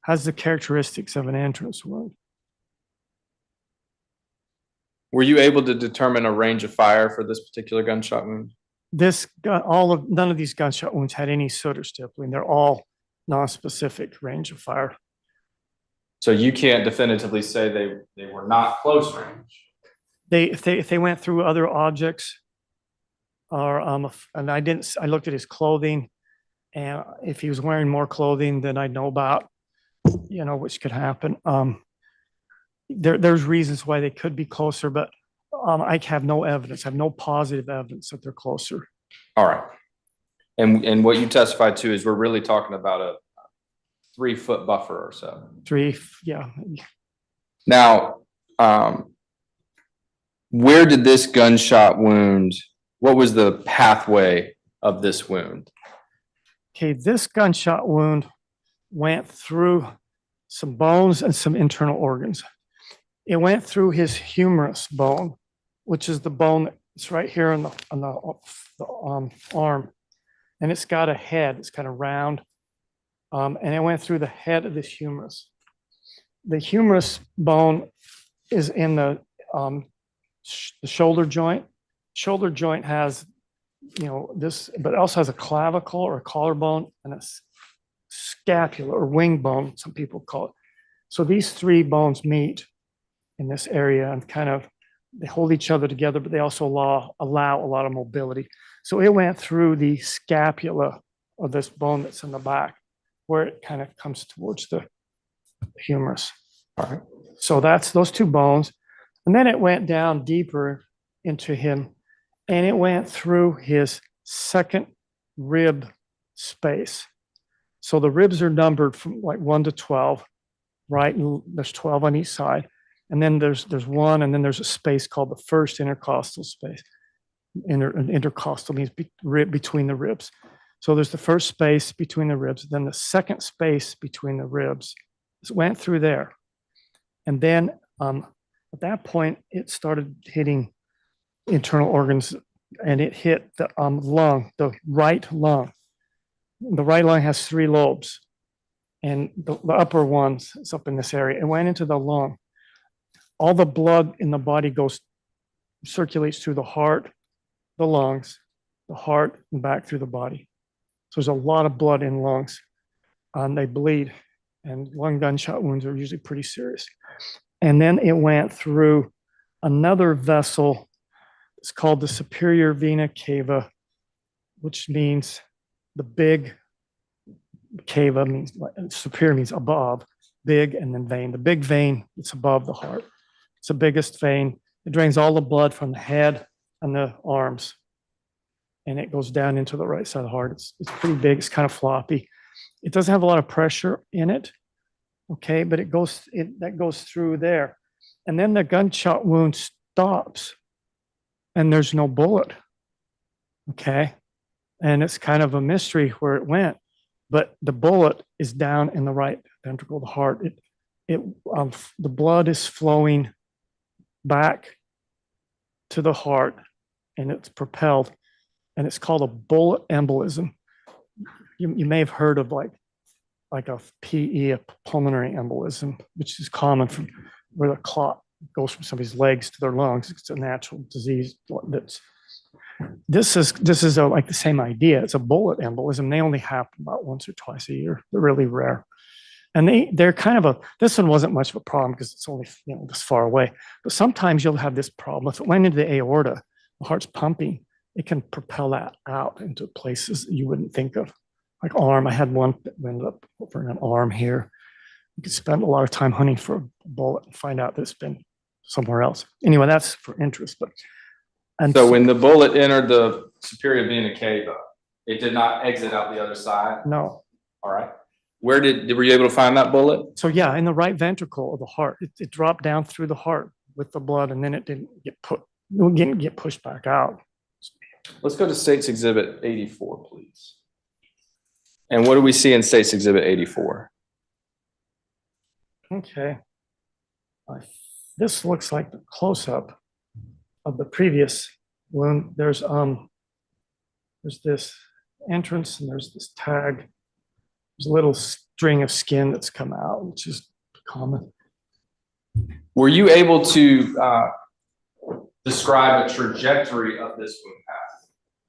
Has the characteristics of an entrance wound. Were you able to determine a range of fire for this particular gunshot wound? None of these gunshot wounds had any soot or stippling. They're all non-specific range of fire. So you can't definitively say they were not close range. If they went through other objects, or and I looked at his clothing, and if he was wearing more clothing than I know about, which could happen. There's reasons why they could be closer, but I have no evidence. I have no positive evidence that they're closer. All right. And what you testified to is we're really talking about a 3-foot buffer or so. 3, yeah. Now, where did this gunshot wound, what was the pathway of this wound? Okay, this gunshot wound went through some bones and some internal organs. It went through his humerus bone, which is the bone that's right here on the arm. And it's got a head, it's kind of round. And it went through the head of this humerus. The humerus bone is in the shoulder joint. Shoulder joint has, this, but it also has a clavicle or a collarbone and a scapula or wing bone, some people call it. So these three bones meet in this area and kind of, they hold each other together, but they also allow a lot of mobility. So it went through the scapula of this bone that's in the back, where it kind of comes towards the humerus. All right. So that's those two bones. And then it went down deeper into him, and it went through his second rib space. So the ribs are numbered from like 1 to 12, right? And there's 12 on each side. And then there's one, and then there's a space called the first intercostal space. Intercostal means between the ribs. So there's the first space between the ribs, then the second space between the ribs. It went through there. And then at that point, it started hitting internal organs, and it hit the lung, the right lung. The right lung has 3 lobes, and the upper one is up in this area. It went into the lung. All the blood in the body circulates through the heart, the lungs, the heart, and back through the body. So there's a lot of blood in lungs. They bleed, and lung gunshot wounds are usually pretty serious. And then it went through another vessel. It's called the superior vena cava, which means the big cava means superior means above, big, and then vein. The big vein, it's above the heart. It's the biggest vein. It drains all the blood from the head and the arms, and it goes down into the right side of the heart. It's pretty big. It's kind of floppy. It doesn't have a lot of pressure in it, okay, but that goes through there. And then the gunshot wound stops, and there's no bullet, okay? And it's kind of a mystery where it went, but the bullet is down in the right ventricle of the heart. The blood is flowing back to the heart, and it's propelled, and it's called a bullet embolism. You may have heard of like a PE, a pulmonary embolism, which is common from where the clot goes from somebody's legs to their lungs. It's a natural disease. This is like the same idea. It's a bullet embolism. They only happen about once or twice a year. They're really rare. And they're kind of this one wasn't much of a problem because it's only this far away. But sometimes you'll have this problem. If it went into the aorta, the heart's pumping, it can propel that out into places that you wouldn't think of. Like arm, I had one that ended up over an arm here. You could spend a lot of time hunting for a bullet and find out that it's been somewhere else. Anyway, that's for interest. So when the bullet entered the superior vena cava, it did not exit out the other side? No. All right. Were you able to find that bullet? So yeah, in the right ventricle of the heart. It dropped down through the heart with the blood, and then it didn't get pushed back out. Let's go to State's Exhibit 84, please. And what do we see in State's Exhibit 84? Okay. This looks like the close-up of the previous wound. There's this entrance, and there's this tag. There's a little string of skin that's come out, which is common. Were you able to describe a trajectory of this wound path?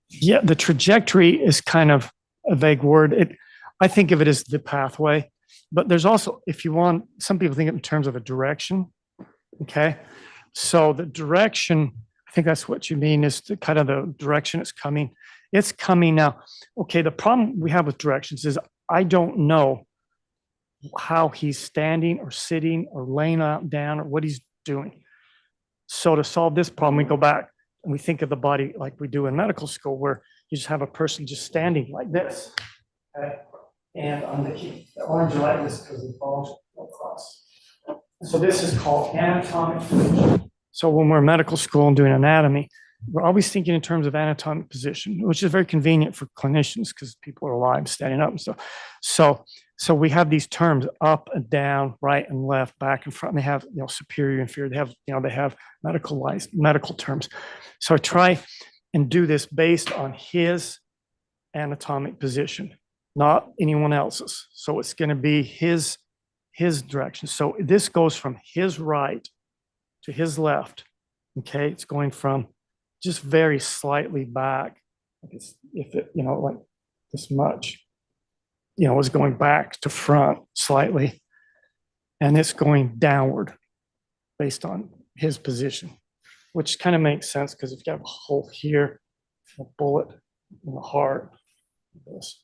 Yeah, the trajectory is kind of a vague word. I think of it as the pathway, but there's also, if you want, some people think it in terms of a direction. Okay, so the direction, I think that's what you mean, is the kind of the direction it's coming. It's coming now. Okay, the problem we have with directions is I don't know how he's standing or sitting or laying out down or what he's doing. So to solve this problem, we go back and we think of the body like we do in medical school, where you just have a person just standing like this. Okay? And on the arms are like this because the bones go across. So this is called anatomic position. So when we're in medical school and doing anatomy, we're always thinking in terms of anatomic position, which is very convenient for clinicians because people are alive, standing up and stuff. So we have these terms: up and down, right and left, back and front. And they have, superior, inferior. They have medical terms. So I try and do this based on his anatomic position, not anyone else's. So it's going to be his direction. So this goes from his right to his left. Okay, it's going from just very slightly back. If it, like this much, is going back to front slightly. And it's going downward based on his position, which kind of makes sense because if you have a hole here, a bullet in the heart. This.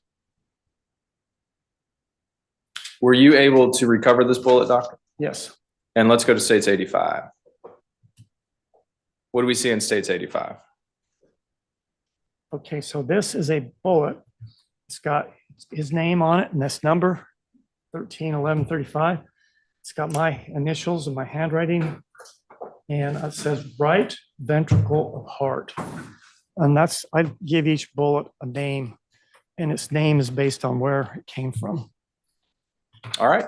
Were you able to recover this bullet, doctor? Yes. And let's go to states 85. What do we see in states 85? Okay, so this is a bullet. It's got his name on it and this number, 131135. It's got my initials and my handwriting, and it says right ventricle of heart. And I give each bullet a name, and its name is based on where it came from. All right.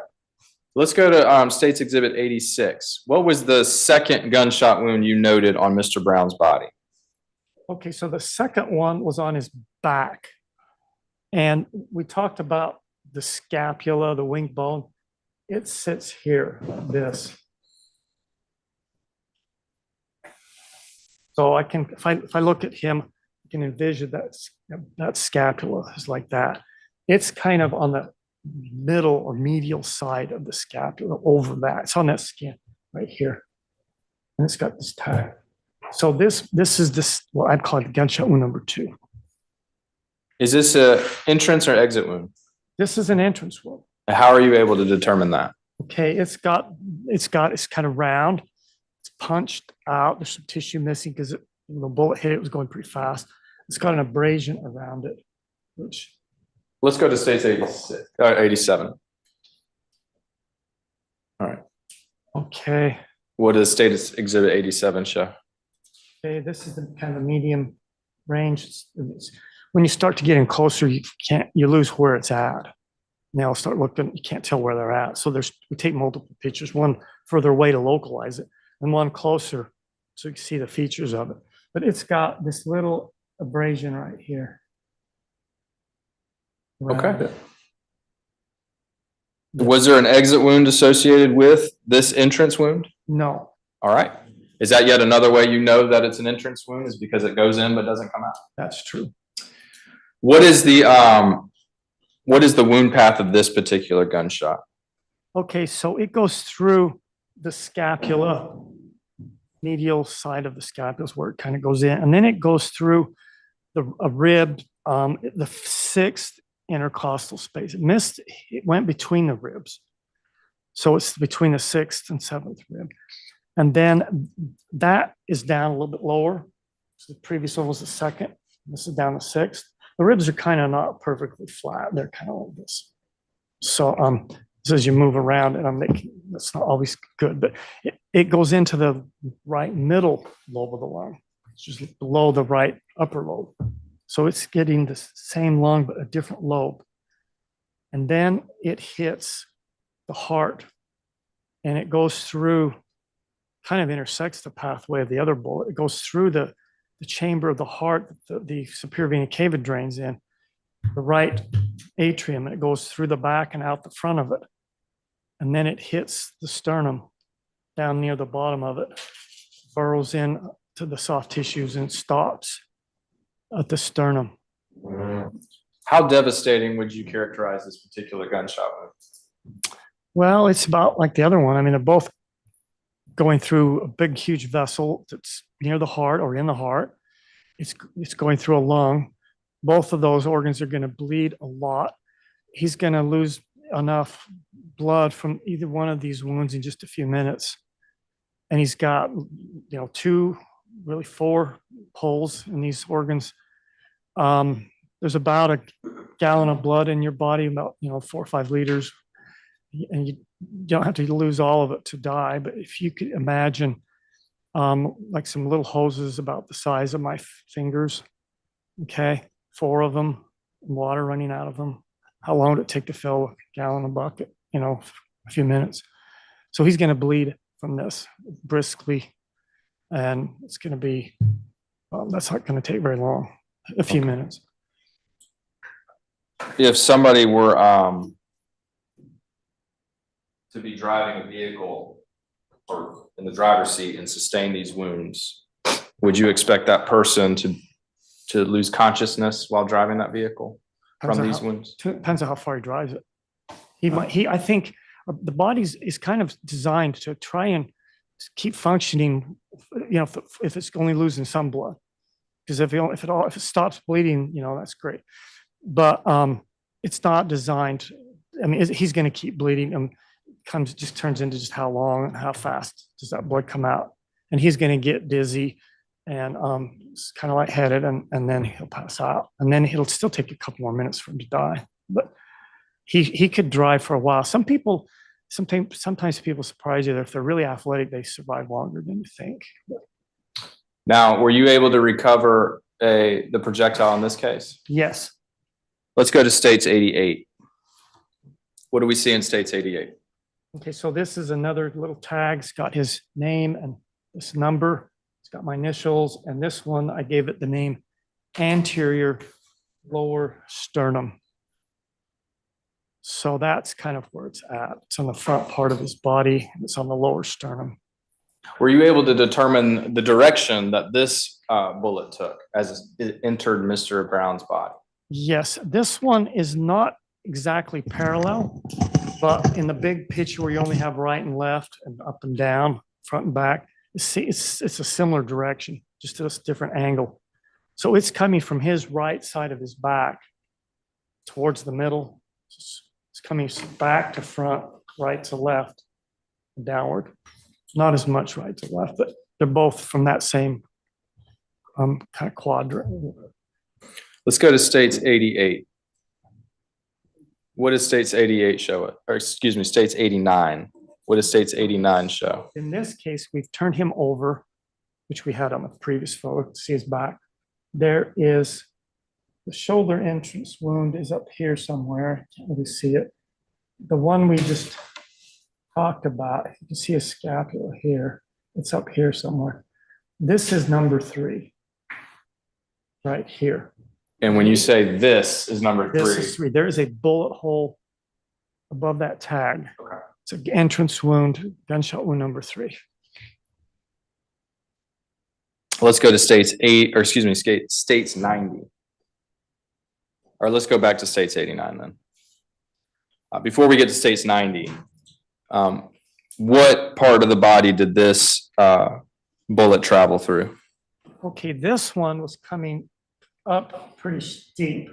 Let's go to State's Exhibit 86. What was the second gunshot wound you noted on Mr. Brown's body? Okay, so the second one was on his back. And we talked about the scapula, the wing bone. It sits here, like this. So I can, if I look at him, I can envision that scapula is like that. It's kind of on the middle or medial side of the scapula over that. It's on that skin right here. And it's got this tag. So this is what I'd call it gunshot wound number 2. Is this an entrance or exit wound? This is an entrance wound. How are you able to determine that? Okay, it's kind of round. It's punched out. There's some tissue missing because the bullet hit it was going pretty fast. It's got an abrasion around it, which. Let's go to states 86, 87. All right. Okay. What does State's Exhibit 87 show? Okay, this is the kind of medium range. When you start to get in closer, you lose where it's at. Now start looking, you can't tell where they're at. So we take multiple pictures, one further away to localize it, and one closer so you can see the features of it. But it's got this little abrasion right here. Okay. Was there an exit wound associated with this entrance wound? No. All right. Is that yet another way you know that it's an entrance wound, is because it goes in but doesn't come out? That's true. What is the wound path of this particular gunshot? Okay, so it goes through the scapula, medial side of the scapula is where it kind of goes in, and then it goes through a rib, the 6th intercostal space. It went between the ribs. So it's between the 6th and 7th rib. And then that is down a little bit lower. So the previous one was the 2nd. This is down the 6th. The ribs are kind of not perfectly flat. They're kind of like this. So as you move around, and that's not always good, but it goes into the right middle lobe of the lung. It's just below the right upper lobe. So it's getting the same lung, but a different lobe. And then it hits the heart, and it goes through, kind of intersects the pathway of the other bullet. It goes through the chamber of the heart that the superior vena cava drains in, the right atrium, and it goes through the back and out the front of it. And then it hits the sternum down near the bottom of it, burrows in to the soft tissues and stops at the sternum. How devastating would you characterize this particular gunshot wound? Well, it's about like the other one. I mean, they're both going through a big, huge vessel that's near the heart or in the heart. It's going through a lung. Both of those organs are going to bleed a lot. He's going to lose enough blood from either one of these wounds in just a few minutes. And he's got, 2, really 4 holes in these organs. There's about a gallon of blood in your body, about 4 or 5 liters. And you don't have to lose all of it to die, but if you could imagine like some little hoses about the size of my fingers, okay, 4 of them, water running out of them. How long would it take to fill a gallon of bucket? A few minutes. So he's going to bleed from this briskly, and it's going to be, that's not going to take very long, a few minutes. If somebody were to be driving a vehicle or in the driver's seat and sustained these wounds, would you expect that person to lose consciousness while driving that vehicle from these wounds? Depends on how far he drives it. I think the body is kind of designed to try and keep functioning, if it's only losing some blood. Because if it stops bleeding, that's great. But it's not designed. I mean, he's going to keep bleeding, and just turns into just how long and how fast does that blood come out, and he's going to get dizzy and it's kind of lightheaded, and then he'll pass out, and then it'll still take a couple more minutes for him to die. But he could drive for a while. Sometimes people surprise you that if they're really athletic, they survive longer than you think. Now, were you able to recover the projectile in this case? Yes. Let's go to States 88. What do we see in States 88? Okay, so this is another little tag. It's got his name and this number. It's got my initials, and this one, I gave it the name anterior lower sternum. So that's kind of where it's at. It's on the front part of his body. It's on the lower sternum. Were you able to determine the direction that this bullet took as it entered Mr. Brown's body? Yes, this one is not exactly parallel, but in the big picture where you only have right and left and up and down, front and back, it's a similar direction, just at a different angle. So it's coming from his right side of his back towards the middle. It's coming back to front, right to left, downward. Not as much right to left, but they're both from that same kind of quadrant. Let's go to States 88. What does States 88 show it? Or excuse me, States 89. What does States 89 show? In this case, we've turned him over, which we had on the previous photo to see his back. There is the shoulder entrance wound is up here somewhere. Can't really see it. The one we just talked about, you can see a scapula here. It's up here somewhere. This is number 3, right here. And when you say this is number 3, this is 3. There is a bullet hole above that tag. Okay. It's an entrance wound, gunshot wound number 3. Let's go to States 90. Or let's go back to States 89 then. Before we get to States 90, what part of the body did this bullet travel through? Okay, this one was coming up pretty steep,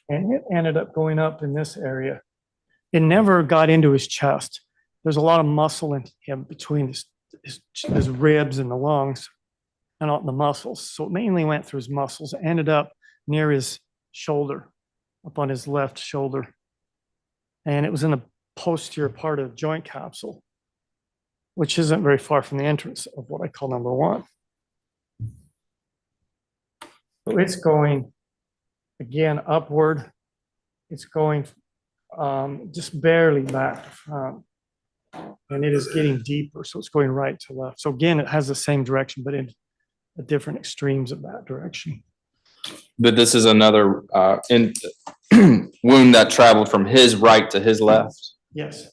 and it ended up going up in this area. It never got into his chest. There's a lot of muscle in him between his ribs and the lungs and all the muscles. So it mainly went through his muscles, ended up near his shoulder, up on his left shoulder. And it was in the posterior part of the joint capsule, which isn't very far from the entrance of what I call number 1. So it's going, again, upward. It's going just barely back to front. And it is getting deeper, so it's going right to left. So again, it has the same direction, but in the different extremes of that direction. But this is another wound that traveled from his right to his left? Yes.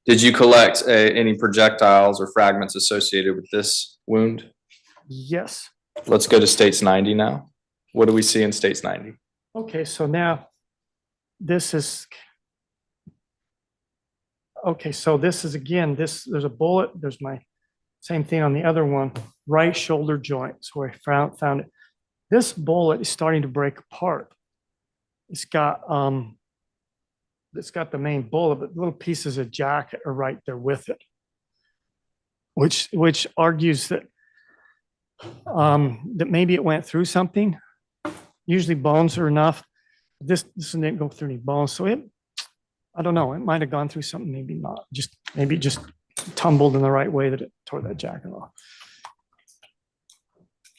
Did you collect any projectiles or fragments associated with this wound? Yes. Let's go to States 90 now. What do we see in States 90? Okay, so now this is, okay, so this is again, there's a bullet, there's my same thing on the other one, right shoulder joint. So I found it. This bullet is starting to break apart. It's got the main bullet, but little pieces of jacket are right there with it, which argues that that maybe it went through something. Usually bones are enough. This didn't go through any bones, so I don't know. It might have gone through something, maybe not. Maybe it just tumbled in the right way that it tore that jacket off.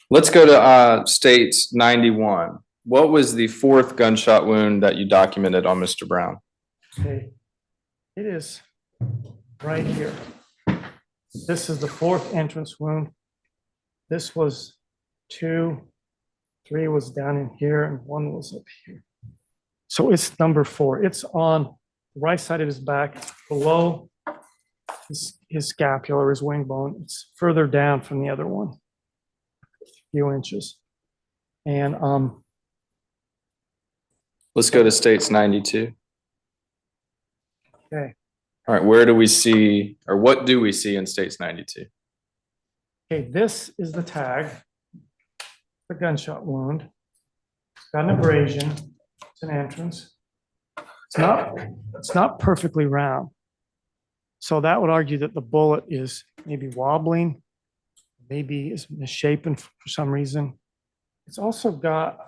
Let's go to States 91. What was the 4th gunshot wound that you documented on Mr. Brown? Okay, it is right here. This is the 4th entrance wound. This was 2, 3 was down in here, and 1 was up here. So it's number 4. It's on the right side of his back, below his scapula, his wing bone. It's further down from the other one, a few inches. And Let's go to States 92. okay, All right, where do we see, or what do we see in States 92? okay, this is the tag, the gunshot wound. It's got an abrasion. It's an entrance. It's not perfectly round. So that would argue that the bullet is maybe wobbling, maybe is misshapen for some reason. It's also got,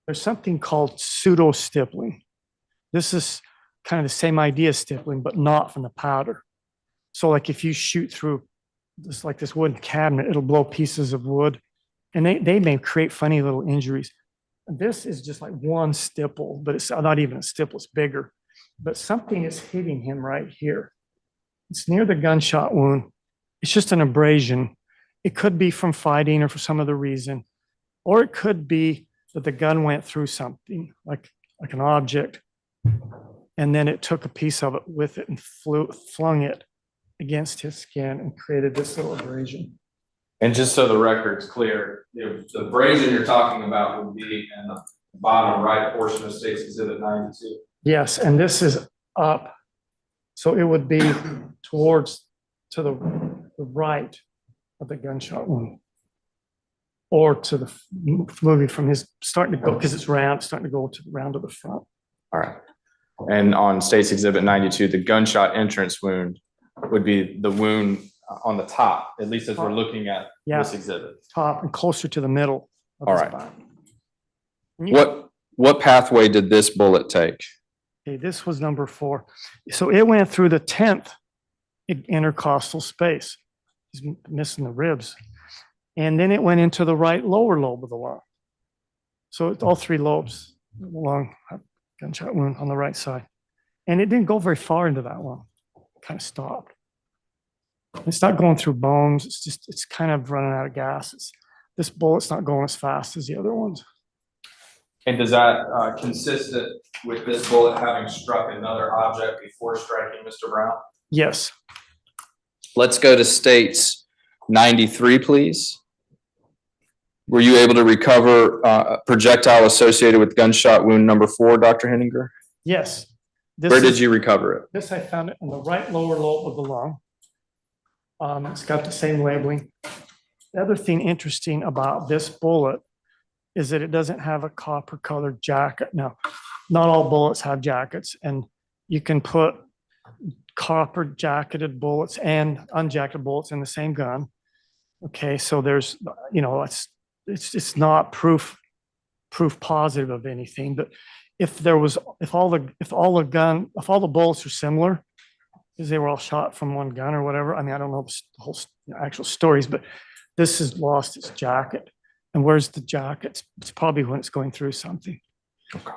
there's something called pseudo stippling. This is kind of the same idea as stippling, but not from the powder. So like if you shoot through this, like this wooden cabinet, it'll blow pieces of wood, and they may create funny little injuries. This is just like one stipple, but it's not even a stipple, it's bigger. But something is hitting him right here. It's near the gunshot wound. It's just an abrasion. It could be from fighting or for some other reason, or it could be that the gun went through something like an object, and then it took a piece of it with it and flung it against his skin and created this little abrasion. And just so the record's clear, the abrasion you're talking about would be in the bottom right portion of States Exhibit 92. Yes, and this is up. So it would be to the right of the gunshot wound, or to the moving from his, starting to go, because it's round, starting to go to the round of the front. All right. And on States Exhibit 92, the gunshot entrance wound would be the wound on the top, at least as we're looking at this exhibit. Top and closer to the middle of All his right. back. What pathway did this bullet take? Okay, this was number 4. So it went through the 10th intercostal space. He's missing the ribs. And then it went into the right lower lobe of the lung. So it's all 3 lobes, lung, gunshot wound on the right side. And it didn't go very far into that lung. It kind of stopped. It's not going through bones. It's kind of running out of gas. This bullet's not going as fast as the other ones. And does that consistent with this bullet having struck another object before striking Mr. Brown? Yes. Let's go to States 93, please. Were you able to recover a projectile associated with gunshot wound number 4, Dr. Heninger? Yes. Where did you recover it? This I found it in the right lower lobe of the lung. It's got the same labeling. The other thing interesting about this bullet is that it doesn't have a copper colored jacket. Now, not all bullets have jackets, and you can put copper jacketed bullets and unjacketed bullets in the same gun. Okay, so there's, it's not proof positive of anything, but if all the bullets are similar, because they were all shot from one gun or whatever. I mean, I don't know the whole actual stories, but this has lost its jacket. And where's the jacket? It's probably when it's going through something.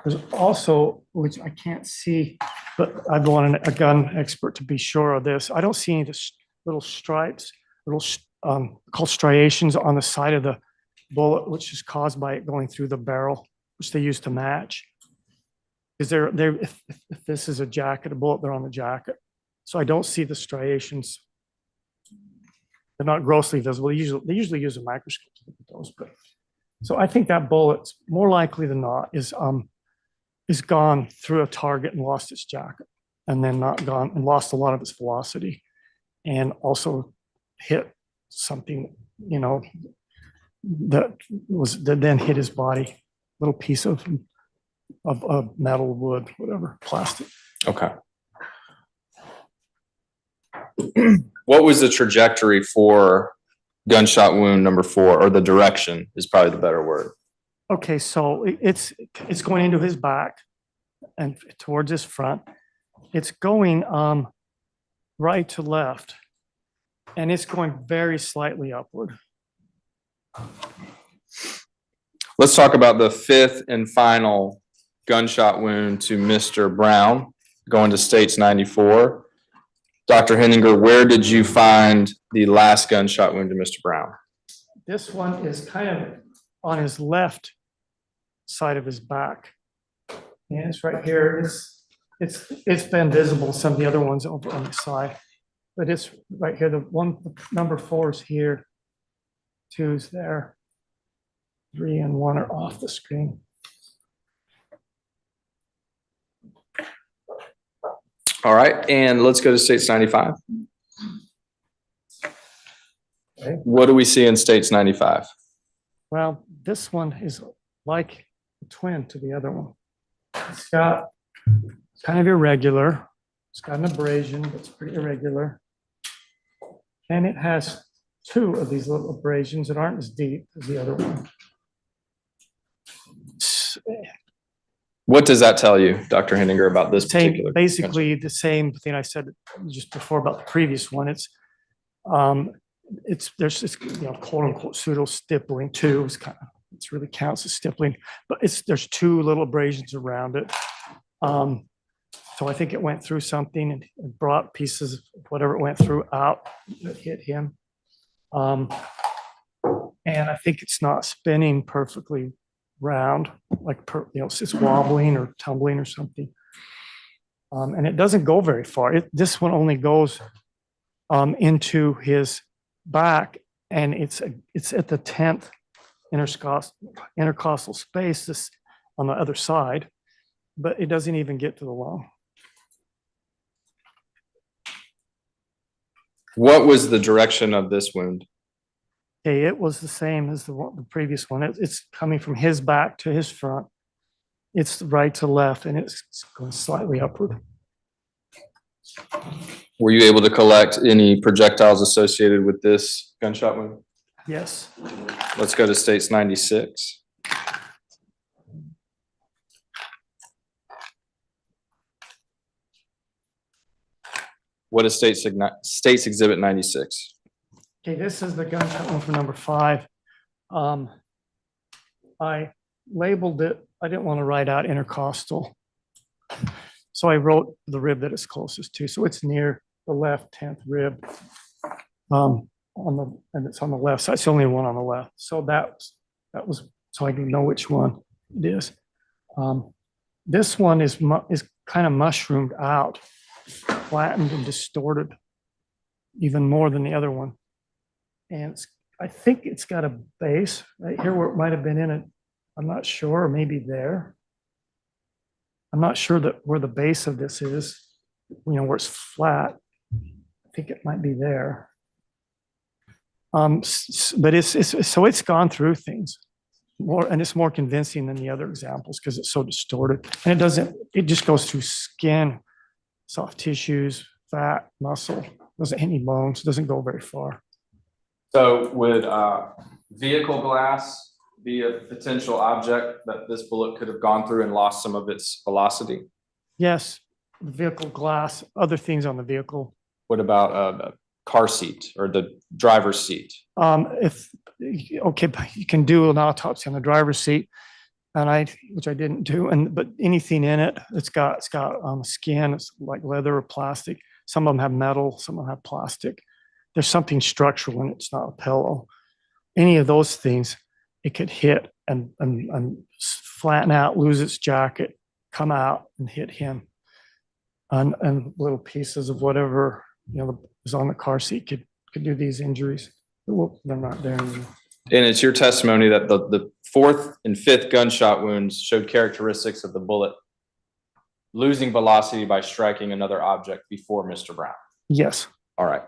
There's also, which I can't see, but I'd want a gun expert to be sure of this. I don't see any of the little stripes, called striations on the side of the bullet, which is caused by it going through the barrel, which they use to match. Is there, if this is a jacket, a bullet, they're on the jacket. So I don't see the striations. They're not grossly visible. They usually use a microscope to look at those. But so I think that bullet's more likely than not is gone through a target and lost its jacket, and then not gone and lost a lot of its velocity, and also hit something that then hit his body, little piece of metal, wood, whatever, plastic. Okay. What was the trajectory for gunshot wound number 4, or the direction is probably the better word? Okay, so it's going into his back and towards his front. It's going right to left, and it's going very slightly upward. Let's talk about the 5th and final gunshot wound to Mr. Brown, going to States 94. Dr. Heninger, where did you find the last gunshot wound to Mr. Brown? This one is kind of on his left side of his back. And it's right here. It's been visible, some of the other ones over on the side. but it's right here. The one, number 4 is here. 2 is there. 3 and 1 are off the screen. All right, and let's go to states 95. Okay. What do we see in states 95? Well, this one is like a twin to the other one. It's got kind of irregular. It's got an abrasion, but it's pretty irregular. And it has 2 of these little abrasions that aren't as deep as the other one. What does that tell you, Dr. Heninger, about this particular? Basically the same thing I said just before about the previous one. It's there's this, quote unquote pseudo stippling too. It's really counts as stippling, but there's 2 little abrasions around it. So I think it went through something and it brought pieces of whatever it went through out that hit him. And I think it's not spinning perfectly round, like it's wobbling or tumbling or something. And it doesn't go very far. This one only goes into his back, and it's at the 10th intercostal space, this on the other side, but it doesn't even get to the lung. What was the direction of this wound? Okay, it was the same as the previous one. It's coming from his back to his front. It's right to left, and it's going slightly upward. Were you able to collect any projectiles associated with this gunshot wound? Yes. Let's go to states 96. What is states exhibit 96? Okay, this is the gunshot one for number 5. I labeled it, I didn't want to write out intercostal. So I wrote the rib that it's closest to. So it's near the left 10th rib. And it's on the left side. It's the only one on the left. So that was so I can know which one it is. This one is kind of mushroomed out, flattened and distorted even more than the other one. And I think it's got a base right here where it might have been in it. I'm not sure, or maybe there. I'm not sure that where the base of this is, where it's flat. I think it might be there. But it's gone through things more, and it's more convincing than the other examples because it's so distorted. And it just goes through skin, soft tissues, fat, muscle, doesn't hit any bones, doesn't go very far. So would vehicle glass be a potential object that this bullet could have gone through and lost some of its velocity? Yes, the vehicle glass, other things on the vehicle. What about a car seat or the driver's seat? Okay, you can do an autopsy on the driver's seat, which I didn't do, but anything in it, it's got skin, it's like leather or plastic. Some of them have metal, some of them have plastic. There's something structural and it's not a pillow. Any of those things, it could hit and flatten out, lose its jacket, come out and hit him. And little pieces of whatever is on the car seat could do these injuries. They're not there anymore. And it's your testimony that the 4th and 5th gunshot wounds showed characteristics of the bullet losing velocity by striking another object before Mr. Brown. Yes. All right.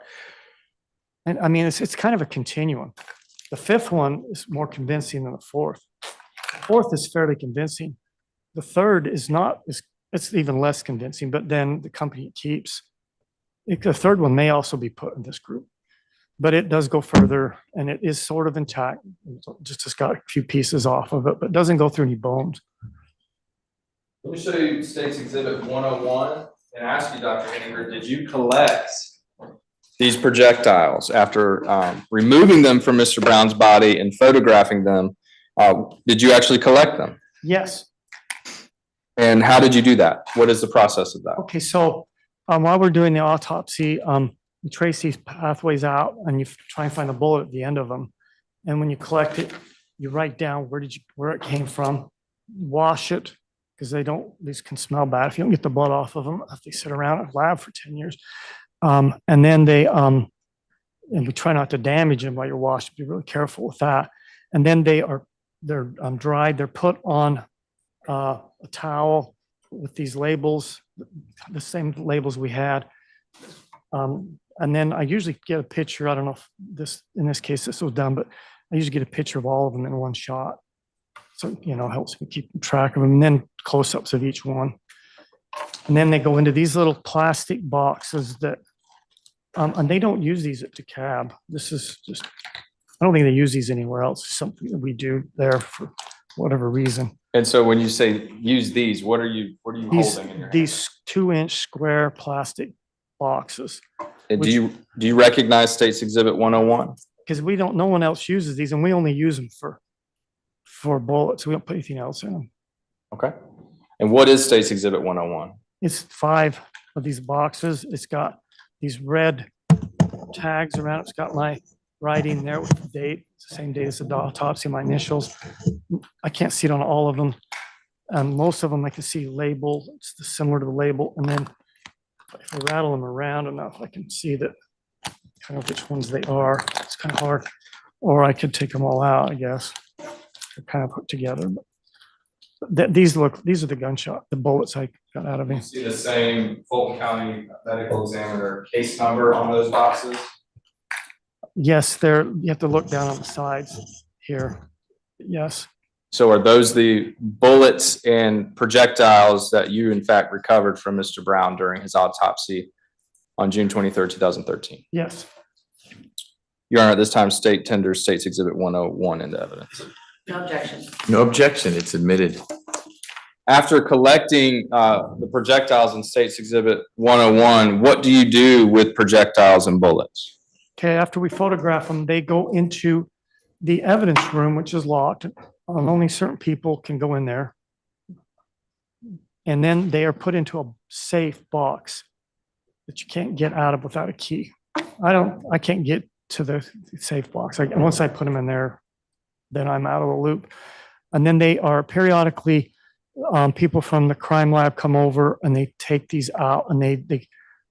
And I mean, it's kind of a continuum. The 5th one is more convincing than the 4th. The 4th is fairly convincing. The 3rd is not, it's even less convincing, but then the company keeps. The 3rd one may also be put in this group, but it does go further and it is sort of intact. It's got a few pieces off of it, but it doesn't go through any bones. Let me show you State's Exhibit 101 and ask you, Dr. Heninger, did you collect these projectiles after removing them from Mr. Brown's body and photographing them? Did you actually collect them? Yes. And how did you do that? What is the process of that? Okay, so while we're doing the autopsy, you trace these pathways out and you try and find a bullet at the end of them. And when you collect it, you write down where it came from, wash it, because these can smell bad if you don't get the blood off of them, if they sit around in a lab for 10 years. And then and we try not to damage them while you're washing, be really careful with that. And then they're dried, they're put on a towel with these labels, the same labels we had. And then I usually get a picture, I don't know if in this case, this was done, but I usually get a picture of all of them in one shot. So, helps me keep track of them, and then close-ups of each one. And then they go into these little plastic boxes that, and they don't use these at DeKalb. This is just, I don't think they use these anywhere else. It's something that we do there for whatever reason. And so when you say use these, what are you holding in your hand? These 2-inch square plastic boxes. And do you recognize State's Exhibit 101? Because no one else uses these, and we only use them for bullets. We don't put anything else in them. Okay. And what is State's Exhibit 101? It's 5 of these boxes. It's got these red tags around it. It's got my writing there with the date. It's the same date as the autopsy, my initials. I can't see it on all of them. Most of them I can see label. It's similar to the label. And then if I rattle them around enough, I can see that kind of which ones they are. It's kind of hard. Or I could take them all out, I guess. They're kind of put together. But these are the bullets I got out of him. See the same Fulton County Medical Examiner case number on those boxes? Yes, you have to look down on the sides here. Yes. So are those the bullets and projectiles that you in fact recovered from Mr. Brown during his autopsy on June 23rd, 2013? Yes. Your Honor, at this time, State tenders State's Exhibit 101 into evidence. No objection. No objection. It's admitted. After collecting the projectiles in State's Exhibit 101, what do you do with projectiles and bullets? Okay, after we photograph them, they go into the evidence room, which is locked. Only certain people can go in there. And then they are put into a safe box that you can't get out of without a key. I can't get to the safe box. Once I put them in there, then I'm out of the loop. And then they are periodically, people from the crime lab come over and they take these out, and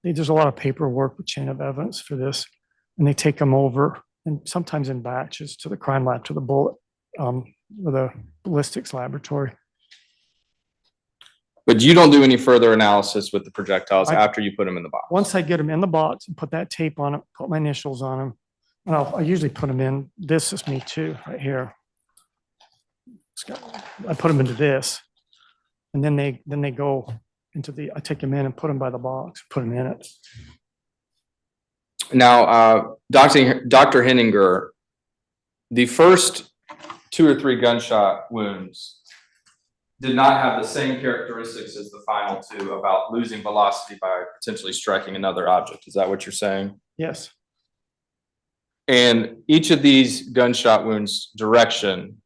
there's a lot of paperwork with chain of evidence for this. And they take them over, and sometimes in batches, to the crime lab, to the bullet, the ballistics laboratory. But you don't do any further analysis with the projectiles after you put them in the box? Once I get them in the box and put that tape on it, put my initials on them, and I usually put them in, this is me too, right here. I put them into this, and then they go into I take them in and put them by the box, put them in it. Now, Dr. Heninger, the first 2 or 3 gunshot wounds did not have the same characteristics as the final 2 about losing velocity by potentially striking another object. Is that what you're saying? Yes. And each of these gunshot wounds' direction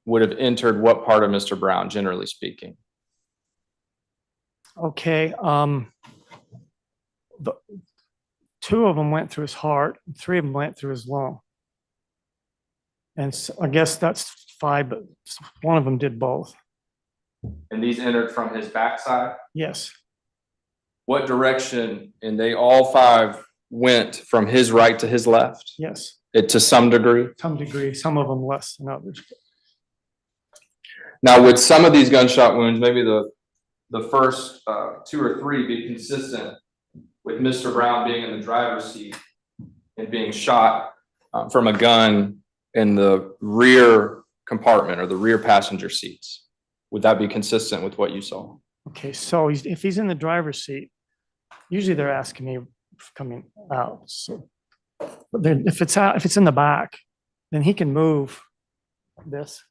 would have entered what part of Mr. Brown, generally speaking? Okay. 2 of them went through his heart, and 3 of them went through his lung. And so I guess that's 5, but one of them did both. And these entered from his backside? Yes. What direction? And they all 5 went from his right to his left? Yes. To some degree? Some degree, some of them less than others. Now, would some of these gunshot wounds, maybe the first 2 or 3, be consistent with Mr. Brown being in the driver's seat and being shot from a gun in the rear compartment or the rear passenger seats? Would that be consistent with what you saw? Okay, so if he's in the driver's seat, usually they're asking me coming out. So, but then if it's in the back, then he can move this.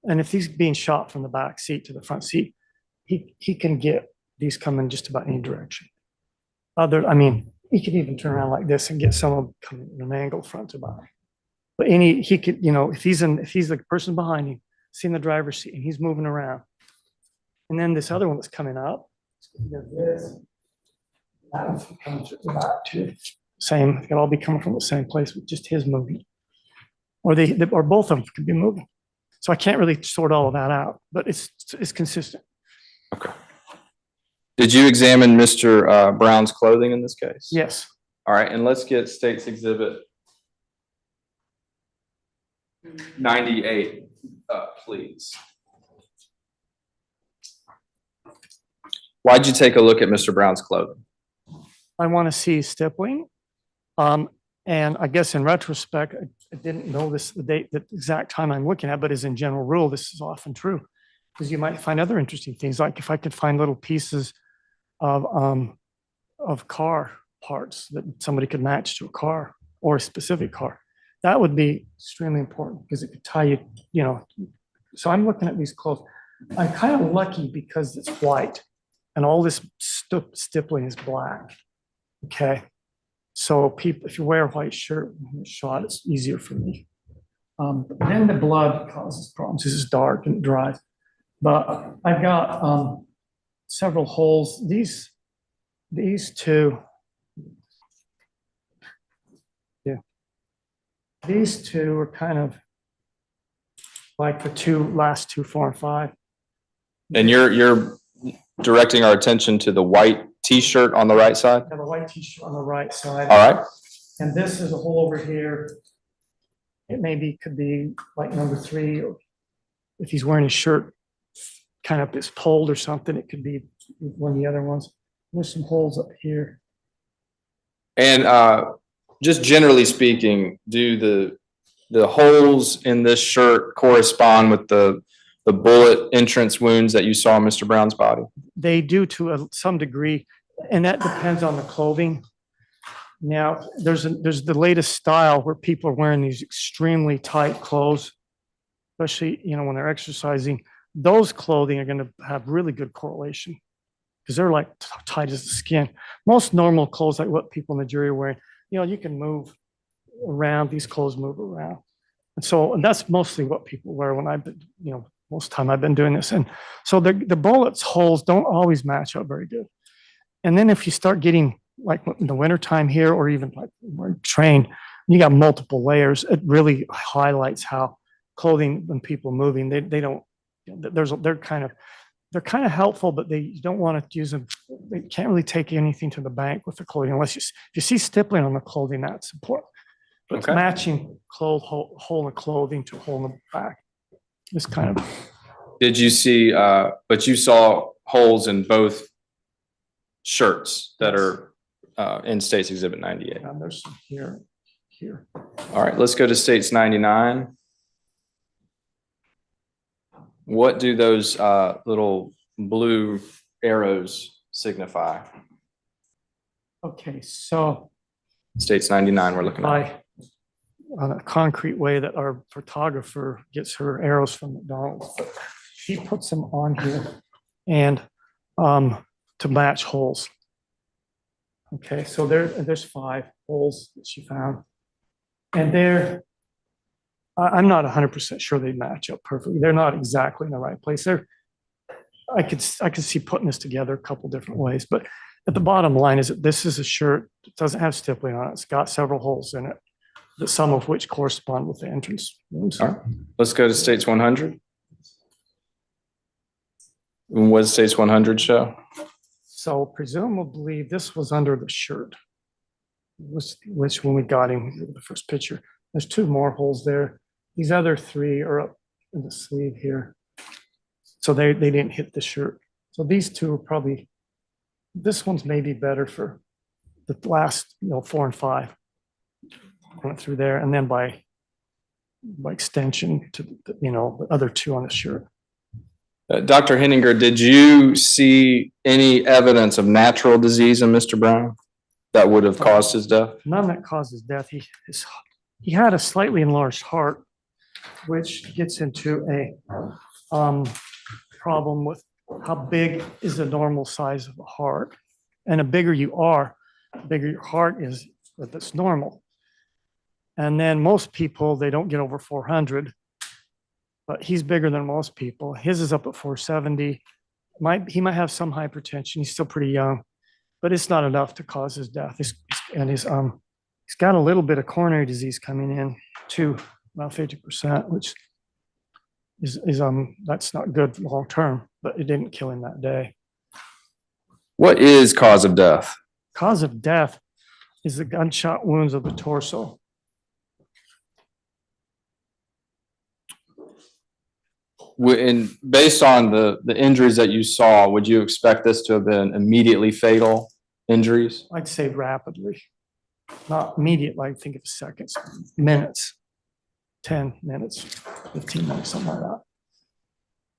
And if he's being shot from the back seat to the front seat, he can get these coming just about any direction. He could even turn around like this and get some of them coming in an angle front to back. But he could, if he's the person behind him, see in the driver's seat, and he's moving around. And then this other one that's coming up, this, that one's coming to the back too. Same, they could all be coming from the same place with just his moving. Or or both of them could be moving. So I can't really sort all of that out, but it's consistent. Okay. Did you examine Mr. Brown's clothing in this case? Yes. All right, and let's get State's Exhibit 98, please. Why'd you take a look at Mr. Brown's clothing? I want to see stippling. And I guess in retrospect, I didn't know the exact time I'm looking at, but as in general rule, this is often true. Because you might find other interesting things, like if I could find little pieces of car parts that somebody could match to a car or a specific car, that would be extremely important because it could tie you, you know. So I'm looking at these clothes. I'm kind of lucky because it's white and all this stippling is black. Okay. So people, if you wear a white shirt when it's shot, it's easier for me. But then the blood causes problems. This is dark and it dries. But I've got several holes. These two, yeah, these two are kind of like the last two, 4 and 5. And you're directing our attention to the white T-shirt on the right side? I have a white T-shirt on the right side. All right. And this is a hole over here. It maybe could be like number 3, or if he's wearing his shirt kind of is pulled or something, it could be one of the other ones. There's some holes up here. And just generally speaking, do the holes in this shirt correspond with the bullet entrance wounds that you saw in Mr. Brown's body? They do to some degree, and that depends on the clothing. Now, there's the latest style where people are wearing these extremely tight clothes, especially, you know, when they're exercising. Those clothing are going to have really good correlation because they're like tight as the skin. Most normal clothes, like what people in the jury are wearing, you know, you can move around. These clothes move around. And that's mostly what people wear when I've been, you know, most of the time I've been doing this. And so the bullets holes don't always match up very good. And then if you start getting like in the wintertime here, or even like we're trained, you got multiple layers, it really highlights how clothing, when people are moving, they don't, they're kind of helpful, but you don't want to use them. They can't really take anything to the bank with the clothing unless if you see stippling on the clothing, that's important. But Okay. Matching hole in clothing to hole in the back is kind of. Did you see, but you saw holes in both shirts that are in State's Exhibit 98. And there's some here. All right, let's go to State's 99. What do those little blue arrows signify? Okay, so. State's 99 we're looking at. On a concrete way that our photographer gets her arrows from McDonald's. She puts them on here and to match holes. Okay, so there's 5 holes that she found. And I'm not 100% sure they match up perfectly. They're not exactly in the right place. I could see putting this together a couple different ways, but at the bottom line is that this is a shirt that doesn't have stippling on it. It's got several holes in it, some of which correspond with the entrance wounds. All right, let's go to State's 100. And what does State's 100 show? So presumably this was under the shirt, which when we got him, the first picture, there's 2 more holes there. These other 3 are up in the sleeve here. So they didn't hit the shirt. So these 2 are probably, this one's maybe better for the last, 4 and 5. Went through there, and then by extension to the other 2 on the shirt. Dr. Heninger, did you see any evidence of natural disease in Mr. Brown that would have caused his death? None that causes death. He had a slightly enlarged heart, which gets into a problem with how big is the normal size of a heart. And the bigger you are, the bigger your heart is, that's normal. And then most people, they don't get over 400, but he's bigger than most people. His is up at 470. He might have some hypertension. He's still pretty young, but it's not enough to cause his death. He's got a little bit of coronary disease coming in too, about 50%, which is that's not good long term, but it didn't kill him that day. What is cause of death? Cause of death is the gunshot wounds of the torso. And based on the injuries that you saw, would you expect this to have been immediately fatal injuries? I'd say rapidly, not immediately. I think of seconds, minutes, 10 minutes, 15 minutes, something like that.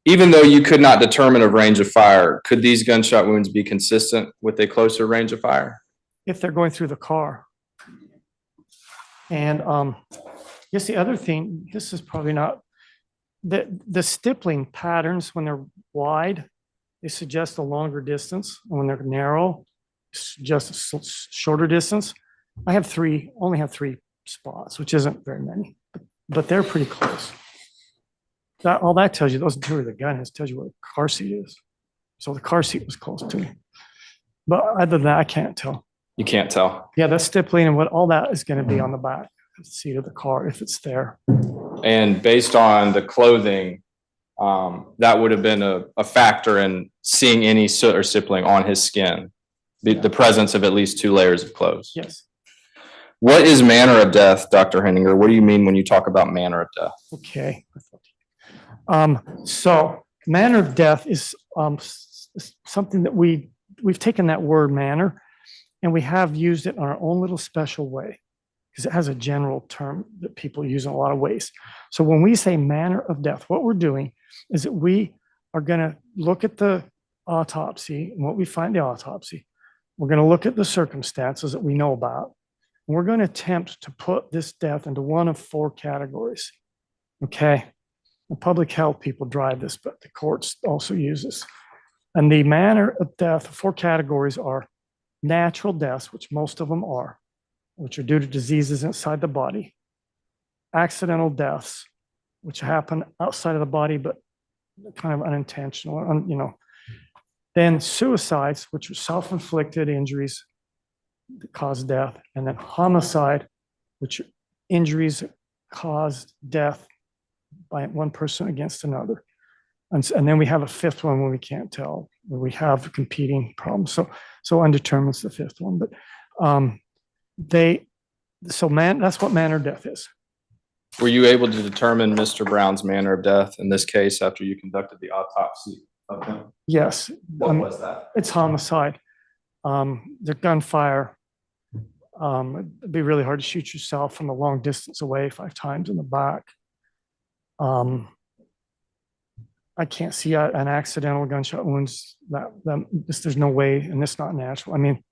Even though you could not determine a range of fire, could these gunshot wounds be consistent with a closer range of fire? If they're going through the car. And guess the other thing, this is probably not, the stippling patterns when they're wide, they suggest a longer distance. And when they're narrow, suggest a shorter distance. I only have three spots, which isn't very many, but they're pretty close. All that tells you, those two are the gun is, tells you where the car seat is. So the car seat was close to me. But other than that, I can't tell. You can't tell. Yeah, that's stippling and what all that is going to be on the back seat of the car if it's there. And based on the clothing, that would have been a factor in seeing any soot or stippling on his skin, the presence of at least 2 layers of clothes. Yes. What is manner of death, Dr. Heninger? What do you mean when you talk about manner of death? Okay. So manner of death is something that we've taken that word manner and we have used it in our own little special way because it has a general term that people use in a lot of ways. So when we say manner of death, what we're doing is that we are going to look at the autopsy and what we find the autopsy. We're going to look at the circumstances that we know about. And we're going to attempt to put this death into one of 4 categories. Okay. The public health people drive this, but the courts also use this. And the manner of death, 4 categories are natural deaths, which most of them are, which are due to diseases inside the body. Accidental deaths, which happen outside of the body, but kind of unintentional, Then suicides, which are self-inflicted injuries that cause death. And then homicide, which are injuries that cause death by one person against another. And then we have a 5th one when we can't tell, where we have competing problems. So undetermined's the 5th one. But that's what manner of death is. Were you able to determine Mr. Brown's manner of death in this case after you conducted the autopsy of him? Yes. What was that? It's homicide. The gunfire. It'd be really hard to shoot yourself from a long distance away 5 times in the back. I can't see an accidental gunshot wounds. There's no way, and it's not natural. I mean,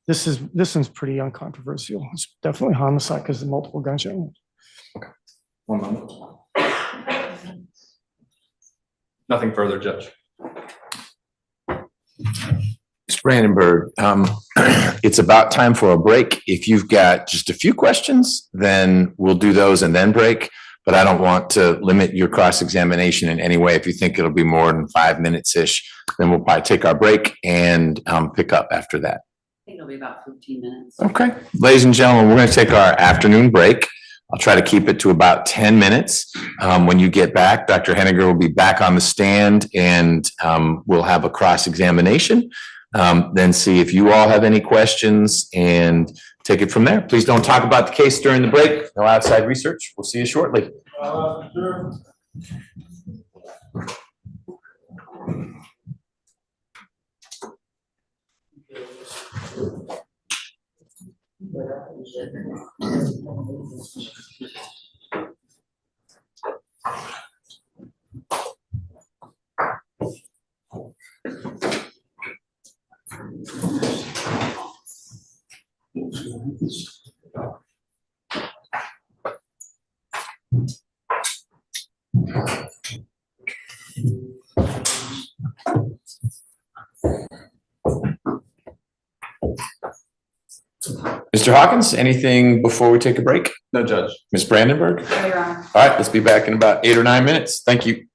this one's pretty uncontroversial. It's definitely homicide because of multiple gunshot wounds. Okay, 1 moment. Nothing further, Judge. Mr. Brandenburg, it's about time for a break. If you've got just a few questions, then we'll do those and then break. But I don't want to limit your cross-examination in any way. If you think it'll be more than 5 minutes-ish, then we'll probably take our break and pick up after that. I think it'll be about 15 minutes. Okay. Ladies and gentlemen, we're going to take our afternoon break. I'll try to keep it to about 10 minutes. When you get back, Dr. Heninger will be back on the stand and we'll have a cross-examination. Then see if you all have any questions and take it from there. Please don't talk about the case during the break. No outside research. We'll see you shortly. Sure. Mr. Hawkins, anything before we take a break? No, Judge. Ms. Brandenburg? No, Your Honor. All right, let's be back in about 8 or 9 minutes. Thank you.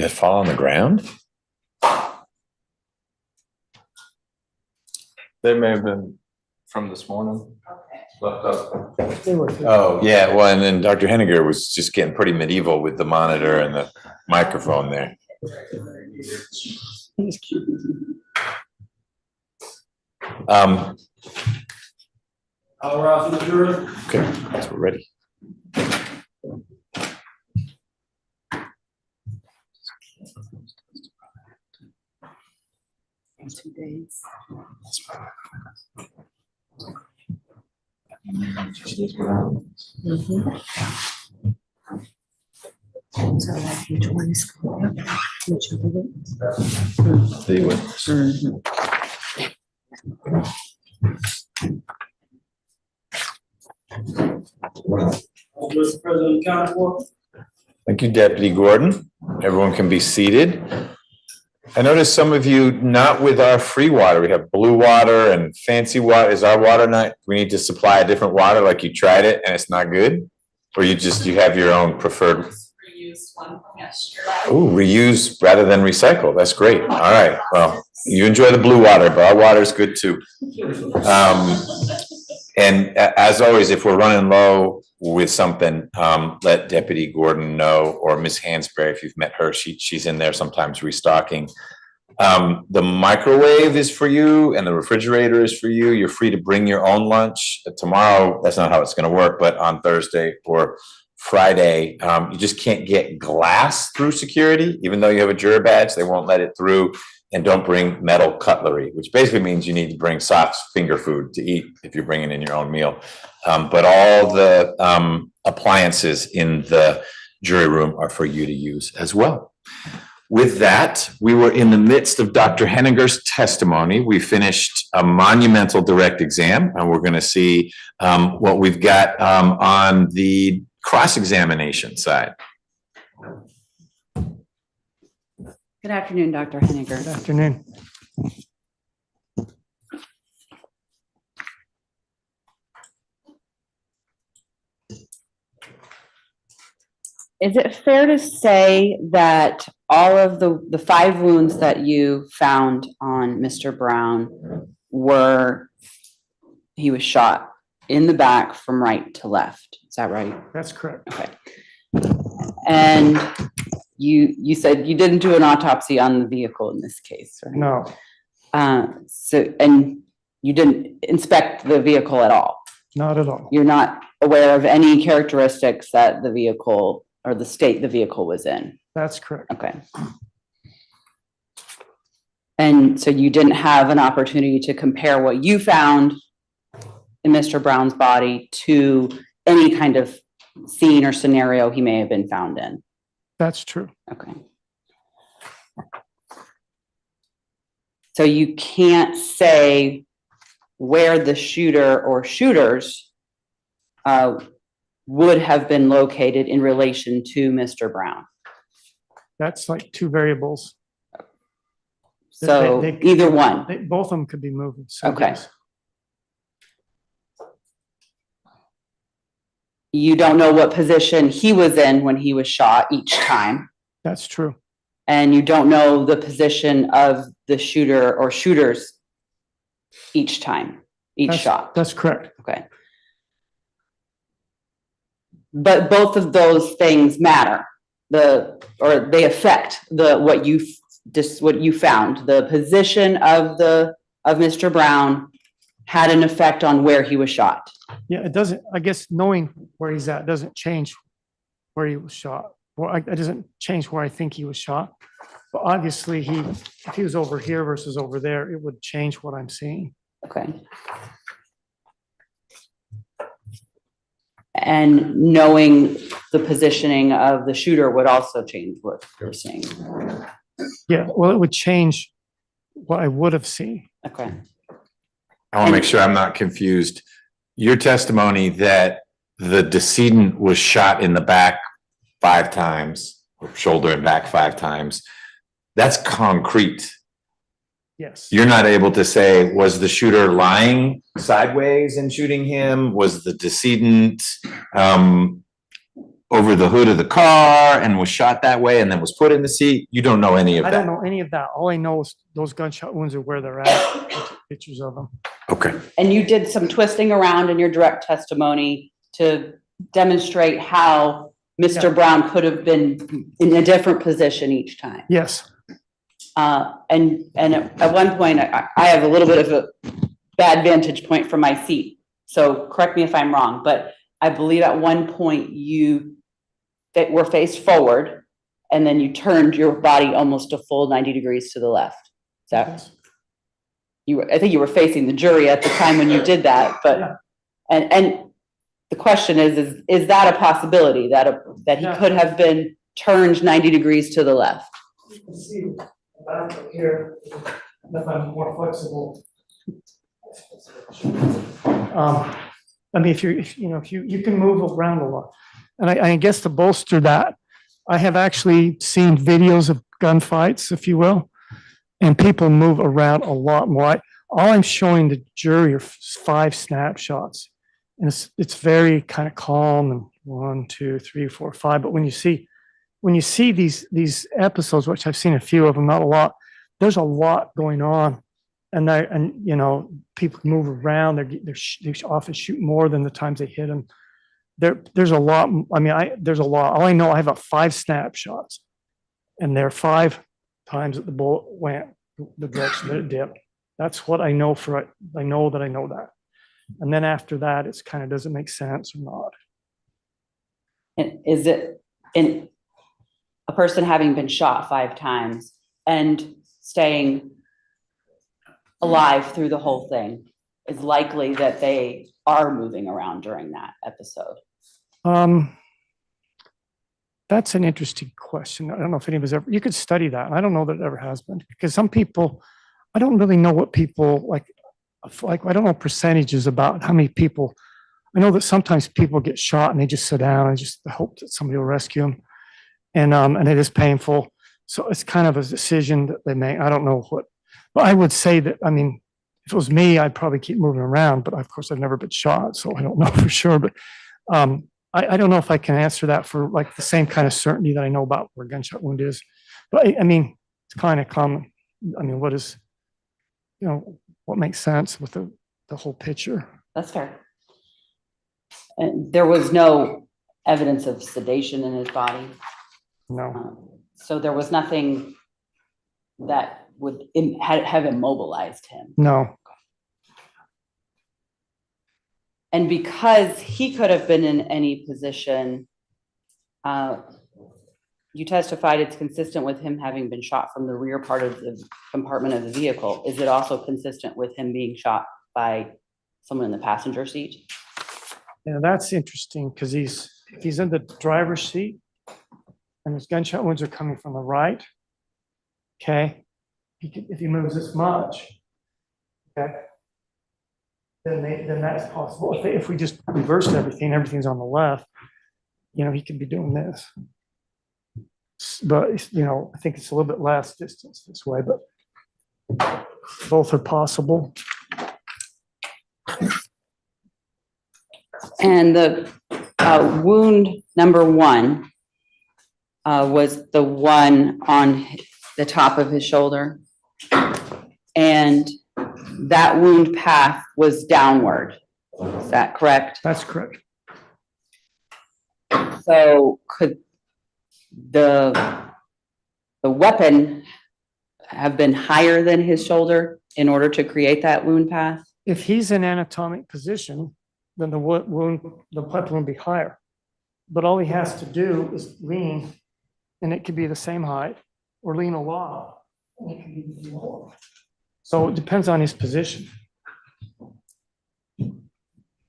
Did it fall on the ground? They may have been from this morning. Left up. Oh, yeah, well, and then Dr. Heninger was just getting pretty medieval with the monitor and the microphone there. I'll rise from the jury. Okay, so we're ready. In 2 days. So like which one is correct? Which of They would. Mr. President, county court. Thank you, Deputy Gordon. Everyone can be seated. I noticed some of you not with our free water. We have blue water and fancy water. Is our water not, we need to supply a different water like you tried it and it's not good? Or you have your own preferred? Reused one from yesterday. Oh, reuse rather than recycle. That's great. All right. Well, you enjoy the blue water, but our water is good too. And as always, if we're running low with something, let Deputy Gordon know, or Ms. Hansberry, if you've met her, she's in there sometimes restocking. The microwave is for you and the refrigerator is for you. You're free to bring your own lunch. Tomorrow, that's not how it's going to work, but on Thursday or Friday, you just can't get glass through security. Even though you have a juror badge, they won't let it through. And don't bring metal cutlery, which basically means you need to bring soft finger food to eat if you're bringing in your own meal. But all the appliances in the jury room are for you to use as well. With that, we were in the midst of Dr. Heninger's testimony. We finished a monumental direct exam, and we're going to see what we've got on the cross-examination side. Good afternoon, Dr. Heninger. Good afternoon. Is it fair to say that all of the 5 wounds that you found on Mr. Brown he was shot in the back from right to left? Is that right? That's correct. Okay. And you said you didn't do an autopsy on the vehicle in this case, right? No, And you didn't inspect the vehicle at all? not at all. You're not aware of any characteristics that the vehicle or the state the vehicle was in? That's correct. Okay. And so you didn't have an opportunity to compare what you found in Mr. Brown's body to any kind of scene or scenario he may have been found in? That's true. Okay. So you can't say where the shooter or shooters would have been located in relation to Mr. Brown? That's like 2 variables. So either one? Both of them could be moving. So Okay. yes. You don't know what position he was in when he was shot each time. That's true. And you don't know the position of the shooter or shooters each time, shot. That's correct. Okay. But both of those things matter, or they affect what you found. The position of Mr. Brown had an effect on where he was shot. Yeah, it doesn't, I guess knowing where he's at doesn't change where he was shot. Well, it doesn't change where I think he was shot. But obviously if he was over here versus over there, it would change what I'm seeing. Okay. And knowing the positioning of the shooter would also change what you're seeing. Yeah, well, it would change what I would have seen. Okay. I want to make sure I'm not confused. Your testimony that the decedent was shot in the back 5 times, or shoulder and back 5 times, that's concrete. Yes. You're not able to say, was the shooter lying sideways and shooting him? Was the decedent over the hood of the car and was shot that way and then was put in the seat? You don't know any of I that? don't know any of that. All I know is those gunshot wounds are where they're at. Pictures of them. Okay. And you did some twisting around in your direct testimony to demonstrate how Mr. Brown could have been in a different position each time. Yes. And at one point, I have a little bit of a bad vantage point from my seat. So correct me if I'm wrong, but I believe at one point you were faced forward and then you turned your body almost a full 90 degrees to the left. Is that? I think you were facing the jury at the time when you did that, but, and the question is that a possibility that he could have been turned 90 degrees to the left? You can see back here, if I'm more flexible. I mean, if you can move around a lot. And I guess to bolster that, I have actually seen videos of gunfights, if you will, and people move around a lot more. All I'm showing the jury are 5 snapshots. And it's very kind of calm and 1, 2, 3, 4, 5. But when you see these episodes, which I've seen a few of them, not a lot, there's a lot going on. And you know, people move around. They often shoot more than the times they hit them. There's a lot. I mean, there's a lot. All I know, I have 5 snapshots, and there are 5 times that the bullet went the direction that it dipped. That's what I know I know that. And then after that, it's kind of, does it make sense or not? And is it in a person having been shot 5 times and staying alive through the whole thing is likely that they are moving around during that episode? That's an interesting question. I don't know if anybody's ever, you could study that. And I don't know that it ever has been, because some people, I don't really know what people like, I don't know percentages about how many people. I know that sometimes people get shot and they just sit down and just hope that somebody will rescue them. And it is painful. So it's kind of a decision that they make. I don't know what, but I would say that, I mean, if it was me, I'd probably keep moving around, but of course I've never been shot, so I don't know for sure. But I don't know if I can answer that for like the same kind of certainty that I know about where a gunshot wound is. But I mean, it's kind of common. I mean, what makes sense with the whole picture. That's fair. And there was no evidence of sedation in his body? No. So there was nothing that would have immobilized him? No. And because he could have been in any position, you testified it's consistent with him having been shot from the rear part of the compartment of the vehicle. Is it also consistent with him being shot by someone in the passenger seat? Yeah, that's interesting, because if he's in the driver's seat and his gunshot wounds are coming from the right, okay, if he moves this much, okay, then that's possible. If we just reversed everything's on the left, he could be doing this. But, I think it's a little bit less distance this way, but both are possible. And the wound number 1 was the one on the top of his shoulder. And that wound path was downward. Is that correct? That's correct. So could the weapon have been higher than his shoulder in order to create that wound path? If he's in anatomic position, then the weapon will be higher. But all he has to do is lean, and it could be the same height, or lean a lot, and it could be more. So it depends on his position.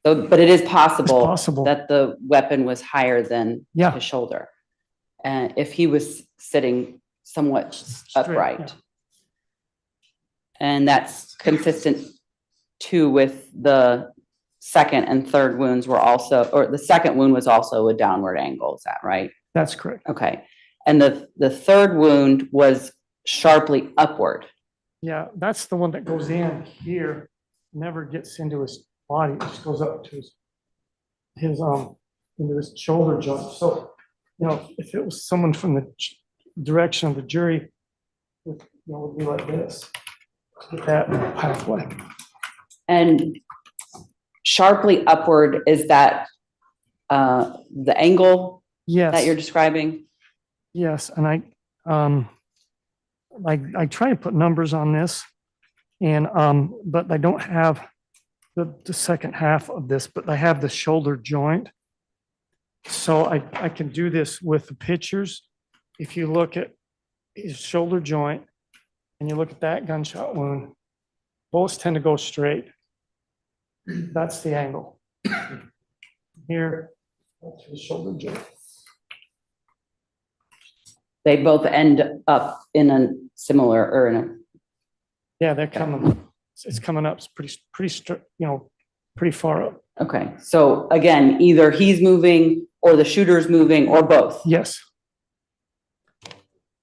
So, but it is possible, It's possible that the weapon was higher than Yeah. his shoulder. And if he was sitting somewhat upright. yeah. And that's consistent too with the second and third wounds were also, or the second wound was also a downward angle. Is that right? That's correct. Okay. And the third wound was sharply upward. Yeah, that's the one that goes in here, never gets into his body, it just goes up to his into his shoulder joint. So if it was someone from the direction of the jury, it would be like this. Get that pathway. And sharply upward, is that the angle that you're describing? Yes, and I try to put numbers on this, and but I don't have the second half of this, but I have the shoulder joint. So I can do this with the pictures. If you look at his shoulder joint and you look at that gunshot wound, bullets tend to go straight. That's the angle. Here, that's the shoulder joint. They both end up in a similar, or in a. Yeah, they're coming, it's coming up, it's pretty far up. Okay, so again, either he's moving or the shooter's moving or both. Yes.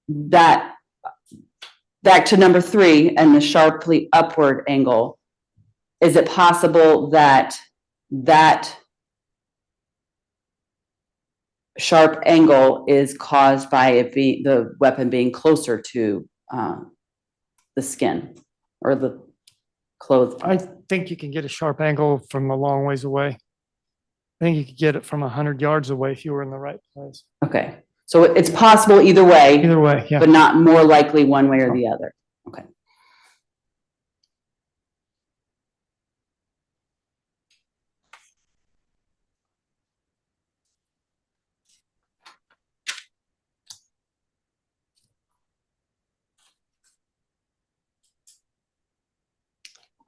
That, back to number 3 and the sharply upward angle, is it possible that that sharp angle is caused by it being, the weapon being closer to the skin or the clothes? I think you can get a sharp angle from a long ways away. I think you could get it from 100 yards away if you were in the right place. Okay, so it's possible either way. Either way, yeah. But not more likely one way or the other. Okay.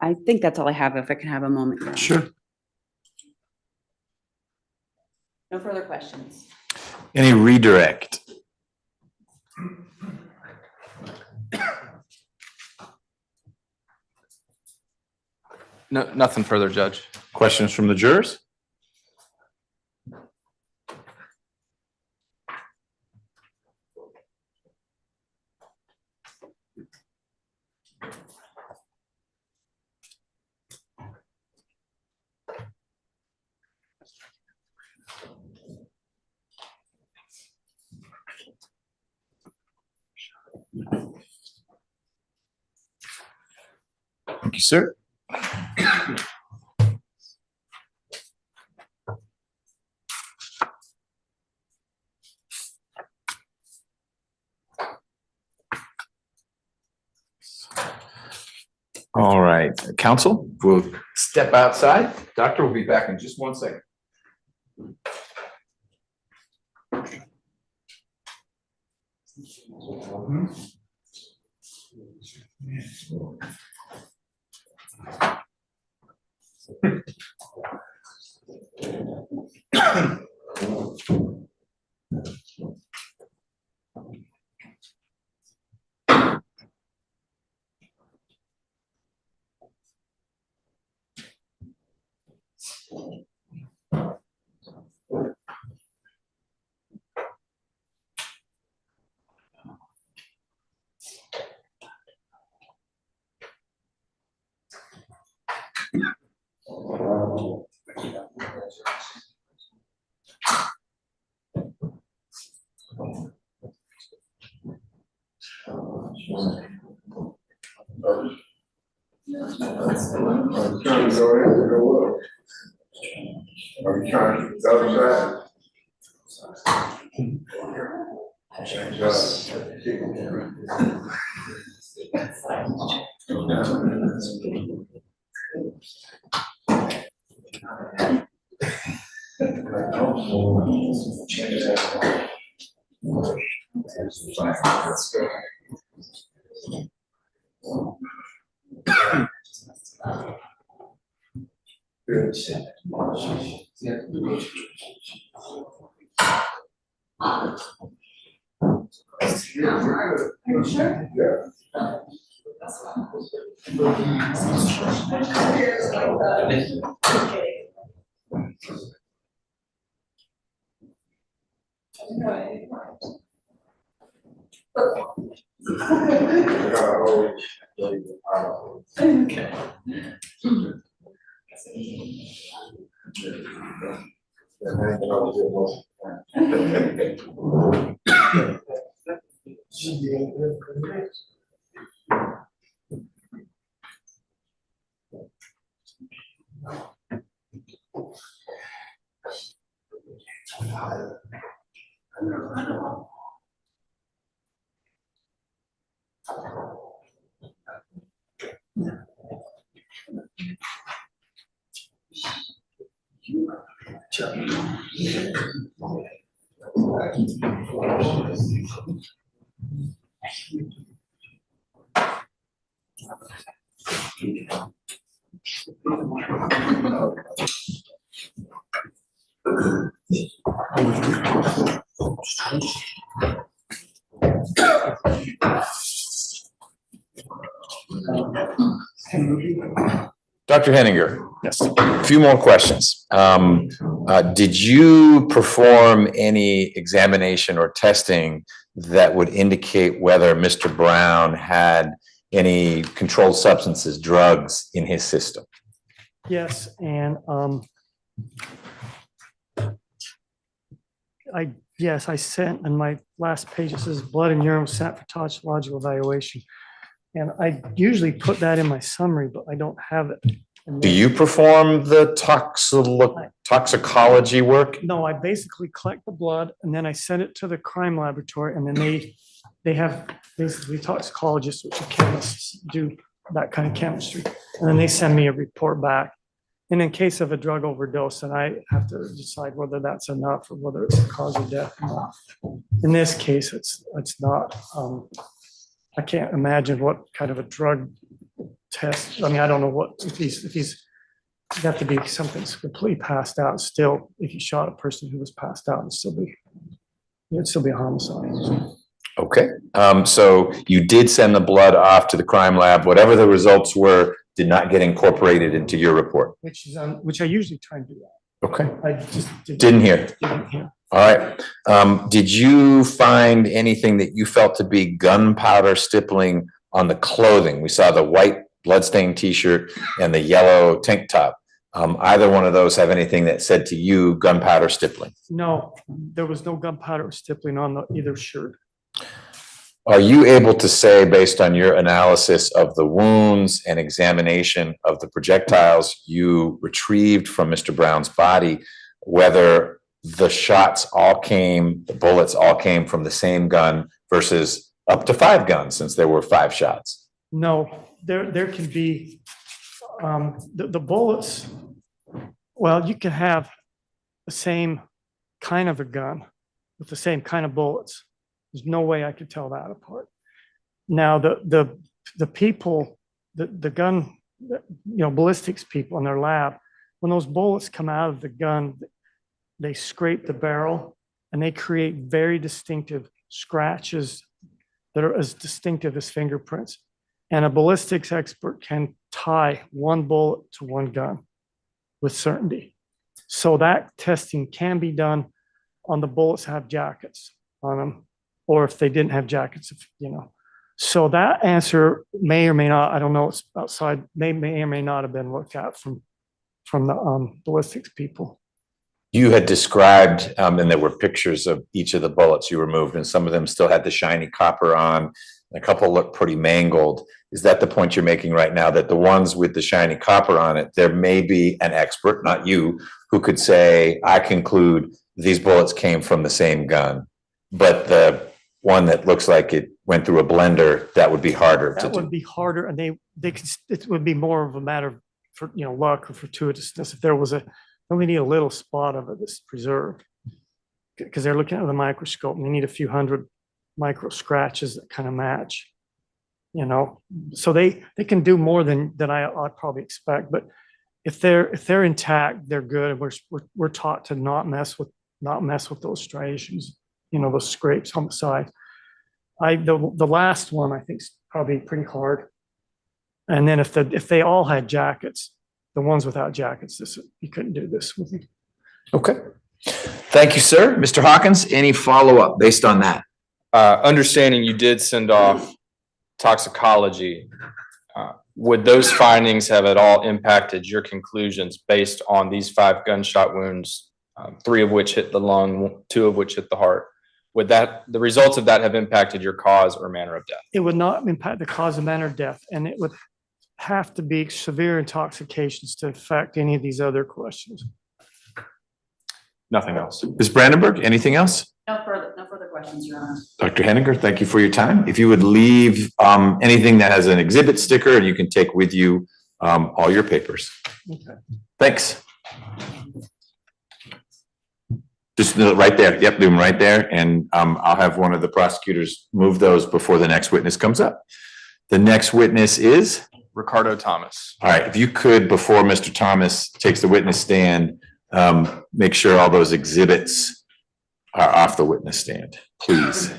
I think that's all I have, if I can have a moment. Your Honor. Sure. No further questions. Any redirect? No, nothing further, Judge. Questions from the jurors? Thank you, sir. All right, counsel, we'll step outside. Doctor will be back in just 1 second. Are you trying to get the other Dr. Heninger. Yes. A few more questions. Did you perform any examination or testing that would indicate whether Mr. Brown had any controlled substances, drugs in his system? Yes, and I sent in my last page, it says blood and urine was sent for toxicological evaluation. And I usually put that in my summary, but I don't have it. Do you perform the toxicology work? No, I basically collect the blood and then I send it to the crime laboratory, and then they have basically toxicologists, which are chemists, do that kind of chemistry. And then they send me a report back. And in case of a drug overdose, then I have to decide whether that's enough or whether it's a cause of death or not. In this case, it's not. I can't imagine what kind of a drug test. I mean, I don't know what, if he's got to be something's completely passed out still. If you shot a person who was passed out, it'd still be a homicide. Okay. So you did send the blood off to the crime lab. Whatever the results were, did not get incorporated into your report. Which I usually try and do that. Okay. I just Didn't hear. All right. Did you find anything that you felt to be gunpowder stippling on the clothing? We saw the white bloodstained t-shirt and the yellow tank top. Either one of those have anything that said to you gunpowder stippling? No, there was no gunpowder stippling on either shirt. Are you able to say, based on your analysis of the wounds and examination of the projectiles you retrieved from Mr. Brown's body, whether the bullets all came from the same gun versus up to 5 guns, since there were 5 shots? No, there can be the bullets. Well, you can have the same kind of a gun with the same kind of bullets. There's no way I could tell that apart. Now, the people, the gun, ballistics people in their lab, when those bullets come out of the gun, they scrape the barrel and they create very distinctive scratches that are as distinctive as fingerprints. And a ballistics expert can tie one bullet to one gun with certainty. So that testing can be done on the bullets that have jackets on them, or if they didn't have jackets, So that answer may or may not, I don't know, it's outside, may or may not have been looked at from the ballistics people. You had described, and there were pictures of each of the bullets you removed, and some of them still had the shiny copper on, and a couple looked pretty mangled. Is that the point you're making right now, that the ones with the shiny copper on it, there may be an expert, not you, who could say, I conclude these bullets came from the same gun, but the one that looks like it went through a blender, that would be harder to do? That would be harder, and it would be more of a matter for, luck or fortuitousness. If there was only need a little spot of it that's preserved, because they're looking at the microscope and they need a few hundred micro scratches that kind of match, so they can do more than I'd probably expect. But if they're intact, they're good. And we're taught to not mess with those striations, those scrapes on the side. The last one I think is probably pretty hard. And then if they all had jackets, the ones without jackets, you couldn't do this with them. Okay. Thank you, sir. Mr. Hawkins, any follow-up based on that? Understanding you did send off toxicology, would those findings have at all impacted your conclusions based on these 5 gunshot wounds 3 of which hit the lung, 2 of which hit the heart. Would the results of that have impacted your cause or manner of death? It would not impact the cause of manner of death, and it would have to be severe intoxications to affect any of these other questions. Nothing else. Ms. Brandenburg, anything else? No further questions, Your Honor. Dr. Heninger, thank you for your time. If you would leave anything that has an exhibit sticker, and you can take with you all your papers. Okay. Thanks. Just right there. Yep, leave them right there. And I'll have one of the prosecutors move those before the next witness comes up. The next witness is? Ricardo Thomas. All right, if you could, before Mr. Thomas takes the witness stand, make sure all those exhibits are off the witness stand, please.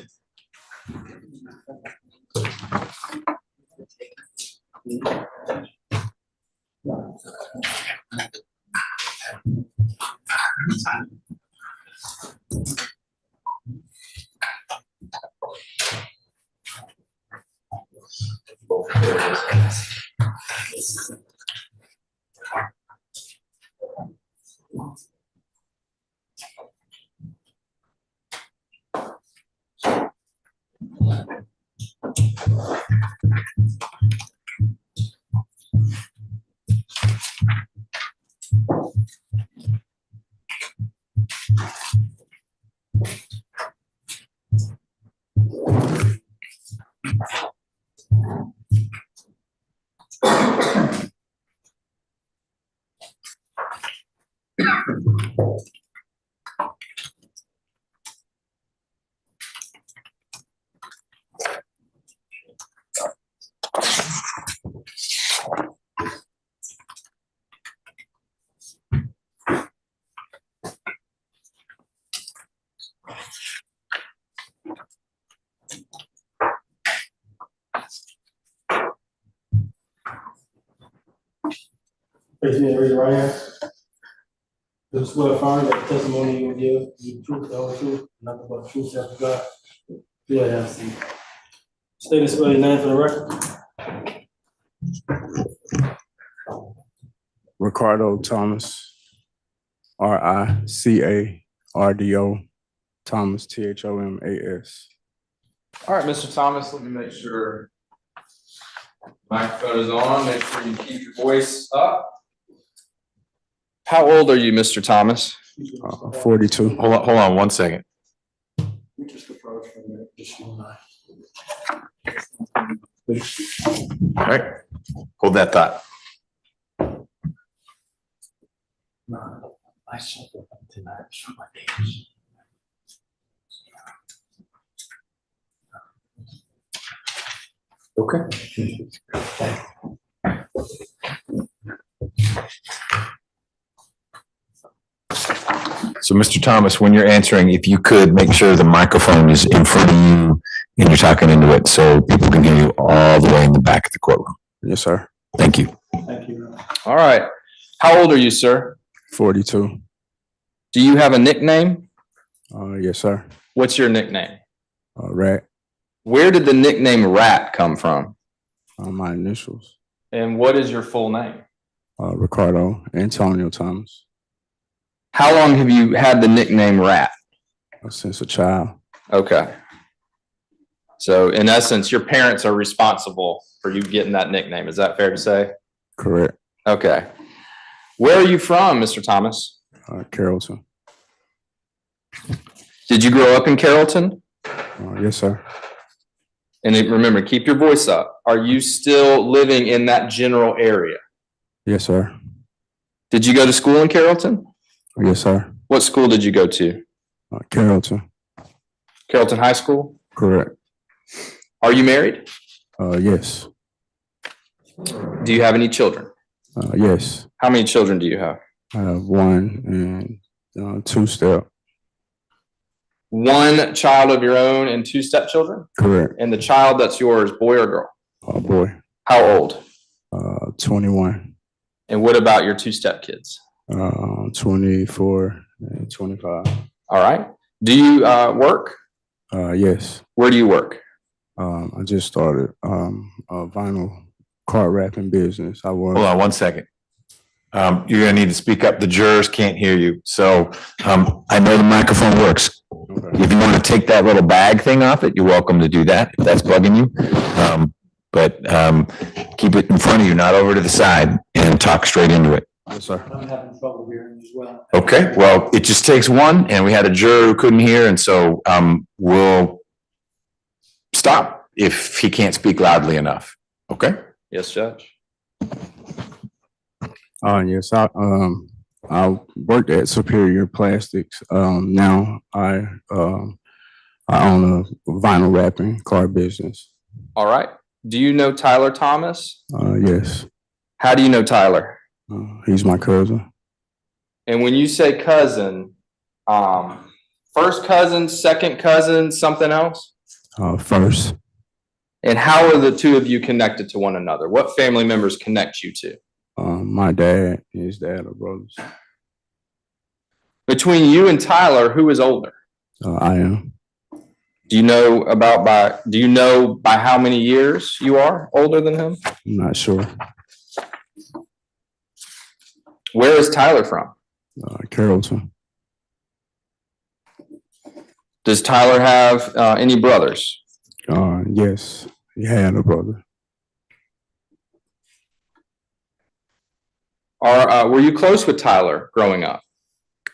Raise your hand, raise your right hand. Do you swear or affirm that the testimony you will give is the truth, the whole truth, nothing but the truth, so help you God? Go ahead, have a seat. State and spell your name for the record. Ricardo Thomas, Ricardo Thomas, Thomas. All right, Mr. Thomas, let me make sure microphone is on. Make sure you keep your voice up. How old are you, Mr. Thomas? 42. Hold on 1 second. We just approach from there, just you and I. All right, hold that thought. I suffered tonight from my days. Okay. So, Mr. Thomas, when you're answering, if you could make sure the microphone is in front of you and you're talking into it so people can hear you all the way in the back of the courtroom. Yes, sir. Thank you. Thank you. All right. How old are you, sir? 42. Do you have a nickname? Yes, sir. What's your nickname? Rat. Where did the nickname Rat come from? My initials. And what is your full name? Ricardo Antonio Thomas. How long have you had the nickname Rat? Since a child. Okay. So in essence, your parents are responsible for you getting that nickname. Is that fair to say? Correct. Okay. Where are you from, Mr. Thomas? Carrollton. Did you grow up in Carrollton? Yes, sir. And remember, keep your voice up. Are you still living in that general area? Yes, sir. Did you go to school in Carrollton? Yes, sir. What school did you go to? Carrollton. Carrollton High School? Correct. Are you married? Yes. Do you have any children? Yes. How many children do you have? I have 1 and 2 step. 1 child of your own and 2 stepchildren? Correct. And the child that's yours, boy or girl? Boy. How old? 21. And what about your 2 stepkids? 24 and 25. All right. Do you work? Yes. Where do you work? I just started a vinyl card wrapping business. I work. Hold on 1 second. You're gonna need to speak up. The jurors can't hear you. So, I know the microphone works. If you want to take that little bag thing off it, you're welcome to do that, if that's bugging you. But keep it in front of you, not over to the side, and talk straight into it. Yes, sir. I'm having trouble hearing as well. Okay, well, it just takes one, and we had a juror who couldn't hear, and so we'll stop if he can't speak loudly enough. Okay? Yes, Judge. Yes, I worked at Superior Plastics. Now I own a vinyl wrapping car business. All right. Do you know Tyler Thomas? Yes. How do you know Tyler? He's my cousin. And when you say cousin, first cousin, second cousin, something else? First. And how are the two of you connected to one another? What family members connect you to? My dad, his dad are brothers. Between you and Tyler, who is older? I am. Do you know by how many years you are older than him? I'm not sure. Where is Tyler from? Carrollton. Does Tyler have any brothers? Yes, he had a brother. Were you close with Tyler growing up?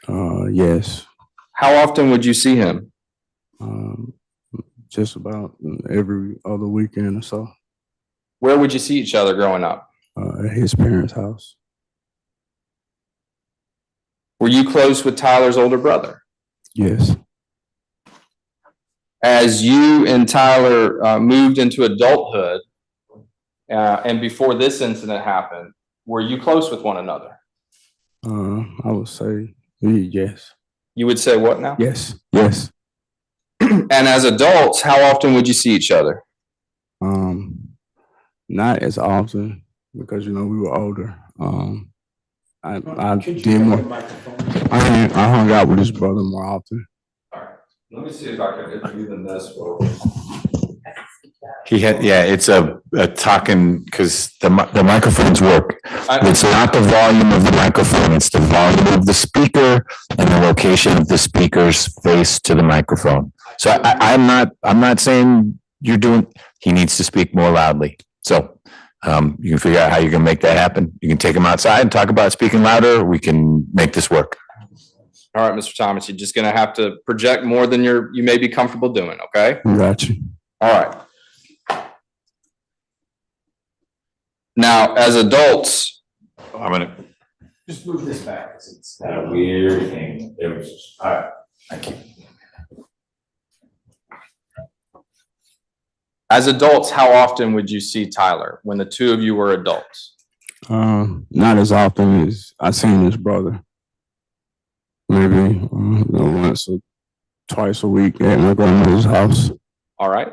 Yes. How often would you see him? Just about every other weekend or so. Where would you see each other growing up? At his parents' house. Were you close with Tyler's older brother? Yes. As you and Tyler moved into adulthood, and before this incident happened, were you close with one another? I would say yes. You would say what now? Yes. Yes. And as adults, how often would you see each other? Not as often because we were older. I did more. I hung out with his brother more often. All right. Let me see if I can interview them this way. It's a talking, because the microphones work. It's not the volume of the microphone, it's the volume of the speaker and the location of the speaker's face to the microphone. So I'm not saying he needs to speak more loudly. So you can figure out how you're gonna make that happen. You can take him outside and talk about speaking louder. We can make this work. All right, Mr. Thomas, you're just gonna have to project more than you may be comfortable doing, okay? Gotcha. All right. Now, as adults, I'm gonna Just move this back, 'cause it's that weird thing. It was just, all right, thank you. as adults, how often would you see Tyler when the two of you were adults? Not as often as I seen his brother. Maybe once or twice a week at my grandmother's house. All right.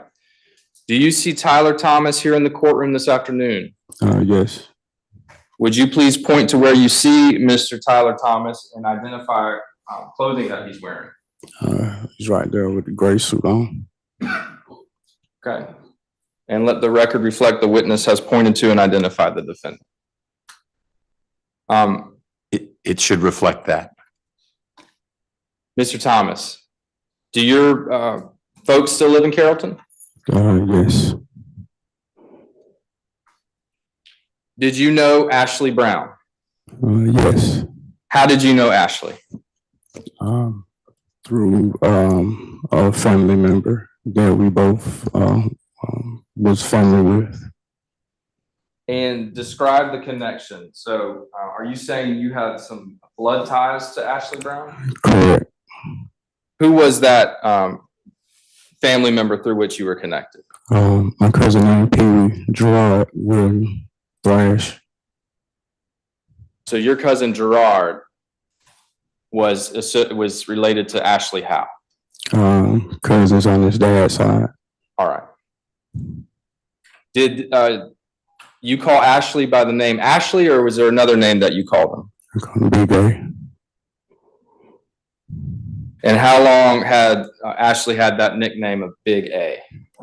Do you see Tyler Thomas here in the courtroom this afternoon? Yes. Would you please point to where you see Mr. Tyler Thomas and identify clothing that he's wearing? He's right there with the gray suit on. Okay. And let the record reflect the witness has pointed to and identified the defendant. It should reflect that. Mr. Thomas, do your folks still live in Carrollton? Yes. Did you know Ashley Brown? Yes. How did you know Ashley? Through a family member that we both was family with. And describe the connection. So are you saying you had some blood ties to Ashley Brown? Correct. Who was that family member through which you were connected? My cousin named Pee Gerard William Thrash. So your cousin Gerard was related to Ashley Howe? Cousins on his dad's side. All right. Did you call Ashley by the name Ashley, or was there another name that you called him? I call him Big A. And how long had Ashley had that nickname of Big A?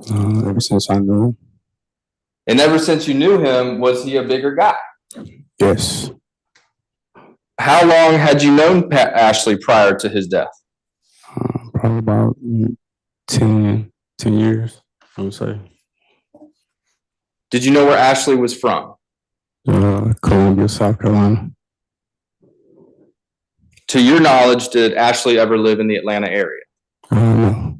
Ever since I knew him. And ever since you knew him, was he a bigger guy? Yes. How long had you known Ashley prior to his death? Probably about 10 years, I would say. Did you know where Ashley was from? Columbia, South Carolina. To your knowledge, did Ashley ever live in the Atlanta area? No.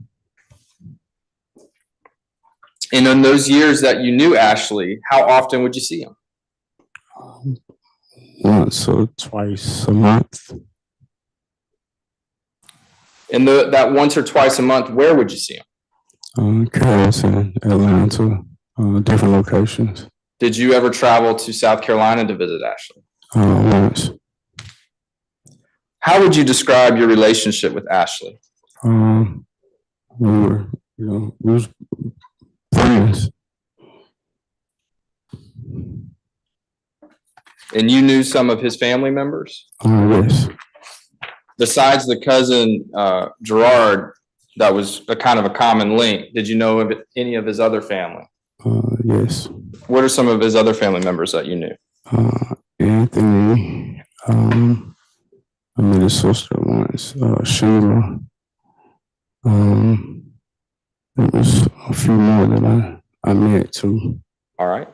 And in those years that you knew Ashley, how often would you see him? Once or twice a month. And that once or twice a month, where would you see him? Carrollton, Atlanta, different locations. Did you ever travel to South Carolina to visit Ashley? Once. How would you describe your relationship with Ashley? We were, we was friends. And you knew some of his family members? Yes. Besides the cousin, Gerard, that was a kind of a common link. Did you know of any of his other family? Yes. What are some of his other family members that you knew? Anthony, I met his sister once, Sheila. There was a few more that I met too. All right.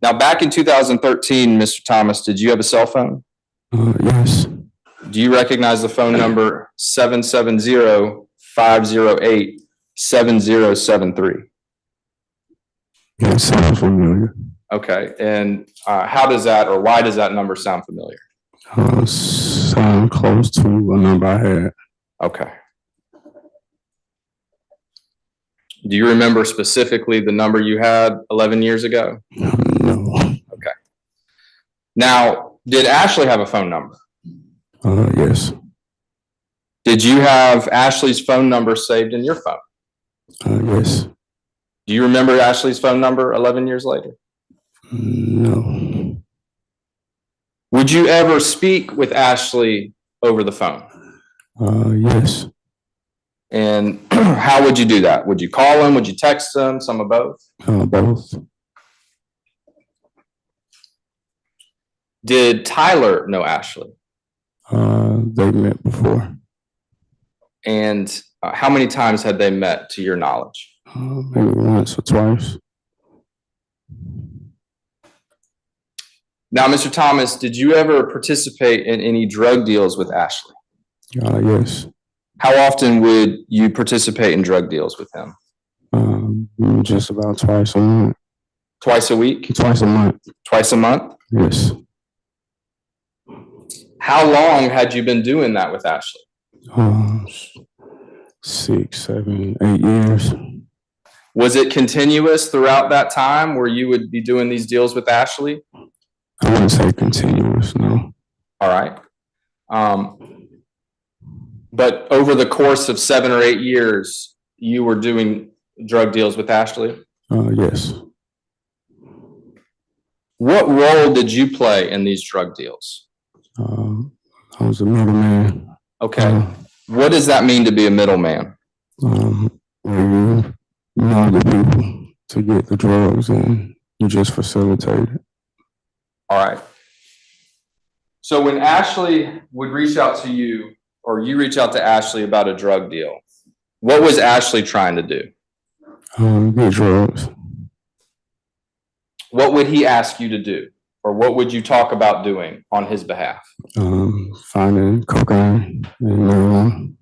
Now, back in 2013, Mr. Thomas, did you have a cell phone? Yes. Do you recognize the phone number 770-508-7073? Yeah, it sounds familiar. Okay. And how does that, or why does that number sound familiar? Sound close to a number I had. Okay. Do you remember specifically the number you had 11 years ago? No. Okay. Now, did Ashley have a phone number? Yes. Did you have Ashley's phone number saved in your phone? Yes. Do you remember Ashley's phone number 11 years later? No. Would you ever speak with Ashley over the phone? Yes. And how would you do that? Would you call him? Would you text him? Some of both? Both. Did Tyler know Ashley? They met before. And how many times had they met to your knowledge? Maybe once or twice. Now, Mr. Thomas, did you ever participate in any drug deals with Ashley? Yes. How often would you participate in drug deals with him? Just about twice a month. Twice a week? Twice a month. Twice a month? Yes. How long had you been doing that with Ashley? 6, 7, 8 years. Was it continuous throughout that time where you would be doing these deals with Ashley? I wouldn't say continuous, no. All right. But over the course of 7 or 8 years, you were doing drug deals with Ashley? Yes. What role did you play in these drug deals? I was a middleman. Okay. What does that mean to be a middleman? Where you know the people to get the drugs and you just facilitate it. All right. So when Ashley would reach out to you, or you reach out to Ashley about a drug deal, what was Ashley trying to do? Get drugs. What would he ask you to do? Or what would you talk about doing on his behalf? Finding cocaine and marijuana.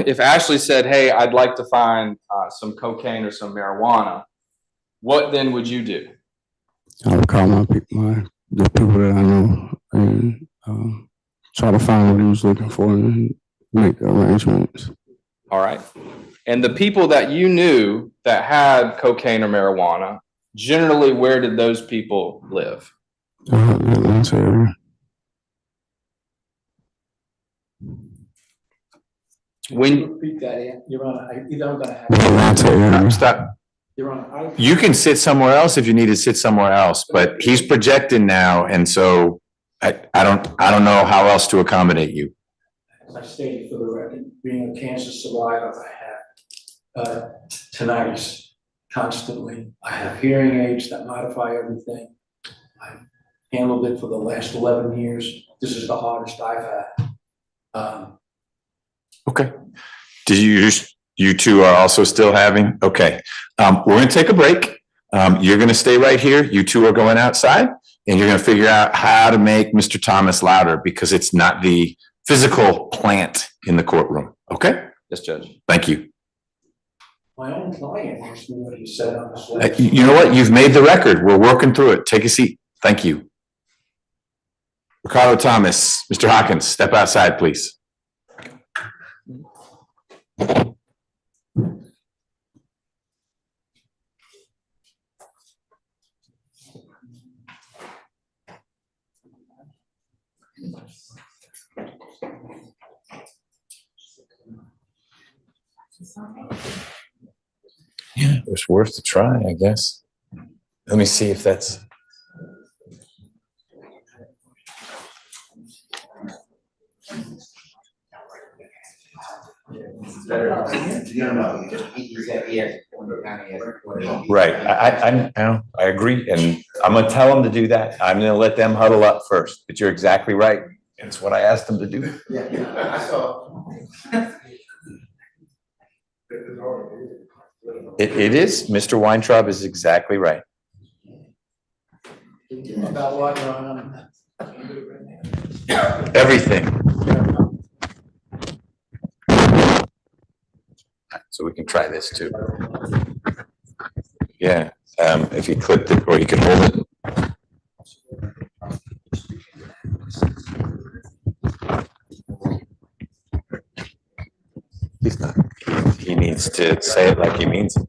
If Ashley said, hey, I'd like to find some cocaine or some marijuana, what then would you do? I would call the people that I know and try to find what he was looking for and make arrangements. All right. And the people that you knew that had cocaine or marijuana, generally, where did those people live? Atlanta area. When repeat that, Your Honor, I'm gonna have. Atlanta area. Stop. Your Honor, You can sit somewhere else if you need to sit somewhere else, but he's projecting now, and so I don't know how else to accommodate you. as I stated for the record, being a cancer survivor, I had tinnitus constantly. I have hearing aids that modify everything. I've handled it for the last 11 years. This is the hardest I've had. Okay. You two are also still having, okay. We're gonna take a break. You're gonna stay right here. You two are going outside and you're gonna figure out how to make Mr. Thomas louder because it's not the physical plant in the courtroom. Okay? Yes, Judge. Thank you. My own client asked me what he said on this list. You know what? You've made the record. We're working through it. Take a seat. Thank you. Ricardo Thomas, Mr. Hawkins, step outside, please. Yeah, it was worth a try, I guess. Let me see if that's. Right, I agree, and I'm gonna tell them to do that. I'm gonna let them huddle up first, but you're exactly right. It's what I asked them to do. Yeah, I saw. It is, Mr. Weintraub is exactly right. About what, Your Honor? Everything. So we can try this too. Yeah, if he clicked it or he can hold it. He's not. He needs to say it like he means it.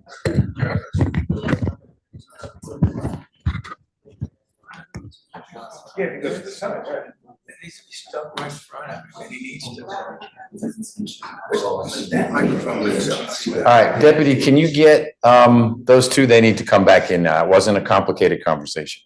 Yeah, because the cemetery, it needs to be stuck right in front of him, and he needs to. That microphone is up. All right, Deputy, can you get those two? They need to come back in now. It wasn't a complicated conversation.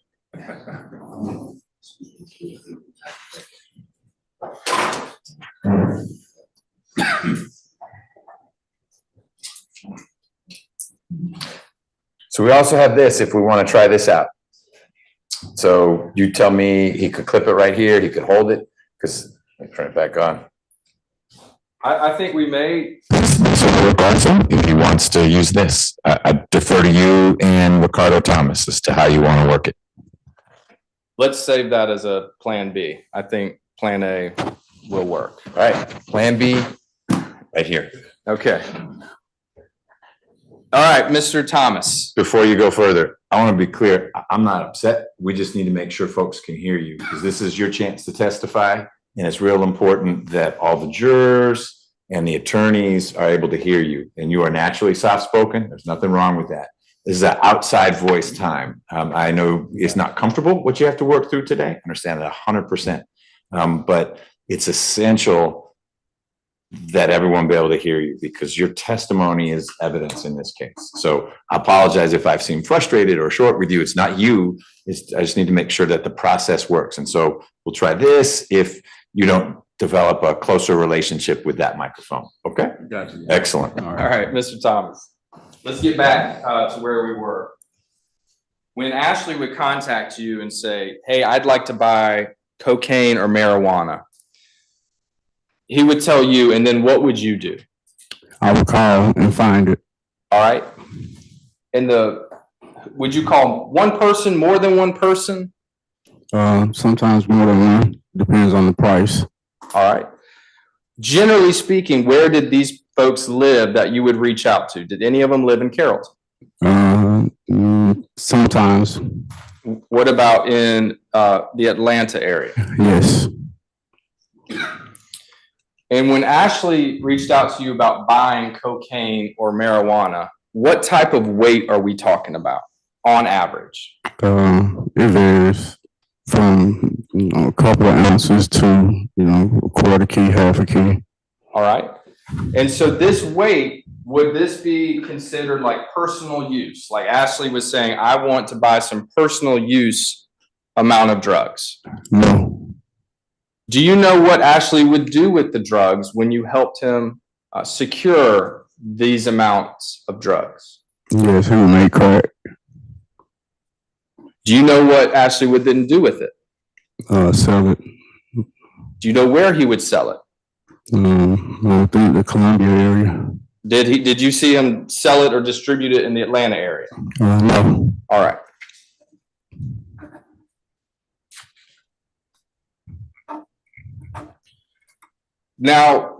So we also have this if we want to try this out. So you tell me he could clip it right here, he could hold it, because let me turn it back on. I think we may. So Ricardo, if he wants to use this, I defer to you and Ricardo Thomas as to how you want to work it. Let's save that as a plan B. I think plan A will work. All right, plan B, right here. Okay. All right, Mr. Thomas. Before you go further, I want to be clear. I'm not upset. We just need to make sure folks can hear you because this is your chance to testify. And it's real important that all the jurors and the attorneys are able to hear you. And you are naturally soft-spoken. There's nothing wrong with that. This is an outside voice time. I know it's not comfortable what you have to work through today. I understand that 100%. But it's essential that everyone be able to hear you because your testimony is evidence in this case. So I apologize if I've seemed frustrated or short with you. It's not you. I just need to make sure that the process works. And so we'll try this if you don't develop a closer relationship with that microphone. Okay? Gotcha. Excellent. All right, Mr. Thomas. Let's get back to where we were. When Ashley would contact you and say, hey, I'd like to buy cocaine or marijuana, he would tell you, and then what would you do? I would call and find it. All right. And would you call one person, more than one person? Sometimes more than one, depends on the price. All right. Generally speaking, where did these folks live that you would reach out to? Did any of them live in Carrollton? Sometimes. What about in the Atlanta area? Yes. And when Ashley reached out to you about buying cocaine or marijuana, what type of weight are we talking about on average? It varies from a couple of ounces to a quarter key, half a key. All right. And so this weight, would this be considered like personal use? Like Ashley was saying, I want to buy some personal use amount of drugs. No. Do you know what Ashley would do with the drugs when you helped him secure these amounts of drugs? Yes, he would make crack. Do you know what Ashley would then do with it? Sell it. Do you know where he would sell it? I think the Columbia area. Did you see him sell it or distribute it in the Atlanta area? No. All right. Now,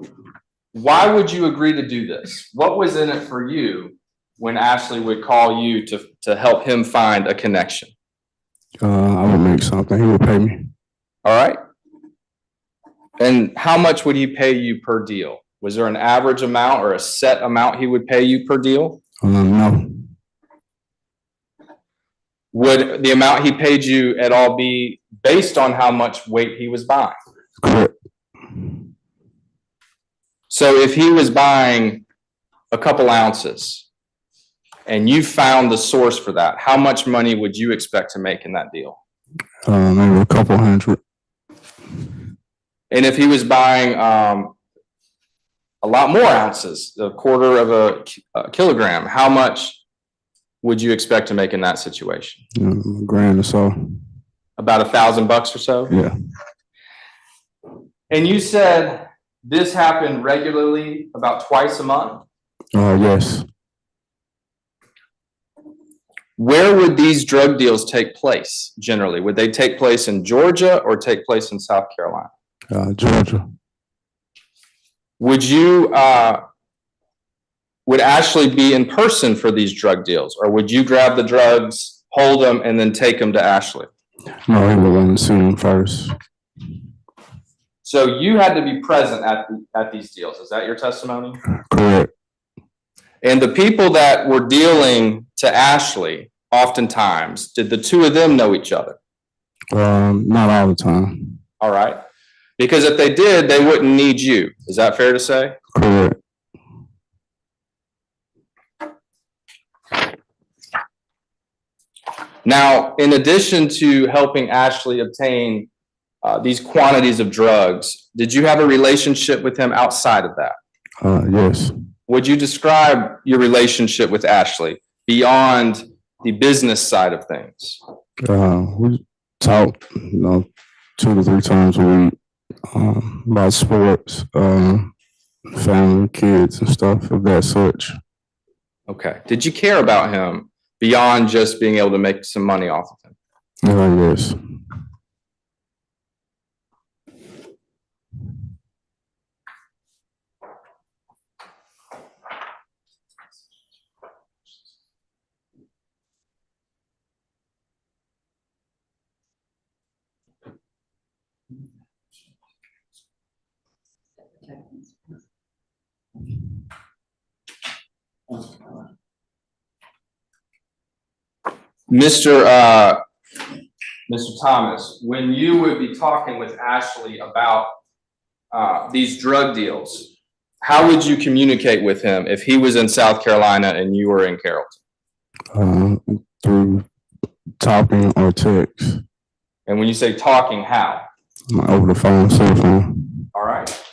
why would you agree to do this? What was in it for you when Ashley would call you to help him find a connection? I would make something. He would pay me. All right. And how much would he pay you per deal? Was there an average amount or a set amount he would pay you per deal? No. Would the amount he paid you at all be based on how much weight he was buying? Correct. So if he was buying a couple ounces and you found the source for that, how much money would you expect to make in that deal? Maybe a couple hundred. And if he was buying a lot more ounces, a quarter of a kilogram, how much would you expect to make in that situation? A grand or so. About $1,000 or so? Yeah. And you said this happened regularly, about twice a month? Yes. Where would these drug deals take place generally? Would they take place in Georgia or take place in South Carolina? Georgia. Would Ashley be in person for these drug deals, or would you grab the drugs, hold them, and then take them to Ashley? No, he would want to see them first. So you had to be present at these deals. Is that your testimony? Correct. And the people that were dealing to Ashley, oftentimes, did the two of them know each other? Not all the time. All right. Because if they did, they wouldn't need you. Is that fair to say? Correct. Now, in addition to helping Ashley obtain these quantities of drugs, did you have a relationship with him outside of that? Yes. Would you describe your relationship with Ashley beyond the business side of things? We talk, 2 to 3 times a week about sports, family, kids, and stuff of that such. Okay. Did you care about him beyond just being able to make some money off of him? Yes. Mr. Thomas, when you would be talking with Ashley about these drug deals, how would you communicate with him if he was in South Carolina and you were in Carrollton? Through talking or text. And when you say talking, how? Over the phone, cell phone. All right.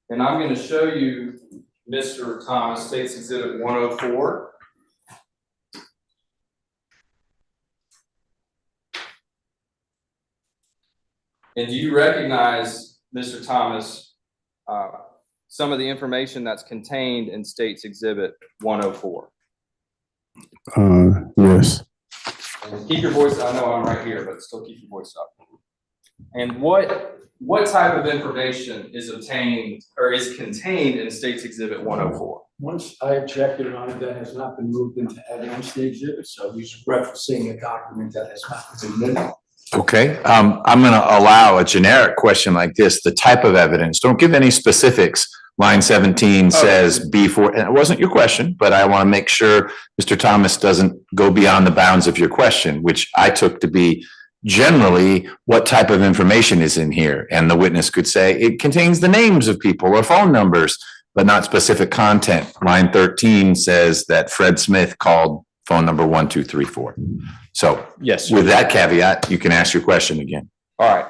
And I'm going to show you, Mr. Thomas, State's Exhibit 104. And do you recognize, Mr. Thomas, some of the information that's contained in State's Exhibit 104? Yes. And keep your voice, I know I'm right here, but still keep your voice up. And what type of information is obtained or is contained in State's Exhibit 104? Once I objected on it, that has not been moved into evidence, the exhibit, so he's referencing a document that has not been admitted. Okay, I'm going to allow a generic question like this, the type of evidence. Don't give any specifics. Line 17 says B4, and it wasn't your question, but I want to make sure Mr. Thomas doesn't go beyond the bounds of your question, which I took to be generally what type of information is in here. And the witness could say it contains the names of people or phone numbers, but not specific content. Line 13 says that Fred Smith called phone number 1234. So yes, with that caveat, you can ask your question again. All right.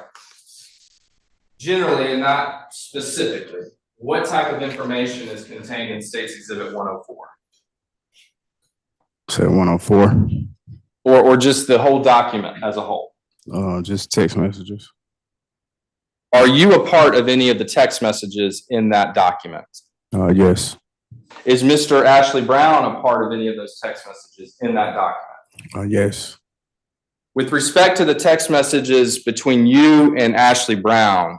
Generally, and not specifically, what type of information is contained in State's Exhibit 104? said 104. Or just the whole document as a whole? Just text messages. Are you a part of any of the text messages in that document? Yes. Is Mr. Ashley Brown a part of any of those text messages in that document? Yes. With respect to the text messages between you and Ashley Brown,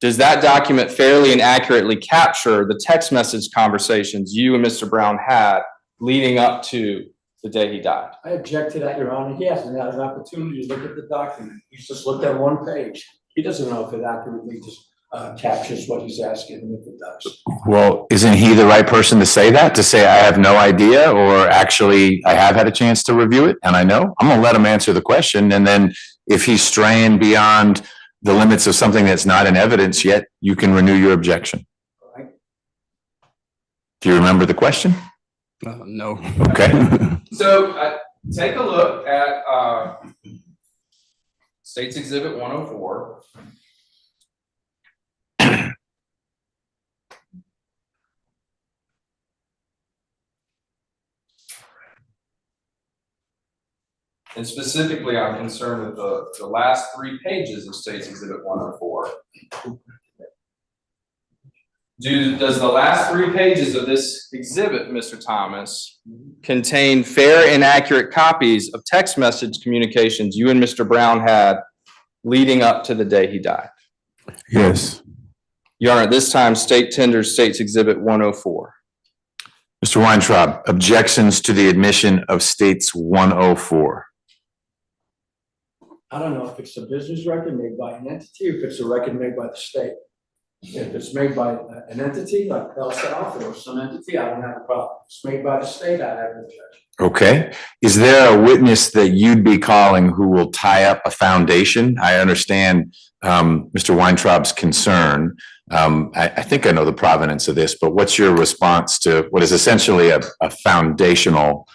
does that document fairly and accurately capture the text message conversations you and Mr. Brown had leading up to the day he died? I object to that, Your Honor. He hasn't had an opportunity to look at the document. He's just looked at one page. He doesn't know if it accurately just captures what he's asking, and if it does. Well, isn't he the right person to say that? To say I have no idea, or actually I have had a chance to review it and I know? I'm gonna let him answer the question, and then if he's straying beyond the limits of something that's not in evidence yet, you can renew your objection. Right. Do you remember the question? No. Okay. So take a look at State's Exhibit 104. And specifically, I'm concerned with the last 3 pages of State's Exhibit 104. Does the last 3 pages of this exhibit, Mr. Thomas, contain fair and accurate copies of text message communications you and Mr. Brown had leading up to the day he died? Yes. Your Honor, at this time, State tenders State's Exhibit 104. Mr. Weintraub, objections to the admission of State's 104. I don't know if it's a business record made by an entity, or if it's a record made by the state. If it's made by an entity like Bell South or some entity, I don't have a problem. If it's made by the state, I have an objection. Okay. Is there a witness that you'd be calling who will tie up a foundation? I understand Mr. Weintraub's concern. I think I know the provenance of this, but what's your response to what is essentially a foundational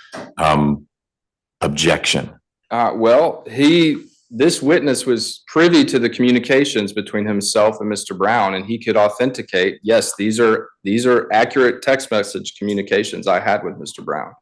objection? Well, this witness was privy to the communications between himself and Mr. Brown, and he could authenticate, yes, these are accurate text message communications I had with Mr. Brown.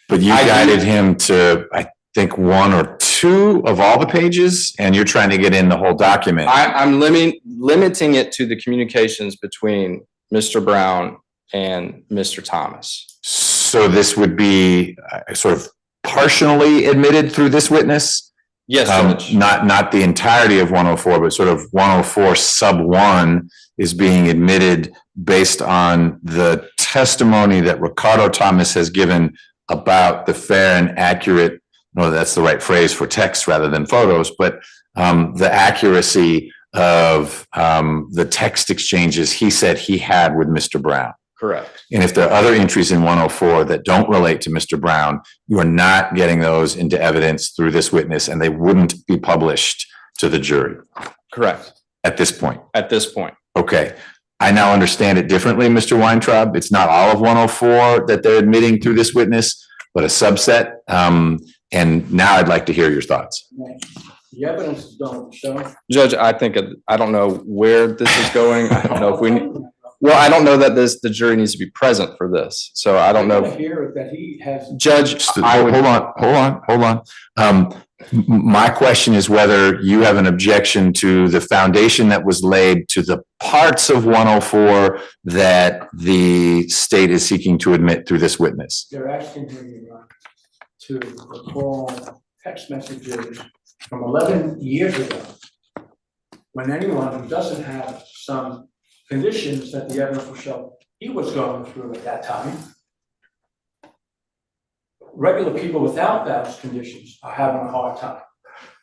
But you guided him to, I think, 1 or 2 of all the pages, and you're trying to get in the whole document. I'm limiting it to the communications between Mr. Brown and Mr. Thomas. So this would be sort of partially admitted through this witness? Yes, Judge. Not the entirety of 104, but sort of 104 sub 1 is being admitted based on the testimony that Ricardo Thomas has given about the fair and accurate, no, that's the right phrase for text rather than photos, but the accuracy of the text exchanges he said he had with Mr. Brown. Correct. And if there are other entries in 104 that don't relate to Mr. Brown, you are not getting those into evidence through this witness, and they wouldn't be published to the jury. Correct. At this point. At this point. Okay. I now understand it differently, Mr. Weintraub. It's not all of 104 that they're admitting through this witness, but a subset. And now I'd like to hear your thoughts. The evidence don't show. Judge, I don't know where this is going. I don't know if I don't know that the jury needs to be present for this. So I don't know. I hear that he has. Judge, hold on. My question is whether you have an objection to the foundation that was laid to the parts of 104 that the state is seeking to admit through this witness. They're asking me to recall text messages from 11 years ago, when anyone who doesn't have some conditions that the evidence will show he was going through at that time. Regular people without those conditions are having a hard time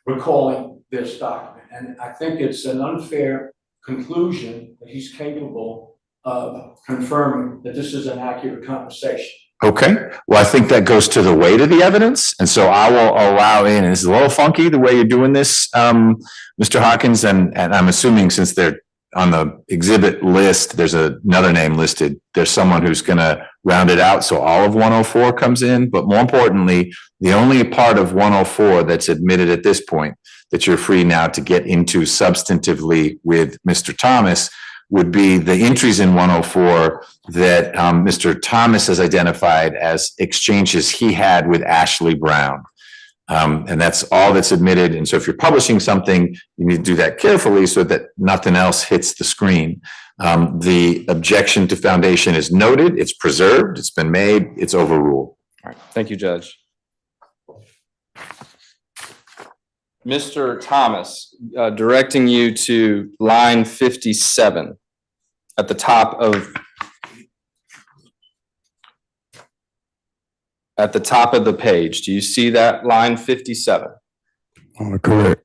recalling this document. And I think it's an unfair conclusion that he's capable of confirming that this is an accurate conversation. Okay, well, I think that goes to the weight of the evidence. And so I will allow in, and it's a little funky the way you're doing this, Mr. Hawkins, and I'm assuming since they're on the exhibit list, there's another name listed. There's someone who's going to round it out. So all of 104 comes in. But more importantly, the only part of 104 that's admitted at this point that you're free now to get into substantively with Mr. Thomas would be the entries in 104 that Mr. Thomas has identified as exchanges he had with Ashley Brown. And that's all that's admitted. And so if you're publishing something, you need to do that carefully so that nothing else hits the screen. The objection to foundation is noted, it's preserved, it's been made, it's overruled. All right, thank you, Judge. Mr. Thomas, directing you to line 57 at the top of the page. Do you see that line 57? Correct.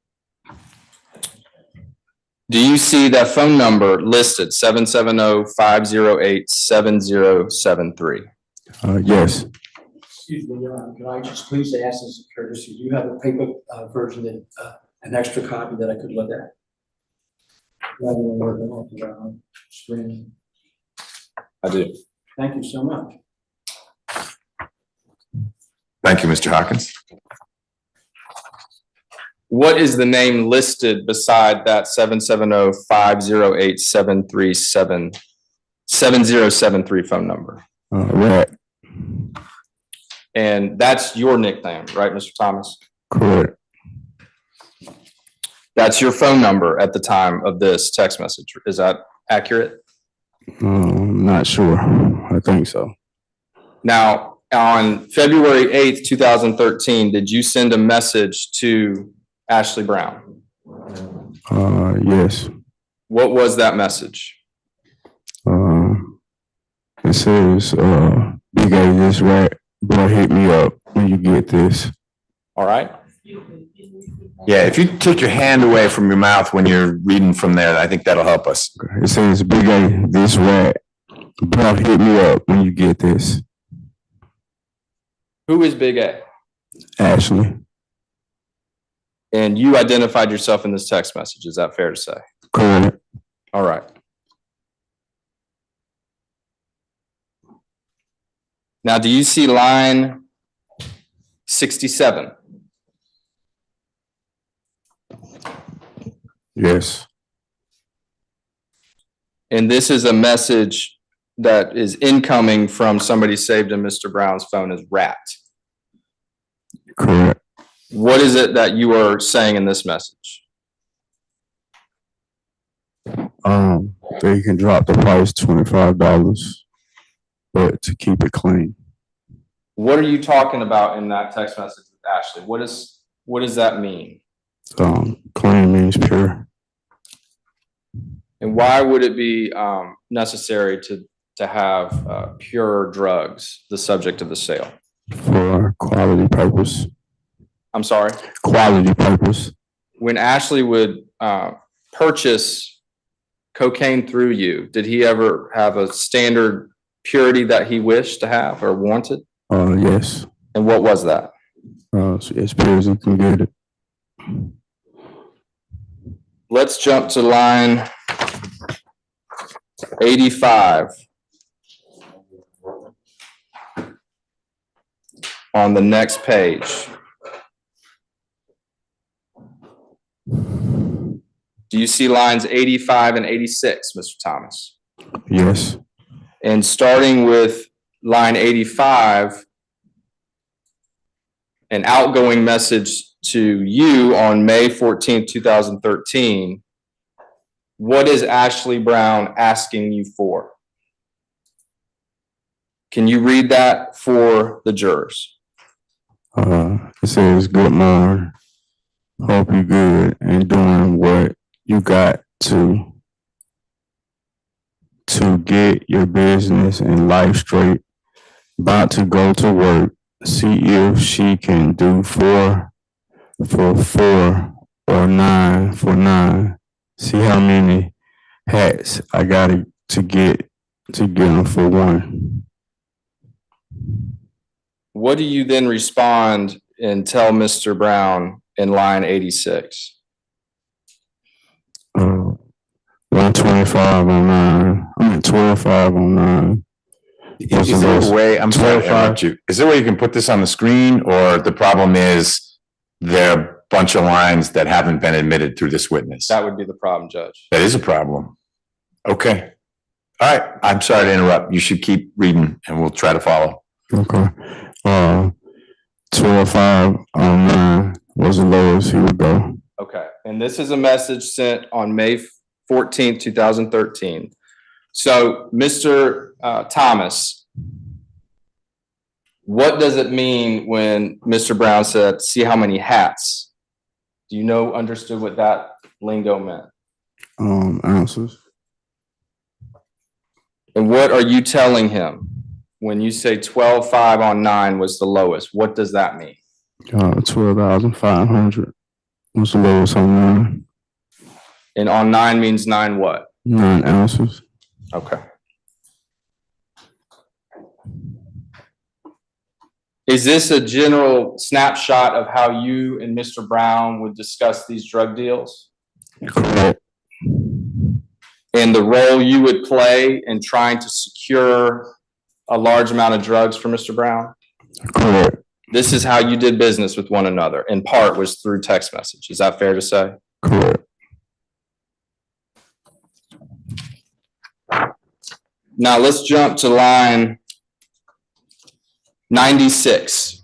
Do you see that phone number listed 770-508-7073? Yes. Excuse me, Your Honor, can I just please ask as a courtesy, do you have a paper version that, an extra copy that I could look at? Rather than working off the screen. I do. Thank you so much. Thank you, Mr. Hawkins. What is the name listed beside that 770-508-7073 phone number? Right. And that's your nickname, right, Mr. Thomas? Correct. That's your phone number at the time of this text message. Is that accurate? I'm not sure. I think so. Now, on February 8th, 2013, did you send a message to Ashley Brown? Yes. What was that message? It says, Big A, this rat, boy, hit me up when you get this. All right. Yeah, if you take your hand away from your mouth when you're reading from there, I think that'll help us. It says, Big A, this rat, boy, hit me up when you get this. Who is Big A? Ashley. And you identified yourself in this text message. Is that fair to say? Correct. All right. Now, do you see line 67? Yes. And this is a message that is incoming from somebody saved in Mr. Brown's phone as rat. Correct. What is it that you are saying in this message? They can drop the price $25, but to keep it clean. What are you talking about in that text message with Ashley? What does that mean? Clean means pure. And why would it be necessary to have pure drugs the subject of the sale? For quality purpose. I'm sorry? Quality purpose. When Ashley would purchase cocaine through you, did he ever have a standard purity that he wished to have or wanted? Yes. And what was that? So as pure as you can get it. Let's jump to line 85 on the next page. Do you see lines 85 and 86, Mr. Thomas? Yes. And starting with line 85, an outgoing message to you on May 14th, 2013. What is Ashley Brown asking you for? Can you read that for the jurors? It says, good morning. Hope you good and doing what you got to get your business and life straight. About to go to work. See if she can do 4 for 4 or 9 for 9. See how many hats I got to get them for 1. What do you then respond and tell Mr. Brown in line 86? 125 on 9. I mean 25 on 9. Is there a way, I'm sorry to interrupt you. Is there a way you can put this on the screen, or the problem is there are a bunch of lines that haven't been admitted through this witness? That would be the problem, Judge. That is a problem. Okay. All right. I'm sorry to interrupt. You should keep reading and we'll try to follow. Okay. 12/5/09 was the lowest he would go. Okay, and this is a message sent on May 14th, 2013. So, Mr. Thomas, what does it mean when Mr. Brown said, see how many hats? Do you know, understood what that lingo meant? Ounces. And what are you telling him when you say 12/5/09 was the lowest? What does that mean? 12,500 was the lowest on 9. And on 9 means 9 what? 9 ounces. Okay. Is this a general snapshot of how you and Mr. Brown would discuss these drug deals? Correct. And the role you would play in trying to secure a large amount of drugs for Mr. Brown? Correct. This is how you did business with one another, in part was through text message. Is that fair to say? Correct. Now let's jump to line 96,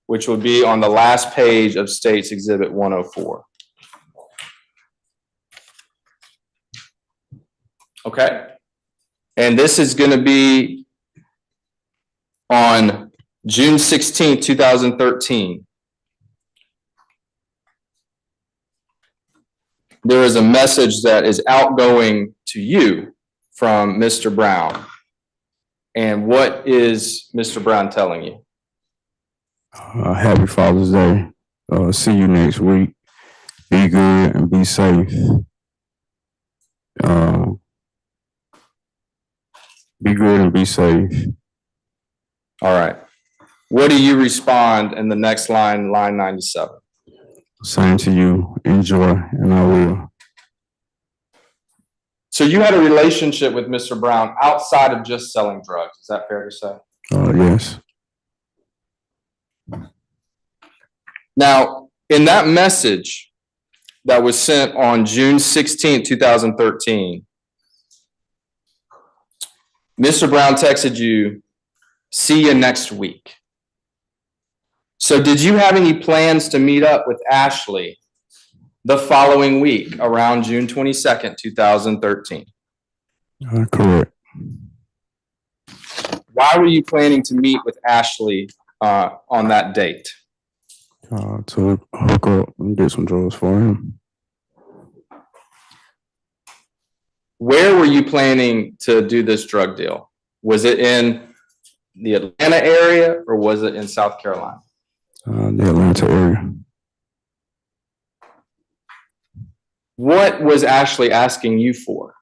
which would be on the last page of State's Exhibit 104. Okay. And this is going to be on June 16th, 2013. There is a message that is outgoing to you from Mr. Brown. And what is Mr. Brown telling you? Happy Father's Day. See you next week. Be good and be safe. Be good and be safe. All right. What do you respond in the next line, line 97? Same to you. Enjoy, and I will. So you had a relationship with Mr. Brown outside of just selling drugs. Is that fair to say? Yes. Now, in that message that was sent on June 16, 2013, Mr. Brown texted you, see you next week. So did you have any plans to meet up with Ashley the following week around June 22nd, 2013? Correct. Why were you planning to meet with Ashley on that date? To hook up and get some drugs for him. Where were you planning to do this drug deal? Was it in the Atlanta area or was it in South Carolina? The Atlanta area. What was Ashley asking you for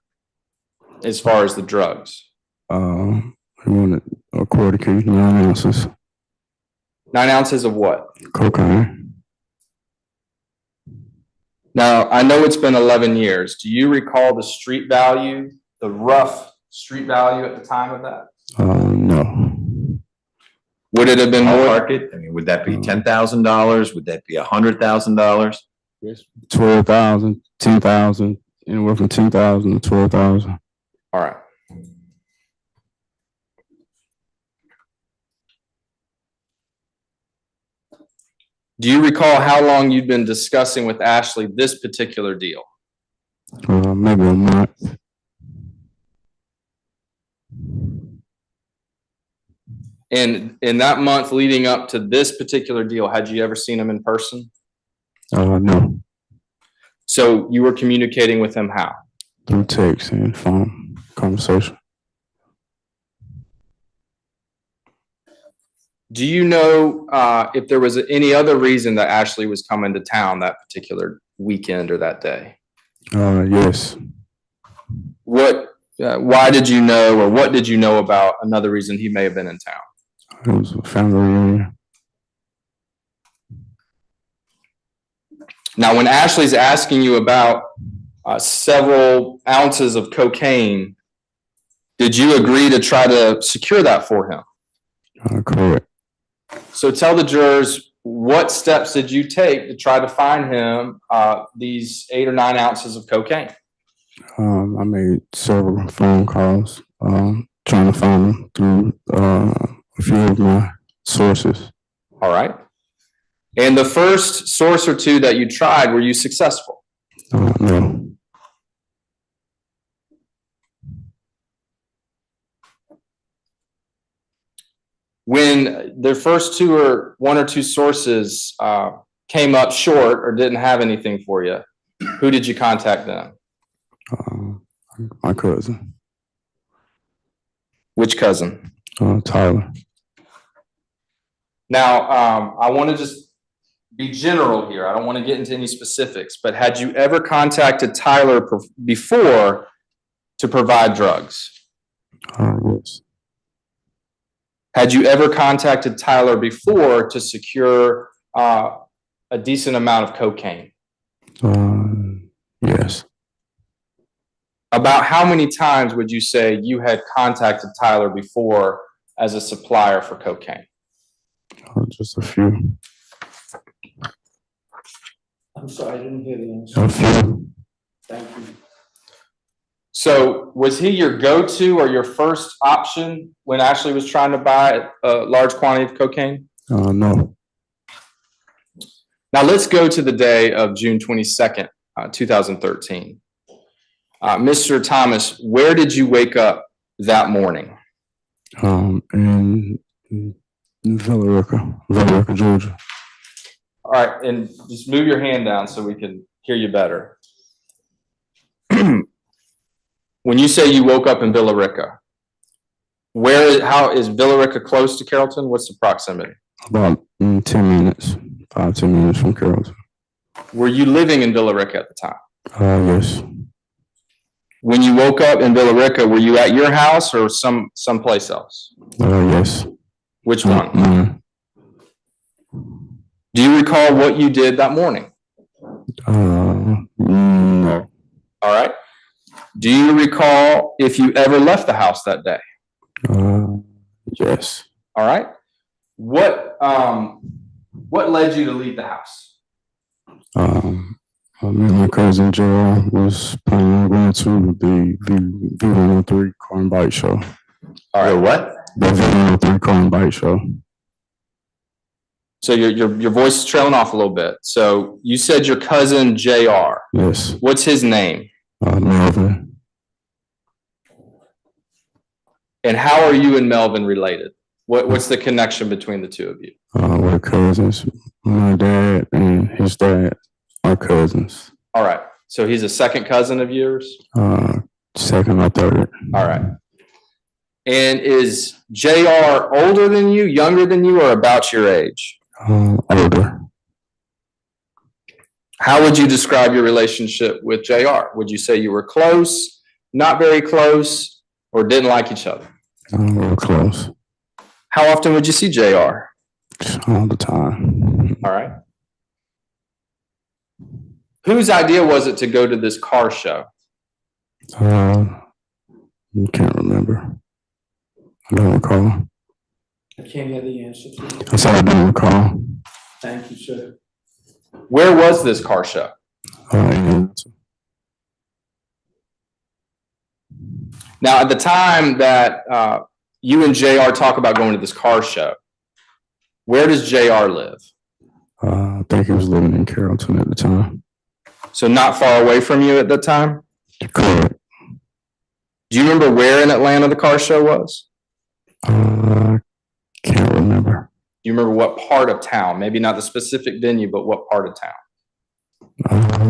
as far as the drugs? He wanted a quarter case, 9 ounces. 9 ounces of what? Cocaine. Now, I know it's been 11 years. Do you recall the street value, the rough street value at the time of that? No. Would it have been more? Market? I mean, would that be $10,000? Would that be $100,000? Yes. 12,000, 10,000, anywhere from 10,000 to 12,000. All right. Do you recall how long you'd been discussing with Ashley this particular deal? Maybe a month. And in that month leading up to this particular deal, had you ever seen him in person? No. So you were communicating with him how? Through text and phone conversation. Do you know if there was any other reason that Ashley was coming to town that particular weekend or that day? Yes. Why did you know, or what did you know about another reason he may have been in town? It was a family reunion. Now, when Ashley's asking you about several ounces of cocaine, did you agree to try to secure that for him? Correct. So tell the jurors, what steps did you take to try to find him these 8 or 9 ounces of cocaine? I made several phone calls, trying to find them through a few of my sources. All right. And the first source or two that you tried, were you successful? No. When the first one or two sources came up short or didn't have anything for you, who did you contact then? My cousin. Which cousin? Tyler. Now, I want to just be general here. I don't want to get into any specifics, but had you ever contacted Tyler before to provide drugs? Yes. Had you ever contacted Tyler before to secure a decent amount of cocaine? Yes. About how many times would you say you had contacted Tyler before as a supplier for cocaine? Just a few. I'm sorry, I didn't hear the answer. A few. Thank you. So was he your go-to or your first option when Ashley was trying to buy a large quantity of cocaine? No. Now let's go to the day of June 22nd, 2013. Mr. Thomas, where did you wake up that morning? In Villa Rica, Georgia. All right, and just move your hand down so we can hear you better. When you say you woke up in Villa Rica, how is Villa Rica close to Carrollton? What's the proximity? About 10 minutes, 5-10 minutes from Carrollton. Were you living in Villa Rica at the time? Yes. When you woke up in Villa Rica, were you at your house or someplace else? Yes. Which one? Do you recall what you did that morning? No. All right. Do you recall if you ever left the house that day? Yes. All right. What led you to leave the house? Me and my cousin Joel was planning on going to the V103 car and bike show. All right. What? The V103 car and bike show. So your voice is trailing off a little bit. So you said your cousin JR. Yes. What's his name? Melvin. And how are you and Melvin related? What's the connection between the two of you? We're cousins. My dad and his dad are cousins. All right. So he's a second cousin of yours? Second or third. All right. And is JR older than you, younger than you, or about your age? Older. How would you describe your relationship with JR? Would you say you were close, not very close, or didn't like each other? We're close. How often would you see JR? All the time. All right. Whose idea was it to go to this car show? Can't remember. I don't recall. I can't hear the answer to you. I said I don't recall. Thank you, sir. Where was this car show? Now, at the time that you and JR talk about going to this car show, where does JR live? I think he was living in Carrollton at the time. So not far away from you at that time? Correct. Do you remember where in Atlanta the car show was? Can't remember. Do you remember what part of town? Maybe not the specific venue, but what part of town?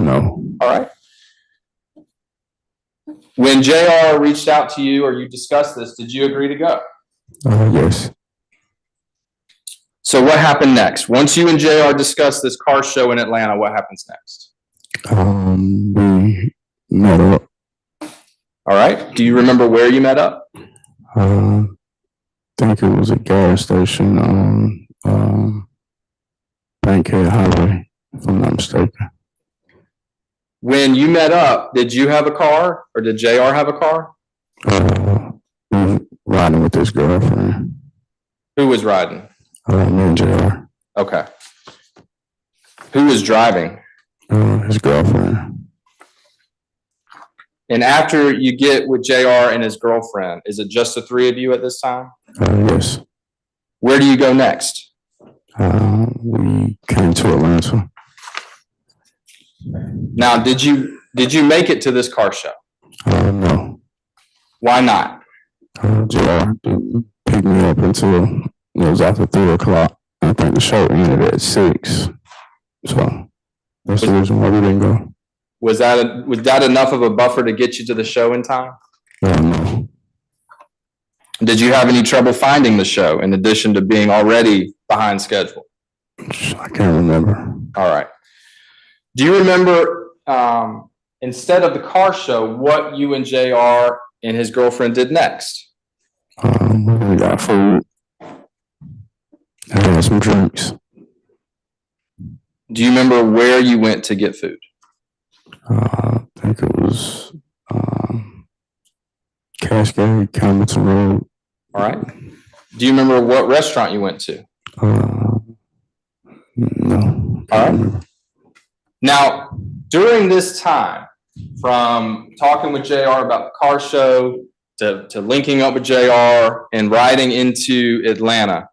No. All right. When JR reached out to you or you discussed this, did you agree to go? Yes. So what happened next? Once you and JR discussed this car show in Atlanta, what happens next? We met up. All right. Do you remember where you met up? I think it was a gas station on Bankhead Highway, if I'm not mistaken. When you met up, did you have a car or did JR have a car? We were riding with his girlfriend. Who was riding? Me and JR. Okay. Who was driving? His girlfriend. And after you get with JR and his girlfriend, is it just the three of you at this time? Yes. Where do you go next? We came to Atlanta. Now, did you make it to this car show? No. Why not? JR didn't pick me up until it was after 3:00. I think the show ended at 6. So that's the reason why we didn't go. Was that enough of a buffer to get you to the show in time? No. Did you have any trouble finding the show in addition to being already behind schedule? I can't remember. All right. Do you remember, instead of the car show, what you and JR and his girlfriend did next? We got food. I had some drinks. Do you remember where you went to get food? I think it was Cascade, Campbellton Road. All right. Do you remember what restaurant you went to? No. All right. Now, during this time, from talking with JR about the car show to linking up with JR and riding into Atlanta,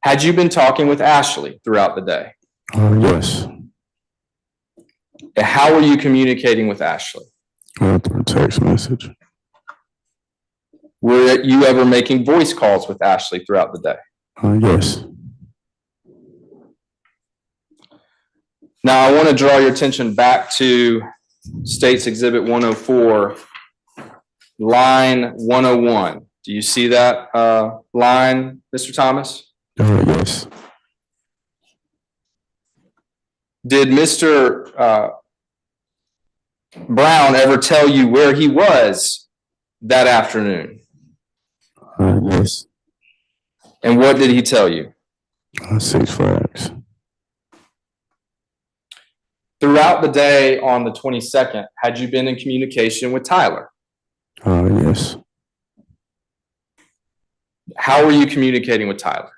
had you been talking with Ashley throughout the day? Yes. How were you communicating with Ashley? Through text message. Were you ever making voice calls with Ashley throughout the day? Yes. Now, I want to draw your attention back to State's Exhibit 104, line 101. Do you see that line, Mr. Thomas? Yes. Did Mr. Brown ever tell you where he was that afternoon? Yes. And what did he tell you? 6 Flags. Throughout the day on the 22nd, had you been in communication with Tyler? Yes. How were you communicating with Tyler?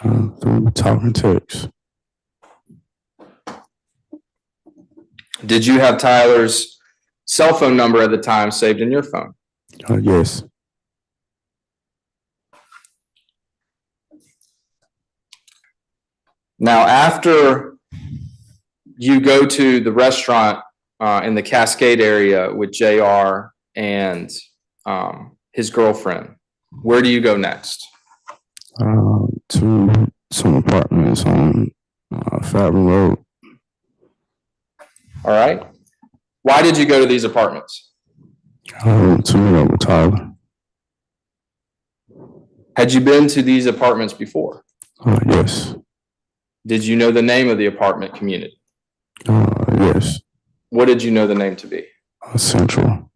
Through talking text. Did you have Tyler's cell phone number at the time saved in your phone? Yes. Now, after you go to the restaurant in the Cascade area with JR and his girlfriend, where do you go next? To some apartments on Fathom Road. All right. Why did you go to these apartments? To meet up with Tyler. Had you been to these apartments before? Yes. Did you know the name of the apartment community? Yes. What did you know the name to be? Central.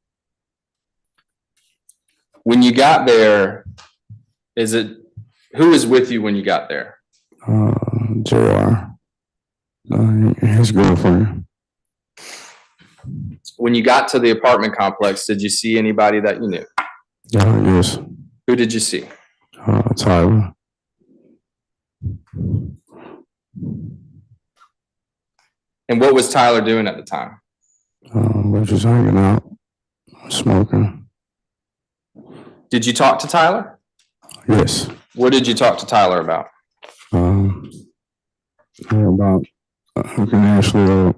When you got there, who was with you when you got there? JR. His girlfriend. When you got to the apartment complex, did you see anybody that you knew? Yes. Who did you see? Tyler. And what was Tyler doing at the time? We were just hanging out, smoking. Did you talk to Tyler? Yes. What did you talk to Tyler about? About hooking Ashley up,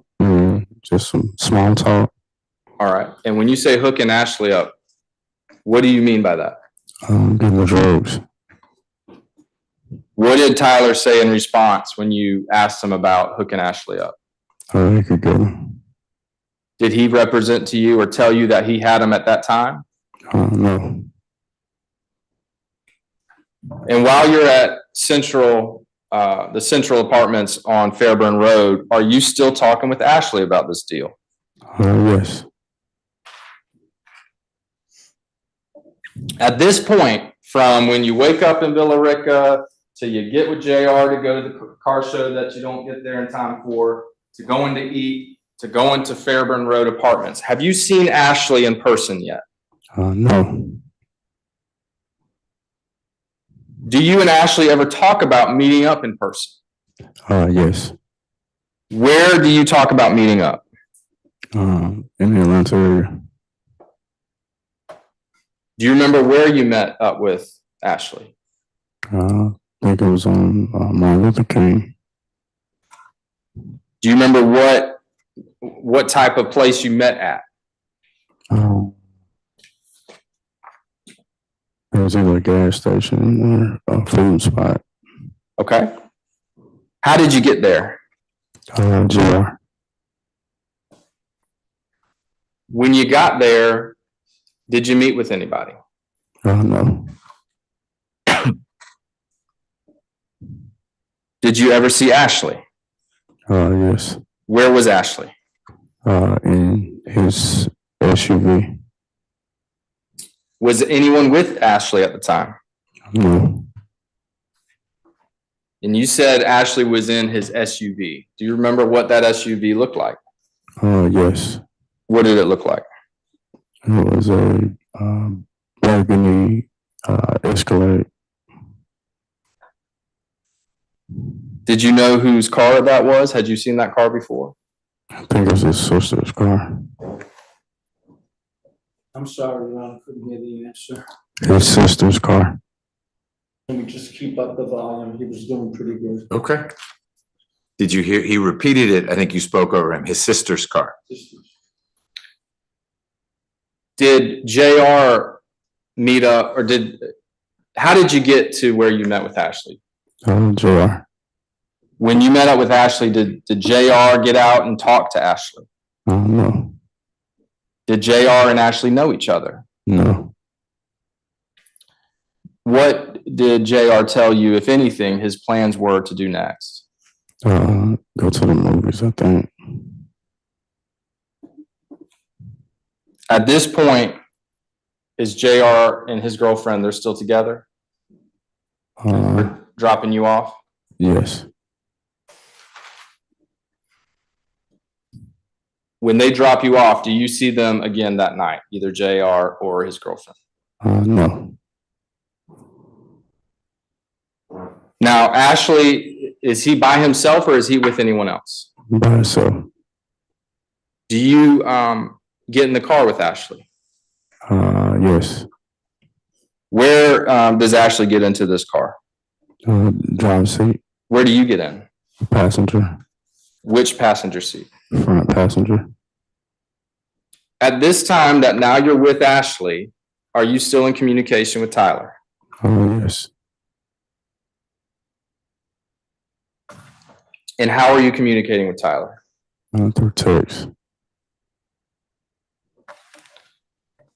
just some small talk. All right. And when you say hooking Ashley up, what do you mean by that? Getting the drugs. What did Tyler say in response when you asked him about hooking Ashley up? He could get them. Did he represent to you or tell you that he had them at that time? No. And while you're at the Central Apartments on Fairburn Road, are you still talking with Ashley about this deal? Yes. At this point, from when you wake up in Villa Rica till you get with JR to go to the car show that you don't get there in time for, to going to eat, to going to Fairburn Road Apartments, have you seen Ashley in person yet? No. Do you and Ashley ever talk about meeting up in person? Yes. Where do you talk about meeting up? In the Atlanta area. Do you remember where you met up with Ashley? I think it was on Martin Luther King. Do you remember what type of place you met at? It was either a gas station or a food spot. Okay. How did you get there? JR. When you got there, did you meet with anybody? No. Did you ever see Ashley? Yes. Where was Ashley? In his SUV. Was anyone with Ashley at the time? No. And you said Ashley was in his SUV. Do you remember what that SUV looked like? Yes. What did it look like? It was a burgundy Escalade. Did you know whose car that was? Had you seen that car before? I think it was his sister's car. I'm sorry, Ron, couldn't hear the answer. His sister's car. Let me just keep up the volume. He was doing pretty good. Okay. Did you hear, he repeated it, I think you spoke over him, his sister's car. Did JR meet up, or how did you get to where you met with Ashley? JR. When you met up with Ashley, did JR get out and talk to Ashley? No. Did JR and Ashley know each other? No. What did JR tell you, if anything, his plans were to do next? Go to the movies, I think. At this point, is JR and his girlfriend, they're still together? Dropping you off? Yes. When they drop you off, do you see them again that night, either JR or his girlfriend? No. Now, Ashley, is he by himself or is he with anyone else? By himself. Do you get in the car with Ashley? Yes. Where does Ashley get into this car? Driver's seat. Where do you get in? Passenger. Which passenger seat? Front passenger. At this time that now you're with Ashley, are you still in communication with Tyler? Yes. And how are you communicating with Tyler? Through text.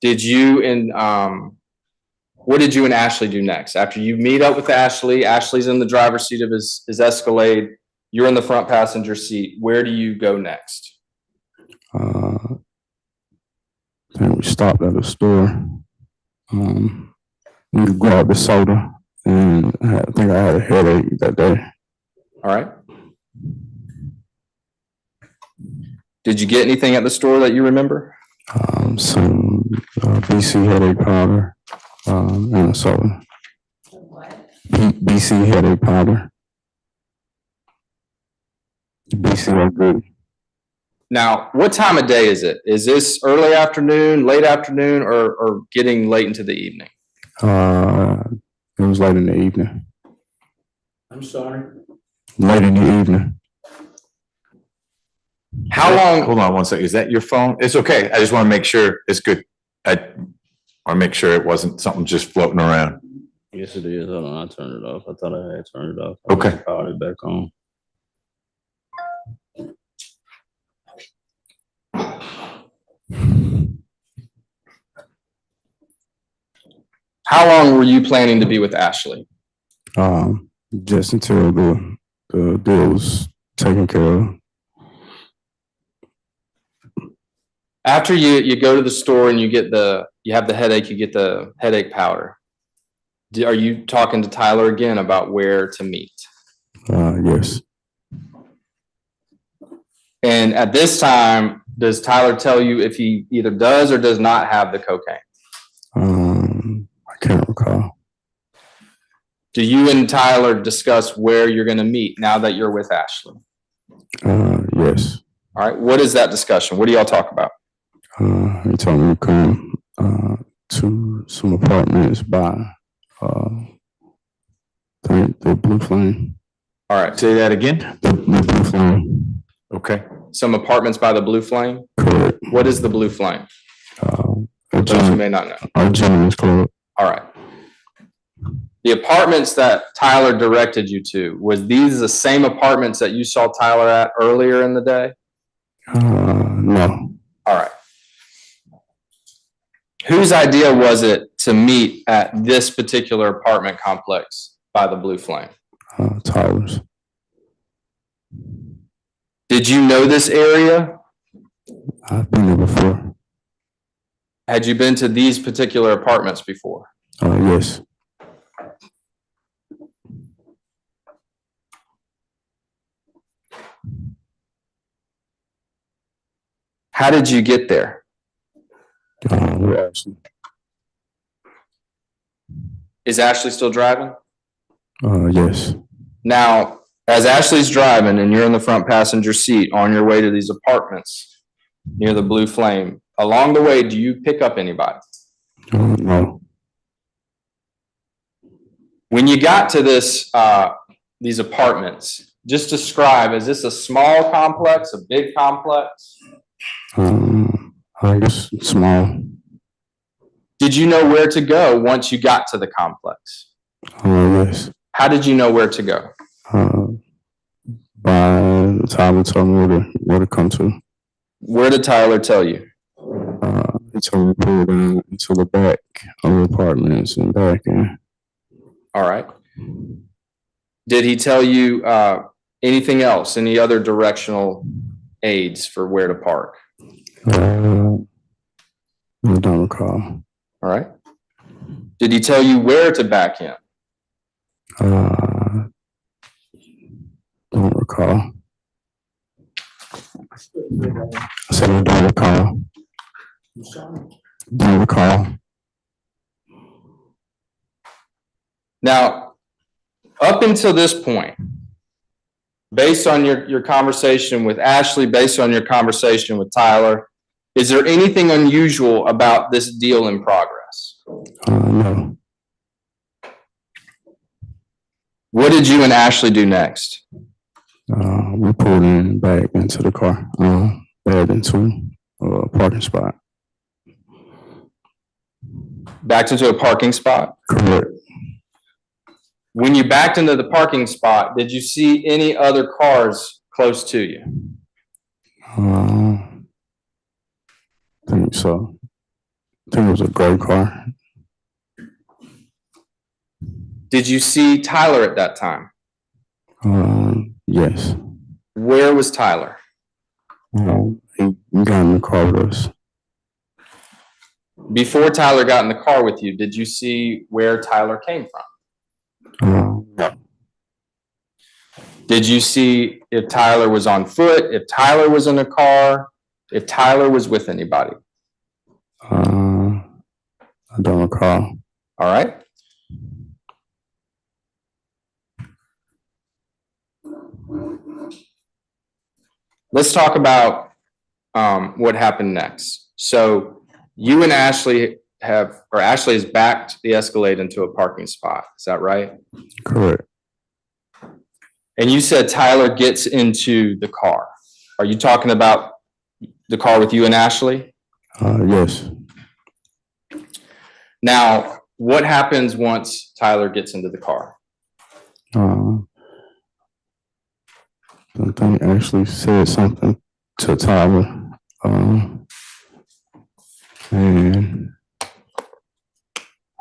Did you and what did you and Ashley do next? After you meet up with Ashley, Ashley's in the driver's seat of his Escalade, you're in the front passenger seat. Where do you go next? I think we stopped at a store. We grabbed a soda, and I think I had a headache that day. All right. Did you get anything at the store that you remember? Some BC headache powder and a soda. What? BC headache powder. BC are good. Now, what time of day is it? Is this early afternoon, late afternoon, or getting late into the evening? It was late in the evening. I'm sorry. Late in the evening. How long? Hold on one second. Is that your phone? It's okay. I just want to make sure it's good. I want to make sure it wasn't something just floating around. Yes, it is. Hold on, I turned it off. I thought I had turned it off. Okay. Powered it back on. How long were you planning to be with Ashley? Just until the deal was taken care of. After you go to the store and you have the headache, you get the headache powder. Are you talking to Tyler again about where to meet? Yes. And at this time, does Tyler tell you if he either does or does not have the cocaine? I can't recall. Do you and Tyler discuss where you're going to meet now that you're with Ashley? Yes. All right. What is that discussion? What do y'all talk about? He told me to come to some apartments by, the Blue Flame. All right. Say that again? The Blue Flame. Okay. Some apartments by the Blue Flame? Correct. What is the Blue Flame? A Those who may not know. A gentleman's club. All right. The apartments that Tyler directed you to, was these the same apartments that you saw Tyler at earlier in the day? No. All right. Whose idea was it to meet at this particular apartment complex by the Blue Flame? Tyler's. Did you know this area? I've been there before. Had you been to these particular apartments before? Yes. How did you get there? Ashley. Is Ashley still driving? Yes. Now, as Ashley's driving and you're in the front passenger seat on your way to these apartments near the Blue Flame, along the way, do you pick up anybody? No. When you got to these apartments, just describe, is this a small complex, a big complex? I guess small. Did you know where to go once you got to the complex? Yes. How did you know where to go? By the time he told me where to come to. Where did Tyler tell you? He told me to pull down into the back of the apartments and back in. All right. Did he tell you anything else? Any other directional aids for where to park? I don't recall. All right. Did he tell you where to back in? Don't recall. I said I don't recall. Don't recall. Now, up until this point, based on your conversation with Ashley, based on your conversation with Tyler, is there anything unusual about this deal in progress? No. What did you and Ashley do next? We pulled in back into the car, back into a parking spot. Backed into a parking spot? Correct. When you backed into the parking spot, did you see any other cars close to you? I think so. I think it was a gray car. Did you see Tyler at that time? Yes. Where was Tyler? He got in the car with us. Before Tyler got in the car with you, did you see where Tyler came from? No. Did you see if Tyler was on foot, if Tyler was in a car, if Tyler was with anybody? I don't recall. All right. Let's talk about what happened next. So you and Ashley Ashley has backed the Escalade into a parking spot. Is that right? Correct. And you said Tyler gets into the car. Are you talking about the car with you and Ashley? Yes. Now, what happens once Tyler gets into the car? I think Ashley said something to Tyler. And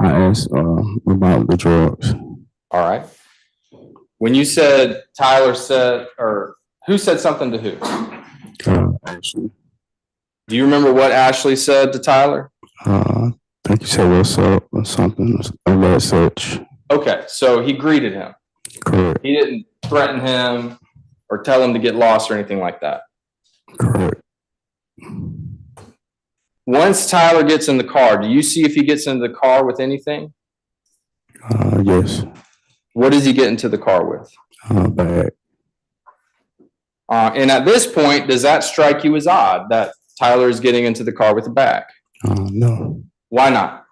I asked about the drugs. All right. When you said Tyler said, or who said something to who? Ashley. Do you remember what Ashley said to Tyler? I think he said what's up or something of that such. Okay, so he greeted him. Correct. He didn't threaten him or tell him to get lost or anything like that. Correct. Once Tyler gets in the car, do you see if he gets into the car with anything? Yes. What does he get into the car with? Bag. And at this point, does that strike you as odd that Tyler is getting into the car with a bag? No. Why not?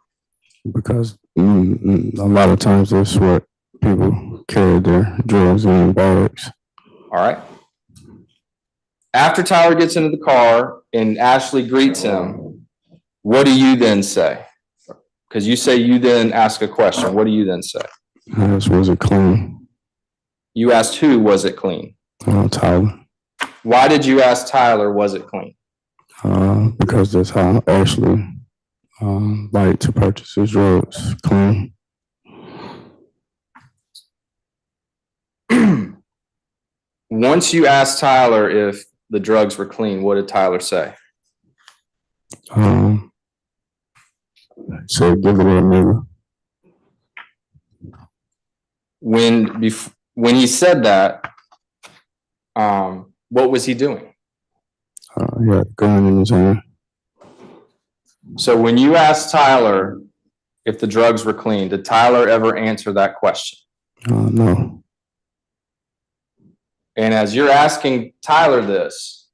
Because a lot of times that's what people carry their drugs in bags. All right. After Tyler gets into the car and Ashley greets him, what do you then say? Because you say you then ask a question. What do you then say? I asked, was it clean? You asked who, was it clean? Tyler. Why did you ask Tyler, was it clean? Because that's how Ashley like to purchase his drugs, clean. Once you asked Tyler if the drugs were clean, what did Tyler say? So give it a nigga. When he said that, what was he doing? He had a gun in his hand. So when you asked Tyler if the drugs were clean, did Tyler ever answer that question? No. And as you're asking Tyler this,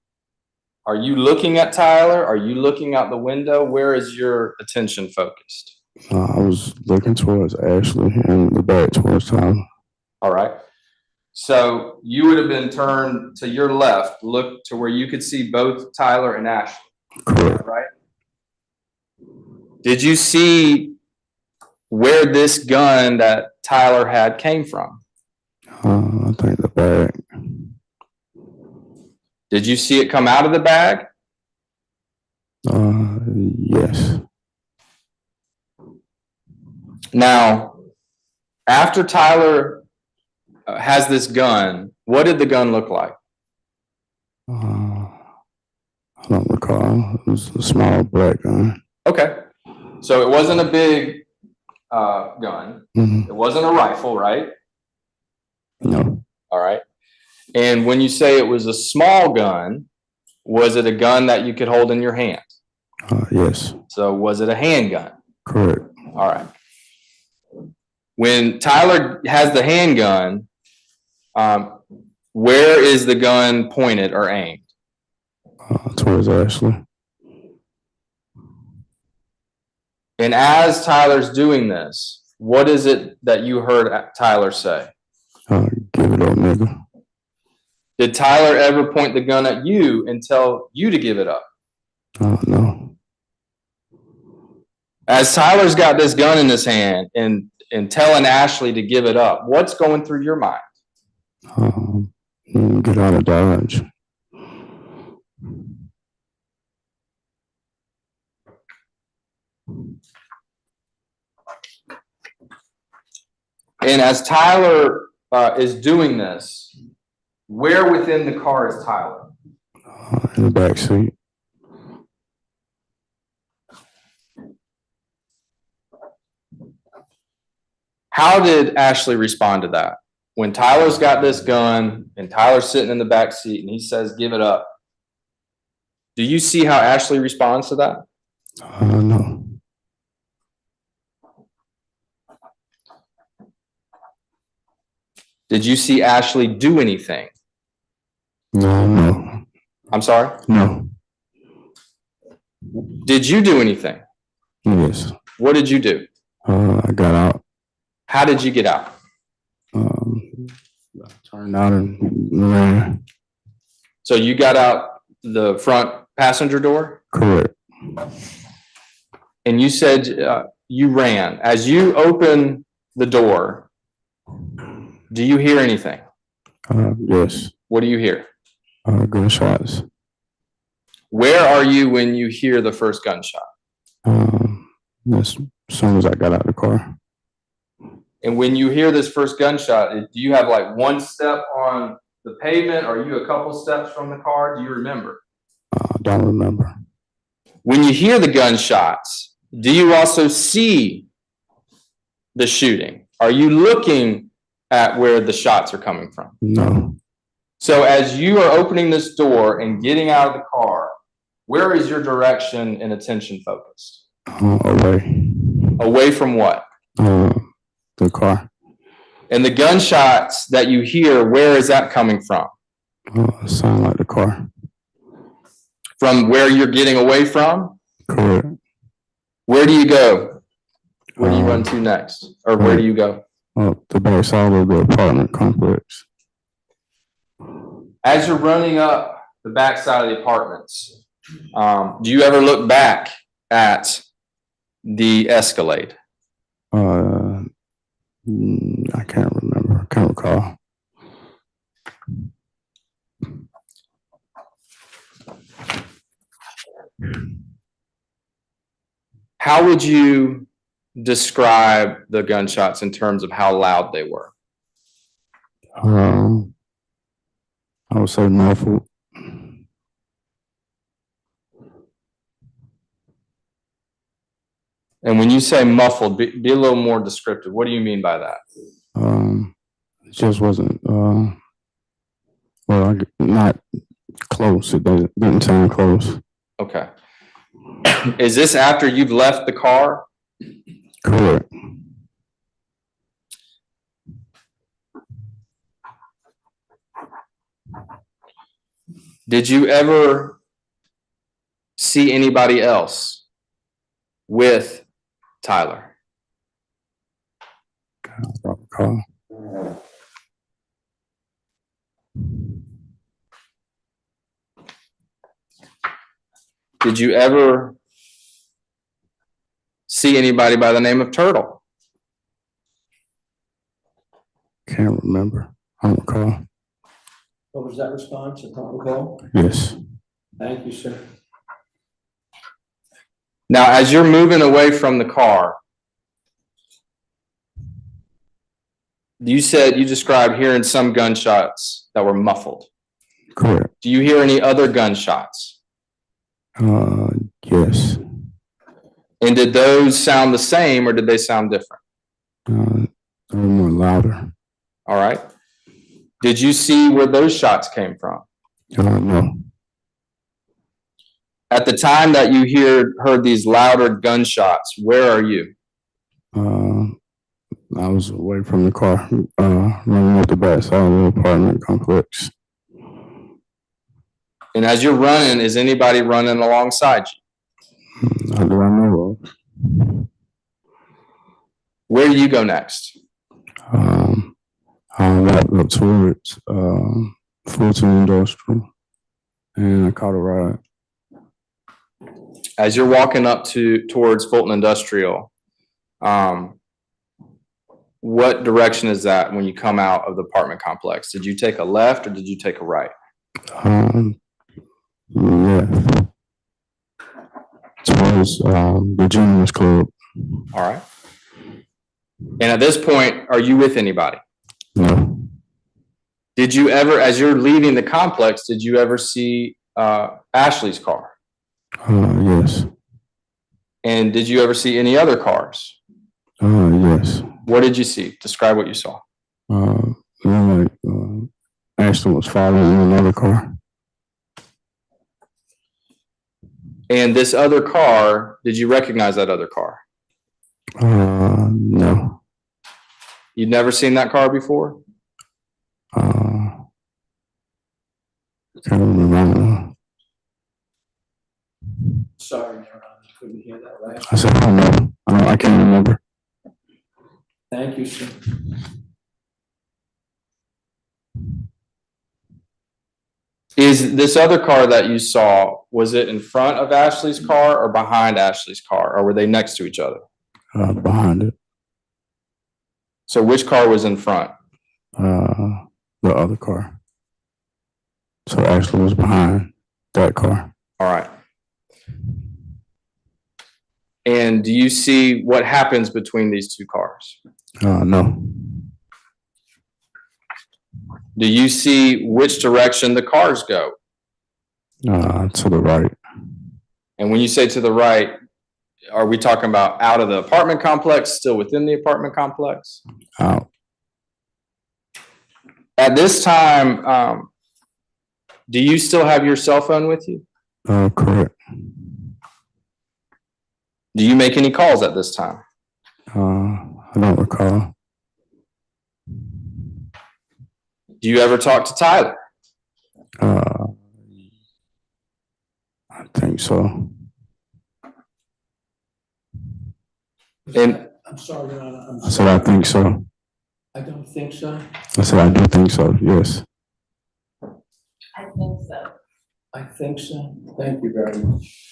are you looking at Tyler? Are you looking out the window? Where is your attention focused? I was looking towards Ashley and the back towards Tyler. All right. So you would have been turned to your left, look to where you could see both Tyler and Ashley. Correct. Right? Did you see where this gun that Tyler had came from? I think the bag. Did you see it come out of the bag? Yes. Now, after Tyler has this gun, what did the gun look like? I don't recall. It was a small black gun. Okay. So it wasn't a big gun. Mm-hmm. It wasn't a rifle, right? No. All right. And when you say it was a small gun, was it a gun that you could hold in your hand? Yes. So was it a handgun? Correct. All right. When Tyler has the handgun, where is the gun pointed or aimed? Towards Ashley. And as Tyler's doing this, what is it that you heard Tyler say? Give it up, nigga. Did Tyler ever point the gun at you and tell you to give it up? No. As Tyler's got this gun in his hand and telling Ashley to give it up, what's going through your mind? Get out of Dodge. And as Tyler is doing this, where within the car is Tyler? In the back seat. How did Ashley respond to that? When Tyler's got this gun and Tyler's sitting in the back seat and he says, give it up. Do you see how Ashley responds to that? No. Did you see Ashley do anything? No. I'm sorry? No. Did you do anything? Yes. What did you do? I got out. How did you get out? Turned out and ran. So you got out the front passenger door? Correct. And you said you ran. As you open the door, do you hear anything? Yes. What do you hear? Gunshots. Where are you when you hear the first gunshot? As soon as I got out of the car. And when you hear this first gunshot, do you have like one step on the pavement? Or are you a couple steps from the car? Do you remember? I don't remember. When you hear the gunshots, do you also see the shooting? Are you looking at where the shots are coming from? No. So as you are opening this door and getting out of the car, where is your direction and attention focused? Away. Away from what? The car. And the gunshots that you hear, where is that coming from? Sound like the car. From where you're getting away from? Correct. Where do you go? Where do you run to next? Or where do you go? The backside of the apartment complex. As you're running up the backside of the apartments, do you ever look back at the Escalade? I can't remember. I can't recall. How would you describe the gunshots in terms of how loud they were? I would say muffled. And when you say muffled, be a little more descriptive. What do you mean by that? It just wasn't, not close. It didn't sound close. Okay. Is this after you've left the car? Correct. Did you ever see anybody else with Tyler? I don't recall. Did you ever see anybody by the name of Turtle? Can't remember. I don't recall. What was that response? I don't recall. Yes. Thank you, sir. Now, as you're moving away from the car, you described hearing some gunshots that were muffled. Correct. Do you hear any other gunshots? Yes. And did those sound the same or did they sound different? They were more louder. All right. Did you see where those shots came from? No. At the time that you heard these louder gunshots, where are you? I was away from the car, running up the backside of the apartment complex. And as you're running, is anybody running alongside you? Not that I know of. Where do you go next? I walked up towards Fulton Industrial, and I caught a ride. As you're walking up towards Fulton Industrial, what direction is that when you come out of the apartment complex? Did you take a left or did you take a right? Left. Towards the Gentleman's Club. All right. And at this point, are you with anybody? No. Did you ever, as you're leaving the complex, did you ever see Ashley's car? Yes. And did you ever see any other cars? Yes. What did you see? Describe what you saw. Ashley was following another car. And this other car, did you recognize that other car? No. You'd never seen that car before? Can't remember. Sorry, Your Honor, I couldn't hear that last. I said, I don't know. I can't remember. Thank you, sir. Is this other car that you saw, was it in front of Ashley's car or behind Ashley's car, or were they next to each other? Behind it. So which car was in front? The other car. So Ashley was behind that car. All right. And do you see what happens between these two cars? No. Do you see which direction the cars go? To the right. And when you say to the right, are we talking about out of the apartment complex, still within the apartment complex? Out. At this time, do you still have your cell phone with you? Correct. Do you make any calls at this time? I don't recall. Do you ever talk to Tyler? I think so. And I'm sorry, Your Honor. I said, I think so. I don't think so. I said, I do think so, yes. I think so. I think so. Thank you very much.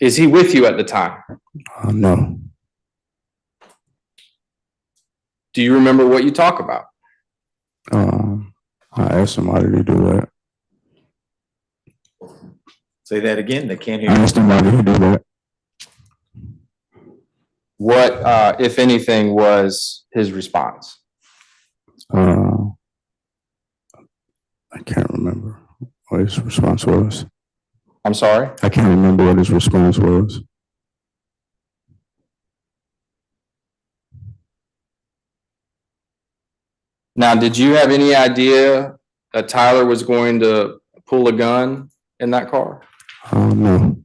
Is he with you at the time? No. Do you remember what you talk about? I asked somebody to do that. Say that again, they can't hear I you. asked somebody to do that. What, if anything, was his response? I can't remember what his response was. I'm sorry? I can't remember what his response was. Now, did you have any idea that Tyler was going to pull a gun in that car? No.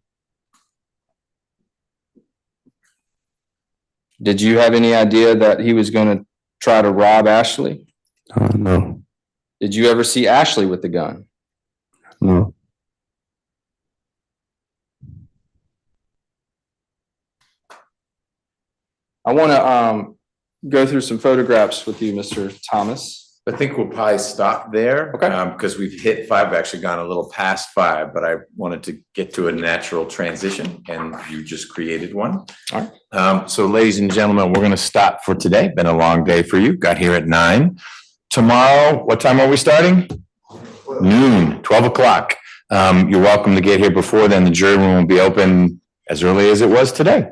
Did you have any idea that he was going to try to rob Ashley? No. Did you ever see Ashley with the gun? No. I want to go through some photographs with you, Mr. Thomas. I think we'll probably stop there. Okay. Because we've hit 5, we've actually gone a little past 5, but I wanted to get to a natural transition and you just created one. All right. So ladies and gentlemen, we're going to stop for today. Been a long day for you. Got here at 9. Tomorrow, what time are we starting? Noon, 12 o'clock. You're welcome to get here before then. The jury room will be open as early as it was today.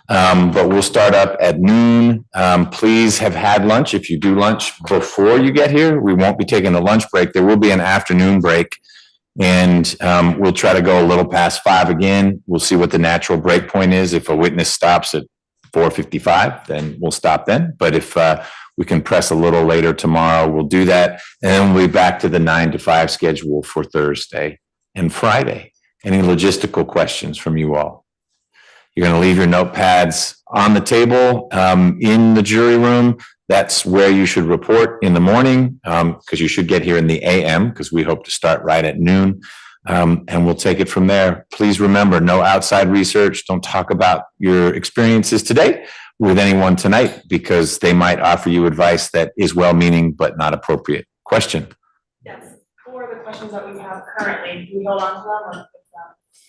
But we'll start up at noon. Please have had lunch. If you do lunch before you get here, we won't be taking a lunch break. There will be an afternoon break. And we'll try to go a little past 5 again. We'll see what the natural break point is. If a witness stops at 4:55, then we'll stop then. But if we can press a little later tomorrow, we'll do that. And then we'll be back to the 9 to 5 schedule for Thursday and Friday. Any logistical questions from you all? You're going to leave your notepads on the table in the jury room. That's where you should report in the morning because you should get here in the AM because we hope to start right at noon. And we'll take it from there. Please remember, no outside research. Don't talk about your experiences today with anyone tonight because they might offer you advice that is well-meaning but not appropriate. Question? Yes, for the questions that we have currently, do we hold on to them or?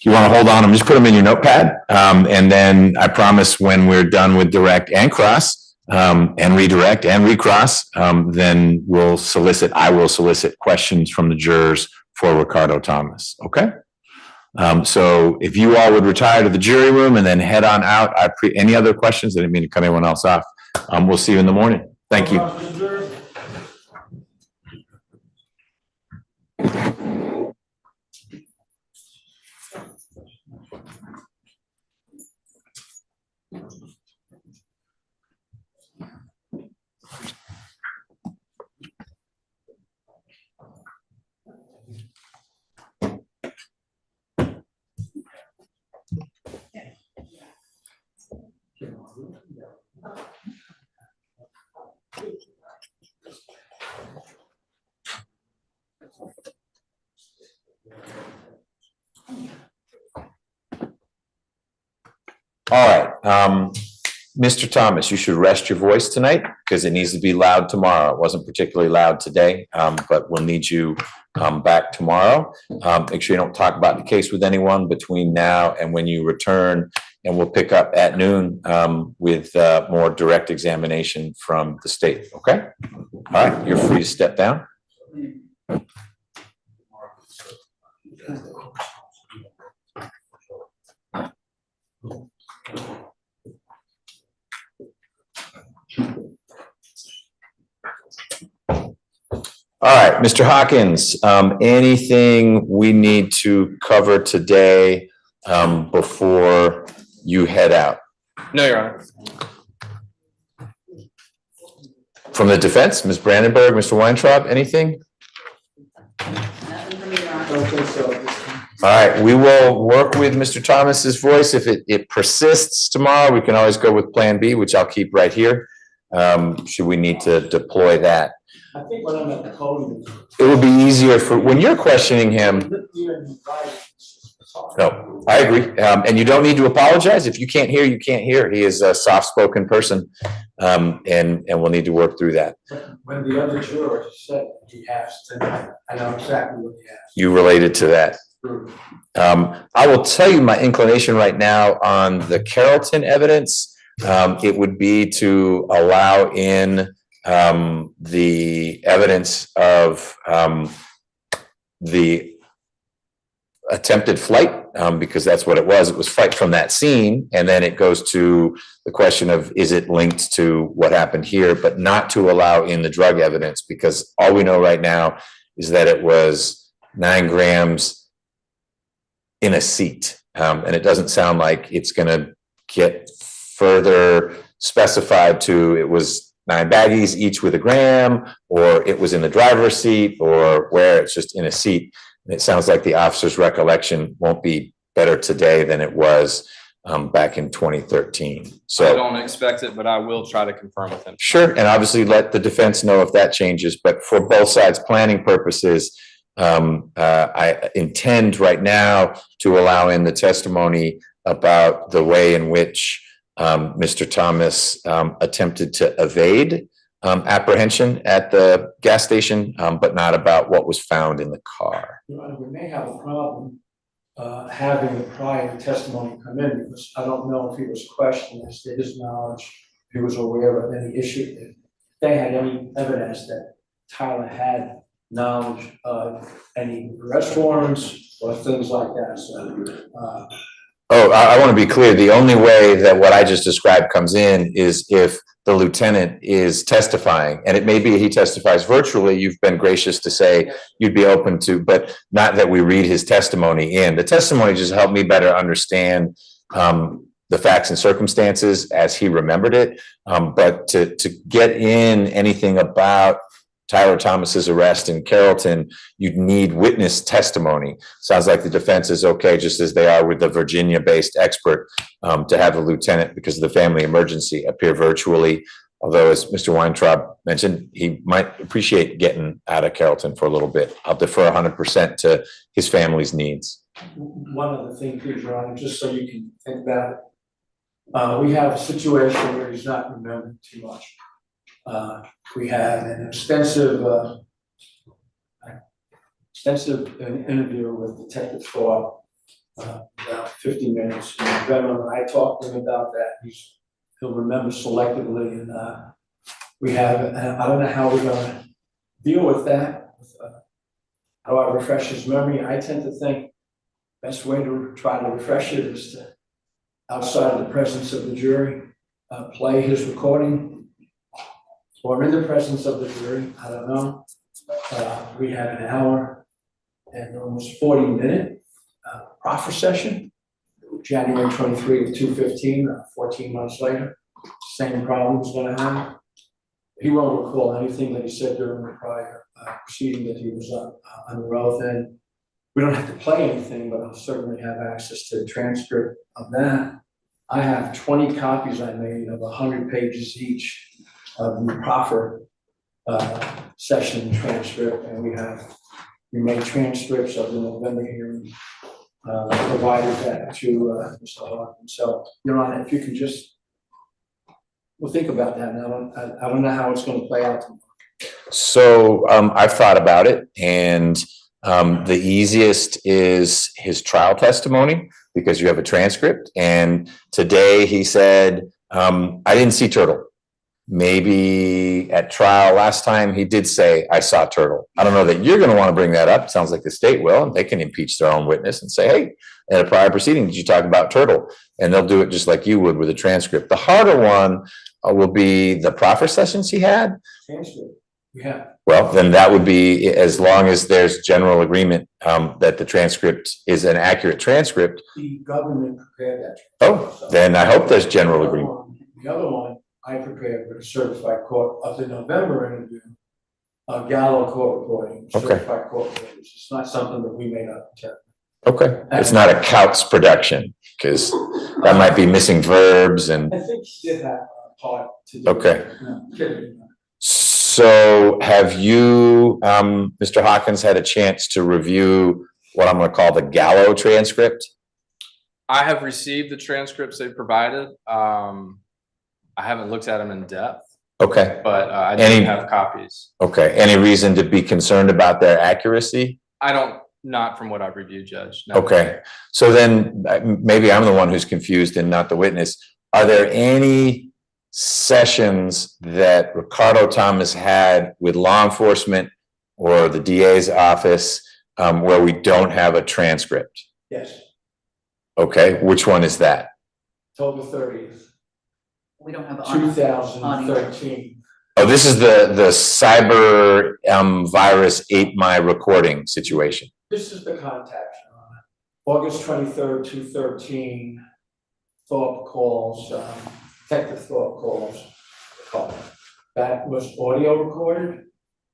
You want to hold on them, just put them in your notepad. And then I promise when we're done with direct and cross and redirect and recross, then I will solicit questions from the jurors for Ricardo Thomas. Okay. So if you all would retire to the jury room and then head on out, any other questions? I didn't mean to cut anyone else off. We'll see you in the morning. Thank you. All right, Mr. Thomas, you should rest your voice tonight because it needs to be loud tomorrow. It wasn't particularly loud today, but we'll need you back tomorrow. Make sure you don't talk about the case with anyone between now and when you return, and we'll pick up at noon with more direct examination from the state, okay? All right, you're free to step down. All right, Mr. Hawkins, anything we need to cover today before you head out? No, Your Honor. From the defense, Ms. Brandenburg, Mr. Weintraub, anything? Nothing for me, Your Honor. I don't think so. All right, we will work with Mr. Thomas's voice. If it persists tomorrow, we can always go with Plan B, which I'll keep right here. Should we need to deploy that? I think when I'm at the podium. It would be easier for, when you're questioning him, No, I agree. And you don't need to apologize. If you can't hear, you can't hear. He is a soft-spoken person. And we'll need to work through that. When the other juror said he asked, and I know exactly what he asked. You related to that. I will tell you my inclination right now on the Carrollton evidence. It would be to allow in the evidence of the attempted flight, because that's what it was. It was flight from that scene. And then it goes to the question of, is it linked to what happened here, but not to allow in the drug evidence, because all we know right now is that it was 9 grams in a seat. And it doesn't sound like it's going to get further specified to it was 9 baggies, each with a gram, or it was in the driver's seat, or where it's just in a seat. And it sounds like the officer's recollection won't be better today than it was back in 2013. So I don't expect it, but I will try to confirm with him. Sure, and obviously let the defense know if that changes. But for both sides' planning purposes, I intend right now to allow in the testimony about the way in which Mr. Thomas attempted to evade apprehension at the gas station, but not about what was found in the car. We may have a problem having the prior testimony come in, because I don't know if he was questioned as to his knowledge, if he was aware of any issue, if they had any evidence that Tyler had knowledge of any arrest warrants or things like that. So, I want to be clear. The only way that what I just described comes in is if the lieutenant is testifying, and it may be he testifies virtually. You've been gracious to say you'd be open to, but not that we read his testimony in. The testimony just helped me better understand the facts and circumstances as he remembered it. But to get in anything about Tyler Thomas's arrest in Carrollton, you'd need witness testimony. Sounds like the defense is okay, just as they are with the Virginia-based expert, to have the lieutenant, because of the family emergency, appear virtually. Although, as Mr. Weintraub mentioned, he might appreciate getting out of Carrollton for a little bit. I'll defer 100% to his family's needs. one other thing, please, Your Honor, just so you can think about it. We have a situation where he's not remembering too much. We had an extensive interview with Detective Thorpe, about 50 minutes. And then when I talked to him about that, he'll remember selectively. And we have, and I don't know how we're going to deal with that, how I refresh his memory. I tend to think best way to try to refresh it is to, outside of the presence of the jury, play his recording. Or in the presence of the jury, I don't know. We had an hour and almost 40-minute proffer session, January 23 of 2015, 14 months later. Same problem's gonna happen. He won't recall anything that he said during the prior proceeding that he was on the oath. And we don't have to play anything, but I'll certainly have access to the transcript of that. I have 20 copies I made of 100 pages each of the proffer session transcript, and we made transcripts of the November hearing, provided that to Mr. Hawkins. So, Your Honor, if you can just, we'll think about that now. I don't know how it's going to play out tomorrow. So I've thought about it, and the easiest is his trial testimony, because you have a transcript. And today he said, I didn't see Turtle. Maybe at trial last time he did say, I saw Turtle. I don't know that you're going to want to bring that up. Sounds like the state will, and they can impeach their own witness and say, hey, at a prior proceeding, did you talk about Turtle? And they'll do it just like you would with a transcript. The harder one will be the proffer sessions he had. Transcript, yeah. Well, then that would be, as long as there's general agreement that the transcript is an accurate transcript. The government prepared that. Oh, then I hope there's general agreement. The other one I prepared with a certified court of the November interview, Gallo court recording, certified court recording. It's not something that we made up. Okay, it's not a Couts production, because that might be missing verbs and. I think he did have a part to do. Okay. No, so have you, Mr. Hawkins, had a chance to review what I'm gonna call the Gallo transcript? I have received the transcripts they provided. I haven't looked at them in depth, Okay, but I do Any- have copies. okay. Any reason to be concerned about their accuracy? Not from what I've reviewed, Judge. No. Okay, so then maybe I'm the one who's confused and not the witness. Are there any sessions that Ricardo Thomas had with law enforcement or the DA's office where we don't have a transcript? Yes, Okay, which one is that? October 30th, We don't have. 2013. Oh, this is the cyber virus ate my recording situation. This is the contact, Your Honor. August 23rd, 2013, Thorpe calls, Detective Thorpe calls. That was audio recorded.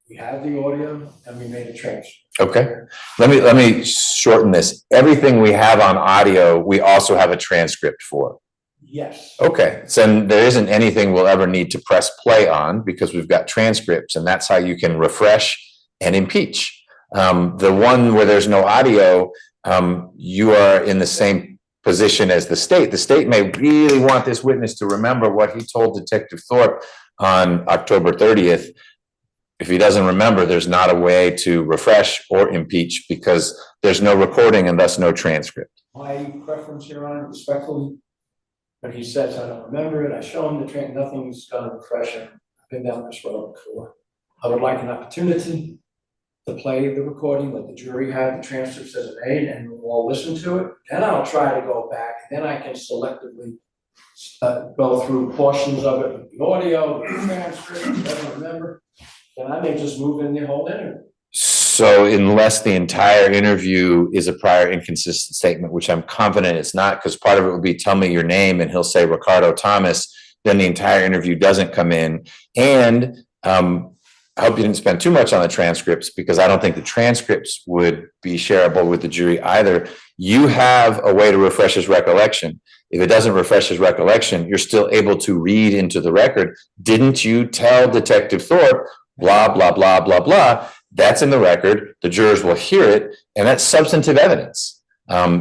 We had the audio and we made a transcript. Okay, let me shorten this. Everything we have on audio, we also have a transcript for. Yes. Okay, so there isn't anything we'll ever need to press play on because we've got transcripts and that's how you can refresh and impeach. The one where there's no audio, you are in the same position as the state. The state may really want this witness to remember what he told Detective Thorpe on October 30th. If he doesn't remember, there's not a way to refresh or impeach because there's no recording and thus no transcript. My preference, Your Honor, respectfully, when he says, I don't remember it, I show him the nothing's gonna refresh him. I've been down this road before. I would like an opportunity to play the recording, let the jury have the transcripts as made, and we'll all listen to it. Then I'll try to go back, and then I can selectively go through portions of it with the audio, with the transcript, if I don't remember. Then I may just move in the whole interview. So unless the entire interview is a prior inconsistent statement, which I'm confident it's not, because part of it would be tell me your name and he'll say Ricardo Thomas, then the entire interview doesn't come in. And I hope you didn't spend too much on the transcripts because I don't think the transcripts would be shareable with the jury either. You have a way to refresh his recollection. If it doesn't refresh his recollection, you're still able to read into the record. Didn't you tell Detective Thorpe, blah, blah, blah, blah, blah? That's in the record. The jurors will hear it, and that's substantive evidence.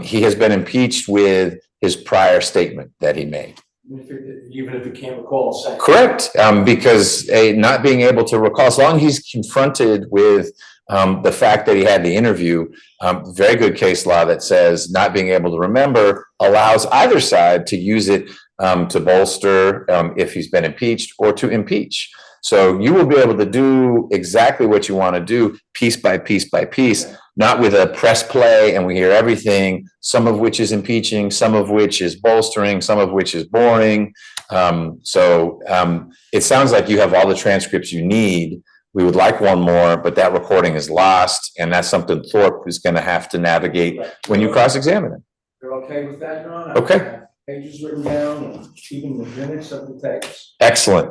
He has been impeached with his prior statement that he made. Even if he can't recall saying. Correct, because not being able to recall, as long as he's confronted with the fact that he had the interview, very good case law that says not being able to remember allows either side to use it to bolster if he's been impeached or to impeach. So you will be able to do exactly what you want to do piece by piece by piece, not with a press play and we hear everything, some of which is impeaching, some of which is bolstering, some of which is boring. It sounds like you have all the transcripts you need. We would like one more, but that recording is lost. And that's something Thorpe is going to have to navigate when you cross-examine him. You're okay with that, Your Honor? Okay. I have pages written down and even the minutes of the tapes. Excellent.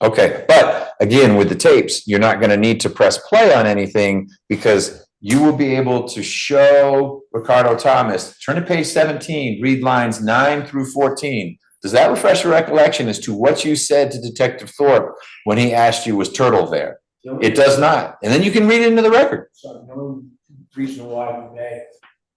Okay, but again, with the tapes, you're not going to need to press play on anything because you will be able to show Ricardo Thomas, turn to page 17, read lines 9 through 14. Does that refresh your recollection as to what you said to Detective Thorpe when he asked you, was Turtle there? It does not. And then you can read it into the record. So the only reason why we may,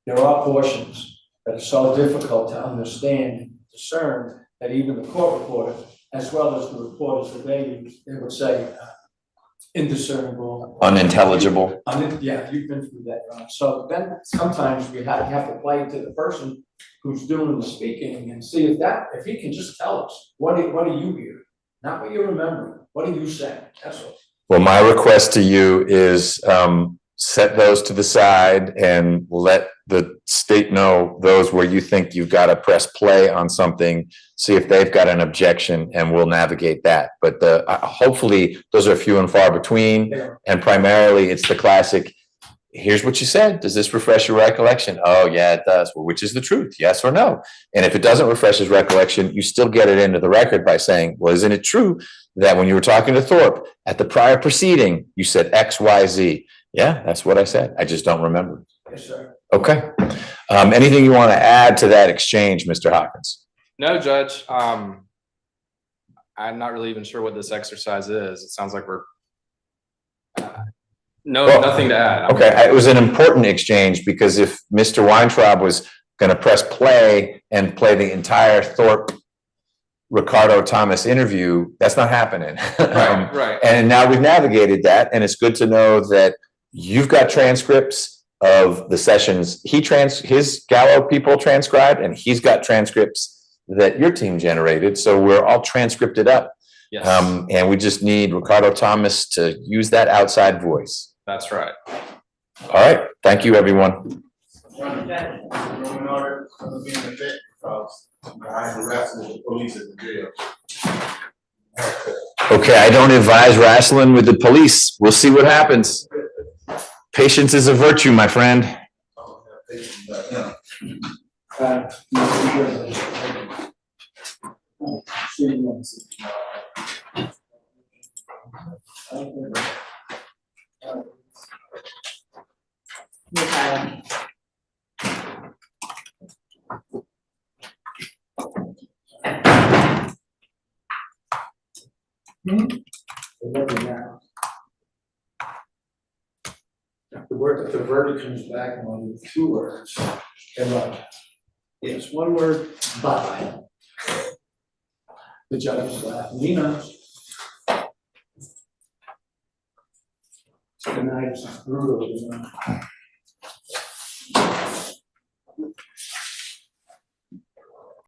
there are portions that are so difficult to understand and discern that even the court reporter, as well as the reporters that they use, they would say indiscernible. Unintelligible. Yeah, you've been through that, Ron. So then sometimes you have to play to the person who's doing the speaking and see if he can just tell us, what do you hear? Not what you remember, what do you say? That's all. Well, my request to you is set those to the side and let the state know those where you think you've got to press play on something, see if they've got an objection, and we'll navigate that. But hopefully those are few and far between, and primarily it's the classic, here's what you said. Does this refresh your recollection? Oh, yeah, it does. Well, which is the truth? Yes or no? And if it doesn't refresh his recollection, you still get it into the record by saying, well, isn't it true that when you were talking to Thorpe at the prior proceeding, you said X, Y, Z? Yeah, that's what I said. I just don't remember. Yes, sir. Okay. Anything you want to add to that exchange, Mr. Hawkins? No, Judge. I'm not really even sure what this exercise is. It sounds like we're No, Well, nothing to add. Okay, it was an important exchange because if Mr. Weintraub was gonna press play and play the entire Thorpe Ricardo Thomas interview, that's not happening. Right. And now we've navigated that, and it's good to know that you've got transcripts of the sessions his Gallo people transcribed, and he's got transcripts that your team generated, so we're all transcripted up. Yes. And we just need Ricardo Thomas to use that outside voice. That's right. All right, thank you, everyone. Roman order, gonna be in effect because I harassed the police at the jail. Okay, I don't advise wrestling with the police. We'll see what happens. Patience is a virtue, my friend. If the verdict comes back on 2 words, and look, it's 1 word, bye. The judge is laughing, he knows. Tonight is brutal, you know.